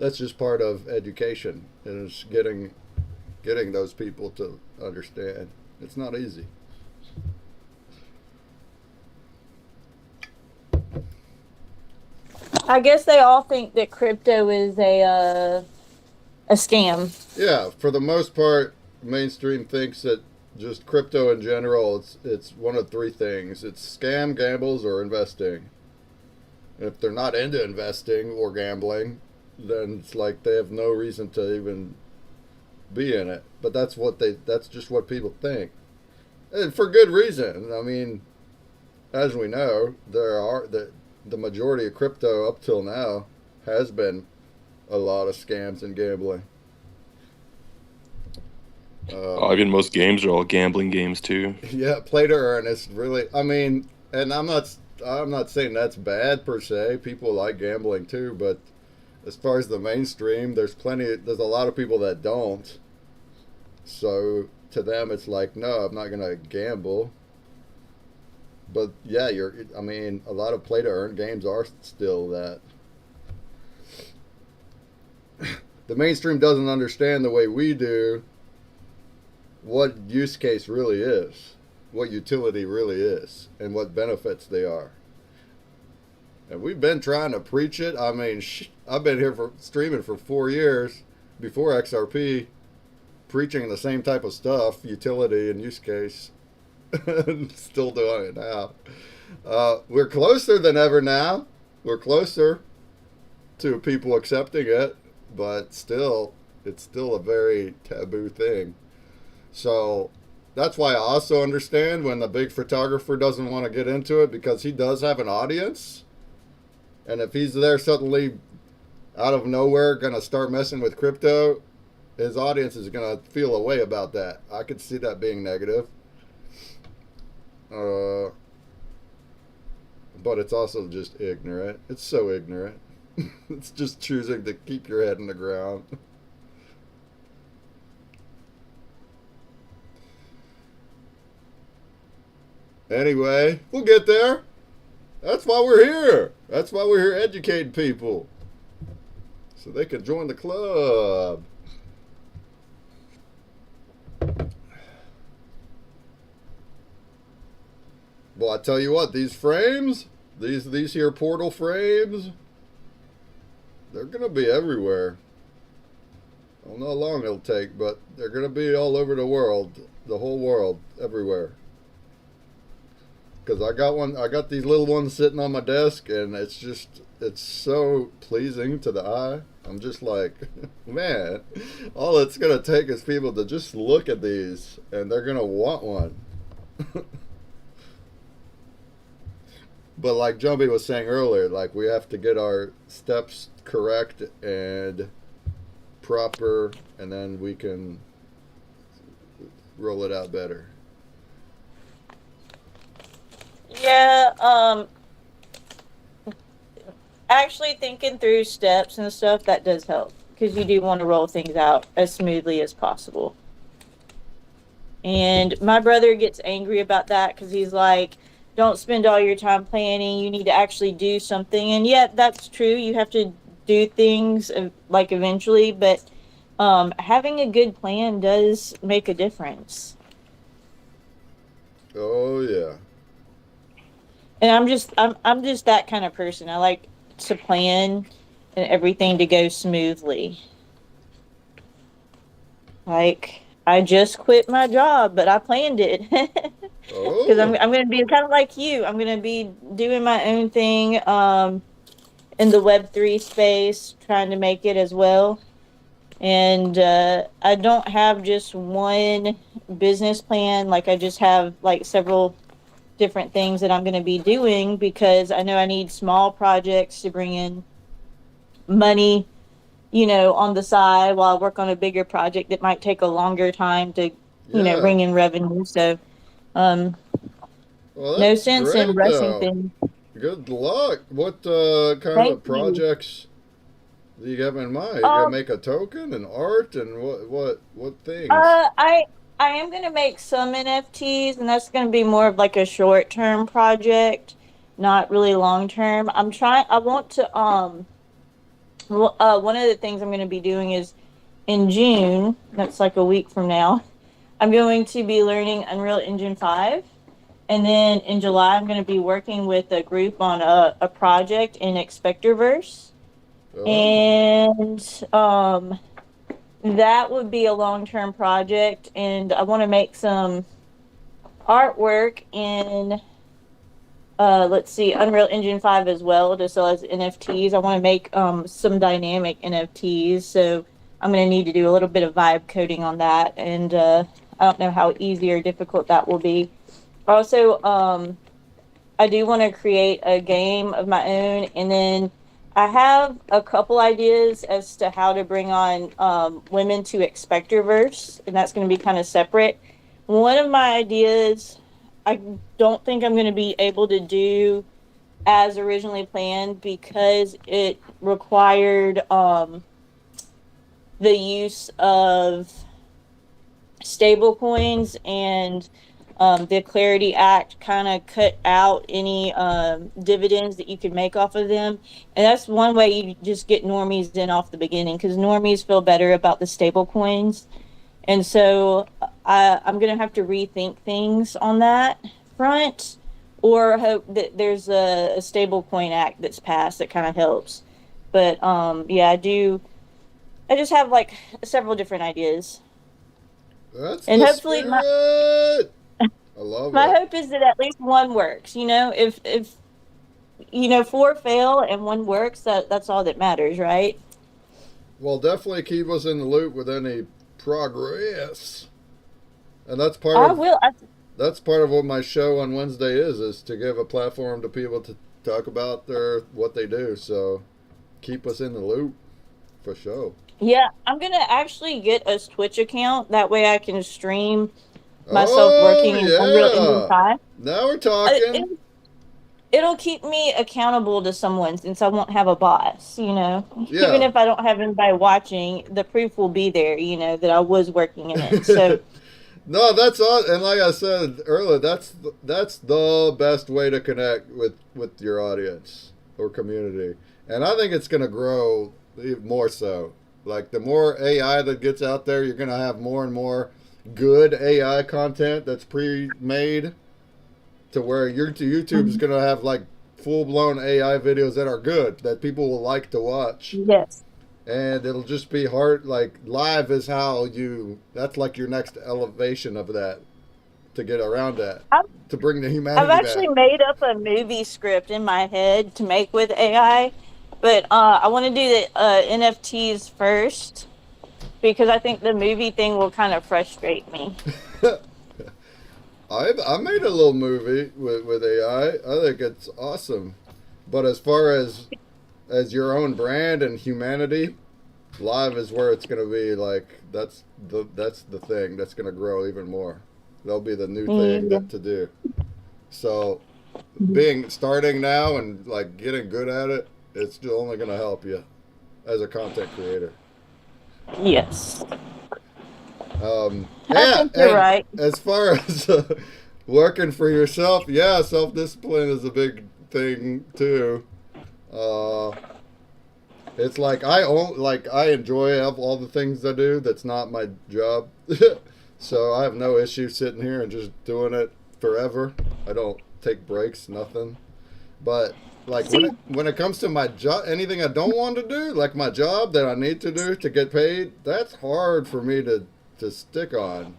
that's just part of education, is getting those people to understand. It's not easy. I guess they all think that crypto is a scam. Yeah, for the most part, mainstream thinks that just crypto in general, it's one of three things: it's scam, gambles, or investing. And if they're not into investing or gambling, then it's like they have no reason to even be in it. But that's just what people think, and for good reason. I mean, as we know, the majority of crypto up till now has been a lot of scams and gambling. Even most games are all gambling games too. Yeah, play to earn is really. I mean, and I'm not saying that's bad per se. People like gambling too, but as far as the mainstream, there's a lot of people that don't. So to them, it's like, no, I'm not gonna gamble. But yeah, I mean, a lot of play to earn games are still that. The mainstream doesn't understand the way we do what use case really is, what utility really is, and what benefits they are. And we've been trying to preach it. I mean, I've been here for streaming for 4 years before XRP, preaching the same type of stuff, utility and use case. Still doing it now. We're closer than ever now. We're closer to people accepting it, but still, it's still a very taboo thing. So that's why I also understand when the big photographer doesn't want to get into it, because he does have an audience. And if he's there suddenly out of nowhere going to start messing with crypto, his audience is going to feel a way about that. I could see that being negative. But it's also just ignorant. It's so ignorant. It's just choosing to keep your head in the ground. Anyway, we'll get there. That's why we're here. That's why we're here educating people, so they can join the club. Well, I tell you what, these frames, these here portal frames, they're gonna be everywhere. I don't know how long it'll take, but they're gonna be all over the world, the whole world, everywhere. Because I got these little ones sitting on my desk, and it's so pleasing to the eye. I'm just like, man, all it's going to take is people to just look at these, and they're going to want one. But like Jumpy was saying earlier, like, we have to get our steps correct and proper, and then we can roll it out better. Yeah, actually thinking through steps and stuff, that does help, because you do want to roll things out as smoothly as possible. And my brother gets angry about that, because he's like, don't spend all your time planning, you need to actually do something. And yet that's true, you have to do things like eventually, but having a good plan does make a difference. Oh yeah. And I'm just that kind of person. I like to plan and everything to go smoothly. Like, I just quit my job, but I planned it. Because I'm going to be kind of like you. I'm going to be doing my own thing in the Web3 space, trying to make it as well. And I don't have just one business plan. Like, I just have like several different things that I'm going to be doing because I know I need small projects to bring in money, on the side while I work on a bigger project that might take a longer time to, Yeah. bring in revenue. So, um, Well, no that's sense in great rushing though. things. Good luck. What kind Thank of you. projects do you have in mind? You gonna Um, make a token and art and what things? I am going to make some NFTs, and that's going to be more of like a short term project, not really long term. I want to, one of the things I'm going to be doing is in June, that's like a week from now, I'm going to be learning Unreal Engine 5. And then in July, I'm going to be working with a group on a project in Expectorverse. Oh, And that would be a long term project. And I want to make some artwork in let's see, Unreal Engine 5 as well to sell as NFTs. I want to make some dynamic NFTs, so I'm going to need to do a little bit of vibe coding on that, and I don't know how easy or difficult that will be. Also, I do want to create a game of my own, and then I have a couple ideas as to how to bring on women to Expectorverse, and that's going to be kind of separate. One of my ideas, I don't think I'm going to be able to do as originally planned because it required the use of stable coins, and the Clarity Act kind of cut out any dividends that you could make off of them. And that's one way you just get normies in off the beginning because normies feel better about the stable coins. And so I'm going to have to rethink things on that front or hope that there's a stable coin act that's passed that kind of helps. But yeah, I just have like several different ideas. that's And the hopefully spirit. I love my it. hope is that at least one works. If four fail and one works, that's all that matters, right? Well, definitely keep us in the loop with any progress. And I will. that's part of what my show on Wednesday is to give a platform to people to talk about what they do. So keep us in the loop for sure. Yeah, I'm gonna actually get a Twitch account. That way I can stream myself Oh working in Unreal Engine yeah. 5. Now we're Uh, talking. It, it'll keep me accountable to someone since I won't have a boss, Even Yeah. if I don't have anybody watching, the proof will be there, that I was working in it. So, No, that's all. And like I said earlier, that's the best way to connect with your audience or community. And I think it's going to grow even more so. Like the more AI that gets out there, you're going to have more and more good AI content that's pre-made to where YouTube is going to have like full-blown AI videos that are good that people will like to watch. yes. And it'll just be hard. Like live is how that's like your next elevation of that to get around that, I've, to bring the I've humanity actually back. made up a movie script in my head to make with AI, but I want to do the NFTs first because I think the movie thing will kind of frustrate me. I made a little movie with AI. I think it's awesome. But as far as your own brand and humanity, live is where it's gonna be like that's the thing that's gonna grow even more. That'll be the new thing Yeah. to do. So being starting now and like getting good at it, it's still only gonna help you as a content creator. Yes. I Yeah, think you're and right. as far as working for yourself, yeah, self discipline is a big thing too. Uh, it's like I enjoy all the things I do. That's not my job, so I have no issue sitting here and just doing it forever. I don't take breaks, nothing. But like See, when it comes to my job, anything I don't want to do, like my job that I need to do to get paid, that's hard for me to stick on.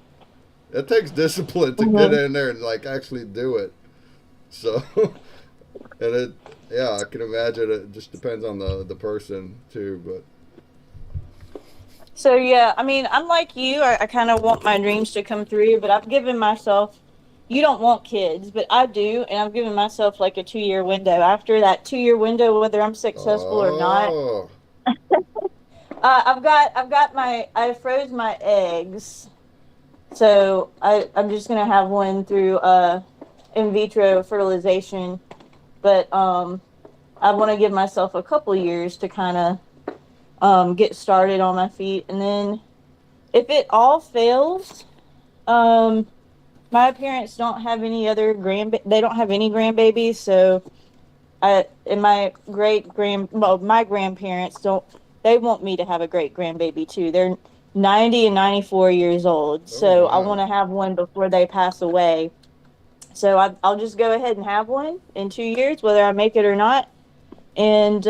It takes discipline to get mhm. in there and like actually do it. So, and yeah, I can imagine it just depends on the person too. But So yeah, I mean, I'm like you. I kind of want my dreams to come through, but I've given myself, you don't want kids, but I do, and I've given myself like a 2 year window. After that 2 year window, whether I'm successful or not, Oh, I froze my eggs, so I'm just gonna have one through in vitro fertilization, but I want to give myself a couple years to kind of get started on my feet, and then if it all fails, um, my parents don't have any other they don't have any grandbabies, so I and my grandparents don't, they want me to have a great grandbaby too. They're 90 and 94 years old, oh so I want wow. to have one before they pass away. So I'll just go ahead and have one in 2 years, whether I make it or not. And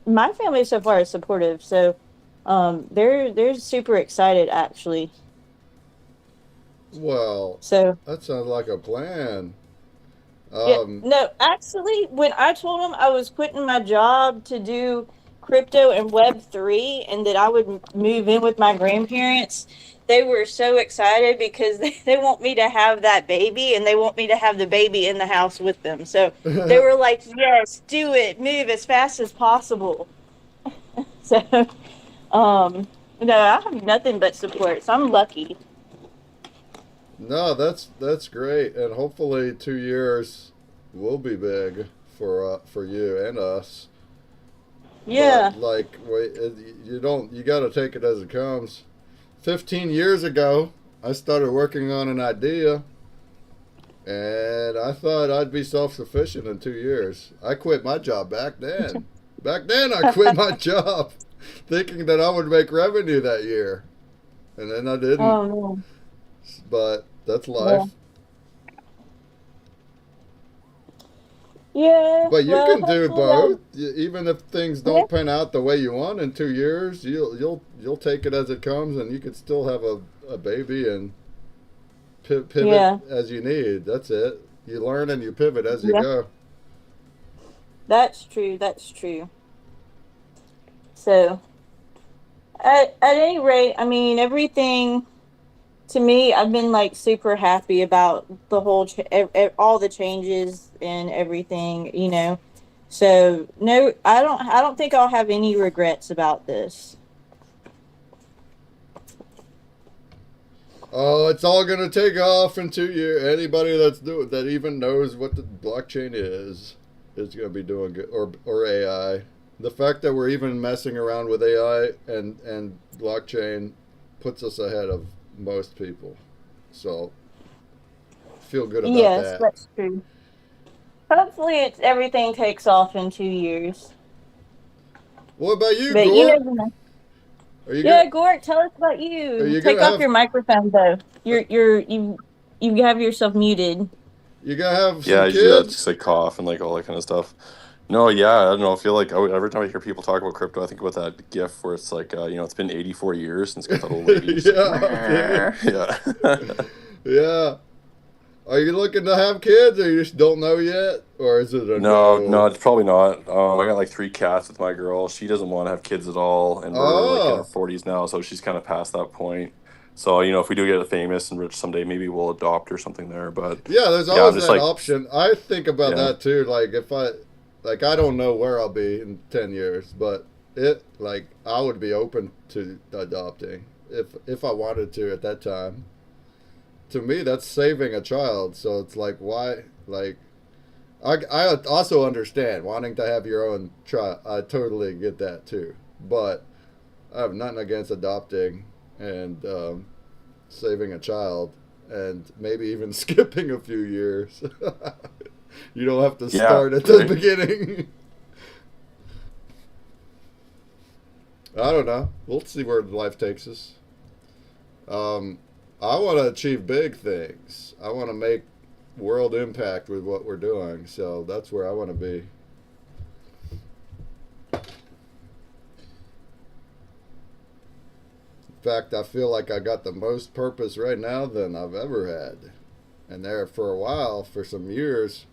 my family so far is supportive, so they're super excited actually. Well, So that sounds like a plan. yeah, Um, no, actually, when I told them I was quitting my job to do crypto and Web3 and that I would move in with my grandparents, they were so excited because they want me to have that baby and they want me to have the baby in the house with them. So they were like, yes, do it, move as fast as possible. So, um, no, I have nothing but support. So I'm lucky. no, that's great, and hopefully 2 years will be big for you and us. Yeah. But like, wait, you got to take it as it comes. 15 years ago, I started working on an idea, and I thought I'd be self-sufficient in 2 years. I quit my job back then. Back then, I quit my job, thinking that I would make revenue that year, and then I didn't. Oh, no. But that's Yeah. life. Yeah. But you Well, can do hopefully both. Even if things yeah. don't pan out the way you want in 2 years, you'll take it as it comes, and you can still have a baby and pivot Yeah. as you need. That's it. You learn and you pivot as you Yeah. go. That's true. That's true. So, at any rate, I mean, everything to me, I've been like super happy about the whole all the changes and everything, you know. So, no, I don't think I'll have any regrets about this. Oh, it's all gonna take off in 2 years. Anybody that even knows what the blockchain is gonna be doing good, or AI. The fact that we're even messing around with AI and blockchain puts us ahead of most people. So feel good about Yes, that. that's true. Hopefully, everything takes off in 2 years. What about you, But you Gork? never know. Are you Yeah, gonna Gort, tell us about are you. you Take gonna off have your microphone though. uh, You have yourself muted. you gonna have Yeah, some I do that, kids? just like cough and like all that kind of stuff. No, yeah, I don't know. I feel like every time I hear people talk about crypto, I think about that GIF where it's like, it's been 84 years, and it's got that old lady just like, Yeah, dude. yeah. Yeah. Are you looking to have kids, or you just don't know yet, or is it a No, no, no? it's probably not. I got like three cats with my girl. She doesn't want to have kids at all, and we're like in our Oh, 40s now, so she's kind of past that point. So, if we do get famous and rich someday, maybe we'll adopt or something there. But yeah. There's yeah, I'm always just that like, option. I think about yeah, that too. Like if I don't know where I'll be in 10 years, but I would be open to adopting if I wanted to at that time. To me, that's saving a child. So it's like why like I also understand wanting to have your own child. I totally get that too. But I have nothing against adopting and saving a child and maybe even skipping a few years. You don't have to yeah, start at the right. beginning. I don't know. We'll see where life takes us. Um, I want to achieve big things. I want to make world impact with what we're doing. So that's where I want to be. In fact, I feel like I got the most purpose right now than I've ever had. And there for a while, for some years,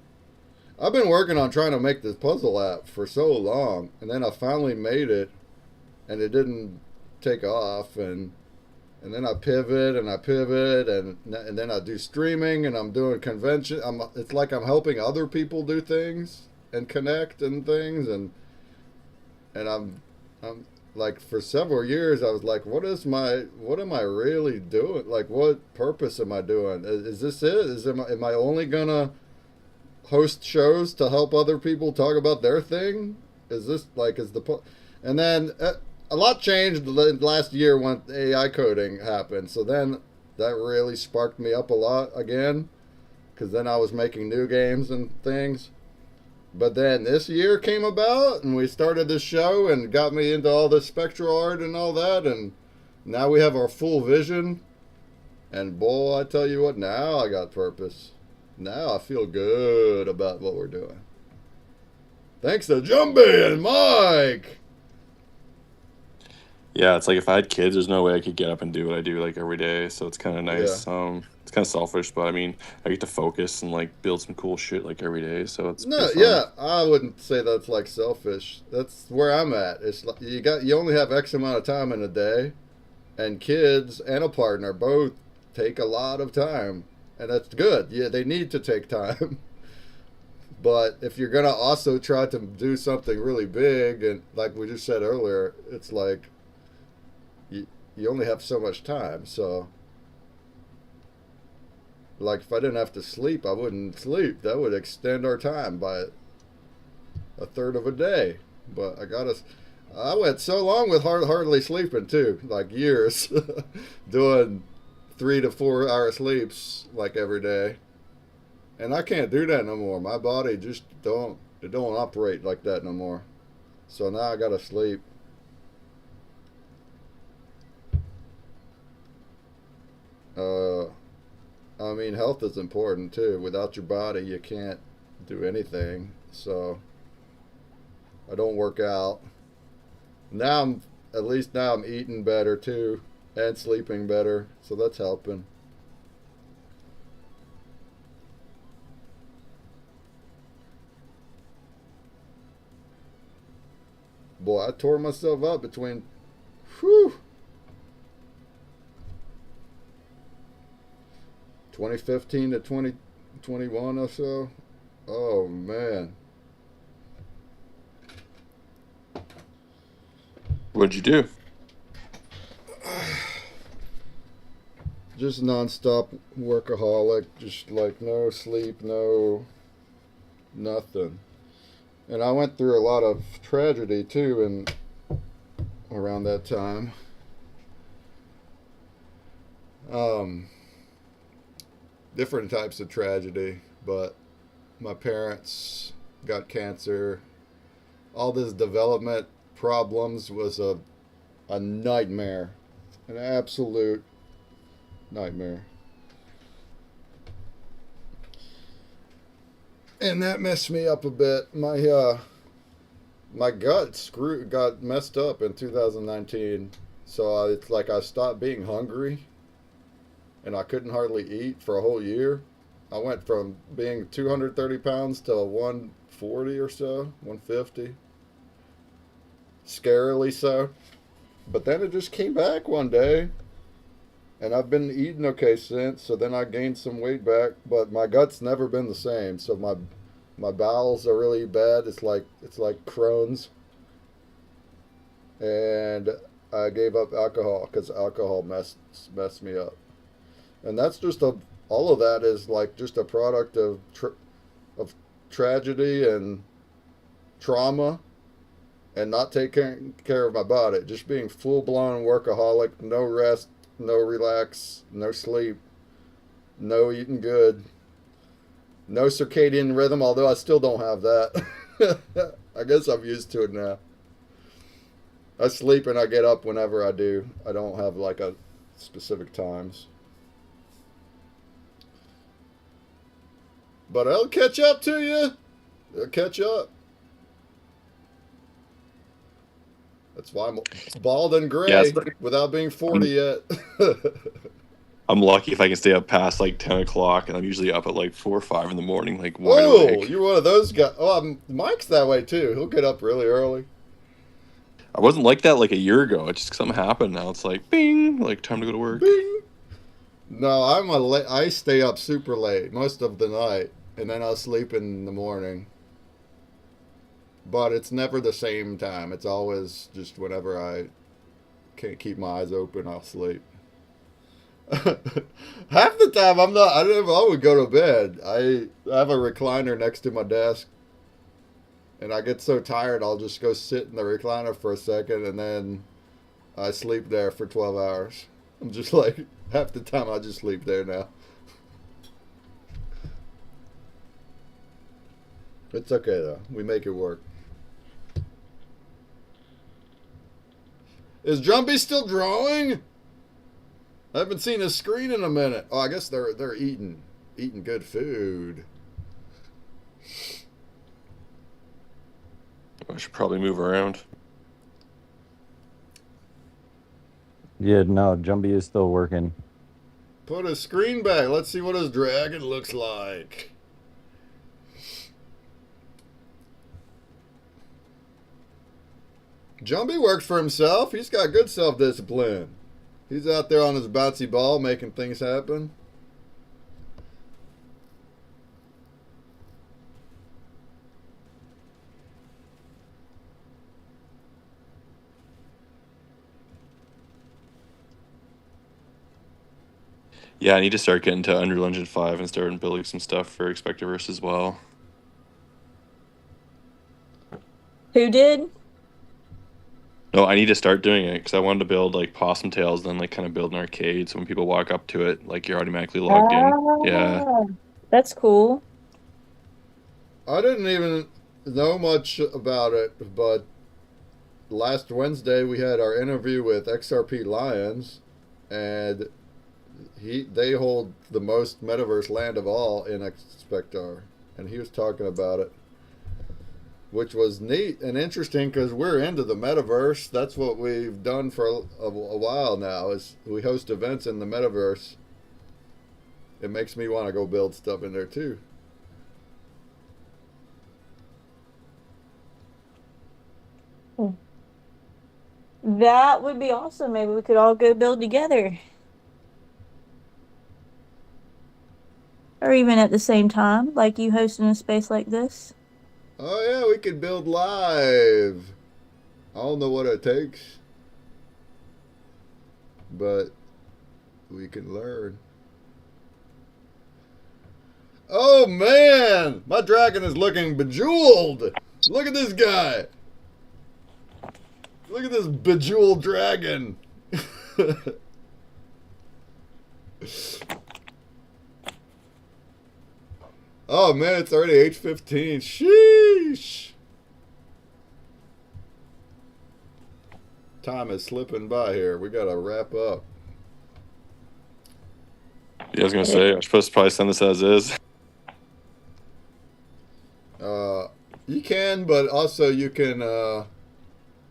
I've been working on trying to make this puzzle app for so long, and then I finally made it, and it didn't take off, and and then I pivot and I pivot, and then I do streaming, and I'm doing convention. It's like I'm helping other people do things and connect and things, and I'm like, for several years I was like, what am I really doing? Like, what purpose am I doing? Is this it? Am I only gonna host shows to help other people talk about their thing? Is this like, and then a lot changed last year when AI coding happened. So then that really sparked me up a lot again, because then I was making new games and things. But then this year came about, and we started this show and got me into all this spectral art and all that, and now we have our full vision. And boy, I tell you what, now I got purpose. Now I feel good about what we're doing. Thanks to Jumbie and Mike. Yeah, it's like if I had kids, there's no way I could get up and do what I do like every day. So it's kind of nice. Yeah. It's kind of selfish, but I mean, I get to focus and like build some cool shit like every day. So it's No, pretty fun. yeah, I wouldn't say that's like selfish. That's where I'm at. It's like you only have X amount of time in a day, and kids and a partner both take a lot of time, and that's good. Yeah, they need to take time. But if you're gonna also try to do something really big, and like we just said earlier, it's like you only have so much time. So, like, if I didn't have to sleep, I wouldn't sleep. That would extend our time by a third of a day. But I went so long with hardly sleeping too, like years, doing 3 to 4 hour sleeps like every day. And I can't do that no more. My body just don't operate like that no more. So now I gotta sleep. I mean, health is important too. Without your body, you can't do anything. So I don't work out. At least now I'm eating better too, and sleeping better. So that's helping. Boy, I tore myself up between, whew, 2015 to 2021 or so. Oh, man. What'd you do? Just nonstop workaholic, just like no sleep, no nothing. And I went through a lot of tragedy too, and around that time. Different types of tragedy, but my parents got cancer. All this development problems was a nightmare, an absolute nightmare. And that messed me up a bit. My gut got messed up in 2019. So it's like I stopped being hungry, and I couldn't hardly eat for a whole year. I went from being 230 pounds to 140 or so, 150. Scarily so. But then it just came back one day, and I've been eating okay since. So then I gained some weight back, but my gut's never been the same. So my bowels are really bad. It's like Crohn's. And I gave up alcohol because alcohol messed me up. And that's just all of that is like just a product of tragedy and trauma, and not taking care of my body. Just being full-blown workaholic, no rest, no relax, no sleep, no eating good, no circadian rhythm, although I still don't have that. I guess I'm used to it now. I sleep and I get up whenever I do. I don't have like a specific times. But I'll catch up to you. I'll catch up. That's why I'm bald and gray without being 40 yet. I'm lucky if I can stay up past like 10 o'clock, and I'm usually up at like 4 or 5 in the morning, like wide Whoa, awake. you're one of those guys. Oh, Mike's that way too. He'll get up really early. I wasn't like that like a year ago. It just something happened. Now it's like bing, like time to go to work. Bing. No, I stay up super late most of the night, and then I'll sleep in the morning. But it's never the same time. It's always just whenever I can't keep my eyes open, I'll sleep. Half the time I'm not. I never. I would go to bed. I have a recliner next to my desk, and I get so tired I'll just go sit in the recliner for a second, and then I sleep there for 12 hours. I'm just like half the time I just sleep there now. It's okay though. We make it work. Is Jumpy still drawing? I haven't seen his screen in a minute. Oh, I guess they're eating good food. I should probably move around. Yeah, no, Jumpy is still working. Put his screen back. Let's see what his dragon looks like. Jumpy works for himself. He's got good self-discipline. He's out there on his bouncy ball making things happen. Yeah, I need to start getting to Unreal Engine 5 and start building some stuff for Expectiverse as well. Who did? No, I need to start doing it because I wanted to build like Possum Tails, then like kind of build an arcade so when people walk up to it, like you're automatically logged in. Yeah. That's cool. I didn't even know much about it, but last Wednesday we had our interview with XRP Lions, and they hold the most metaverse land of all in Spectral, and he was talking about it, which was neat and interesting because we're into the metaverse. That's what we've done for a while now. Is we host events in the metaverse. It makes me want to go build stuff in there too. That would be awesome. Maybe we could all go build together. Or even at the same time, like you hosting a space like this. Oh yeah, we could build live. I don't know what it takes, but we can learn. Oh man, my dragon is looking bejeweled. Look at this guy. Look at this bejeweled dragon. Oh man, it's already 8:15. Sheesh. Time is slipping by here. We gotta wrap up. Yeah, I was gonna say I'm supposed to probably send this as is. You can, but also you can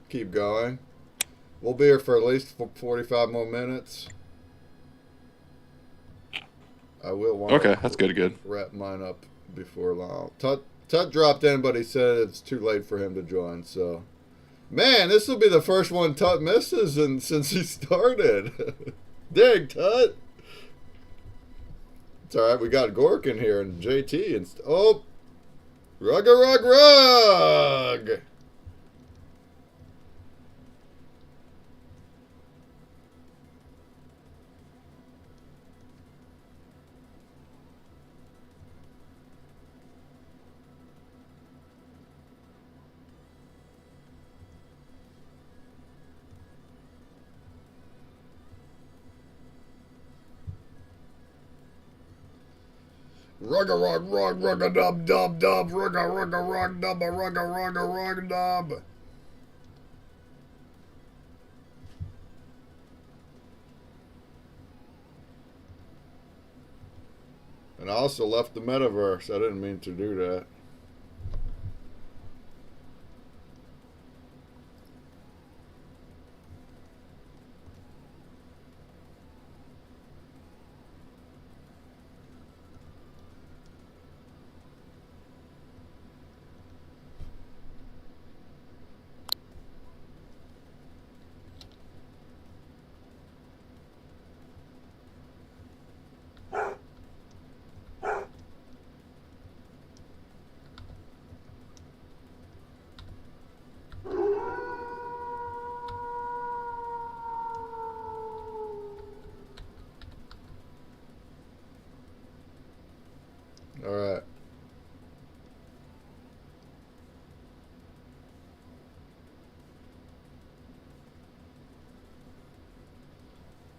keep going. We'll be here for at least 45 more minutes. I will want Okay, that's good. wrap mine up before long. Tut dropped in, but he said it's too late for him to join. So, man, this will be the first one Tut misses since he started. Dang, Tut. It's all right. We got Gork in here and JT and oh, rug. Rug. And I also left the metaverse. I didn't mean to do that.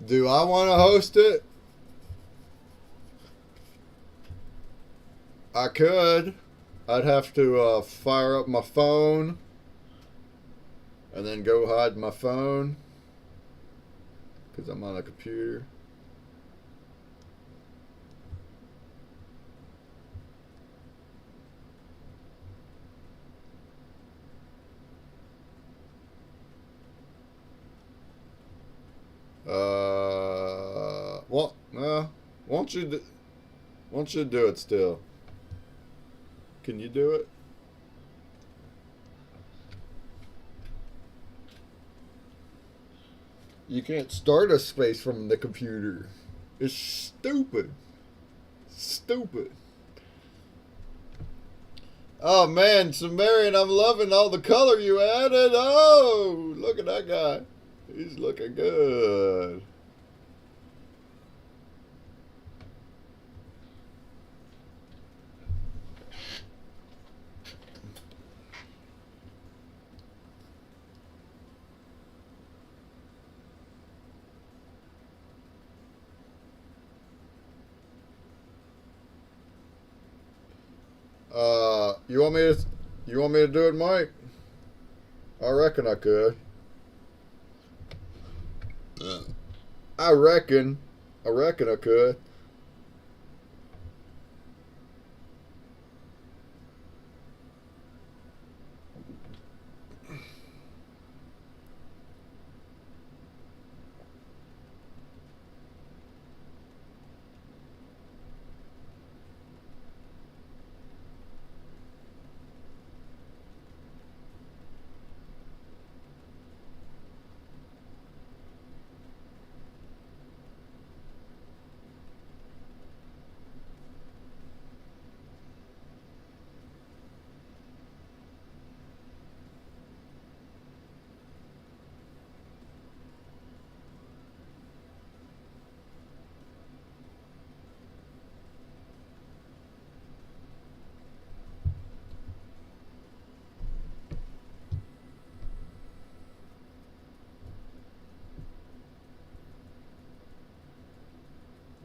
Do I want to host it? I could. I'd have to fire up my phone and then go hide my phone because I'm on a computer. Won't you do it still? Can you do it? You can't start a space from the computer. It's stupid. Stupid. Oh man, Sumerian, I'm loving all the color you added. Oh, look at that guy. He's looking good. You want me to do it, Mike? I reckon I could. I reckon I could.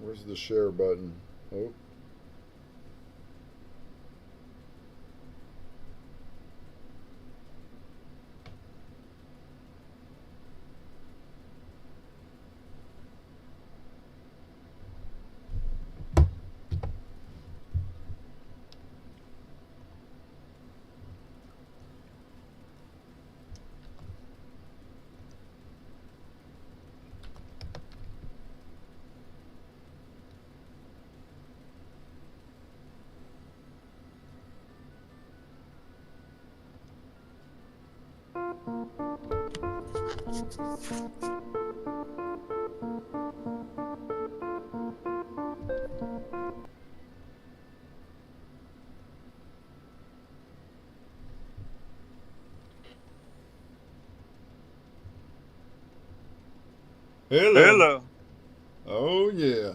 Where's the share button? Oh. Hello. Hello. Oh yeah.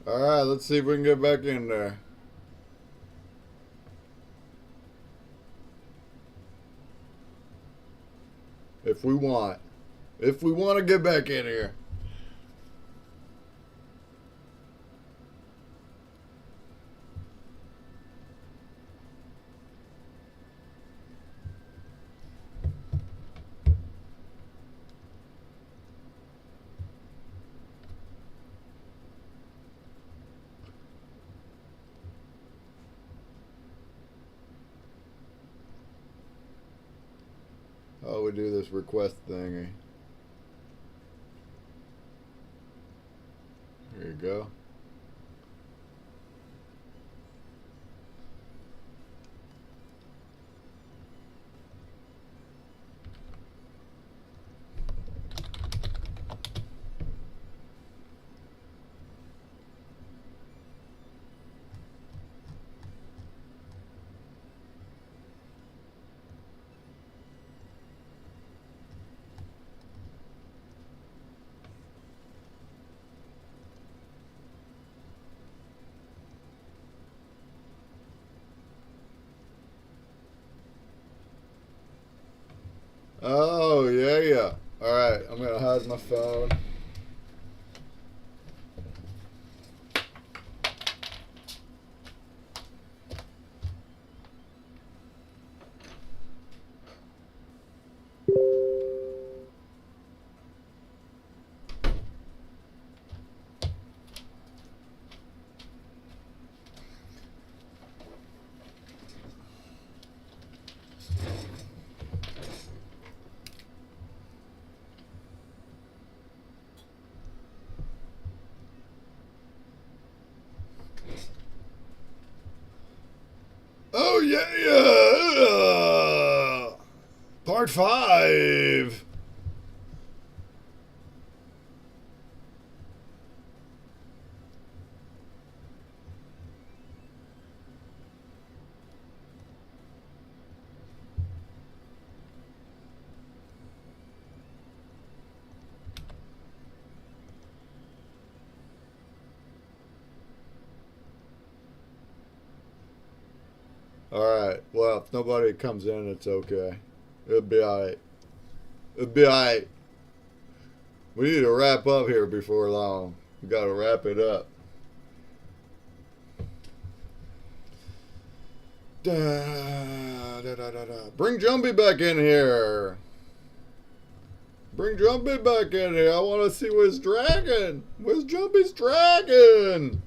All right, let's see if we can get back in there. If we want to get back in here. Oh, we do this request thingy. There you go. How's my phone? Oh yeah! Part 5. Alright, well, if nobody comes in, it's okay. It'll be alright. It'll be alright. We need to wrap up here before long. We gotta wrap it up. Bring Jumpy back in here. Bring Jumpy back in here. I want to see where's dragon. Where's Jumpy's dragon?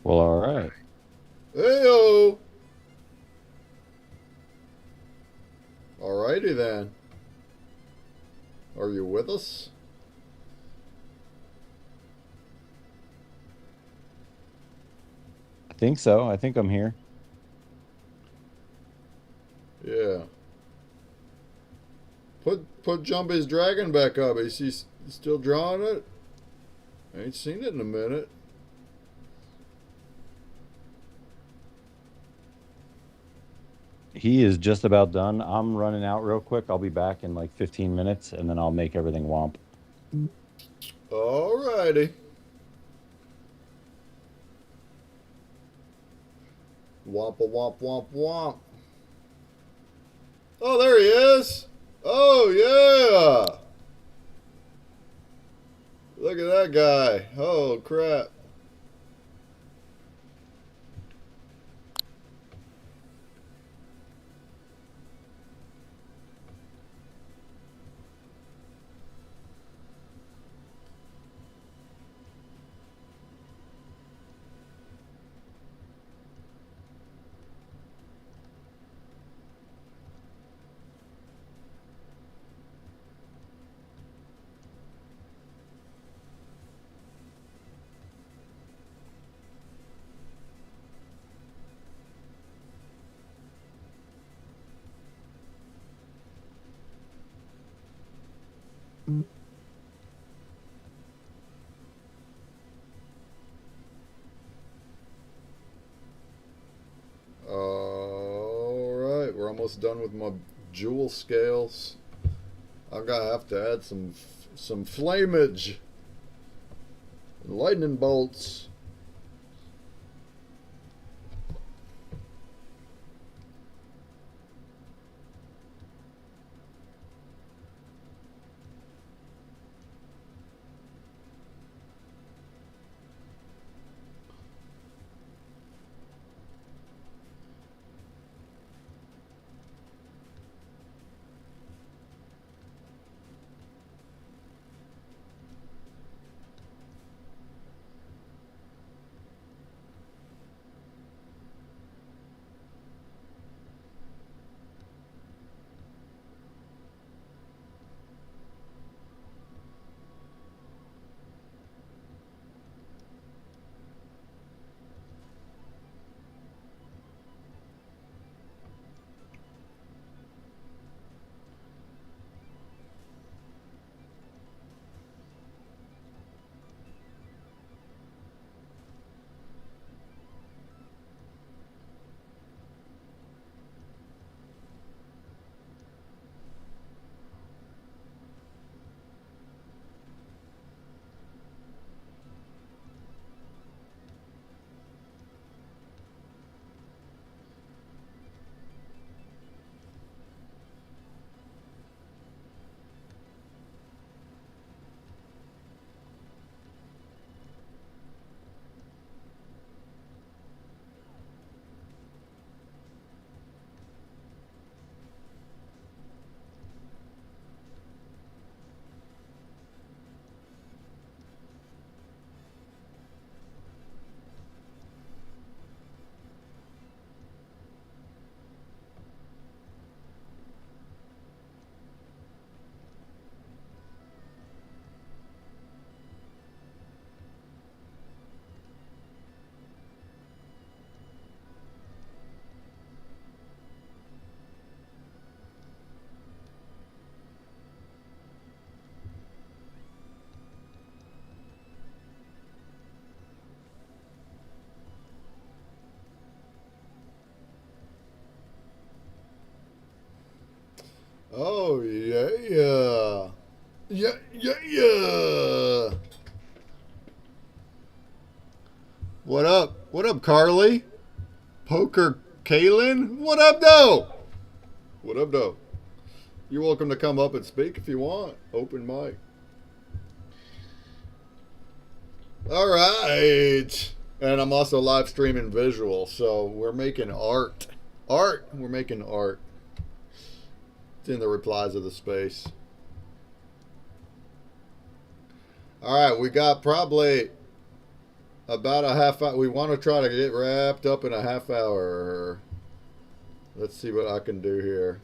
Well, all right. Heyo. Alrighty then. Are you with us? I think so. I think I'm here. Yeah. Put Jumpy's dragon back up. Is he still drawing it? I ain't seen it in a minute. He is just about done. I'm running out real quick. I'll be back in like 15 minutes and then I'll make everything womp. Alrighty. Womp a womp womp womp. Oh, there he is. Oh, yeah. Look at that guy. Oh, crap. Alright, we're almost done with my jewel scales. I'm gonna have to add some flamage and lightning bolts. Oh, yeah, yeah. Yeah, yeah, yeah. What up? What up, Carly? Poker Kalen? What up, though? What up, though? You're welcome to come up and speak if you want. Open mic. All right. And I'm also live streaming visual, so we're making art. Art. We're making art. It's in the replies of the space. All right, we got probably about a half hour. We want to try to get wrapped up in a half hour. Let's see what I can do here.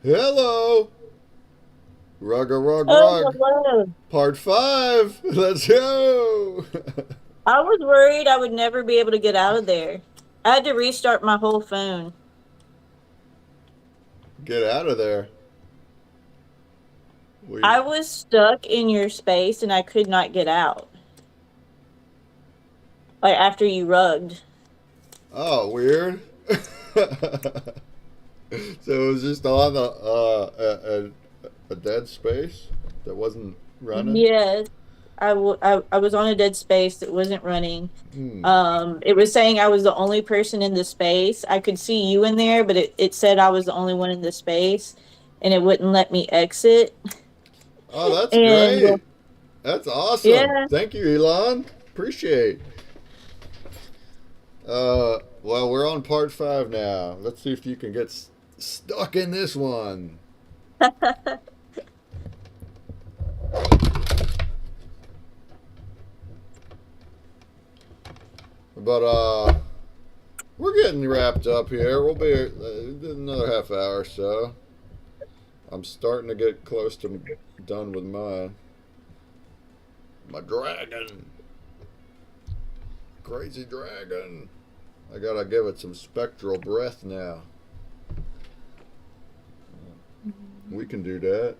Hello. Oh, Rug. hello. Part 5. Let's go. I was worried I would never be able to get out of there. I had to restart my whole phone. Get out of there. I was stuck in your space and I could not get out. Like after you rugged. Oh, weird. So it was just on a dead space that wasn't running. Yes. I was on a dead space that wasn't running. Hmm. It was saying I was the only person in the space. I could see you in there, but it said I was the only one in the space and it wouldn't let me exit. Oh, that's And great. That's awesome. yeah, Thank you, Elon. Appreciate. Well, we're on part 5 now. Let's see if you can get stuck in this one. But we're getting wrapped up here. We'll be another half hour or so. I'm starting to get close to done with my dragon. Crazy dragon. I gotta give it some spectral breath now. We can do that.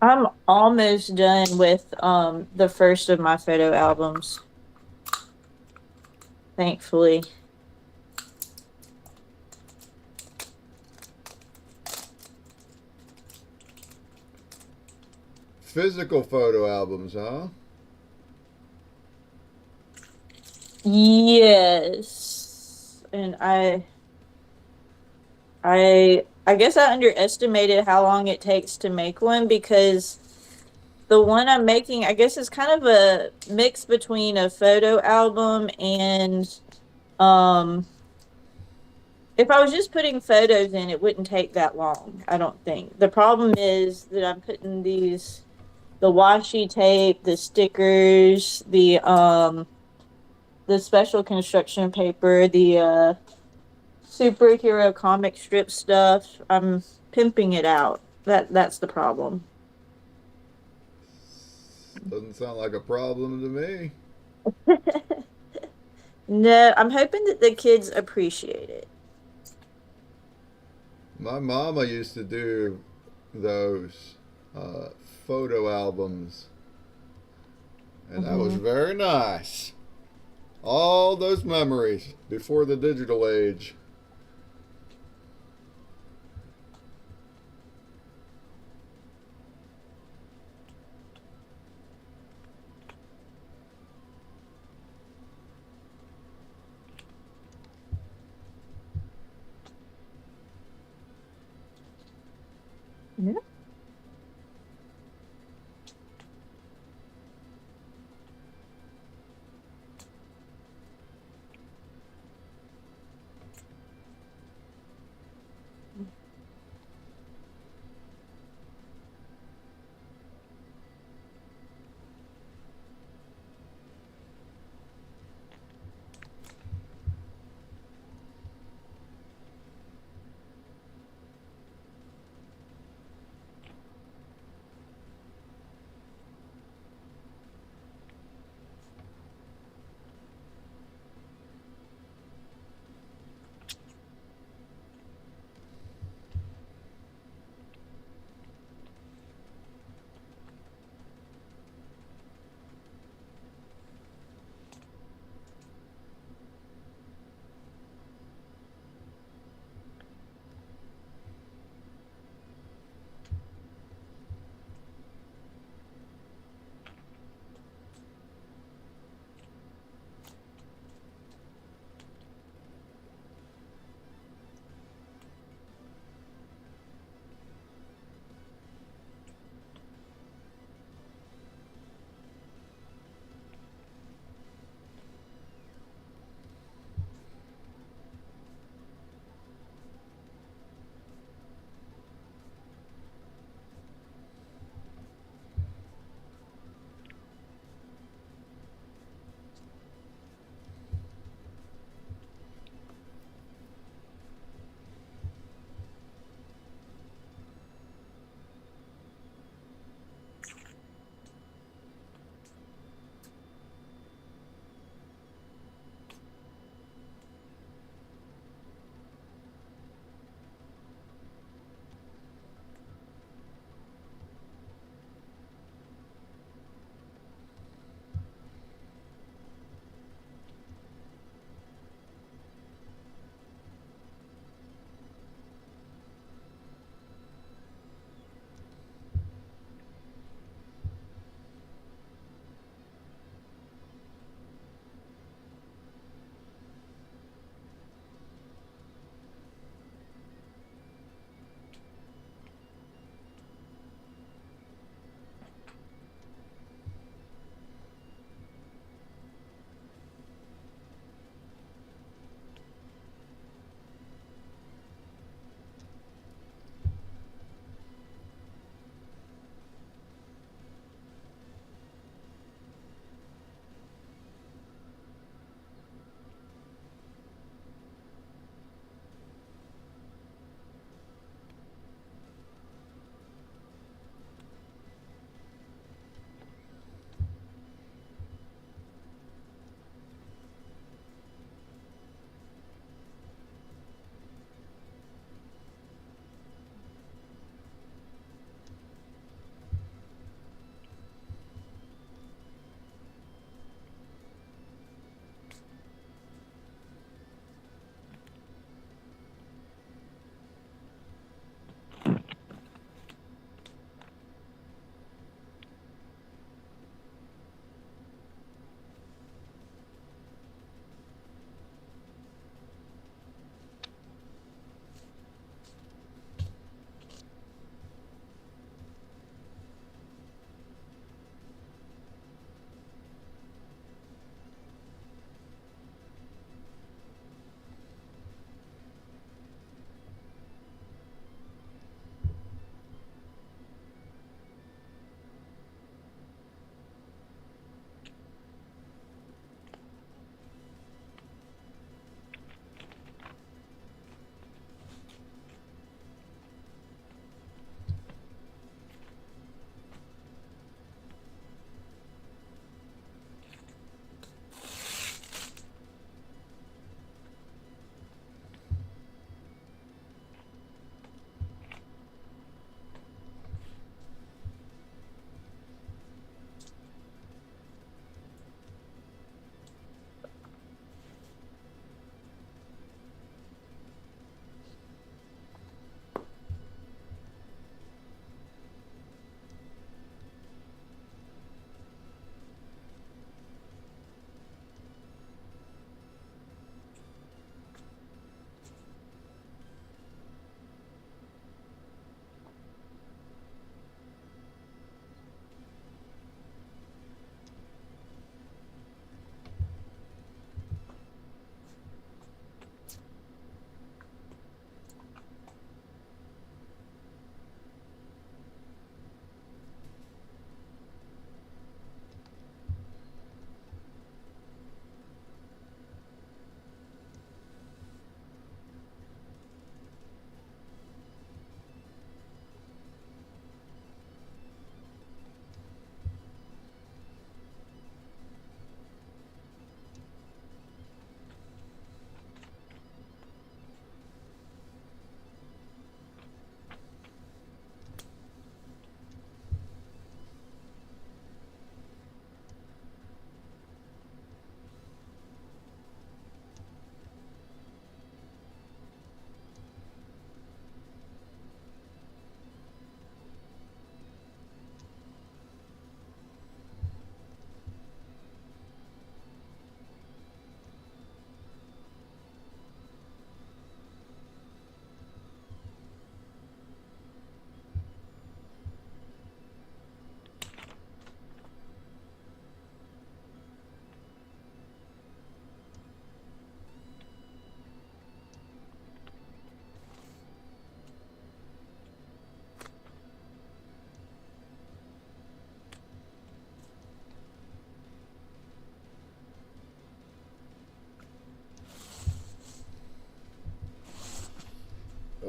I'm almost done with the first of my photo albums. Thankfully. Physical photo albums, huh? Yes. And I guess I underestimated how long it takes to make one because the one I'm making, I guess, is kind of a mix between a photo album and um if I was just putting photos in, it wouldn't take that long, I don't think. The problem is that I'm putting the washi tape, the stickers, the special construction paper, the superhero comic strip stuff. I'm pimping it out. That's the problem. Doesn't sound like a problem to me. No, I'm hoping that the kids appreciate it. My mama used to do those uh, photo albums, and that was Hmm. very nice. All those memories before the digital age. Yeah.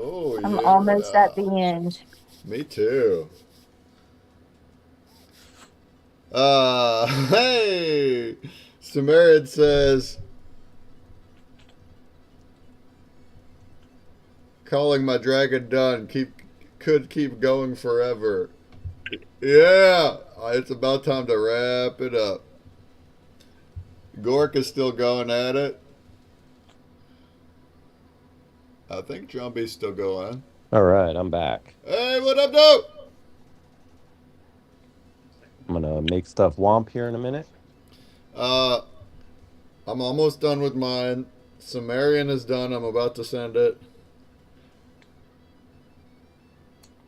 Oh, I'm almost at yeah. the end. Me too. Hey! Sumerian says, calling my dragon done. Could keep going forever. Yeah, it's about time to wrap it up. Gork is still going at it. I think Jumpy's still going. All right, I'm back. Hey, what up, dope? I'm gonna make stuff womp here in a minute. Uh, I'm almost done with mine. Sumerian is done. I'm about to send it.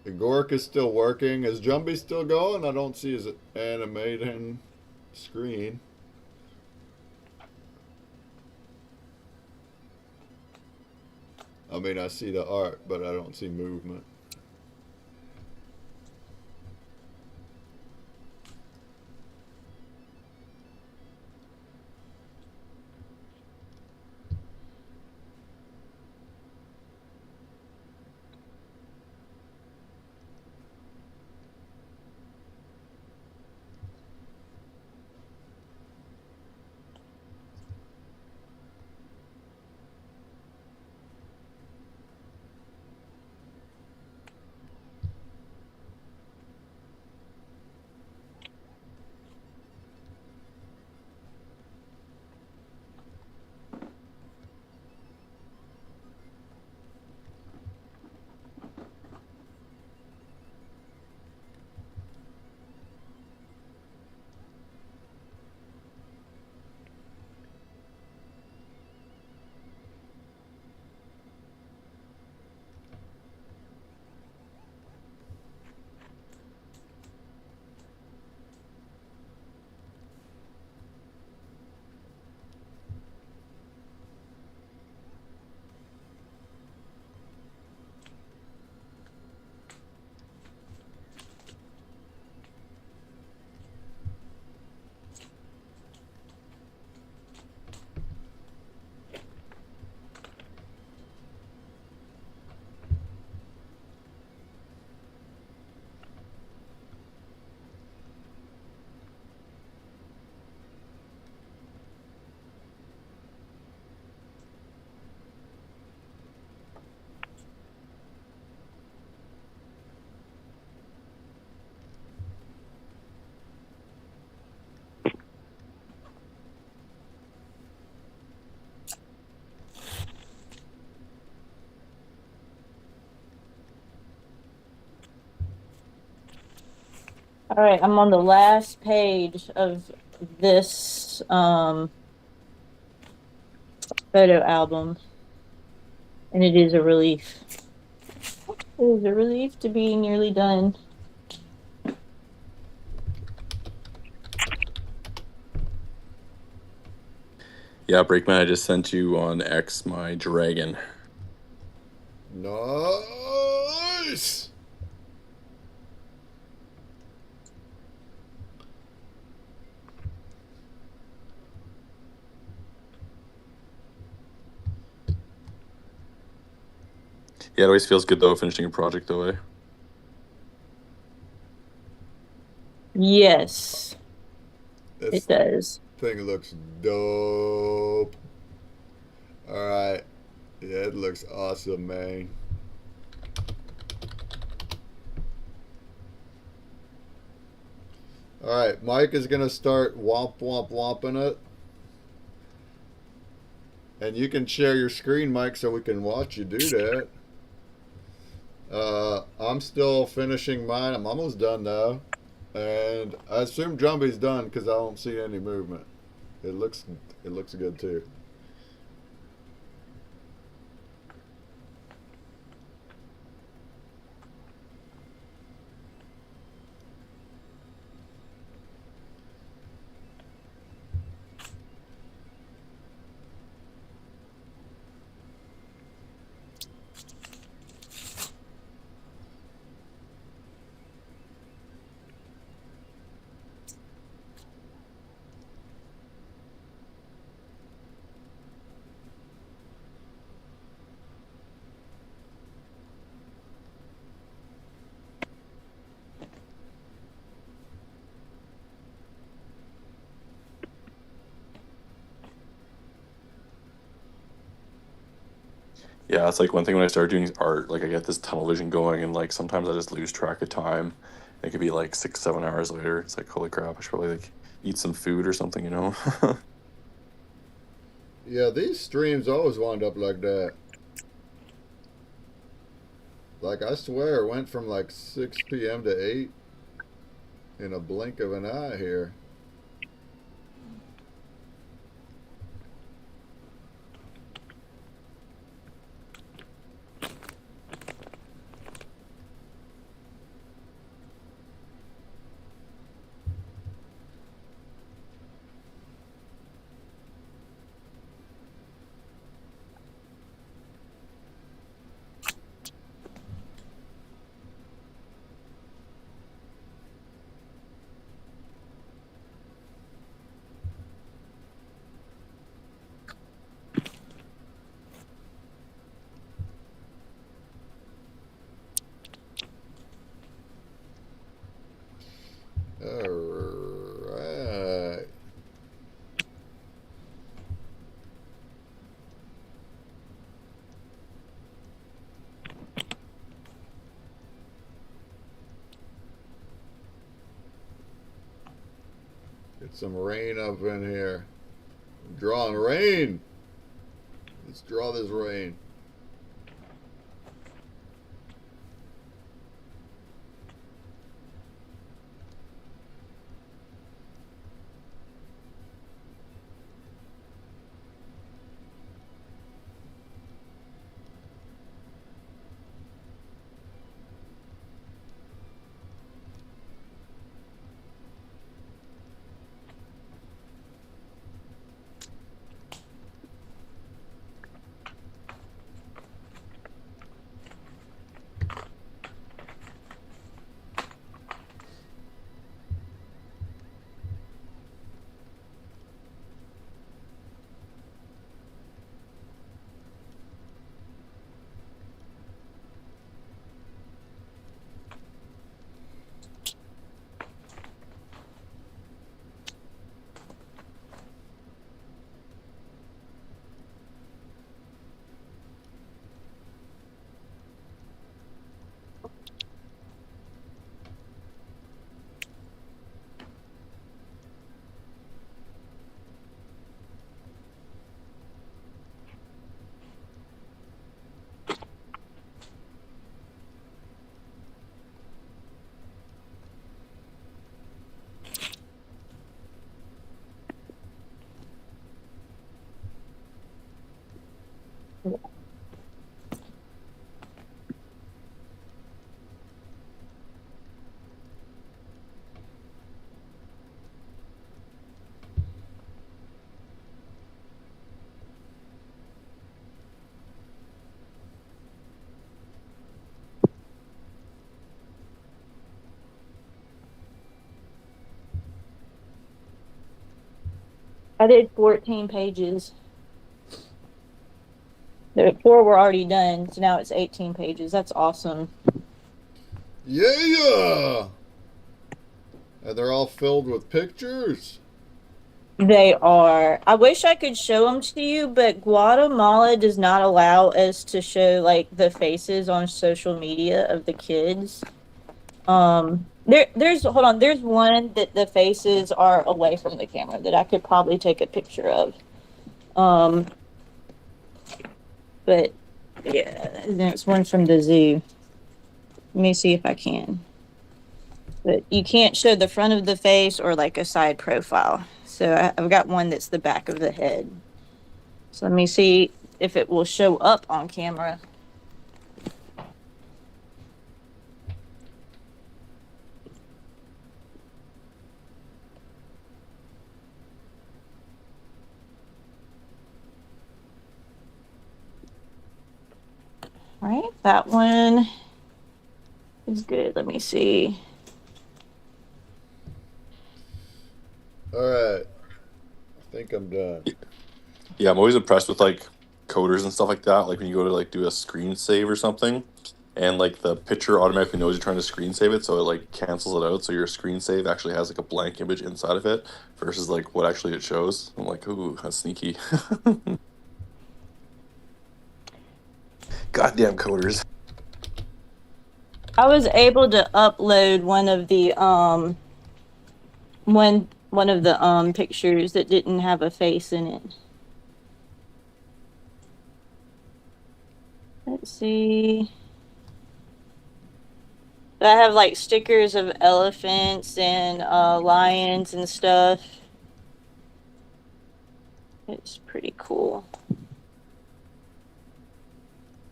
Gork is still working. Is Jumpy still going? I don't see his animating screen. I mean, I see the art, but I don't see movement. All right, I'm on the last page of this photo album, and it is a relief. It is a relief to be nearly done. Yeah, Breakman, I just sent you on X my dragon. Nice! Yeah, it always feels good though finishing a project though, eh? Yes, This it does. thing looks dope. Alright. Yeah, it looks awesome, man. Alright, Mike is going to start womping it. And you can share your screen, Mike, so we can watch you do that. I'm still finishing mine. I'm almost done, though. And I assume Jumpy's done because I don't see any movement. It looks good, too. Yeah, it's like one thing when I start doing art, like I get this tunnel vision going, and like sometimes I just lose track of time. It could be like 6, 7 hours later. It's like, holy crap, I should probably like eat some food or something, you know? Yeah, these streams always wind up like that. Like, I swear it went from like 6 p.m. to 8 in a blink of an eye here. Alright. Get some rain up in here. I'm drawing rain. Let's draw this rain. I did 14 pages. The 4 were already done, so now it's 18 pages. That's awesome. Yeah! And they're all filled with pictures. They are. I wish I could show them to you, but Guatemala does not allow us to show like the faces on social media of the kids. There's hold on, there's one that the faces are away from the camera that I could probably take a picture of. But yeah, there's one from the zoo. Let me see if I can. But you can't show the front of the face or like a side profile. So I've got one that's the back of the head. So let me see if it will show up on camera. All right, that one is good. Let me see. Alright. I think I'm done. Yeah, I'm always impressed with like coders and stuff like that. Like when you go to like do a screen save or something, and like the picture automatically knows you're trying to screen save it, so it like cancels it out. So your screen save actually has like a blank image inside of it versus like what actually it shows. I'm like, ooh, that's sneaky. Goddamn coders. I was able to upload one of the pictures that didn't have a face in it. Let's see. I have like stickers of elephants and lions and stuff. It's pretty cool.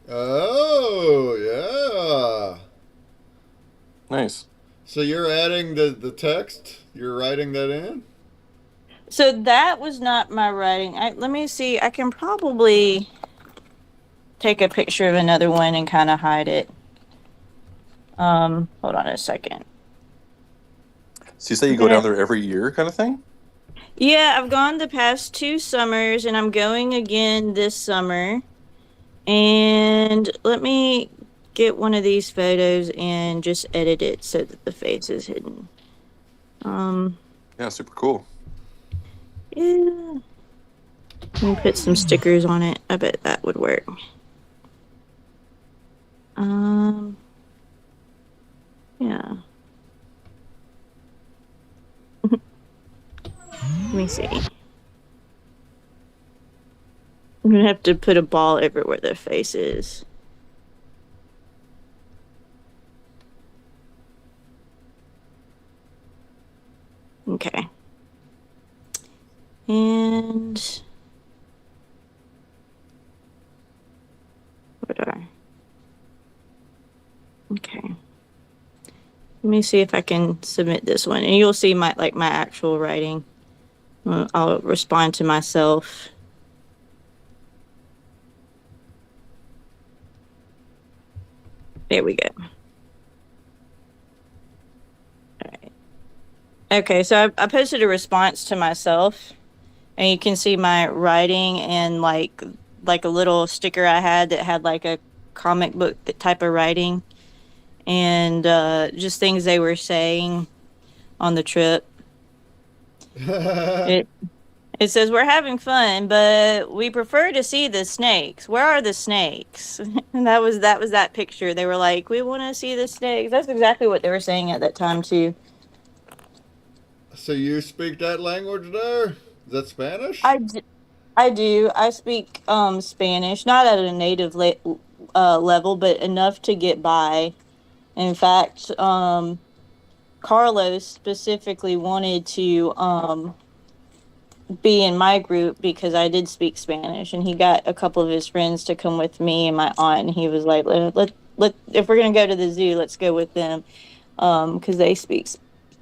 Oh, yeah. Nice. So you're adding the text? You're writing that in? So that was not my writing. Let me see. I can probably take a picture of another one and kind of hide it. Hold on a second. So you say you go down there every year kind of thing? Yeah, I've gone the past 2 summers and I'm going again this summer. And let me get one of these photos and just edit it so that the face is hidden. Yeah, super cool. Yeah. Let me put some stickers on it. I bet that would work. Yeah. Let me see. I'm gonna have to put a ball everywhere their face is. Okay. And what are? Okay. Let me see if I can submit this one, and you'll see my actual writing. I'll respond to myself. There we go. All right. Okay, so I posted a response to myself, and you can see my writing and like a little sticker I had that had like a comic book type of writing, and just things they were saying on the trip. It says, "We're having fun, but we prefer to see the snakes. Where are the snakes?" And that was that picture. They were like, "We want to see the snakes." That's exactly what they were saying at that time too. So you speak that language there? Is that Spanish? I do. I speak Spanish, not at a native level, but enough to get by. In fact, Carlos specifically wanted to be in my group because I did speak Spanish, and he got a couple of his friends to come with me and my aunt, and he was like, let if we're gonna go to the zoo, let's go with them, because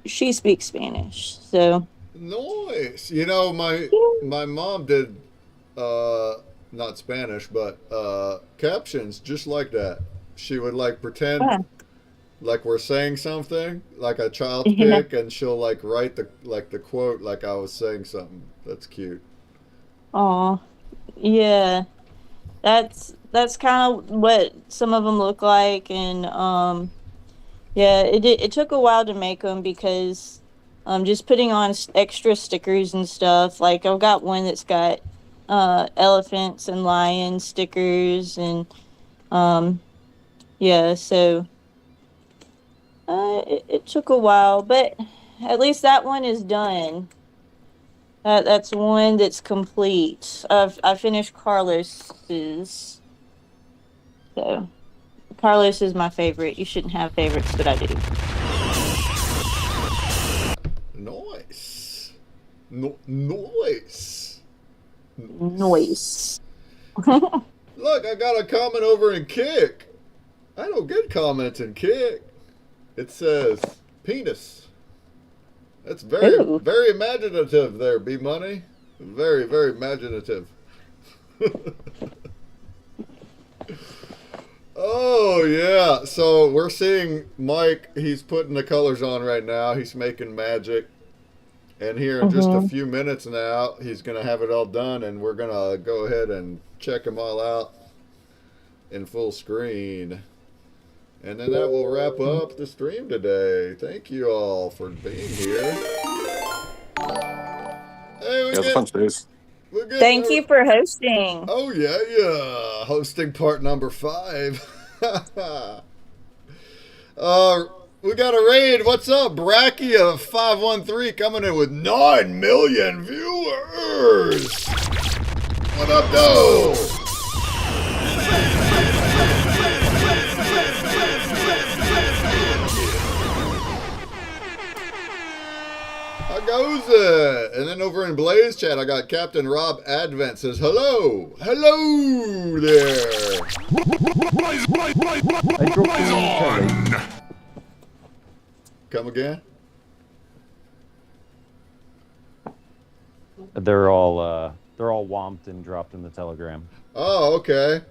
she speaks Spanish. So Nice. You know, my mom did not Spanish, but captions just like that. She would like pretend yeah. like we're saying something, like a child's Yeah. pick, and she'll like write the quote like I was saying something. That's cute. Aw, yeah. That's kind of what some of them look like, and yeah, it took a while to make them because just putting on extra stickers and stuff. Like I've got one that's got elephants and lions stickers, and yeah, so it took a while, but at least that one is done. That's one that's complete. I finished Carlos's. So Carlos is my favorite. You shouldn't have favorites, but I do. Nice. Nice. Noise. Look, I got a comment over in Kick. I don't get comments in Kick. It says penis. That's very, Ooh. very imaginative there, B Money. Very, very imaginative. Oh, yeah. So we're seeing Mike. He's putting the colors on right now. He's making magic. And here in just a few minutes now, he's going to have it all done. And we're going to go ahead and check them all out in full screen. And then that will wrap up the stream today. Thank you all for being here. Hey, Yeah, it's a fun space. We're getting Thank there. you for hosting. Oh yeah, yeah. Hosting part number 5. uh, we got a raid. What's up, Brachia 513 coming in with 9 million viewers. What up, though? How goes it? And then over in Blaze chat, I got Captain Rob Advent says, hello. Hello there. Blaze on! Come again? They're all whomped and dropped in the Telegram. Oh, okay.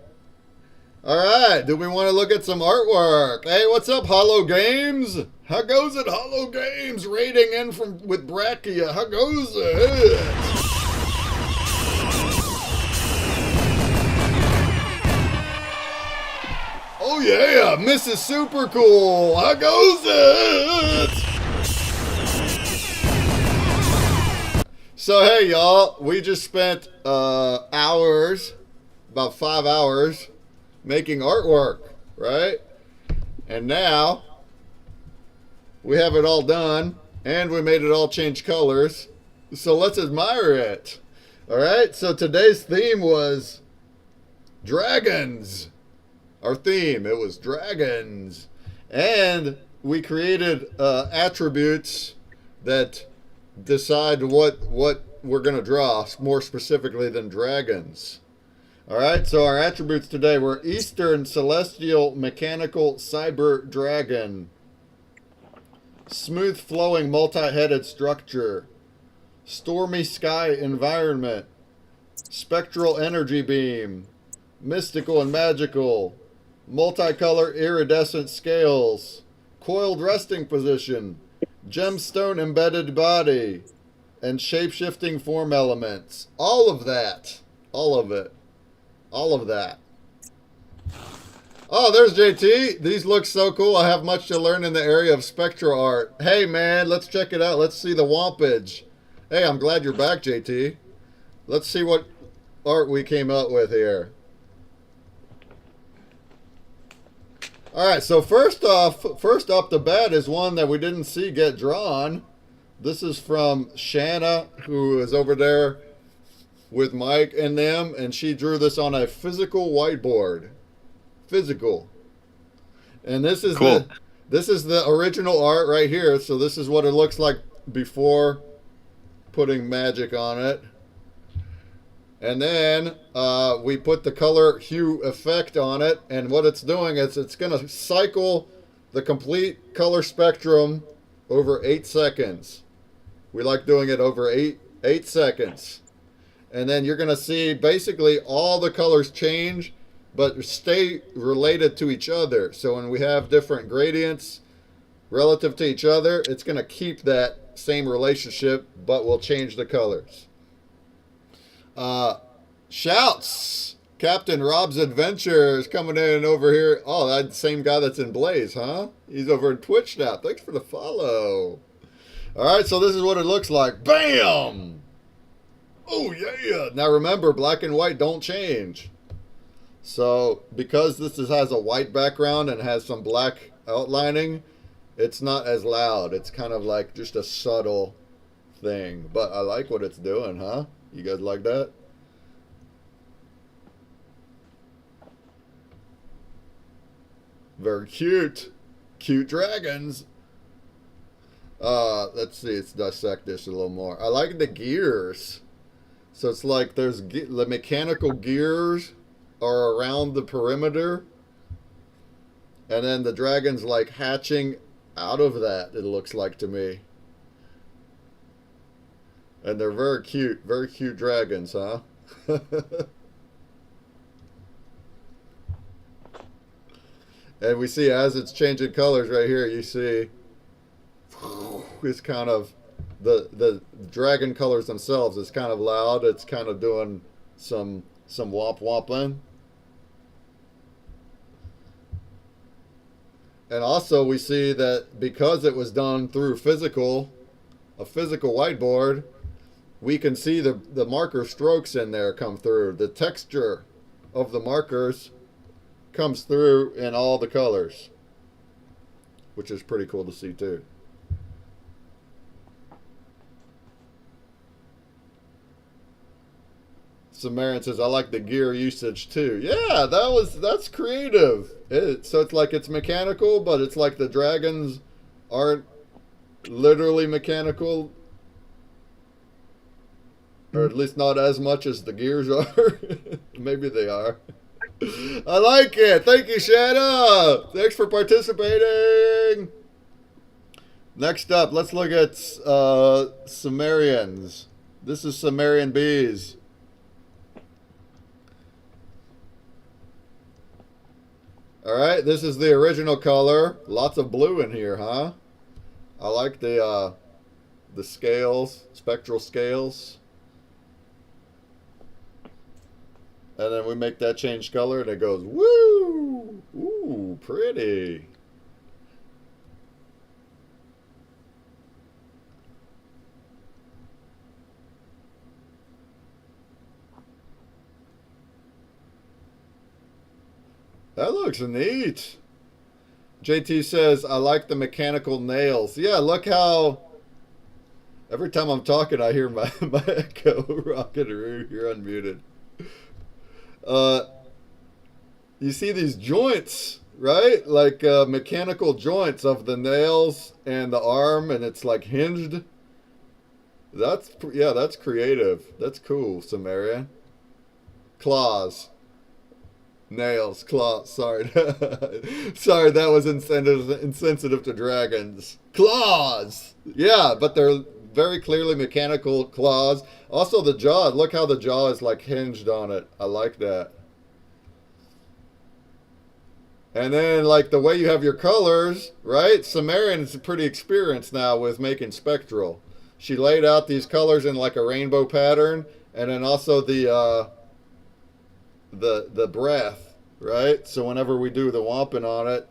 All right. Do we want to look at some artwork? Hey, what's up, Hollow Games? How goes it, Hollow Games? Raiding in from with Brachia. How goes it? Oh yeah, Mrs. Super Cool. How goes it? So hey y'all, we just spent hours, about 5 hours, making artwork, right? And now we have it all done, and we made it all change colors. So let's admire it. All right. So today's theme was dragons. Our theme, it was dragons. And we created attributes that decide what we're going to draw more specifically than dragons. All right, so our attributes today were Eastern Celestial Mechanical Cyber Dragon, Smooth Flowing Multi-Headed Structure, Stormy Sky Environment, Spectral Energy Beam, Mystical and Magical, Multicolor Iridescent Scales, Coiled Resting Position, Gemstone Embedded Body, and Shape-Shifting Form Elements. All of that. All of it. All of that. Oh, there's JT. These look so cool. I have much to learn in the area of spectral art. Hey, man, let's check it out. Let's see the wompage. Hey, I'm glad you're back, JT. Let's see what art we came out with here. All right, so first up the bat is one that we didn't see get drawn. This is from Shanna, who is over there with Mike and them, and she drew this on a physical whiteboard. Physical. And this is Cool. this is the original art right here. So this is what it looks like before putting magic on it. And then we put the color hue effect on it, and what it's doing is it's going to cycle the complete color spectrum over 8 seconds. We like doing it over 8 seconds. And then you're going to see basically all the colors change, but stay related to each other. So when we have different gradients relative to each other, it's going to keep that same relationship, but we'll change the colors. Shouts! Captain Rob's Adventures coming in over here. Oh, that's the same guy that's in Blaze, huh? He's over in Twitch now. Thanks for the follow. All right, so this is what it looks like. Bam! Oh, yeah. Now remember, black and white don't change. So because this has a white background and has some black outlining, it's not as loud. It's kind of like just a subtle thing. But I like what it's doing, huh? You guys like that? Very cute. Cute dragons. Let's see. Let's dissect this a little more. I like the gears. So it's like there's the mechanical gears are around the perimeter. And then the dragon's like hatching out of that, it looks like to me. And they're very cute dragons, huh? And we see as it's changing colors right here, you see it's kind of the dragon colors themselves is kind of loud. It's kind of doing some womp womping. And also we see that because it was done through a physical whiteboard, we can see the marker strokes in there come through. The texture of the markers comes through in all the colors, which is pretty cool to see too. Samaritan says, I like the gear usage too. Yeah, that's creative. So it's like it's mechanical, but it's like the dragons aren't literally mechanical, or at least not as much as the gears are. Maybe they are. I like it. Thank you, Shadow. Thanks for participating. Next up, let's look at Sumerians. This is Sumerian bees. All right, this is the original color. Lots of blue in here, huh? I like the scales, spectral scales. And then we make that change color and it goes, woo! Ooh, pretty. That looks neat. JT says, I like the mechanical nails. Yeah, look how every time I'm talking, I hear my echo. Rockadaroo, you're unmuted. You see these joints, right? Like mechanical joints of the nails and the arm, and it's like hinged. That's creative. That's cool, Samaria. Claws. Nails, claws. Sorry. Sorry, that was insensitive to dragons. Claws! Yeah, but they're very clearly mechanical claws. Also the jaw. Look how the jaw is like hinged on it. I like that. And then like the way you have your colors, right? Sumerian is pretty experienced now with making spectral. She laid out these colors in like a rainbow pattern, and then also the breath, right? So whenever we do the wamping on it,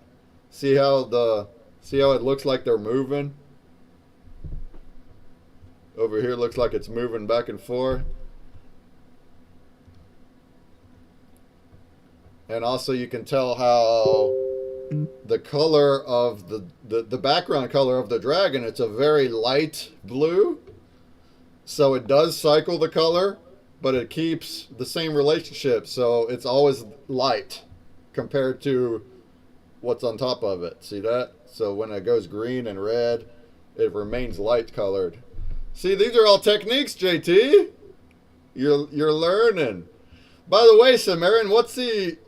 see how it looks like they're moving? Over here looks like it's moving back and forth. And also you can tell how the color of the background color of the dragon, it's a very light blue. So it does cycle the color, but it keeps the same relationship. So it's always light compared to what's on top of it. See that? So when it goes green and red, it remains light colored. See, these are all techniques, JT. You're learning. By the way, Sumerian, what's he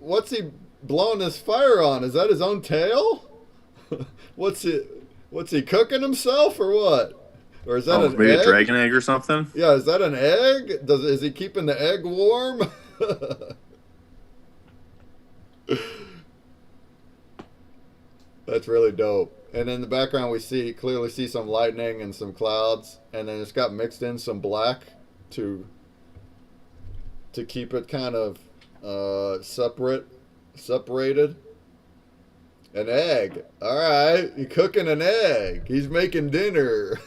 blowing this fire on? Is that his own tail? What's he cooking himself or what? Or is that an maybe egg? a dragon egg or something? Yeah, is that an egg? Is he keeping the egg warm? That's really dope. And in the background we clearly see some lightning and some clouds, and then it's got mixed in some black to keep it kind of separated. An egg. All right, he's cooking an egg. He's making dinner.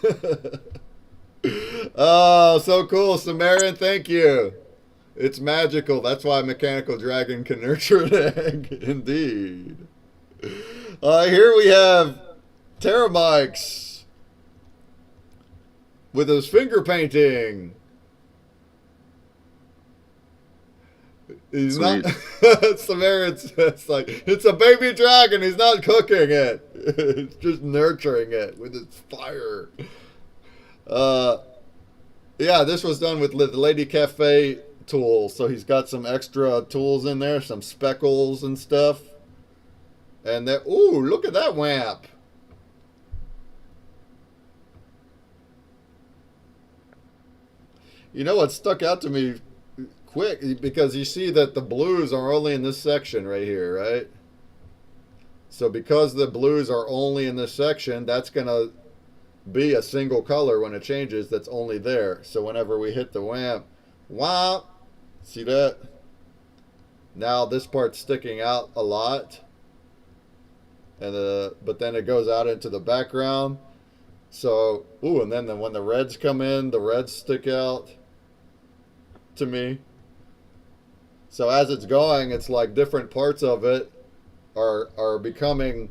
Oh, so cool, Sumerian. Thank you. It's magical. That's why a mechanical dragon can nurture an egg. Indeed. Here we have Terramix with his finger painting. He's Sweet. not. Sumerian's like, it's a baby dragon. He's not cooking it. He's just nurturing it with his fire. Yeah, this was done with the Lady Cafe tools. So he's got some extra tools in there, some speckles and stuff. And that, ooh, look at that wamp. You know what stuck out to me quick, because you see that the blues are only in this section right here, right? So because the blues are only in this section, that's going to be a single color when it changes that's only there. So whenever we hit the wamp, wamp, see that? Now this part's sticking out a lot. And but then it goes out into the background. So, ooh, and then when the reds come in, the reds stick out to me. So as it's going, it's like different parts of it are becoming.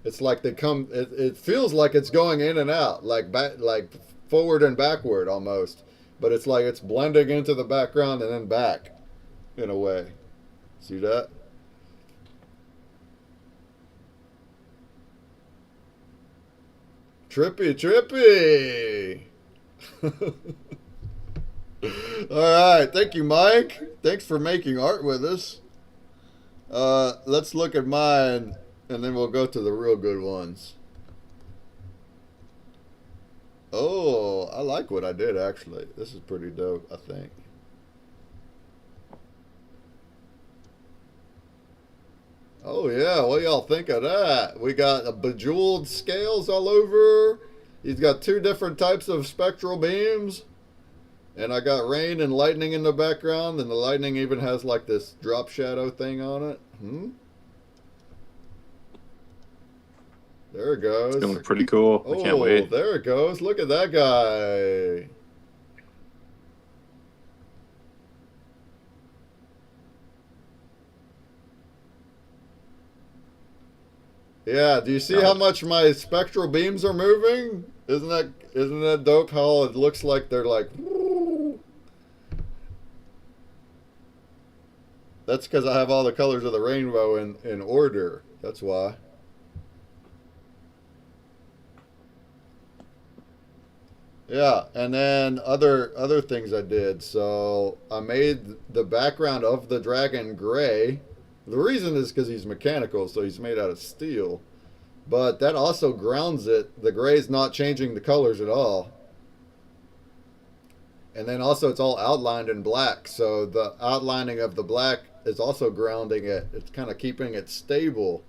It's like they come. It feels like it's going in and out, like back, like forward and backward almost. But it's like it's blending into the background and then back, in a way. See that? Trippy, trippy. All right, thank you, Mike. Thanks for making art with us. Let's look at mine, and then we'll go to the real good ones. Oh, I like what I did, actually. This is pretty dope, I think. Oh, yeah, what y'all think of that? We got a bejeweled scales all over. He's got two different types of spectral beams. And I got rain and lightning in the background, and the lightning even has like this drop shadow thing on it. There it goes. It's gonna look pretty cool. I can't wait. There it goes. Look at that guy. Yeah, do you see how much my spectral beams are moving? Isn't that dope how it looks like they're like... That's because I have all the colors of the rainbow in order. That's why. Yeah, and then other things I did. So I made the background of the dragon gray. The reason is because he's mechanical, so he's made out of steel. But that also grounds it. The gray's not changing the colors at all. And then also it's all outlined in black. So the outlining of the black is also grounding it. It's kind of keeping it stable.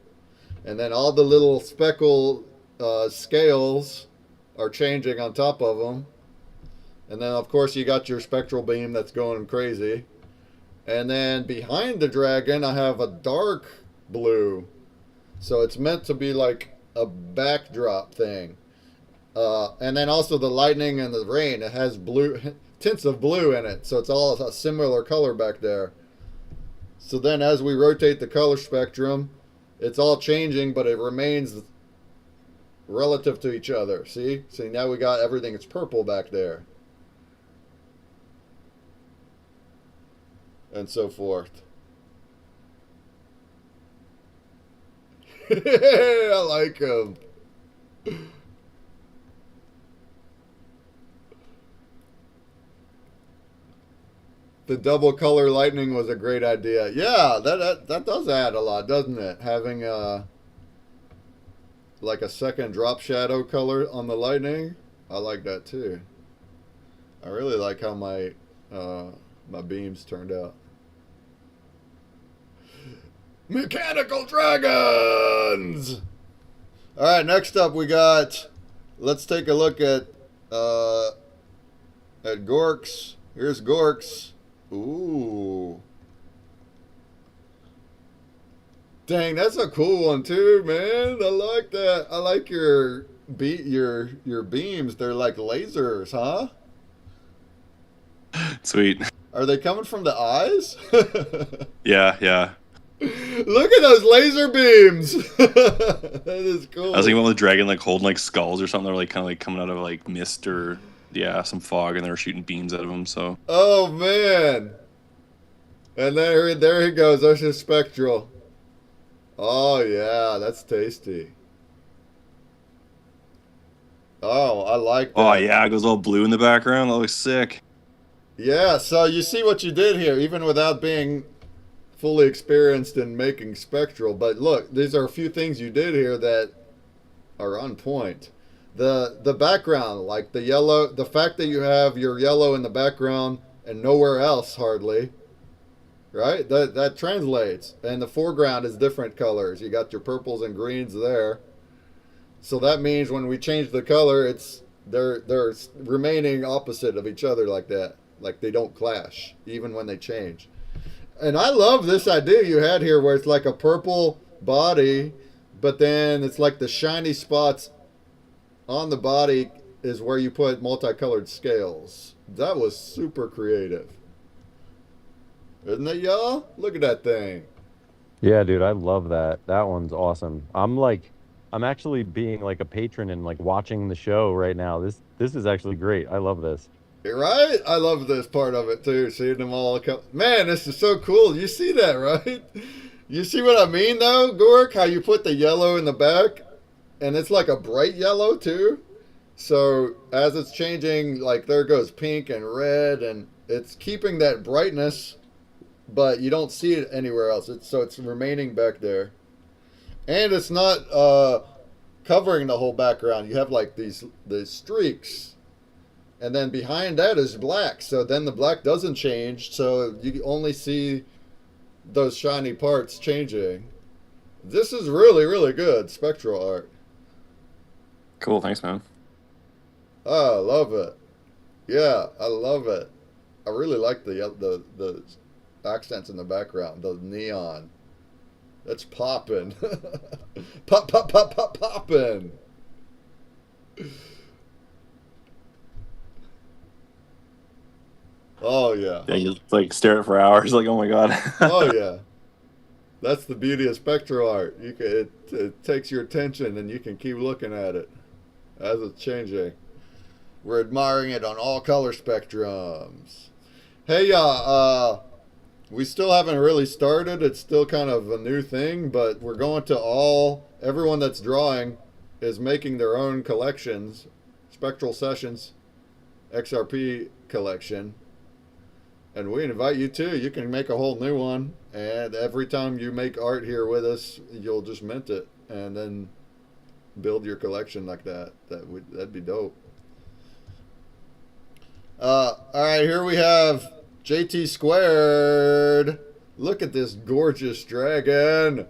And then all the little speckle scales are changing on top of them. And then of course you got your spectral beam that's going crazy. And then behind the dragon I have a dark blue. So it's meant to be like a backdrop thing. And then also the lightning and the rain, it has blue tints of blue in it. So it's all a similar color back there. So then as we rotate the color spectrum, it's all changing, but it remains relative to each other. See? See, now we got everything. It's purple back there. And so forth. I like him. The double color lightning was a great idea. Yeah, that does add a lot, doesn't it? Having like a second drop shadow color on the lightning. I like that too. I really like how my my beams turned out. Mechanical dragons! Alright, next up we got... Let's take a look at Gorks. Here's Gorks. Ooh. Dang, that's a cool one too, man. I like that. I like your beams. They're like lasers, huh? Sweet. Are they coming from the eyes? Yeah, yeah. Look at those laser beams. That is cool. I was thinking about the dragon like holding like skulls or something. They're like kind of like coming out of like mist or some fog, and they were shooting beams out of them. So. Oh man. And there he goes. There's his spectral. Oh yeah, that's tasty. Oh, I like that. Oh yeah, it goes all blue in the background. That looks sick. Yeah, so you see what you did here, even without being fully experienced in making spectral. But look, these are a few things you did here that are on point. The background, like the yellow, the fact that you have your yellow in the background and nowhere else hardly, right? That translates. And the foreground is different colors. You got your purples and greens there. So that means when we change the color, they're remaining opposite of each other like that. Like they don't clash, even when they change. And I love this idea you had here where it's like a purple body, but then it's like the shiny spots on the body is where you put multicolored scales. That was super creative. Isn't it, y'all? Look at that thing. Yeah, dude, I love that. That one's awesome. I'm actually being like a patron and like watching the show right now. This is actually great. I love this. Right? I love this part of it too. Seeing them all come. Man, this is so cool. You see that, right? You see what I mean, though, Gork? How you put the yellow in the back, and it's like a bright yellow too. So as it's changing, like there goes pink and red, and it's keeping that brightness, but you don't see it anywhere else. It's remaining back there, and it's not covering the whole background. You have like these streaks, and then behind that is black. So then the black doesn't change. So you only see those shiny parts changing. This is really, really good spectral art. Cool, thanks, man. Oh, I love it. Yeah, I love it. I really like the accents in the background, the neon. That's popping. Pop, pop, pop, pop, popping. Oh, yeah. Yeah, you like stare at it for hours, like, oh my god. Oh, yeah. That's the beauty of spectral art. It takes your attention and you can keep looking at it as it's changing. We're admiring it on all color spectrums. Hey, we still haven't really started. It's still kind of a new thing, but we're going to everyone that's drawing is making their own collections, Spectral Sessions XRP collection. And we invite you too. You can make a whole new one. And every time you make art here with us, you'll just mint it and then build your collection like that. That'd be dope. All right, here we have JT squared. Look at this gorgeous dragon.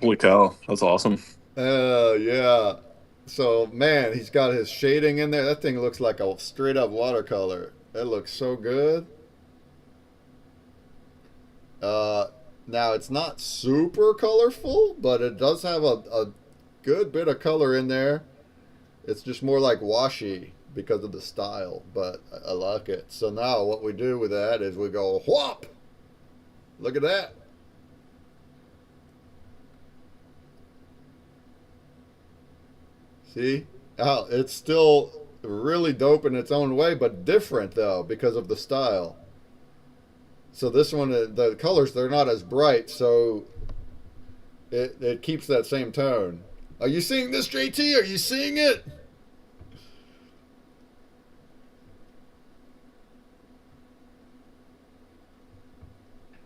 Holy cow, that's awesome. Yeah. So, man, he's got his shading in there. That thing looks like a straight up watercolor. That looks so good. Now, it's not super colorful, but it does have a good bit of color in there. It's just more like washy because of the style, but I like it. So now what we do with that is we go whop. Look at that. See? Oh, it's still really dope in its own way, but different though because of the style. So this one, the colors, they're not as bright, so it keeps that same tone. Are you seeing this, JT? Are you seeing it?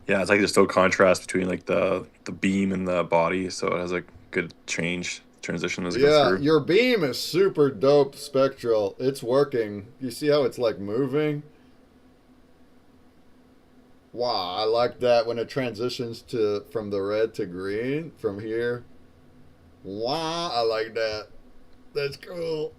Yeah, it's like there's still contrast between like the beam and the body, so it has a good transition as it goes Yeah, through. your beam is super dope, Spectral. It's working. You see how it's like moving? Wow, I like that when it transitions from the red to green from here. Wow, I like that. That's cool.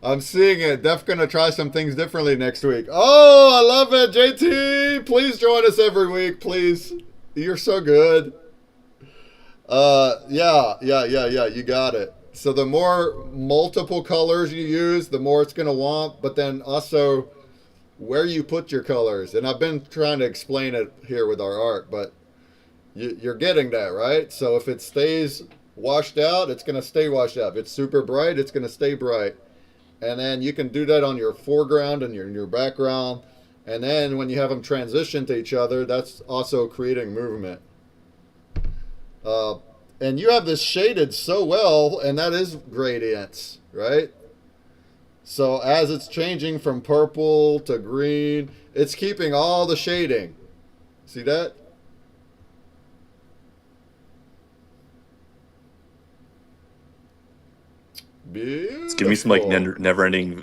I'm seeing it. Def gonna try some things differently next week. Oh, I love it, JT. Please join us every week, please. You're so good. Yeah. You got it. So the more multiple colors you use, the more it's gonna want. But then also where you put your colors. And I've been trying to explain it here with our art, but you're getting that, right? So if it stays washed out, it's gonna stay washed out. If it's super bright, it's gonna stay bright. And then you can do that on your foreground and your background. And then when you have them transition to each other, that's also creating movement. And you have this shaded so well, and that is gradients, right? So as it's changing from purple to green, it's keeping all the shading. See that? Beautiful. It's giving me some like never-ending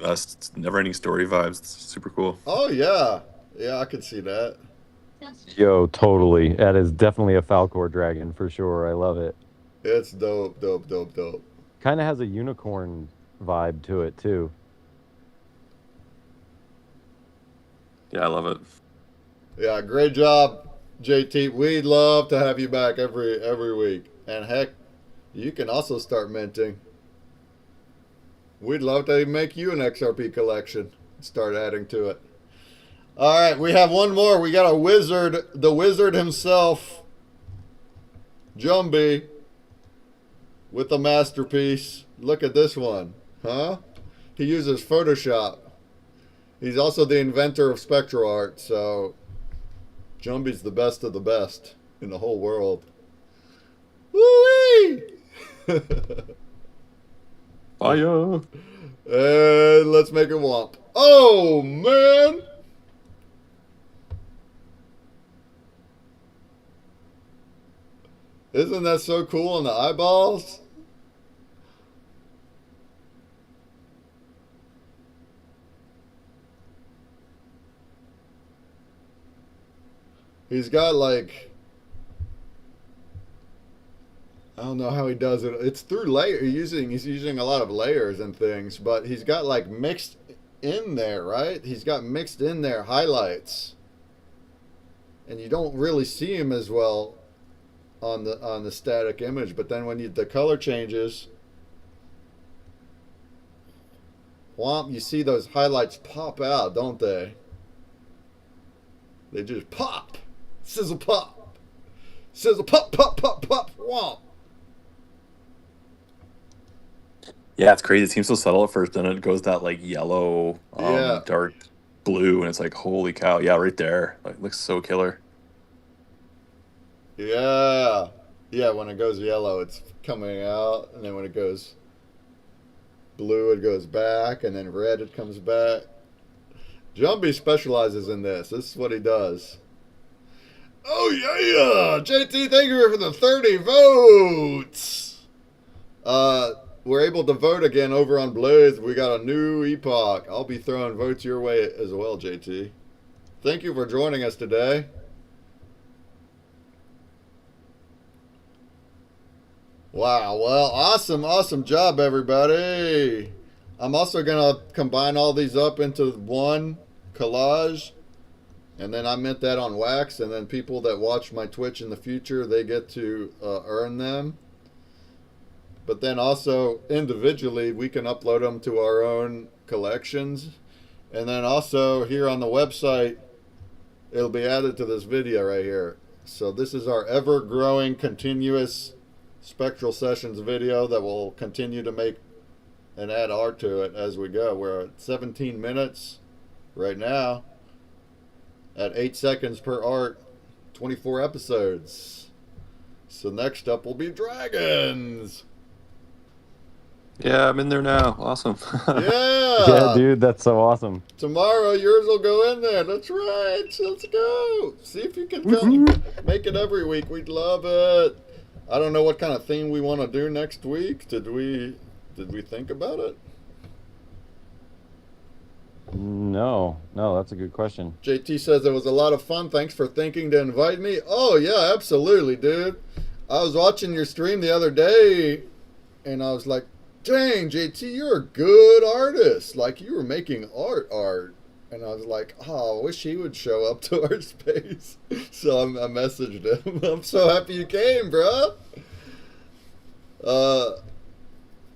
story vibes. It's super cool. Oh yeah, yeah, I could see that. Yo, totally. That is definitely a Falcor dragon for sure. I love it. It's dope. Kind of has a unicorn vibe to it too. Yeah, I love it. Yeah, great job. JT, we'd love to have you back every week. And heck, you can also start minting. We'd love to make you an XRP collection. Start adding to it. All right, we have one more. We got a wizard, the wizard himself, Jumbie, with a masterpiece. Look at this one, huh? He uses Photoshop. He's also the inventor of Spectral art, so Jumbie's the best of the best in the whole world. Woo-wee! Fire! And let's make it womp. Oh, man! Isn't that so cool on the eyeballs? He's got like, I don't know how he does it. It's through layer. He's using a lot of layers and things, but he's got like mixed in there, right? He's got mixed in there highlights, and you don't really see him as well on the static image. But then when the color changes, whomp, you see those highlights pop out, don't they? They just pop, sizzle pop, sizzle pop, pop, pop, pop, whomp. Yeah, it's crazy. It seems so subtle at first, then it goes that like yellow, Yeah. dark blue, and it's like, holy cow! Yeah, right there. Like, looks so killer. Yeah. Yeah, when it goes yellow, it's coming out, and then when it goes blue, it goes back, and then red, it comes back. Jumbie specializes in this. This is what he does. Oh, yeah! JT, thank you for the 30 votes! We're able to vote again over on Blaze. We got a new epoch. I'll be throwing votes your way as well, JT. Thank you for joining us today. Wow, well, awesome job, everybody. I'm also going to combine all these up into one collage, and then I mint that on wax, and then people that watch my Twitch in the future, they get to earn them. But then also, individually, we can upload them to our own collections. And then also, here on the website, it'll be added to this video right here. So this is our ever-growing, continuous Spectral Sessions video that will continue to make and add art to it as we go. We're at 17 minutes right now at 8 seconds per art, 24 episodes. So next up will be dragons. Yeah, I'm in there now. Awesome. Yeah. Yeah, dude, that's so awesome. Tomorrow yours will go in there. That's right. Let's go. See if you can come make it every week. We'd love it. I don't know what kind of theme we want to do next week. Did we think about it? No, that's a good question. JT says it was a lot of fun. Thanks for thinking to invite me. Oh yeah, absolutely, dude. I was watching your stream the other day, and I was like, dang, JT, you're a good artist. Like, you were making art. And I was like, oh, I wish he would show up to our space. So I messaged him. I'm so happy you came, bro.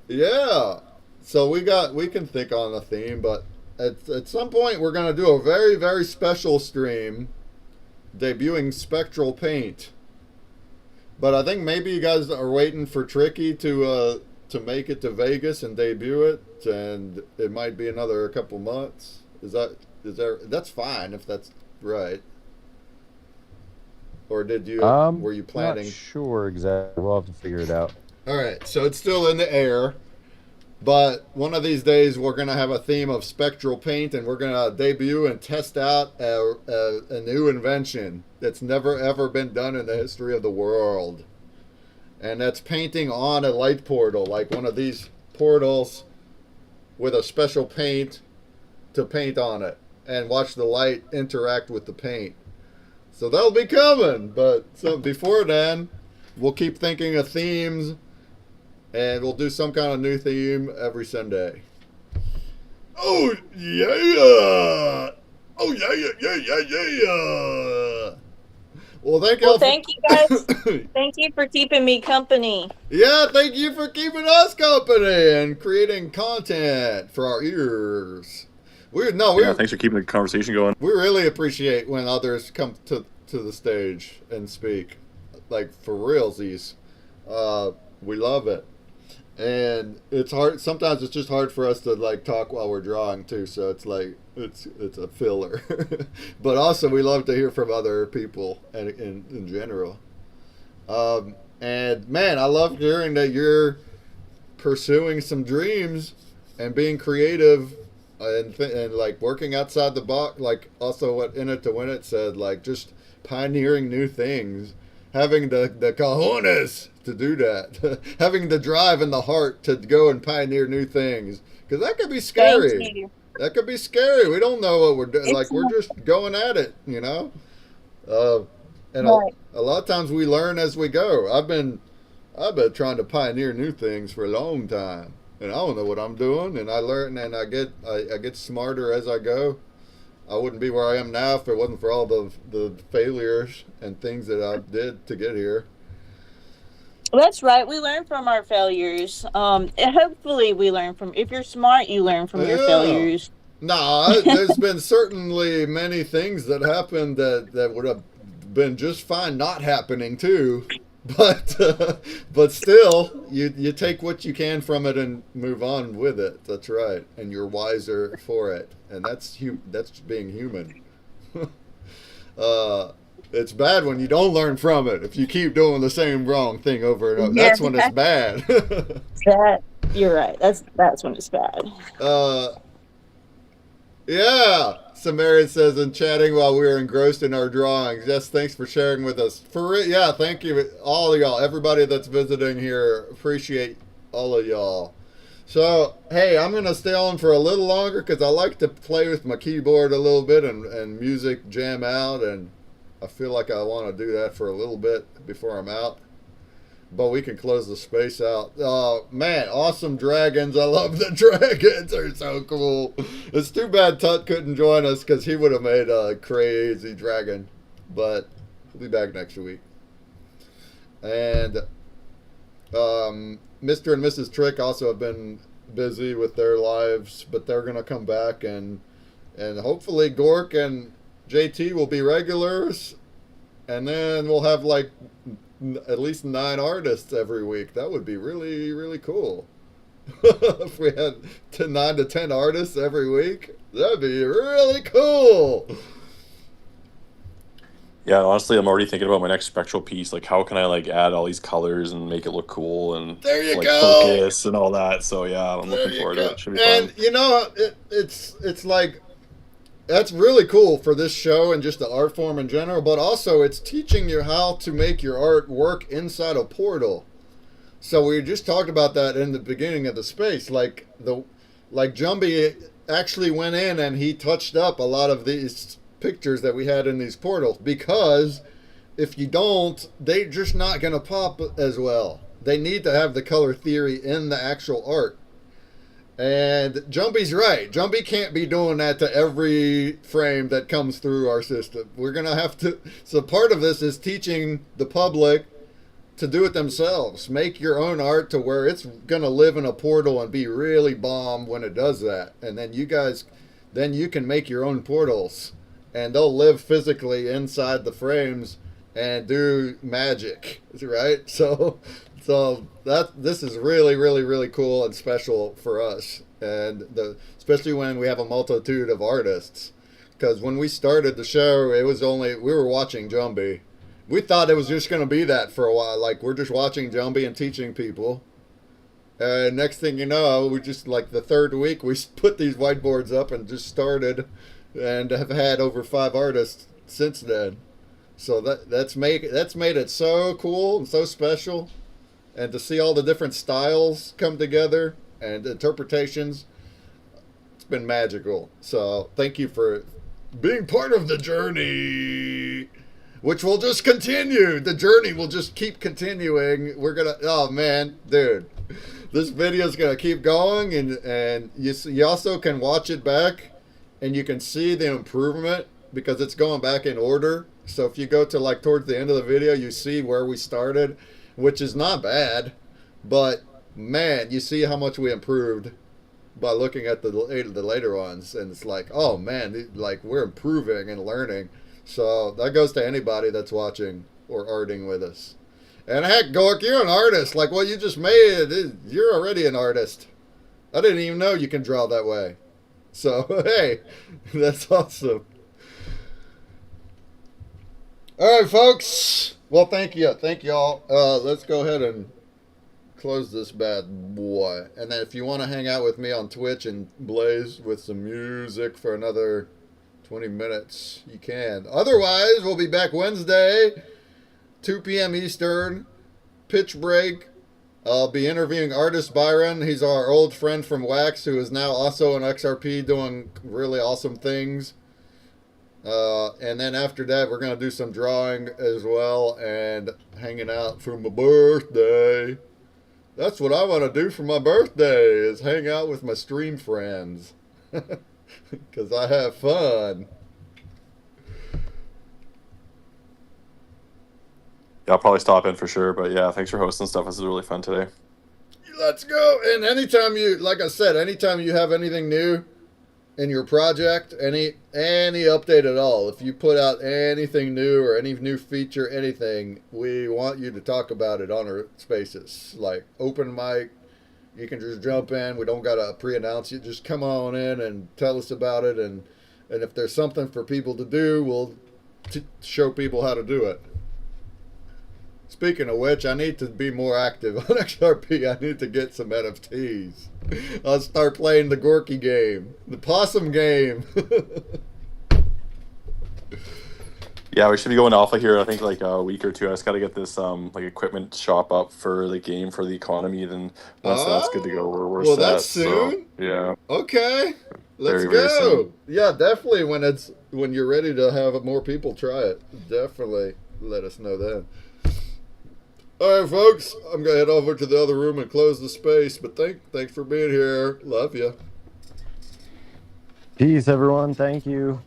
Yeah. So we can think on a theme, but at some point we're going to do a very, very special stream debuting Spectral Paint. But I think maybe you guys are waiting for Tricky to make it to Vegas and debut it, and it might be another couple months. That's fine if that's right. Or were you planning? Not sure exactly. We'll have to figure it out. All right, so it's still in the air, but one of these days we're gonna have a theme of Spectral Paint, and we're gonna debut and test out a new invention that's never ever been done in the history of the world. And that's painting on a light portal, like one of these portals with a special paint to paint on it and watch the light interact with the paint. So that'll be coming, but so before then, we'll keep thinking of themes, and we'll do some kind of new theme every Sunday. Oh, yeah! Oh, yeah! Well, thank Well, y'all. thank you guys. Thank you for keeping me company. Yeah, thank you for keeping us company and creating content for our ears. Yeah, thanks for keeping the conversation going. We really appreciate when others come to the stage and speak, like for realsies. We love it, and it's hard. Sometimes it's just hard for us to like talk while we're drawing too. So it's like it's a filler, but also we love to hear from other people and in general. And man, I love hearing that you're pursuing some dreams and being creative and like working outside the box. Like also what In It to Win It said, like just pioneering new things, having the cojones to do that, having the drive and the heart to go and pioneer new things, because that could be scary. Thank you. That could be scary. We don't know what we're doing. Like It's we're not just going at it, you know. Uh, and right. a lot of times we learn as we go. I've been trying to pioneer new things for a long time, and I don't know what I'm doing. And I learn, and I get smarter as I go. I wouldn't be where I am now if it wasn't for all the failures and things that I did to get here. That's right. We learn from our failures. Hopefully, we learn from. If you're smart, you learn from your Yeah. failures. Nah, there's been certainly many things that happened that would have been just fine not happening too. But still, you take what you can from it and move on with it. That's right, and you're wiser for it, and that's being human. It's bad when you don't learn from it. If you keep doing the same wrong thing over and over, Yeah, that's when it's bad. that you're right. That's when it's bad. Yeah. Samarian says, in chatting while we were engrossed in our drawings. Yes, thanks for sharing with us. Yeah, thank you, all of y'all, everybody that's visiting here. Appreciate all of y'all. So, hey, I'm going to stay on for a little longer because I like to play with my keyboard a little bit and music jam out, and I feel like I want to do that for a little bit before I'm out. But we can close the space out. Man, awesome dragons. I love the dragons. They're so cool. It's too bad Tut couldn't join us because he would have made a crazy dragon. But he'll be back next week. And Mr. and Mrs. Trick also have been busy with their lives, but they're going to come back. And hopefully Gork and JT will be regulars. And then we'll have like at least 9 artists every week. That would be really, really cool. If we had 9 to 10 artists every week, that'd be really cool. Yeah, honestly, I'm already thinking about my next Spectral piece. Like, how can I like add all these colors and make it look cool and There you like go. focus and all that? So yeah, I'm looking forward to it. Should be And fun. you know, it's like that's really cool for this show and just the art form in general, but also it's teaching you how to make your art work inside a portal. So we just talked about that in the beginning of the space. Like Jumbie actually went in and he touched up a lot of these pictures that we had in these portals, because if you don't, they're just not going to pop as well. They need to have the color theory in the actual art. And Jumbie's right. Jumbie can't be doing that to every frame that comes through our system. We're going to have to... So part of this is teaching the public to do it themselves. Make your own art to where it's going to live in a portal and be really bomb when it does that. And then you can make your own portals. And they'll live physically inside the frames and do magic, right? So this is really, really, really cool and special for us, and especially when we have a multitude of artists. Because when we started the show, it was only we were watching Jumbie. We thought it was just going to be that for a while, like we're just watching Jumbie and teaching people. And next thing you know, we just like the third week we put these whiteboards up and just started, and have had over 5 artists since then. So that's made it so cool and so special. And to see all the different styles come together and interpretations, it's been magical. So thank you for being part of the journey, which will just continue. The journey will just keep continuing. Oh man, dude, this video is gonna keep going, and you also can watch it back, and you can see the improvement because it's going back in order. So if you go to like towards the end of the video, you see where we started, which is not bad, but man, you see how much we improved by looking at the later ones, and it's like, oh man, like we're improving and learning. So that goes to anybody that's watching or arting with us. And heck, Gork, you're an artist. Like what you just made, you're already an artist. I didn't even know you can draw that way. So hey, that's awesome. All right, folks. Well, thank y'all. Let's go ahead and close this bad boy. And then if you want to hang out with me on Twitch and blaze with some music for another 20 minutes, you can. Otherwise, we'll be back Wednesday, 2 p.m. Eastern, pitch break. I'll be interviewing artist Byron. He's our old friend from Wax, who is now also an XRP doing really awesome things. And then after that, we're going to do some drawing as well and hanging out for my birthday. That's what I want to do for my birthday, is hang out with my stream friends. Because I have fun. Yeah, I'll probably stop in for sure. But yeah, thanks for hosting stuff. This is really fun today. Let's go. And anytime you, like I said, anytime you have anything new in your project, any update at all, if you put out anything new or any new feature, anything, we want you to talk about it on our spaces. Like open mic, you can just jump in. We don't got to pre-announce it. Just come on in and tell us about it. And if there's something for people to do, we'll show people how to do it. Speaking of which, I need to be more active on XRP. I need to get some NFTs. I'll start playing the Gorky game. The possum game. Yeah, we should be going alpha here. I think like a week or two. I just got to get this like equipment shop up for the game for the economy. Then once that's good to go, we're well, set. That's soon? So, yeah. Okay. Let's Very, very go. soon. Yeah, definitely when you're ready to have more people try it. Definitely let us know then. All right, folks, I'm going to head over to the other room and close the space, but thanks for being here. Love you. Peace, everyone. Thank you.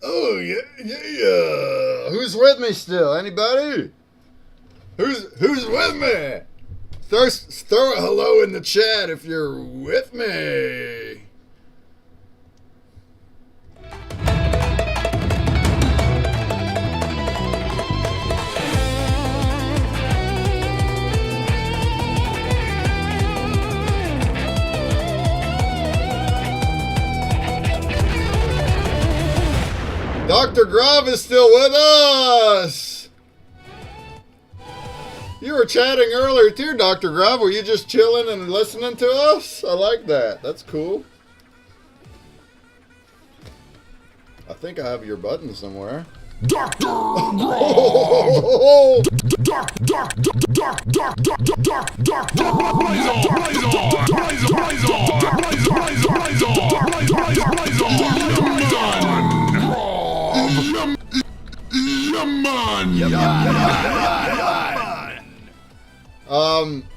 Oh, yeah. Who's with me still? Anybody? Who's with me? Throw a hello in the chat if you're with me. Dr. Grov is still with us. You were chatting earlier too, Dr. Grov. Were you just chilling and listening to us? I like that. That's cool. I think I have your button somewhere. Dr. Oh!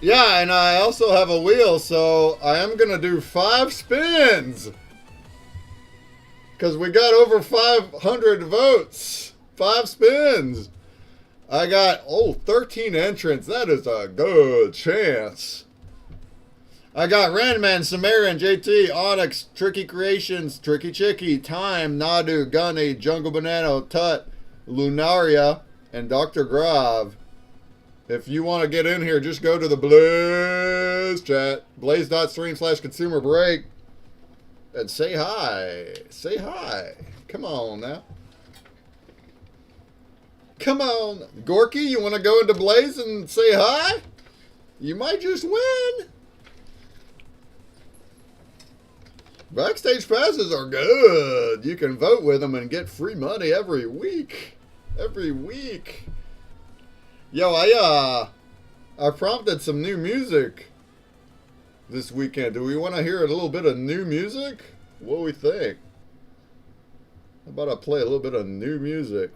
Yeah, and I also have a wheel, so I am gonna do 5 spins. Because we got over 500 votes. 5 spins. I got, 13 entrants. That is a good chance. I got Randman, Sumerian, JT, Onyx, Tricky Creations, Tricky Chicky, Time, Nadu, Gunny, Jungle Banana, Tut, Lunaria, and Dr. Grav. If you want to get in here, just go to the Blaze chat, blaze.stream/consumer break, and say hi. Say hi. Come on now. Come on. Gorky, you want to go into Blaze and say hi? You might just win. Backstage passes are good. You can vote with them and get free money every week. Every week. Yo, I prompted some new music this weekend. Do we want to hear a little bit of new music? What do we think? How about I play a little bit of new music?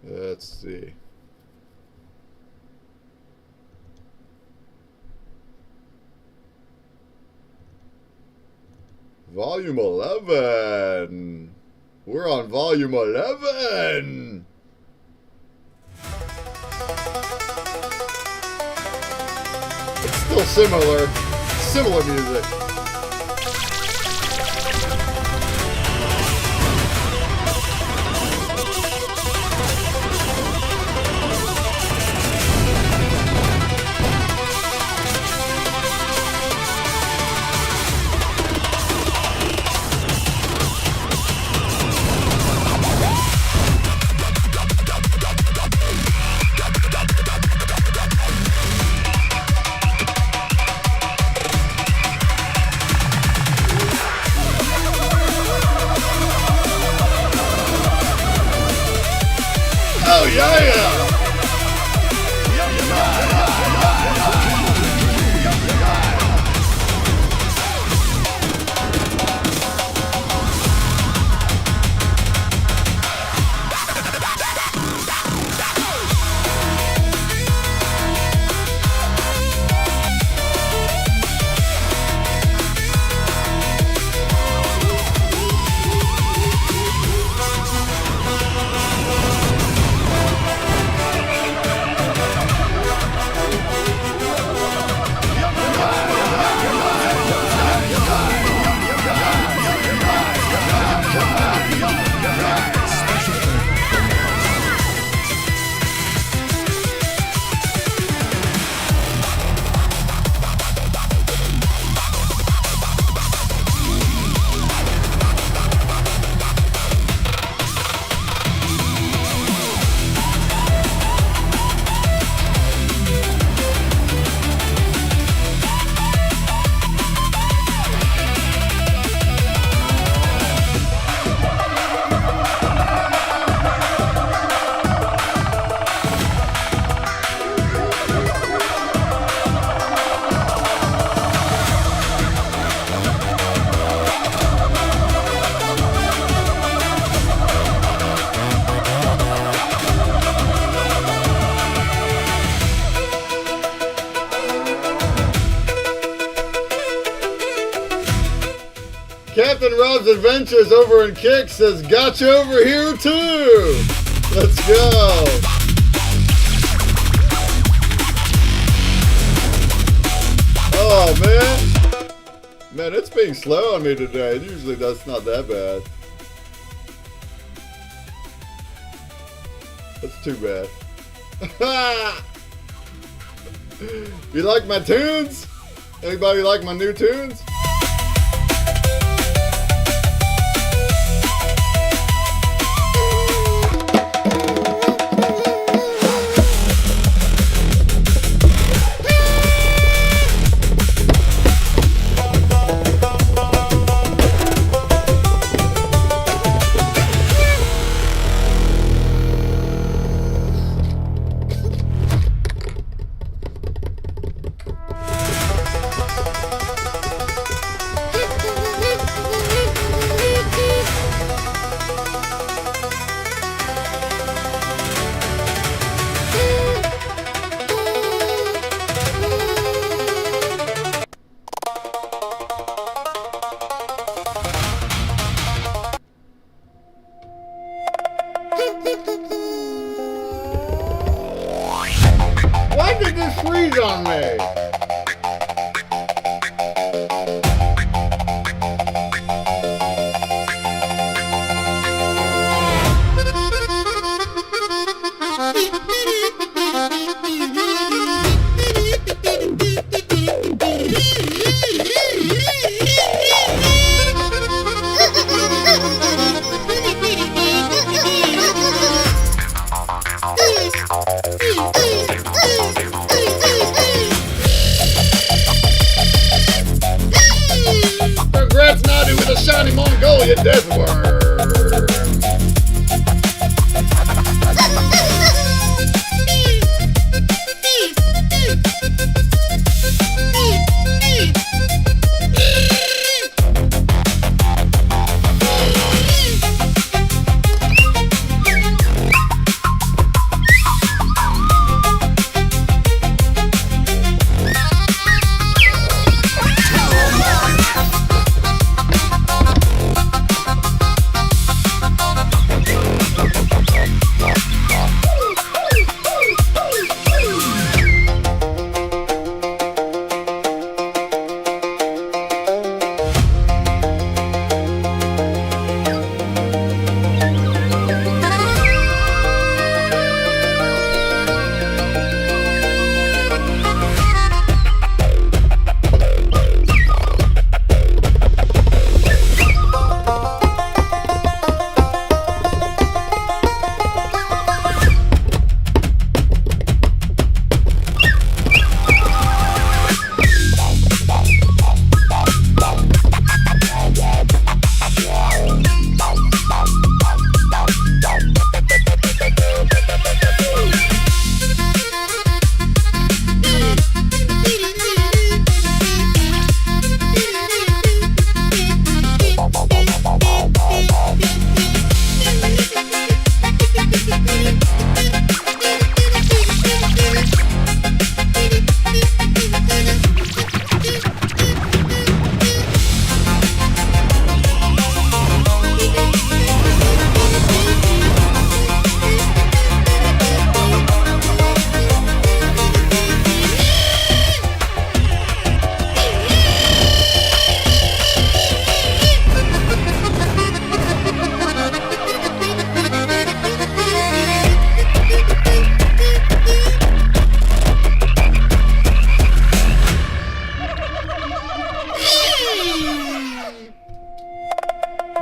Let's see. Volume 11. We're on volume 11. It's still similar music. Oh yeah! Captain Rob's Adventures over in Kick says, got you over here too. Let's go. Oh, man. Man, it's being slow on me today. Usually that's not that bad. That's too bad. You like my tunes? Anybody like my new tunes? Why did this freeze on me? tiny Mongolian death worm.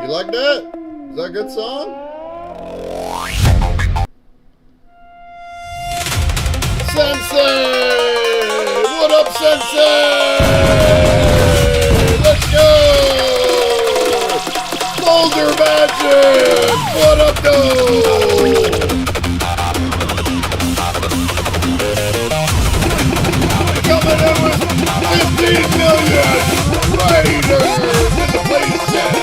You like that? Is that a good song? Sensei! What up, Sensei? Let's go! Boulder Magic! What up, though? Coming in with 15 million Raiders in the place. Yeah!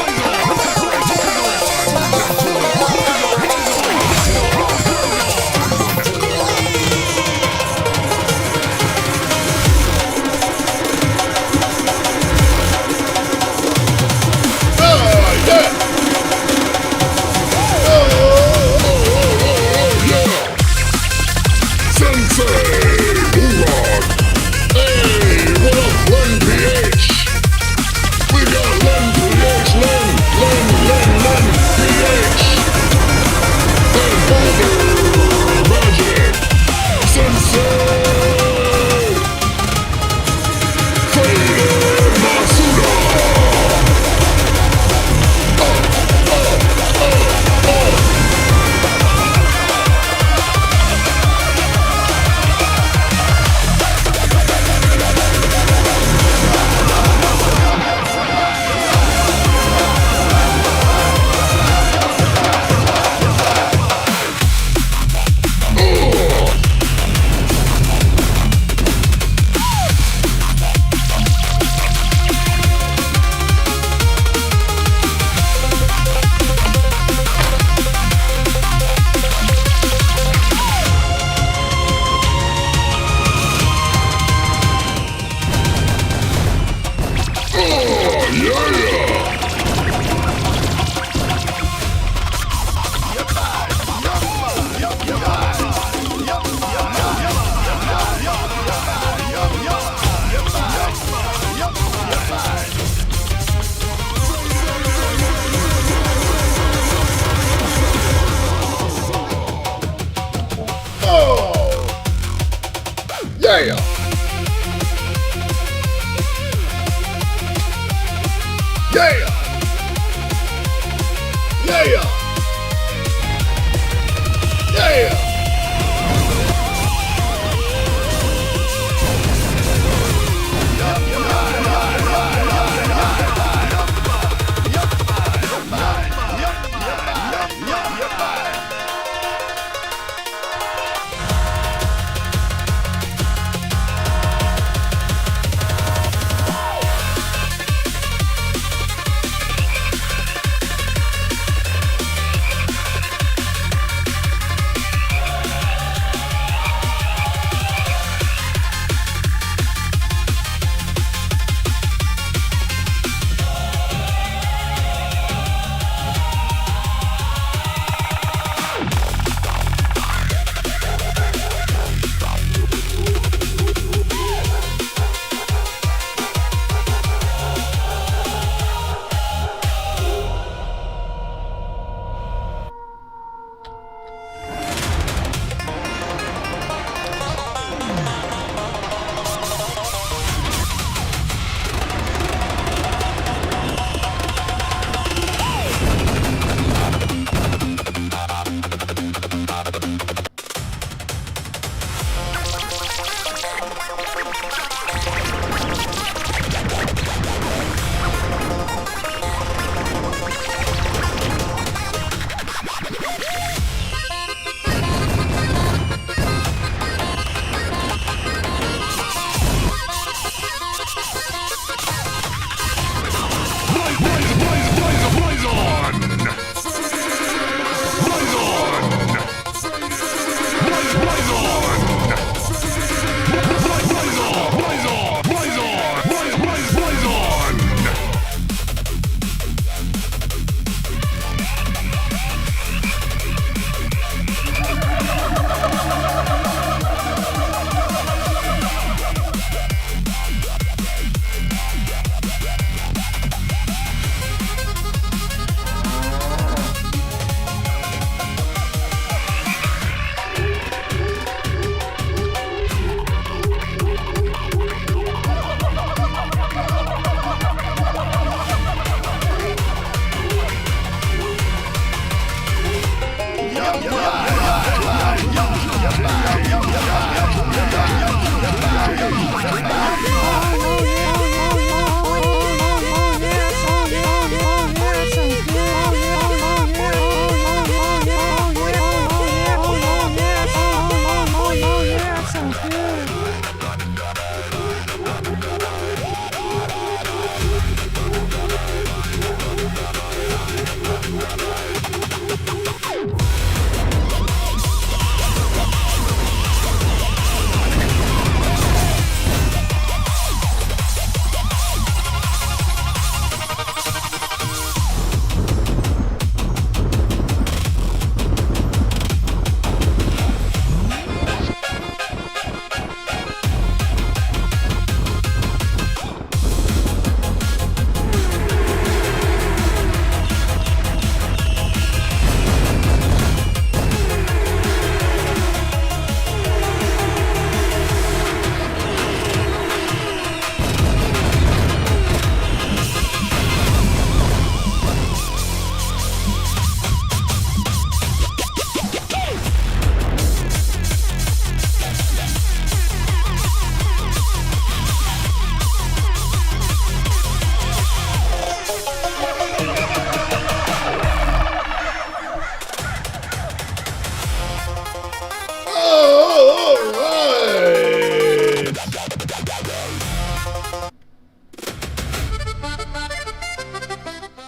Yeah! Yeah! Yeah!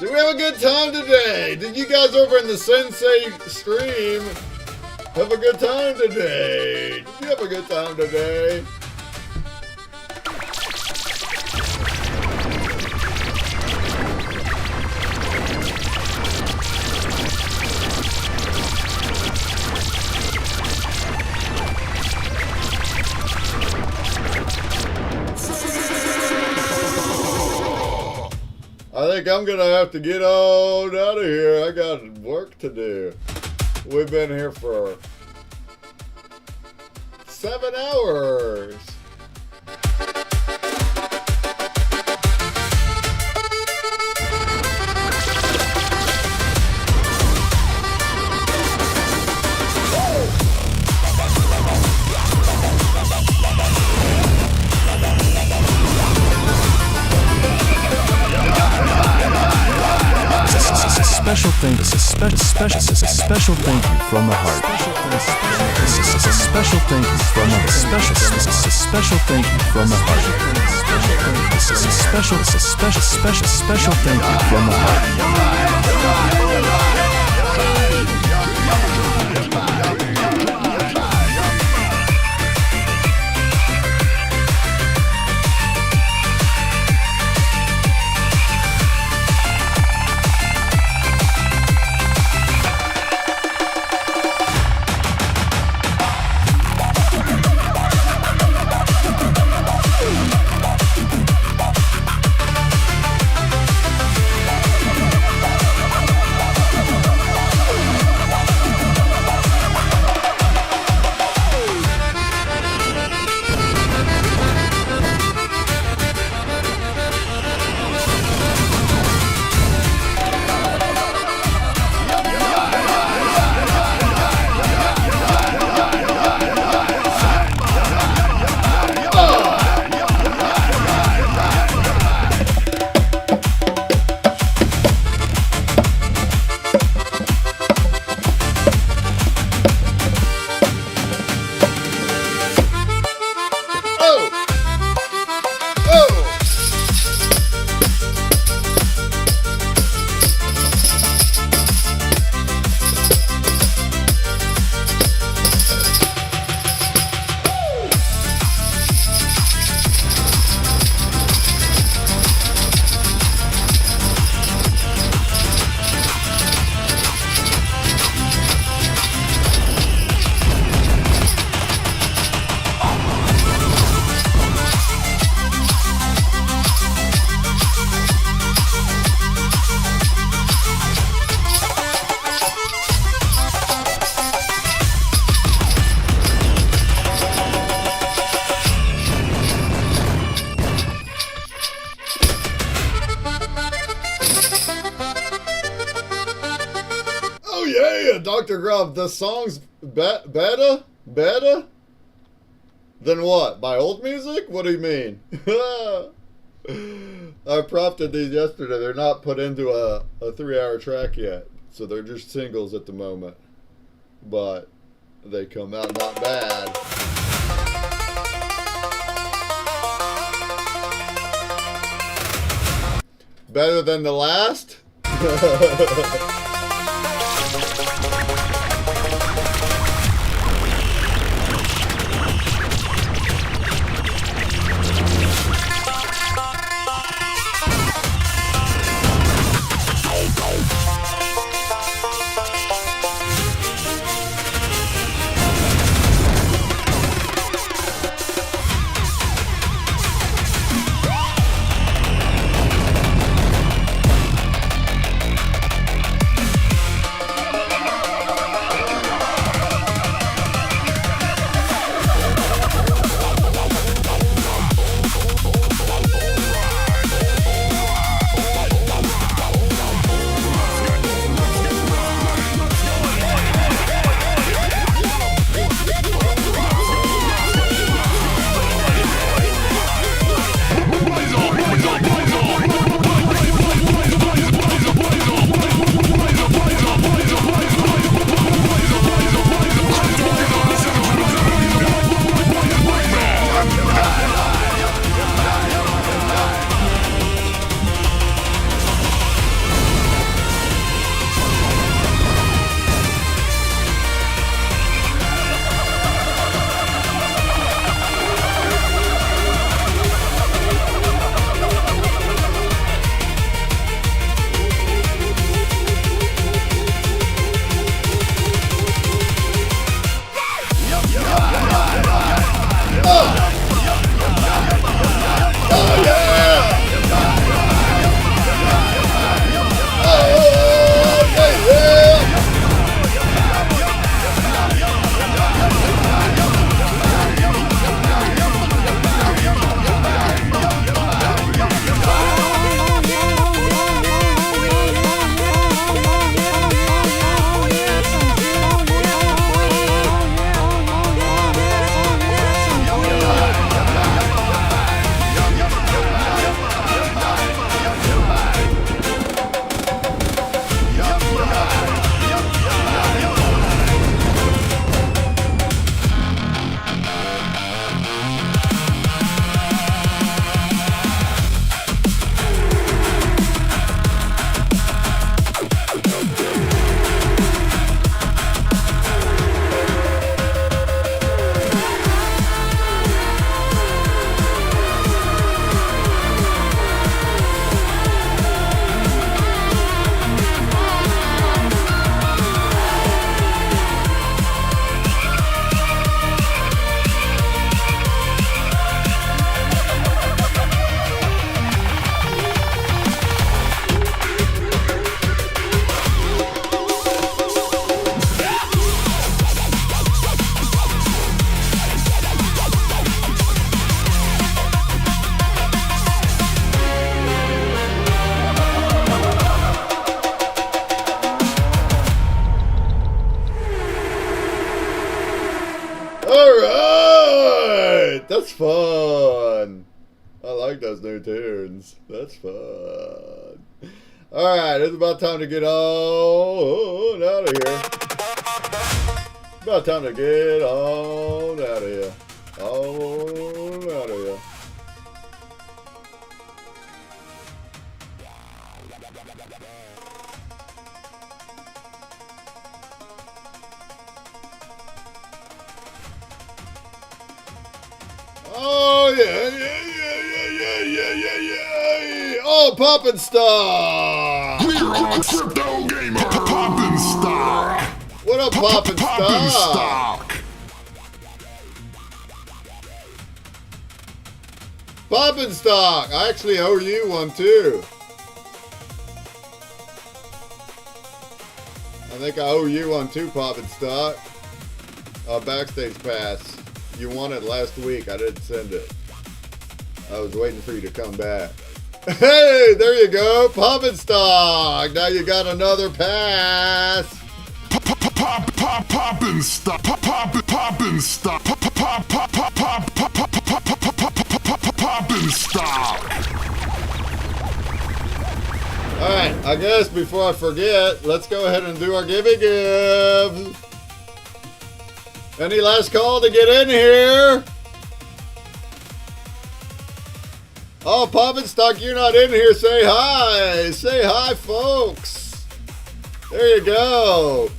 Did we have a good time today? Did you guys over in the Sensei stream have a good time today? Did you have a good time today? I think I'm gonna have to get on out of here. I got work to do. We've been here for 7 hours. Special thank you, special thank you from the heart. Special thank you from the special thank you from the heart. Special thank you from the heart. Dr. Grubb, the song's better? Better? Than what? My old music? What do you mean? I prompted these yesterday. They're not put into a 3-hour track yet. So they're just singles at the moment. But they come out not bad. Better than the last? like those new tunes. That's fun. Alright, it's about time to get on out of here. About time to get on out of here. On out of here. Oh yeah. Oh, Poppin' Stock! We're on Crypto Gamer. Poppin' Stock. What up, Poppin' Poppin' Stock? Stock. Poppin' Stock! I actually owe you one too. I think I owe you one too, Poppin' Stock. Backstage pass. You won it last week. I didn't send it. I was waiting for you to come back. Hey, there you go, Poppin' Stock. Now you got another pass. Poppin' Stock. Poppin' Stock. Poppin' Stock. All right, I guess before I forget, let's go ahead and do our give. Any last call to get in here? Oh, Poppin' Stock, you're not in here. Say hi. Say hi, folks. There you go.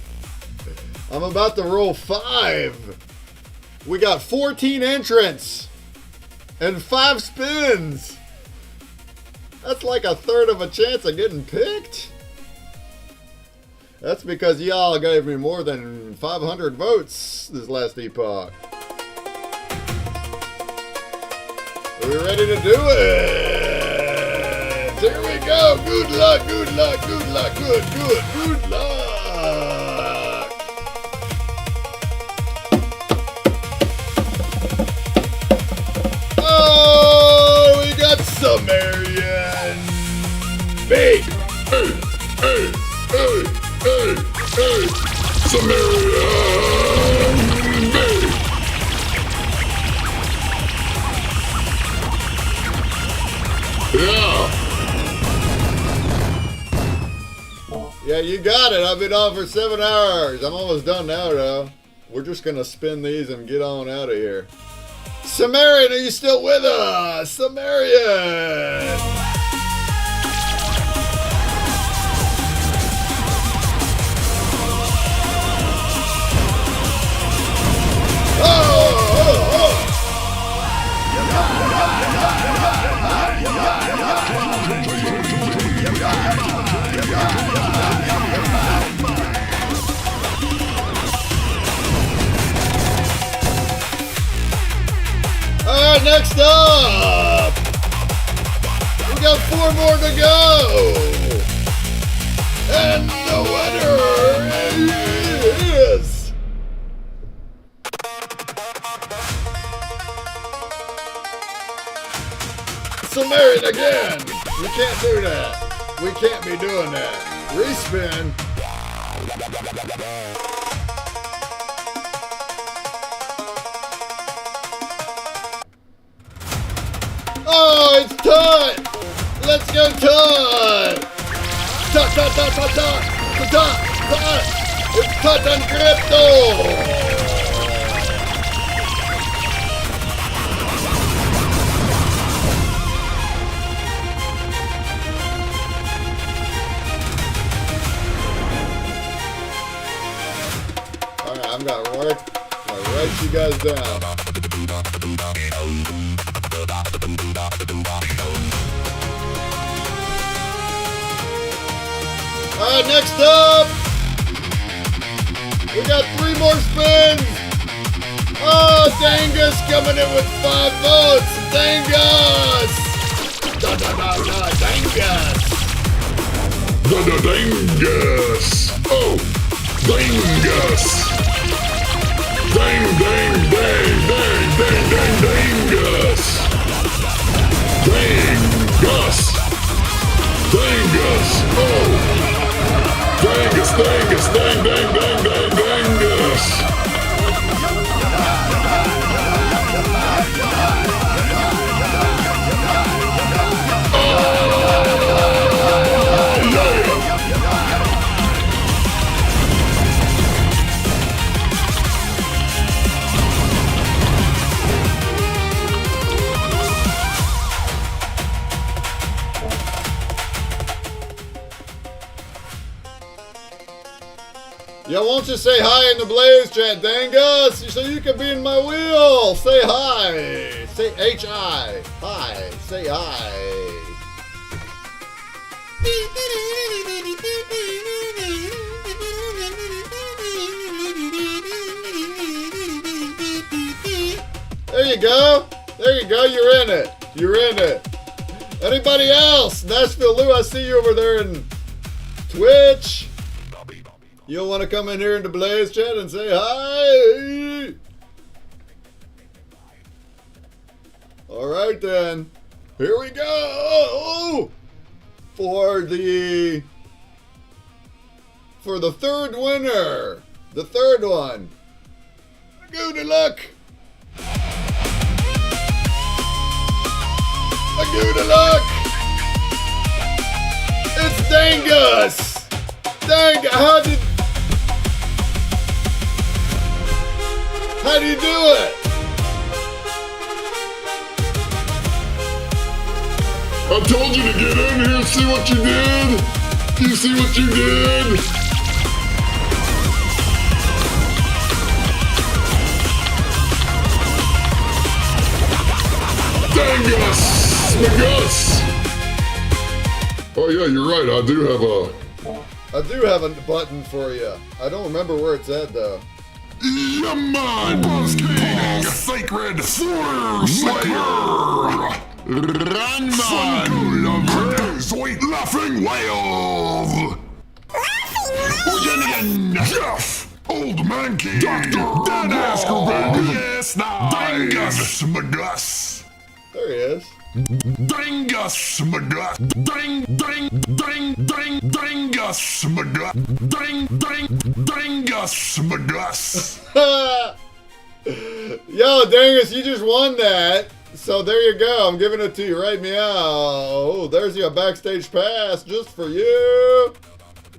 I'm about to roll 5. We got 14 entrants and 5 spins. That's like a third of a chance of getting picked. That's because y'all gave me more than 500 votes this last epoch. Are we ready to do it? Here we go. Good luck, good luck, good luck, good luck. Oh, we got Sumerian. Big. Hey, Sumerian. Yeah, you got it. I've been on for 7 hours. I'm almost done now, though. We're just going to spin these and get on out of here. Sumerian, are you still with us? Sumerian! Alright, next up! We got 4 more to go! And the winner is... Sumerian again! We can't do that. We can't be doing that. Respin. Oh, it's time! Let's go time! Tut. It's Tut and Crypto! Alright, I'm gonna write you guys down. Alright, next up, we got 3 more spins. Oh, Dangus coming in with 5 votes. Dangus! Dangus! Dangus! Oh! Dangus! Dangus! Dangus! Dangus! Oh! Dangus! Dangus! Yo, won't you say hi in the Blaze chat, Dangus? So you can be in my wheel. Say hi. Say H-I. Hi. Say hi. There you go. There you go. You're in it. You're in it. Anybody else? Nashville Lou, I see you over there in Twitch. You'll want to come in here in the Blaze chat and say hi. All right then. Here we go. For the third winner. The third one. Good luck. Good luck. It's Dangus. How do you do it? I told you to get in here, see what you did? You see what you did? Dangus! Smagus! Oh yeah, you're right, I do have a button for you. I don't remember where it's at though. Yeah, man! Buzz King! Sacred Slayer! Run, man! Sweet Laughing Whale! Laughing Whale! Jeff! Old Monkey! Dr. Dan Askerberg! Yes, Dangus Smagus! There he is. Dangus Smagus! Dangus Smagus! Dangus Smagus! Yo, Dangus, you just won that. So there you go. I'm giving it to you right meow. Oh, there's your backstage pass just for you.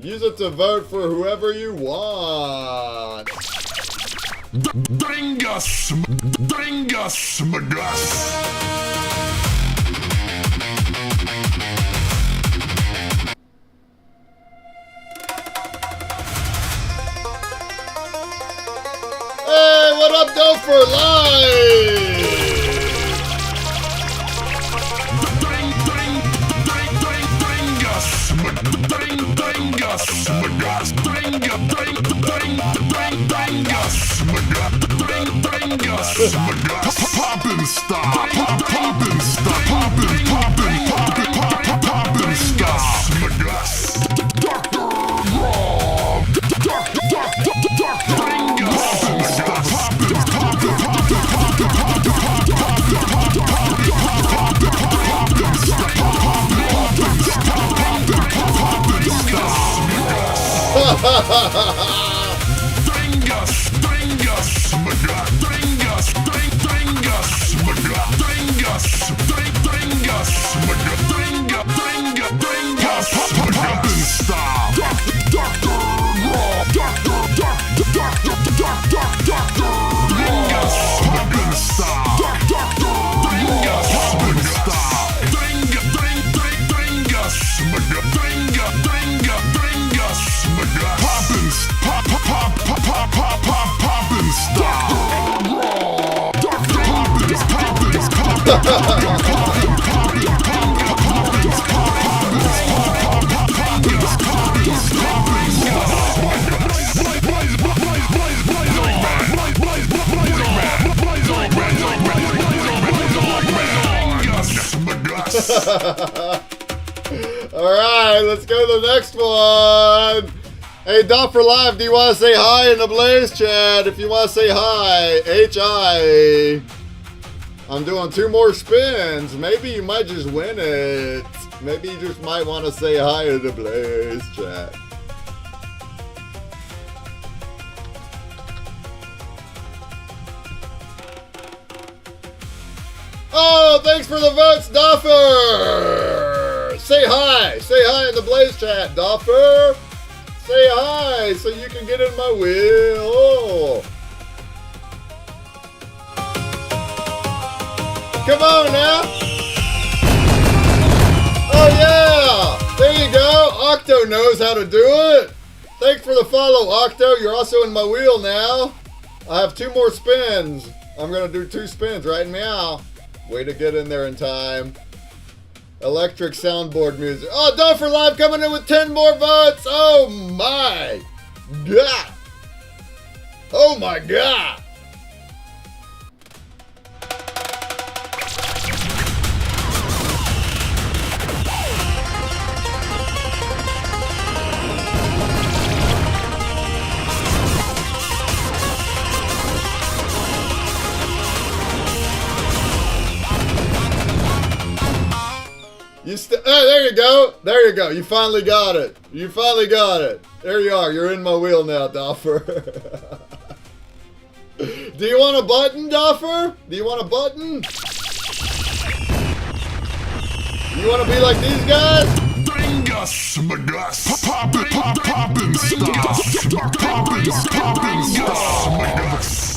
Use it to vote for whoever you want. Dangus Smagus! Hey, what up, Dope for Life? Poppin' stop, poppin' stop, poppin' stop. Dr. Rob, Alright, let's go to the next one. Hey, Dot for Life, do you want to say hi in the Blaze chat? If you want to say hi, H-I. I'm doing 2 more spins. Maybe you might just win it. Maybe you just might want to say hi in the Blaze chat. Oh, thanks for the votes, Doffer! Say hi in the Blaze chat, Doffer! Say hi so you can get in my wheel. Oh. Come on now! Oh yeah! There you go! Octo knows how to do it! Thanks for the follow, Octo. You're also in my wheel now. I have 2 more spins. I'm going to do 2 spins right meow. Way to get in there in time. Electric soundboard music. Oh, Duffer Live coming in with 10 more votes. Oh my God. Oh my God. Oh, there you go. There you go. You finally got it. You finally got it. There you are. You're in my wheel now, Duffer. Do you want a button, Duffer? Do you want a button? You want to be like these guys? Dingus, Magus, poppin' stuff, poppin' stuff, Magus.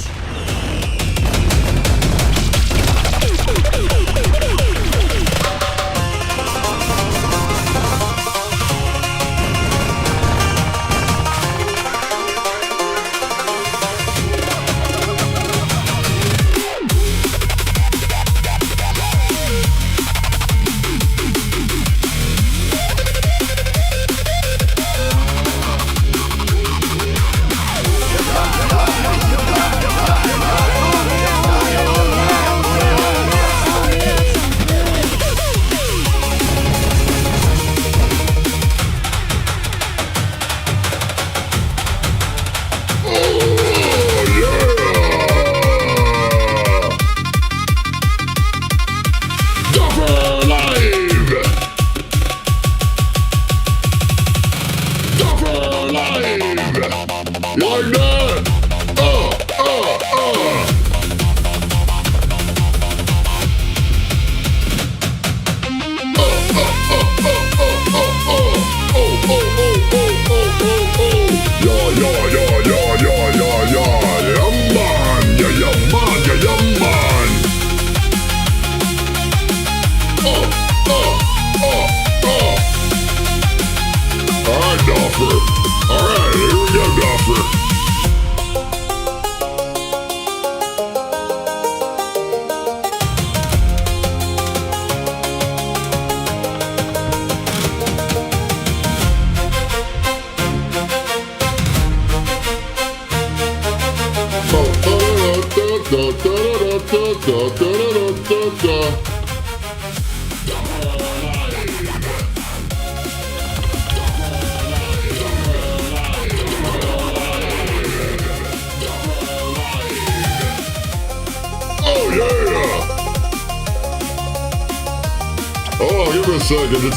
Oh, give it a second.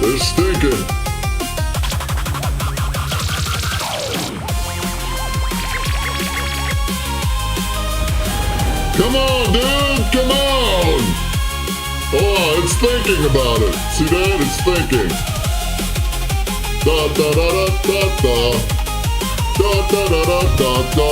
It's stinking. Come on, dude. Come on. Oh, it's thinking about it. See that? It's thinking. Da da da da da da da da da da da.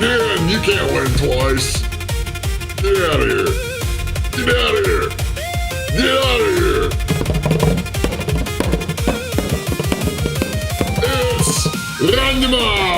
again. You can't win twice. Get out of here. Get out of here. Get out of here. It's Ranman.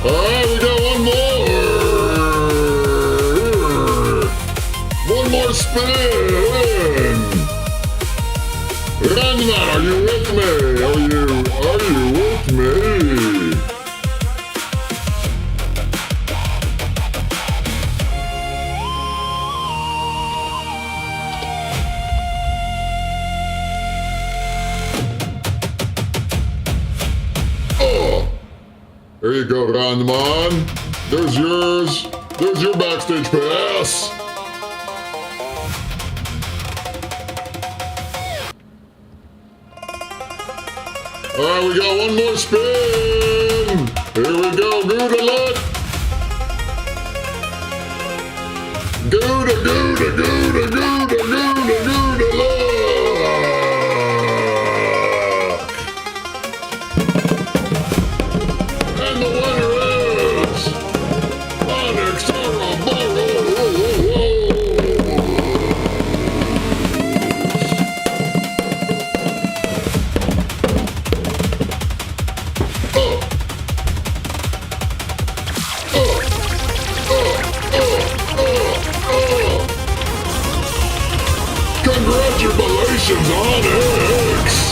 Alright, we got one more. One more spin. Ranman, are you with me? Are you with me? There you go, Ranman. There's yours. There's your backstage pass. All right, we got one more spin. Here we go. Good luck. Good luck. And the winner is Congratulations, Onyx!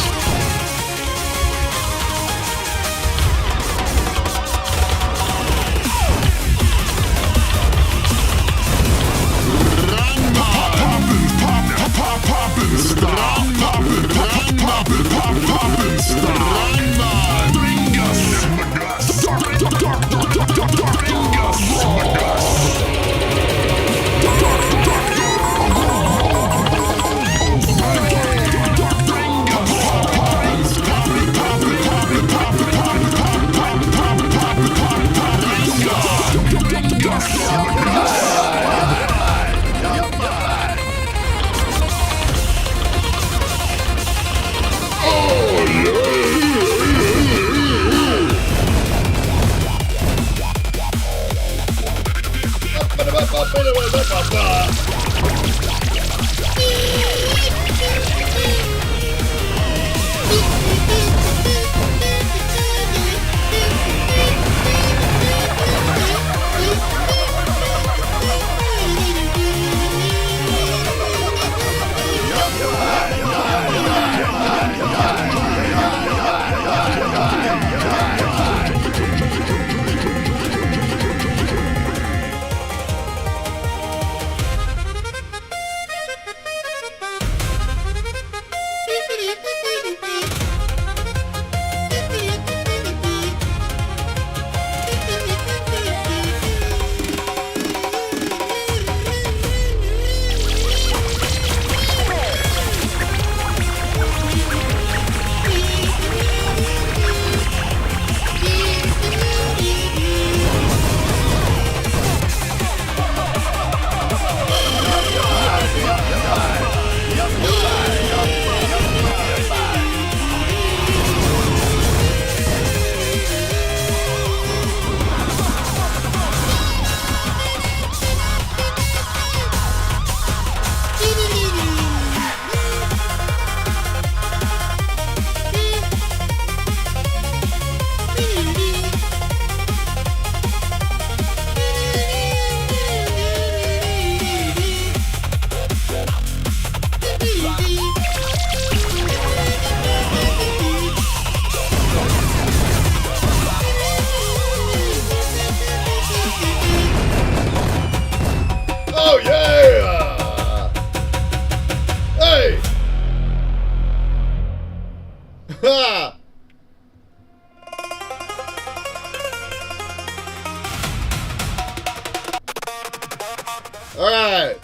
Alright.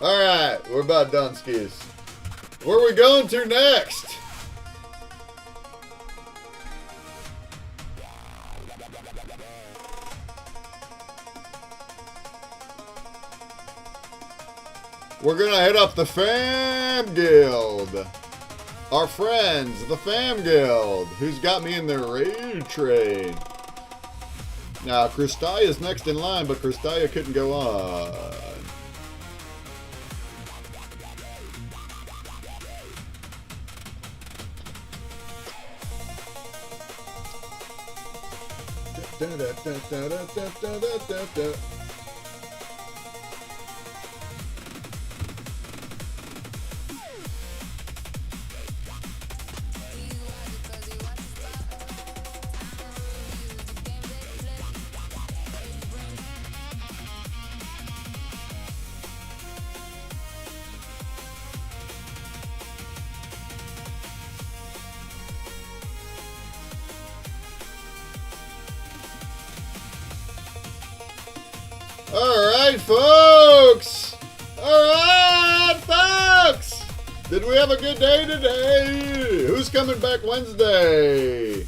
Alright. We're about done, skis. Where are we going to next? We're gonna hit up the Fam Guild. Our friends, the Fam Guild, who's got me in their raid train. Now, Kristaya's next in line, but Kristaya couldn't go on. Alright, folks! Alright, folks! Did we have a good day today? Who's coming back Wednesday?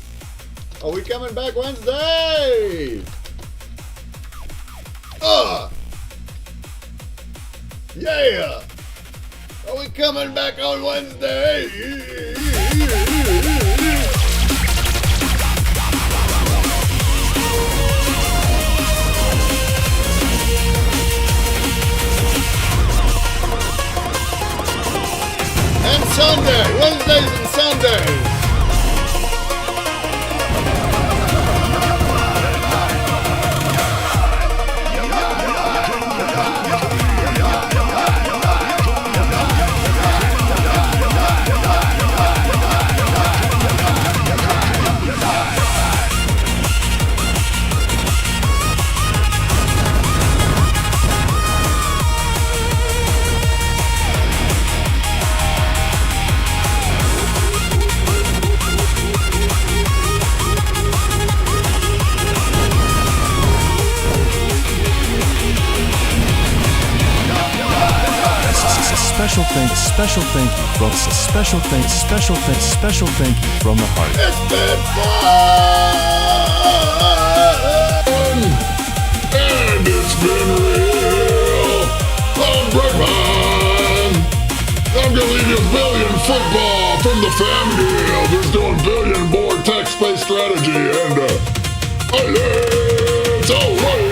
Are we coming back Wednesday? Yeah! Are we coming back on Wednesday? And Sunday, Wednesdays and Sundays. Special thank you from special thank you from the heart. It's been fun! And it's been real. I'm Bregman. I'm gonna leave you billion football from the Fam Guild, who's doing billion board text-based strategy, and it's alright.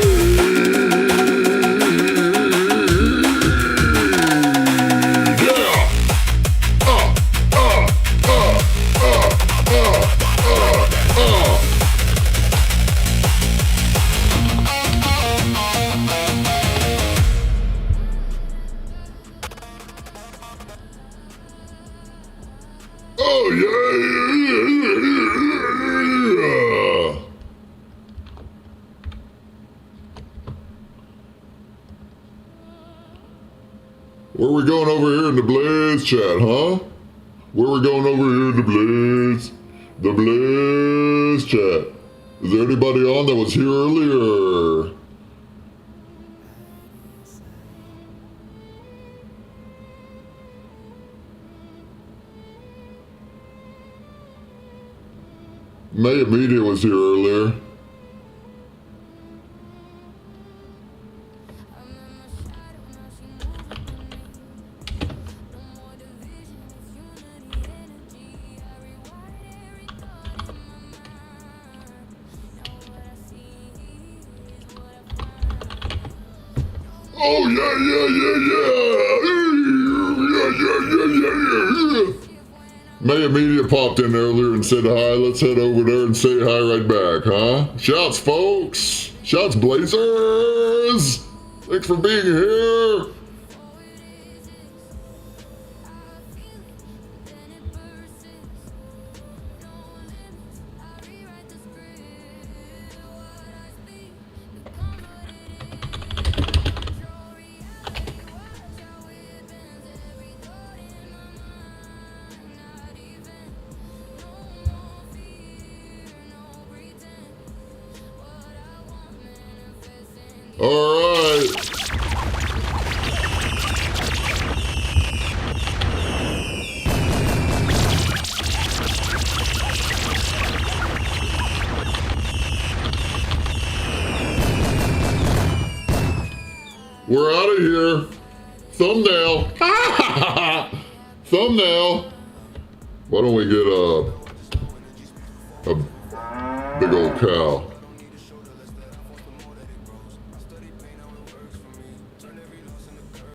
Oh yeah! Where we going over here in the Blaze chat, huh? Where we going over here in the Blaze? The Blaze chat. Is there anybody on that was here earlier? Maya Media was here earlier. Oh yeah. Maya Media popped in earlier and said hi. Let's head over there and say hi right back, huh? Shouts, folks. Shouts, Blazers. Thanks for being here. All right. We're out of here. Thumbnail. Thumbnail. Why don't we get a big old cow?